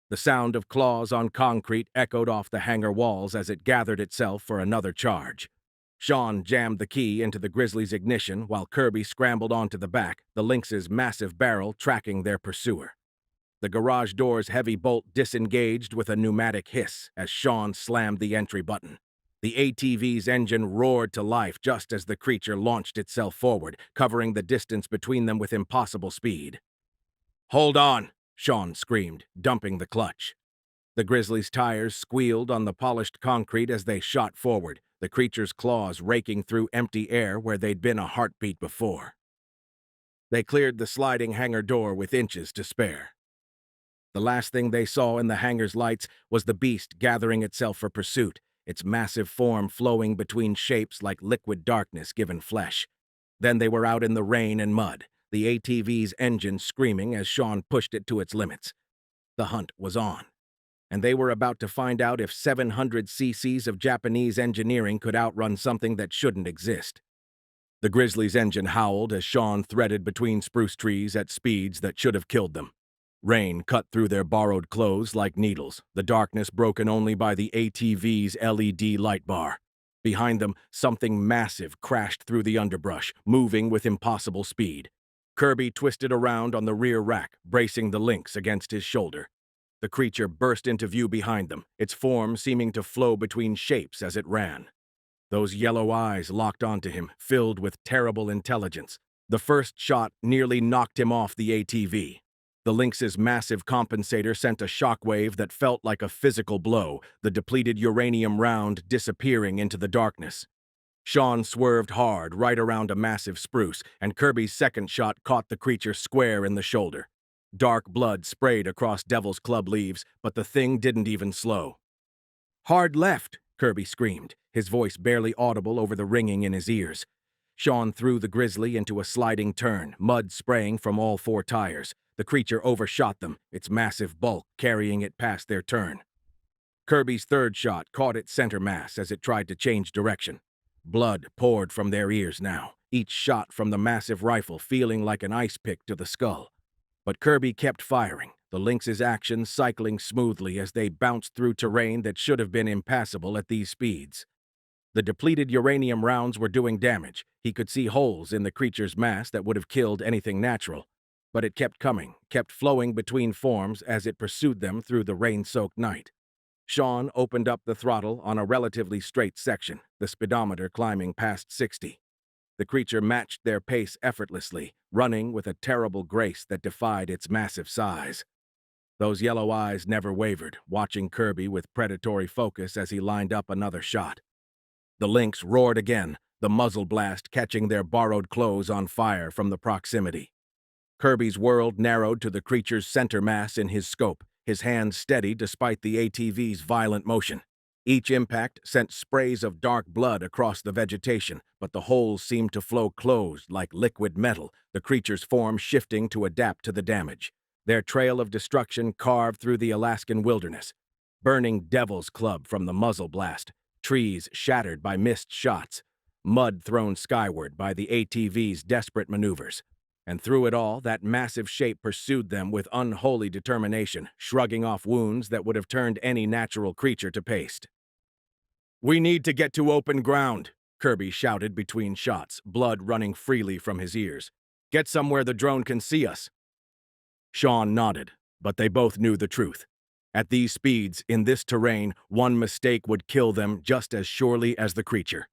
A: The sound of claws on concrete echoed off the hangar walls as it gathered itself for another charge. Sean jammed the key into the Grizzly's ignition while Kirby scrambled onto the back, the Lynx's massive barrel tracking their pursuer. The garage door's heavy bolt disengaged with a pneumatic hiss as Sean slammed the entry button. The ATV's engine roared to life just as the creature launched itself forward, covering the distance between them with impossible speed. "Hold on!" Sean screamed, dumping the clutch. The Grizzly's tires squealed on the polished concrete as they shot forward, the creature's claws raking through empty air where they'd been a heartbeat before. They cleared the sliding hangar door with inches to spare. The last thing they saw in the hangar's lights was the beast gathering itself for pursuit, its massive form flowing between shapes like liquid darkness given flesh. Then they were out in the rain and mud, the ATV's engine screaming as Sean pushed it to its limits. The hunt was on, and they were about to find out if 700 cc's of Japanese engineering could outrun something that shouldn't exist. The Grizzly's engine howled as Sean threaded between spruce trees at speeds that should have killed them. Rain cut through their borrowed clothes like needles, the darkness broken only by the ATV's LED light bar. Behind them, something massive crashed through the underbrush, moving with impossible speed. Kirby twisted around on the rear rack, bracing the Lynx against his shoulder. The creature burst into view behind them, its form seeming to flow between shapes as it ran. Those yellow eyes locked onto him, filled with terrible intelligence. The first shot nearly knocked him off the ATV. The Lynx's massive compensator sent a shockwave that felt like a physical blow, the depleted uranium round disappearing into the darkness. Sean swerved hard right around a massive spruce, and Kirby's second shot caught the creature square in the shoulder. Dark blood sprayed across Devil's Club leaves, but the thing didn't even slow. "Hard left!" Kirby screamed, his voice barely audible over the ringing in his ears. Sean threw the Grizzly into a sliding turn, mud spraying from all four tires. The creature overshot them, its massive bulk carrying it past their turn. Kirby's third shot caught its center mass as it tried to change direction. Blood poured from their ears now, each shot from the massive rifle feeling like an ice pick to the skull. But Kirby kept firing, the Lynx's action cycling smoothly as they bounced through terrain that should have been impassable at these speeds. The depleted uranium rounds were doing damage. He could see holes in the creature's mass that would have killed anything natural. But it kept coming, kept flowing between forms as it pursued them through the rain-soaked night. Sean opened up the throttle on a relatively straight section, the speedometer climbing past 60. The creature matched their pace effortlessly, running with a terrible grace that defied its massive size. Those yellow eyes never wavered, watching Kirby with predatory focus as he lined up another shot. The Lynx roared again, the muzzle blast catching their borrowed clothes on fire from the proximity. Kirby's world narrowed to the creature's center mass in his scope, his hands steady despite the ATV's violent motion. Each impact sent sprays of dark blood across the vegetation, but the holes seemed to flow closed like liquid metal, the creature's form shifting to adapt to the damage. Their trail of destruction carved through the Alaskan wilderness. Burning Devil's Club from the muzzle blast, trees shattered by missed shots, mud thrown skyward by the ATV's desperate maneuvers. And through it all, that massive shape pursued them with unholy determination, shrugging off wounds that would have turned any natural creature to paste. "We need to get to open ground," Kirby shouted between shots, blood running freely from his ears. "Get somewhere the drone can see us." Sean nodded, but they both knew the truth. At these speeds, in this terrain, one mistake would kill them just as surely as the creature.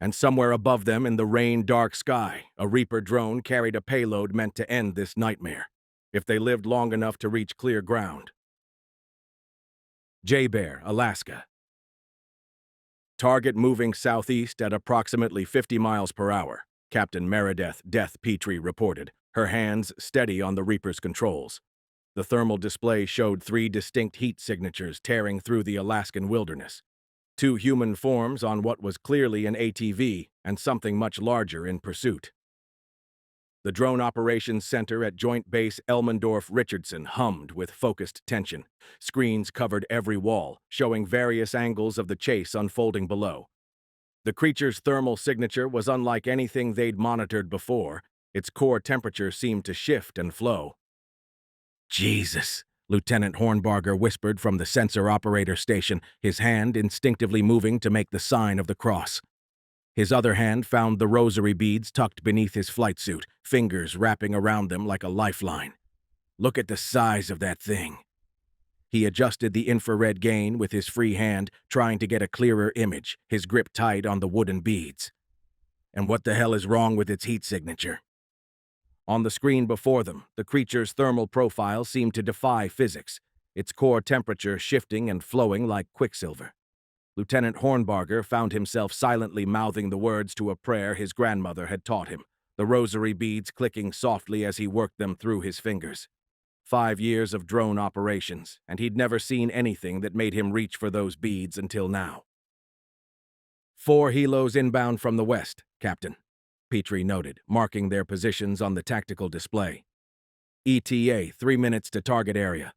A: And somewhere above them in the rain-dark sky, a Reaper drone carried a payload meant to end this nightmare, if they lived long enough to reach clear ground. J-Bear, Alaska. Target moving southeast at approximately 50 miles per hour, Captain Meredith Death Petrie reported, her hands steady on the Reaper's controls. The thermal display showed 3 distinct heat signatures tearing through the Alaskan wilderness. 2 human forms on what was clearly an ATV, and something much larger in pursuit. The Drone Operations Center at Joint Base Elmendorf-Richardson hummed with focused tension. Screens covered every wall, showing various angles of the chase unfolding below. The creature's thermal signature was unlike anything they'd monitored before. Its core temperature seemed to shift and flow. Jesus, Lieutenant Hornbarger whispered from the sensor operator station, his hand instinctively moving to make the sign of the cross. His other hand found the rosary beads tucked beneath his flight suit, fingers wrapping around them like a lifeline. Look at the size of that thing. He adjusted the infrared gain with his free hand, trying to get a clearer image, his grip tight on the wooden beads. And what the hell is wrong with its heat signature? On the screen before them, the creature's thermal profile seemed to defy physics, its core temperature shifting and flowing like quicksilver. Lieutenant Hornbarger found himself silently mouthing the words to a prayer his grandmother had taught him, the rosary beads clicking softly as he worked them through his fingers. 5 years of drone operations, and he'd never seen anything that made him reach for those beads until now. 4 helos inbound from the west, Captain, Petrie noted, marking their positions on the tactical display. ETA, 3 minutes to target area,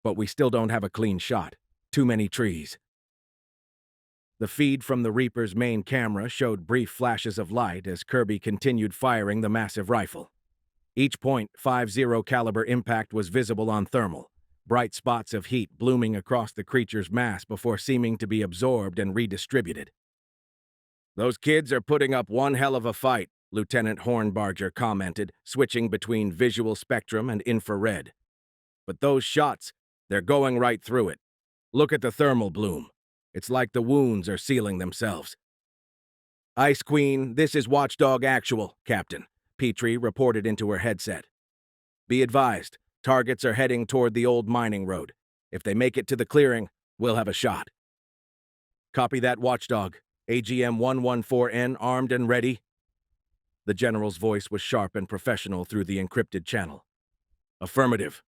A: but we still don't have a clean shot. Too many trees. The feed from the Reaper's main camera showed brief flashes of light as Kirby continued firing the massive rifle. Each .50 caliber impact was visible on thermal, bright spots of heat blooming across the creature's mass before seeming to be absorbed and redistributed. "Those kids are putting up one hell of a fight," Lieutenant Hornbarger commented, switching between visual spectrum and infrared. "But those shots, they're going right through it. Look at the thermal bloom. It's like the wounds are sealing themselves." "Ice Queen, this is Watchdog Actual, Captain," Petrie reported into her headset. "Be advised, targets are heading toward the old mining road. If they make it to the clearing, we'll have a shot." "Copy that, Watchdog. AGM 114N armed and ready?" The general's voice was sharp and professional through the encrypted channel. "Affirmative.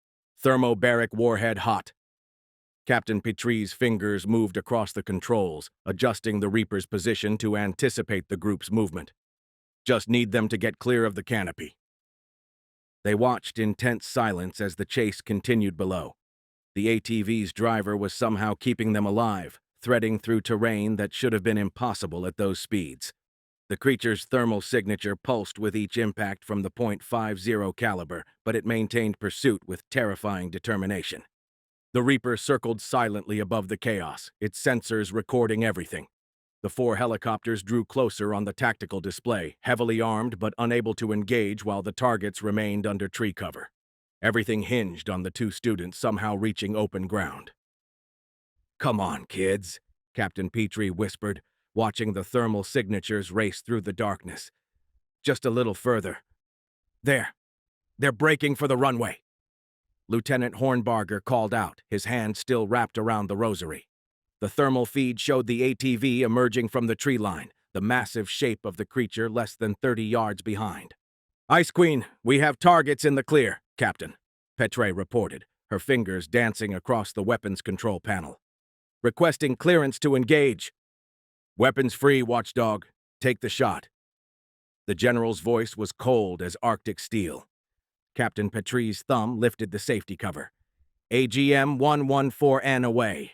A: Thermobaric warhead hot." Captain Petrie's fingers moved across the controls, adjusting the Reaper's position to anticipate the group's movement. "Just need them to get clear of the canopy." They watched in tense silence as the chase continued below. The ATV's driver was somehow keeping them alive, threading through terrain that should have been impossible at those speeds. The creature's thermal signature pulsed with each impact from the .50 caliber, but it maintained pursuit with terrifying determination. The Reaper circled silently above the chaos, its sensors recording everything. The 4 helicopters drew closer on the tactical display, heavily armed but unable to engage while the targets remained under tree cover. Everything hinged on the 2 students somehow reaching open ground. "Come on, kids," Captain Petrie whispered, watching the thermal signatures race through the darkness. "Just a little further. There. They're braking for the runway." Lieutenant Hornbarger called out, his hand still wrapped around the rosary. The thermal feed showed the ATV emerging from the tree line, the massive shape of the creature less than 30 yards behind. "Ice Queen, we have targets in the clear, Captain," Petrie reported, her fingers dancing across the weapons control panel. "Requesting clearance to engage." "Weapons free, Watchdog. Take the shot." The general's voice was cold as Arctic steel. Captain Petrie's thumb lifted the safety cover. "AGM 114N away."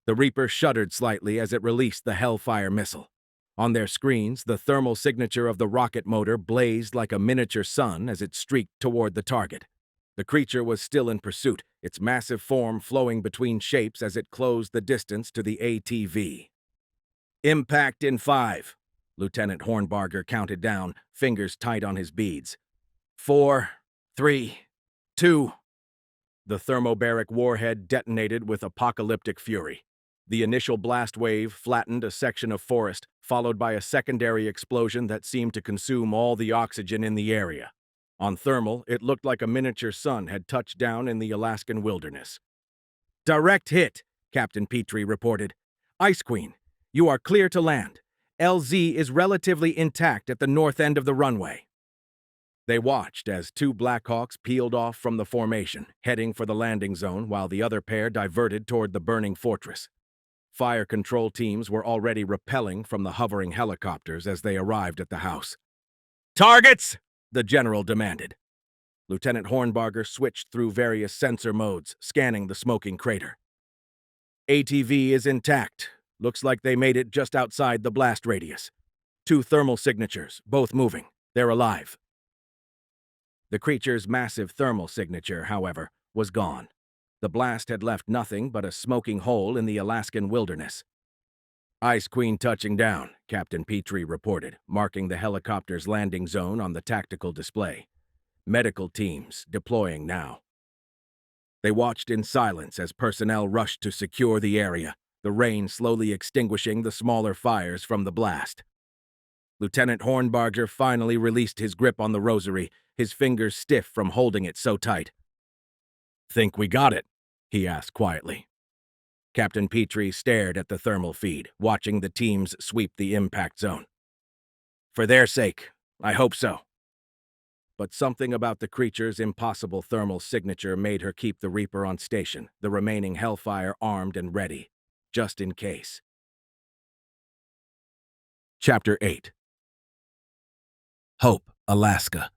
A: The Reaper shuddered slightly as it released the Hellfire missile. On their screens, the thermal signature of the rocket motor blazed like a miniature sun as it streaked toward the target. The creature was still in pursuit, its massive form flowing between shapes as it closed the distance to the ATV. "Impact in 5. Lieutenant Hornbarger counted down, fingers tight on his beads. 4, 3, 2. The thermobaric warhead detonated with apocalyptic fury. The initial blast wave flattened a section of forest, followed by a secondary explosion that seemed to consume all the oxygen in the area. On thermal, it looked like a miniature sun had touched down in the Alaskan wilderness. "Direct hit," Captain Petrie reported. "Ice Queen, you are clear to land. LZ is relatively intact at the north end of the runway." They watched as 2 Blackhawks peeled off from the formation, heading for the landing zone while the other pair diverted toward the burning fortress. Fire control teams were already rappelling from the hovering helicopters as they arrived at the house. "Targets!" the general demanded. Lieutenant Hornbarger switched through various sensor modes, scanning the smoking crater. "ATV is intact. Looks like they made it just outside the blast radius. 2 thermal signatures, both moving. They're alive. The creature's massive thermal signature, however, was gone. The blast had left nothing but a smoking hole in the Alaskan wilderness. Ice Queen touching down, Captain Petrie reported, marking the helicopter's landing zone on the tactical display. Medical teams deploying now. They watched in silence as personnel rushed to secure the area, the rain slowly extinguishing the smaller fires from the blast. Lieutenant Hornbarger finally released his grip on the rosary, his fingers stiff from holding it so tight. "Think we got it?" he asked quietly. Captain Petrie stared at the thermal feed, watching the teams sweep the impact zone. "For their sake, I hope so." But something about the creature's impossible thermal signature made her keep the Reaper on station, the remaining Hellfire armed and ready, just in case. Chapter 8. Hope, Alaska.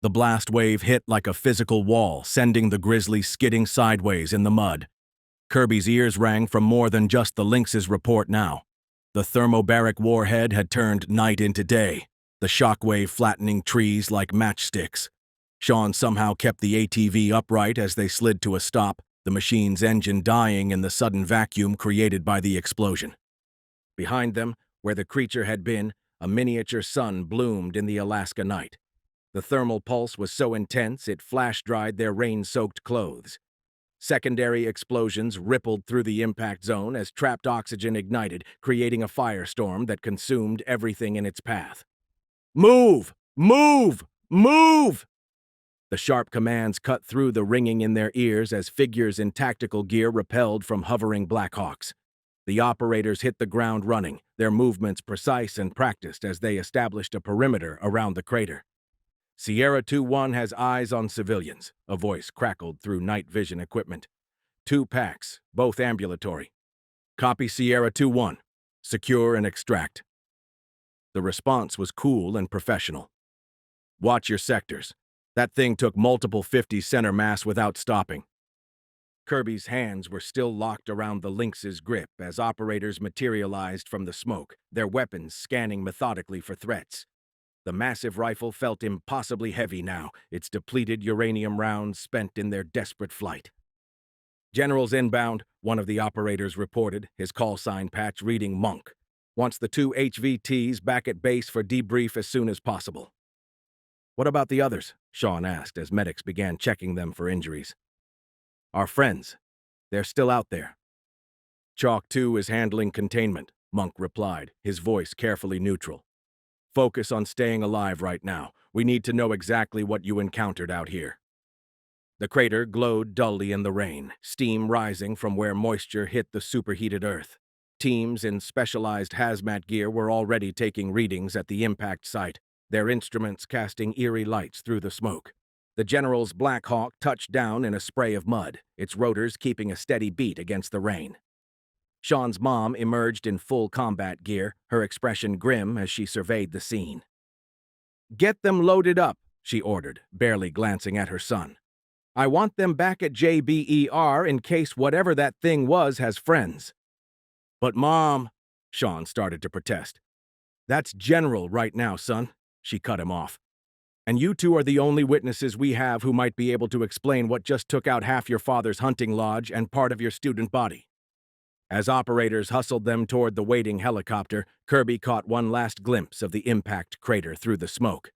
A: The blast wave hit like a physical wall, sending the Grizzly skidding sideways in the mud. Kirby's ears rang from more than just the Lynx's report now. The thermobaric warhead had turned night into day, the shockwave flattening trees like matchsticks. Sean somehow kept the ATV upright as they slid to a stop, the machine's engine dying in the sudden vacuum created by the explosion. Behind them, where the creature had been, a miniature sun bloomed in the Alaska night. The thermal pulse was so intense it flash-dried their rain-soaked clothes. Secondary explosions rippled through the impact zone as trapped oxygen ignited, creating a firestorm that consumed everything in its path. "Move! Move! Move!" The sharp commands cut through the ringing in their ears as figures in tactical gear repelled from hovering Blackhawks. The operators hit the ground running, their movements precise and practiced as they established a perimeter around the crater. "Sierra 2-1 has eyes on civilians," a voice crackled through night vision equipment. "2 packs, both ambulatory. Copy Sierra 2-1. Secure and extract." The response was cool and professional. "Watch your sectors. That thing took multiple 50 center mass without stopping." Kirby's hands were still locked around the Lynx's grip as operators materialized from the smoke, their weapons scanning methodically for threats. The massive rifle felt impossibly heavy now, its depleted uranium rounds spent in their desperate flight. "General's inbound," one of the operators reported, his call sign patch reading Monk. "Wants the 2 HVTs back at base for debrief as soon as possible." "What about the others?" Sean asked as medics began checking them for injuries. "Our friends. They're still out there." "Chalk 2 is handling containment," Monk replied, his voice carefully neutral. "Focus on staying alive right now. We need to know exactly what you encountered out here." The crater glowed dully in the rain, steam rising from where moisture hit the superheated earth. Teams in specialized hazmat gear were already taking readings at the impact site, their instruments casting eerie lights through the smoke. The General's Black Hawk touched down in a spray of mud, its rotors keeping a steady beat against the rain. Sean's mom emerged in full combat gear, her expression grim as she surveyed the scene. "Get them loaded up," she ordered, barely glancing at her son. "I want them back at JBER in case whatever that thing was has friends." "But Mom," Sean started to protest. "That's General right now, son," she cut him off. "And you two are the only witnesses we have who might be able to explain what just took out half your father's hunting lodge and part of your student body." As operators hustled them toward the waiting helicopter, Kirby caught one last glimpse of the impact crater through the smoke.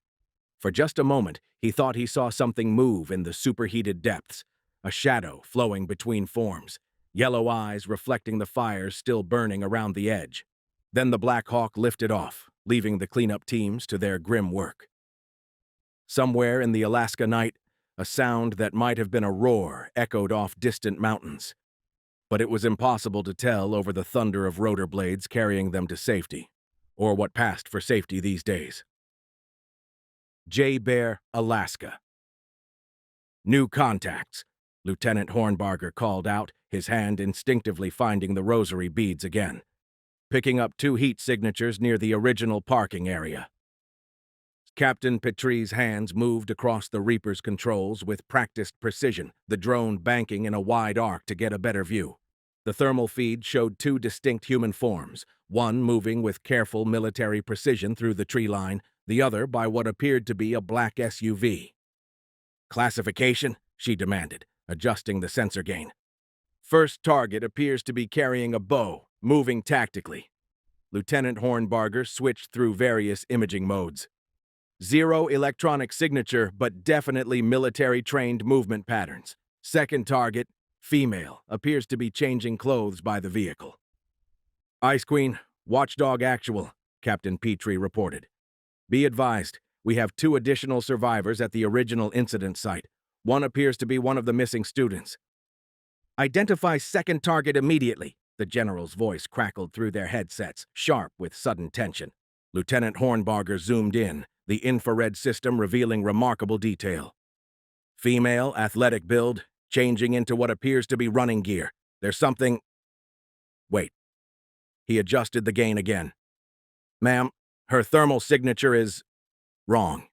A: For just a moment, he thought he saw something move in the superheated depths, a shadow flowing between forms, yellow eyes reflecting the fires still burning around the edge. Then the Black Hawk lifted off, leaving the cleanup teams to their grim work. Somewhere in the Alaska night, a sound that might have been a roar echoed off distant mountains. But it was impossible to tell over the thunder of rotor blades carrying them to safety, or what passed for safety these days. J-Bear, Alaska. "New contacts," Lieutenant Hornbarger called out, his hand instinctively finding the rosary beads again. "Picking up 2 heat signatures near the original parking area." Captain Petrie's hands moved across the Reaper's controls with practiced precision, the drone banking in a wide arc to get a better view. The thermal feed showed two distinct human forms, one moving with careful military precision through the tree line, the other by what appeared to be a black SUV. "Classification?" she demanded, adjusting the sensor gain. "First target appears to be carrying a bow, moving tactically." Lieutenant Hornbarger switched through various imaging modes. "Zero electronic signature, but definitely military-trained movement patterns. Second target, female, appears to be changing clothes by the vehicle." "Ice Queen, Watchdog Actual," Captain Petrie reported. "Be advised, we have two additional survivors at the original incident site. One appears to be one of the missing students." "Identify second target immediately," the general's voice crackled through their headsets, sharp with sudden tension. Lieutenant Hornbarger zoomed in, the infrared system revealing remarkable detail. "Female, athletic build, changing into what appears to be running gear. There's something—" "Wait." He adjusted the gain again. "Ma'am, her thermal signature is wrong."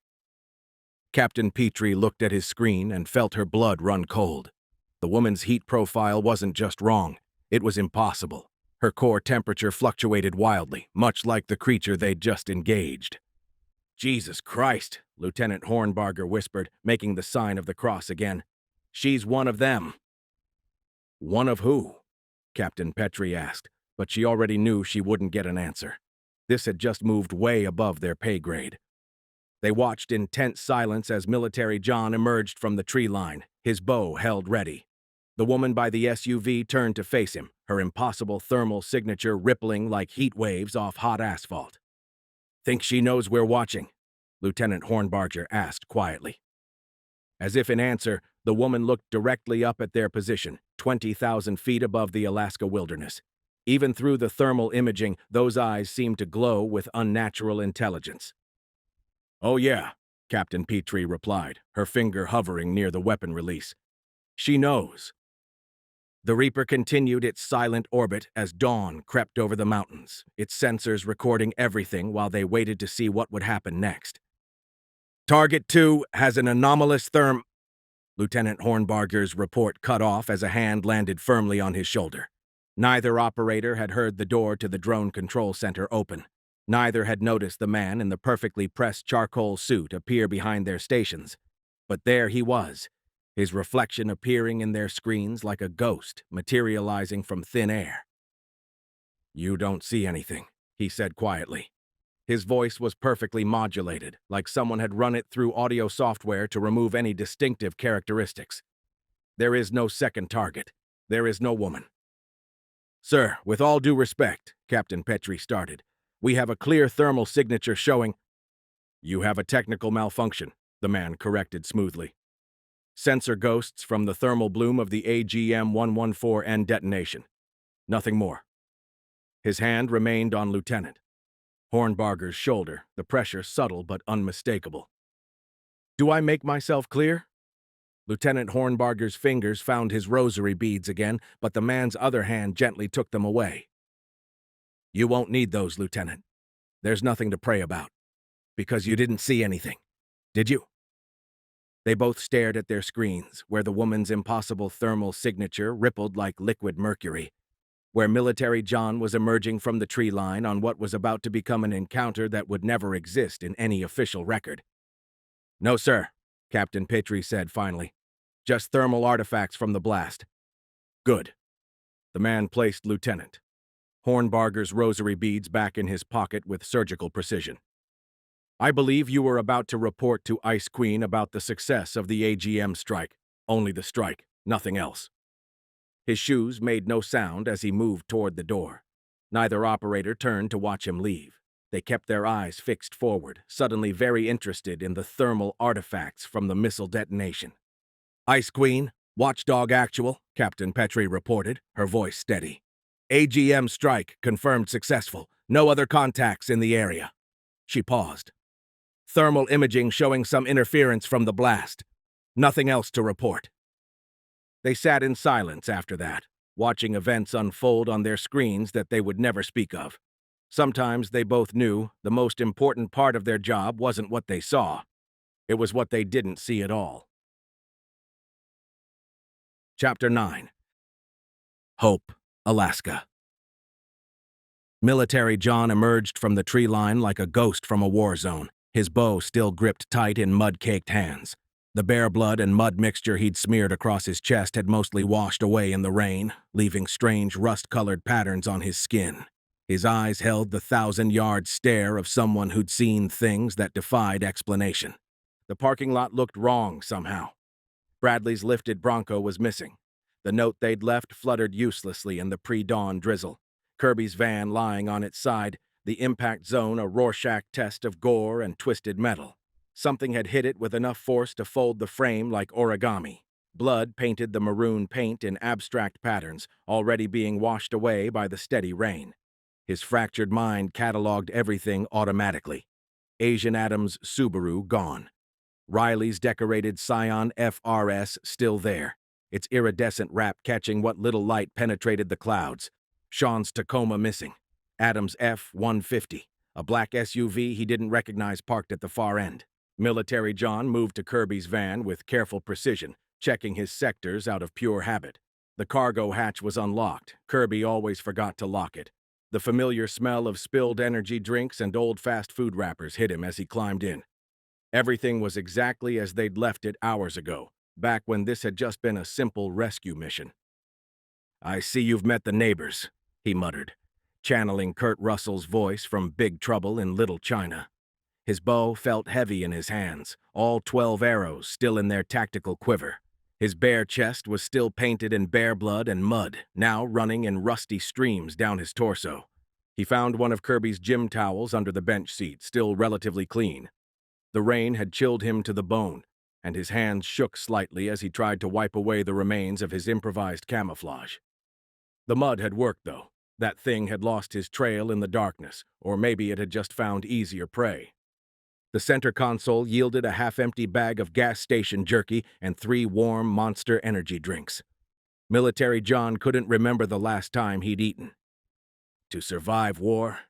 A: Captain Petrie looked at his screen and felt her blood run cold. The woman's heat profile wasn't just wrong, it was impossible. Her core temperature fluctuated wildly, much like the creature they'd just engaged. "Jesus Christ," Lieutenant Hornbarger whispered, making the sign of the cross again. "She's one of them." "One of who?" Captain Petrie asked, but she already knew she wouldn't get an answer. This had just moved way above their pay grade. They watched in tense silence as Military John emerged from the tree line, his bow held ready. The woman by the SUV turned to face him, her impossible thermal signature rippling like heat waves off hot asphalt. "Think she knows we're watching?" Lieutenant Hornbarger asked quietly. As if in answer, the woman looked directly up at their position, 20,000 feet above the Alaska wilderness. Even through the thermal imaging, those eyes seemed to glow with unnatural intelligence. "Oh yeah," Captain Petrie replied, her finger hovering near the weapon release. "She knows." The Reaper continued its silent orbit as dawn crept over the mountains, its sensors recording everything while they waited to see what would happen next. "Target 2 has an anomalous Lieutenant Hornbarger's report cut off as a hand landed firmly on his shoulder. Neither operator had heard the door to the drone control center open. Neither had noticed the man in the perfectly pressed charcoal suit appear behind their stations. But there he was, his reflection appearing in their screens like a ghost materializing from thin air. "You don't see anything," he said quietly. His voice was perfectly modulated, like someone had run it through audio software to remove any distinctive characteristics. "There is no second target. There is no woman." "Sir, with all due respect," Captain Petrie started, "we have a clear thermal signature showing—" "You have a technical malfunction," the man corrected smoothly. "Sensor ghosts from the thermal bloom of the AGM-114N detonation. Nothing more." His hand remained on Lieutenant Hornbarger's shoulder, the pressure subtle but unmistakable. "Do I make myself clear?" Lieutenant Hornbarger's fingers found his rosary beads again, but the man's other hand gently took them away. "You won't need those, Lieutenant. There's nothing to pray about. Because you didn't see anything, did you?" They both stared at their screens, where the woman's impossible thermal signature rippled like liquid mercury, where Military John was emerging from the tree line on what was about to become an encounter that would never exist in any official record. "No, sir," Captain Petrie said finally. "Just thermal artifacts from the blast." "Good." The man placed Lieutenant Hornbarger's rosary beads back in his pocket with surgical precision. "I believe you were about to report to Ice Queen about the success of the AGM strike. Only the strike, nothing else." His shoes made no sound as he moved toward the door. Neither operator turned to watch him leave. They kept their eyes fixed forward, suddenly very interested in the thermal artifacts from the missile detonation. "Ice Queen, Watchdog Actual," Captain Petrie reported, her voice steady. "AGM strike confirmed successful. No other contacts in the area." She paused. "Thermal imaging showing some interference from the blast. Nothing else to report." They sat in silence after that, watching events unfold on their screens that they would never speak of. Sometimes they both knew the most important part of their job wasn't what they saw. It was what they didn't see at all. Chapter 9. Hope. Alaska. Military John emerged from the tree line like a ghost from a war zone, his bow still gripped tight in mud-caked hands. The bear blood and mud mixture he'd smeared across his chest had mostly washed away in the rain, leaving strange rust-colored patterns on his skin. His eyes held the 1,000-yard stare of someone who'd seen things that defied explanation. The parking lot looked wrong somehow. Bradley's lifted Bronco was missing. The note they'd left fluttered uselessly in the pre-dawn drizzle. Kirby's van lying on its side, the impact zone a Rorschach test of gore and twisted metal. Something had hit it with enough force to fold the frame like origami. Blood painted the maroon paint in abstract patterns, already being washed away by the steady rain. His fractured mind cataloged everything automatically. Asian Adams' Subaru gone. Riley's decorated Scion FRS still there, its iridescent wrap catching what little light penetrated the clouds. Sean's Tacoma missing. Adams' F-150, a black SUV he didn't recognize parked at the far end. Military John moved to Kirby's van with careful precision, checking his sectors out of pure habit. The cargo hatch was unlocked. Kirby always forgot to lock it. The familiar smell of spilled energy drinks and old fast food wrappers hit him as he climbed in. Everything was exactly as they'd left it hours ago, back when this had just been a simple rescue mission. "I see you've met the neighbors," he muttered, channeling Kurt Russell's voice from Big Trouble in Little China. His bow felt heavy in his hands, all 12 arrows still in their tactical quiver. His bare chest was still painted in bear blood and mud, now running in rusty streams down his torso. He found one of Kirby's gym towels under the bench seat, still relatively clean. The rain had chilled him to the bone, and his hands shook slightly as he tried to wipe away the remains of his improvised camouflage. The mud had worked, though. That thing had lost his trail in the darkness, or maybe it had just found easier prey. The center console yielded a half-empty bag of gas station jerky and 3 warm Monster energy drinks. Military John couldn't remember the last time he'd eaten. "To survive war,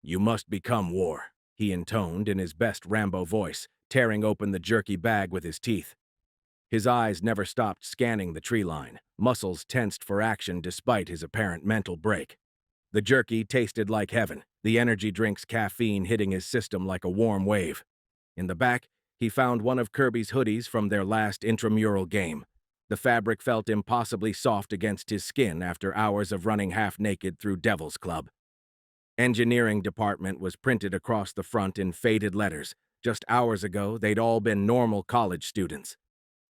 A: you must become war," he intoned in his best Rambo voice, tearing open the jerky bag with his teeth. His eyes never stopped scanning the tree line, muscles tensed for action despite his apparent mental break. The jerky tasted like heaven, the energy drink's caffeine hitting his system like a warm wave. In the back, he found one of Kirby's hoodies from their last intramural game. The fabric felt impossibly soft against his skin after hours of running half-naked through Devil's Club. Engineering Department was printed across the front in faded letters. Just hours ago, they'd all been normal college students.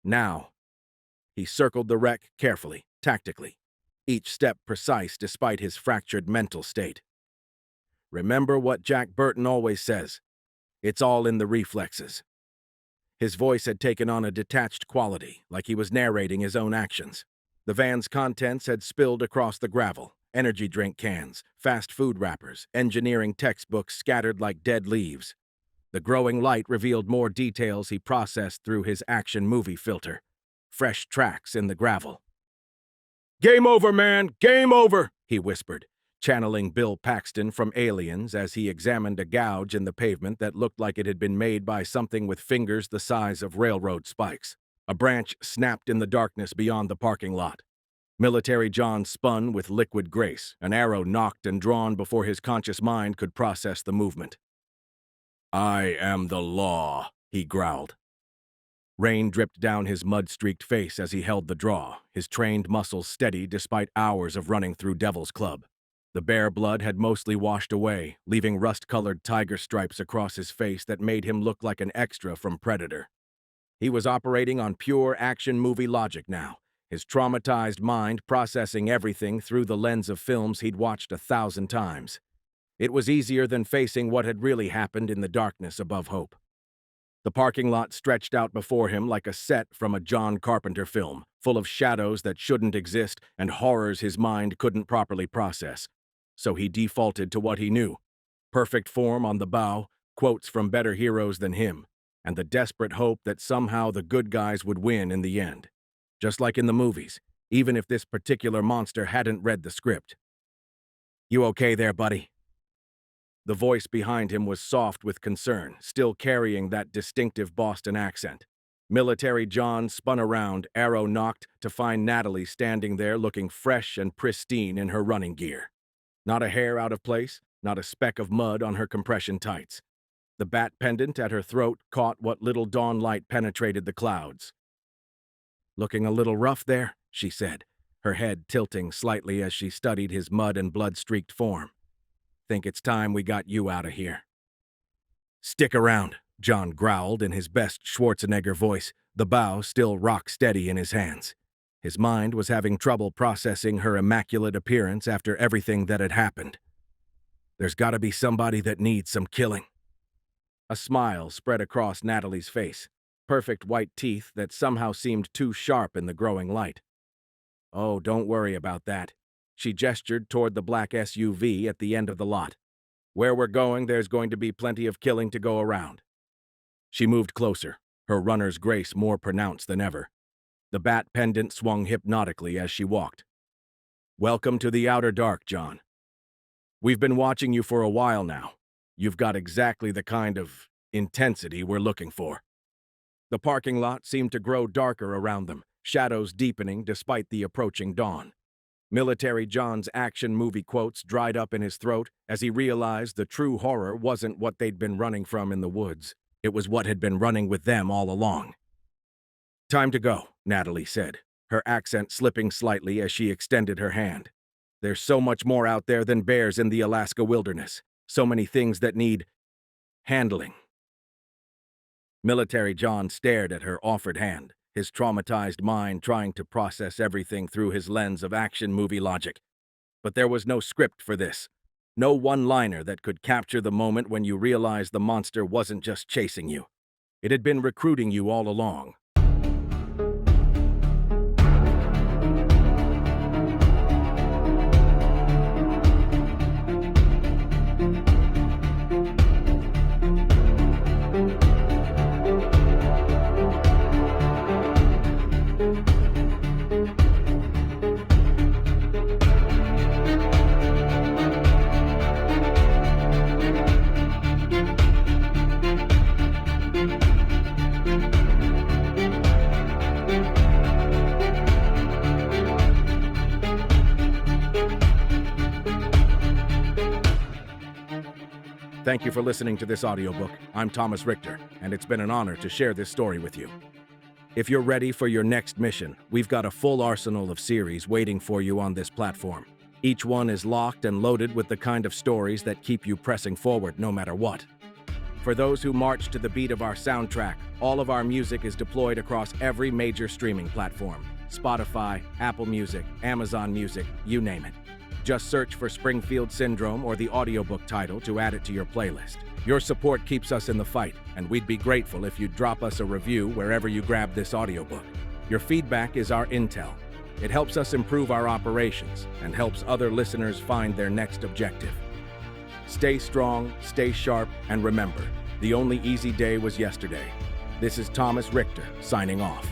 A: Now, he circled the wreck carefully, tactically, each step precise despite his fractured mental state. "Remember what Jack Burton always says. It's all in the reflexes." His voice had taken on a detached quality, like he was narrating his own actions. The van's contents had spilled across the gravel. Energy drink cans, fast food wrappers, engineering textbooks scattered like dead leaves. The growing light revealed more details he processed through his action movie filter. Fresh tracks in the gravel. "Game over, man! Game over!" he whispered, channeling Bill Paxton from Aliens as he examined a gouge in the pavement that looked like it had been made by something with fingers the size of railroad spikes. A branch snapped in the darkness beyond the parking lot. Military John spun with liquid grace, an arrow knocked and drawn before his conscious mind could process the movement. "I am the law," he growled. Rain dripped down his mud-streaked face as he held the draw, his trained muscles steady despite hours of running through Devil's Club. The bear blood had mostly washed away, leaving rust-colored tiger stripes across his face that made him look like an extra from Predator. He was operating on pure action movie logic now, his traumatized mind processing everything through the lens of films he'd watched 1,000 times. It was easier than facing what had really happened in the darkness above hope. The parking lot stretched out before him like a set from a John Carpenter film, full of shadows that shouldn't exist and horrors his mind couldn't properly process. So he defaulted to what he knew. Perfect form on the bow, quotes from better heroes than him, and the desperate hope that somehow the good guys would win in the end. Just like in the movies, even if this particular monster hadn't read the script. "You okay there, buddy?" The voice behind him was soft with concern, still carrying that distinctive Boston accent. Military John spun around, arrow nocked, to find Natalie standing there looking fresh and pristine in her running gear. Not a hair out of place, not a speck of mud on her compression tights. The bat pendant at her throat caught what little dawn light penetrated the clouds. "Looking a little rough there," she said, her head tilting slightly as she studied his mud and blood-streaked form. "Think it's time we got you out of here." "Stick around," John growled in his best Schwarzenegger voice, the bow still rock-steady in his hands. His mind was having trouble processing her immaculate appearance after everything that had happened. "There's gotta be somebody that needs some killing." A smile spread across Natalie's face, perfect white teeth that somehow seemed too sharp in the growing light. "Oh, don't worry about that." She gestured toward the black SUV at the end of the lot. "Where we're going, there's going to be plenty of killing to go around." She moved closer, her runner's grace more pronounced than ever. The bat pendant swung hypnotically as she walked. "Welcome to the outer dark, John. We've been watching you for a while now. You've got exactly the kind of intensity we're looking for." The parking lot seemed to grow darker around them, shadows deepening despite the approaching dawn. Military John's action movie quotes dried up in his throat as he realized the true horror wasn't what they'd been running from in the woods. It was what had been running with them all along. "Time to go," Natalie said, her accent slipping slightly as she extended her hand. "There's so much more out there than bears in the Alaska wilderness. So many things that need handling." Military John stared at her offered hand, his traumatized mind trying to process everything through his lens of action movie logic. But there was no script for this. No one-liner that could capture the moment when you realized the monster wasn't just chasing you. It had been recruiting you all along. Thank you for listening to this audiobook. I'm Thomas Richter, and it's been an honor to share this story with you. If you're ready for your next mission, we've got a full arsenal of series waiting for you on this platform. Each one is locked and loaded with the kind of stories that keep you pressing forward no matter what. For those who march to the beat of our soundtrack, all of our music is deployed across every major streaming platform: Spotify, Apple Music, Amazon Music, you name it. Just search for Springfield Syndrome or the audiobook title to add it to your playlist. Your support keeps us in the fight, and we'd be grateful if you'd drop us a review wherever you grab this audiobook. Your feedback is our intel. It helps us improve our operations and helps other listeners find their next objective. Stay strong, stay sharp, and remember, the only easy day was yesterday. This is Thomas Richter, signing off.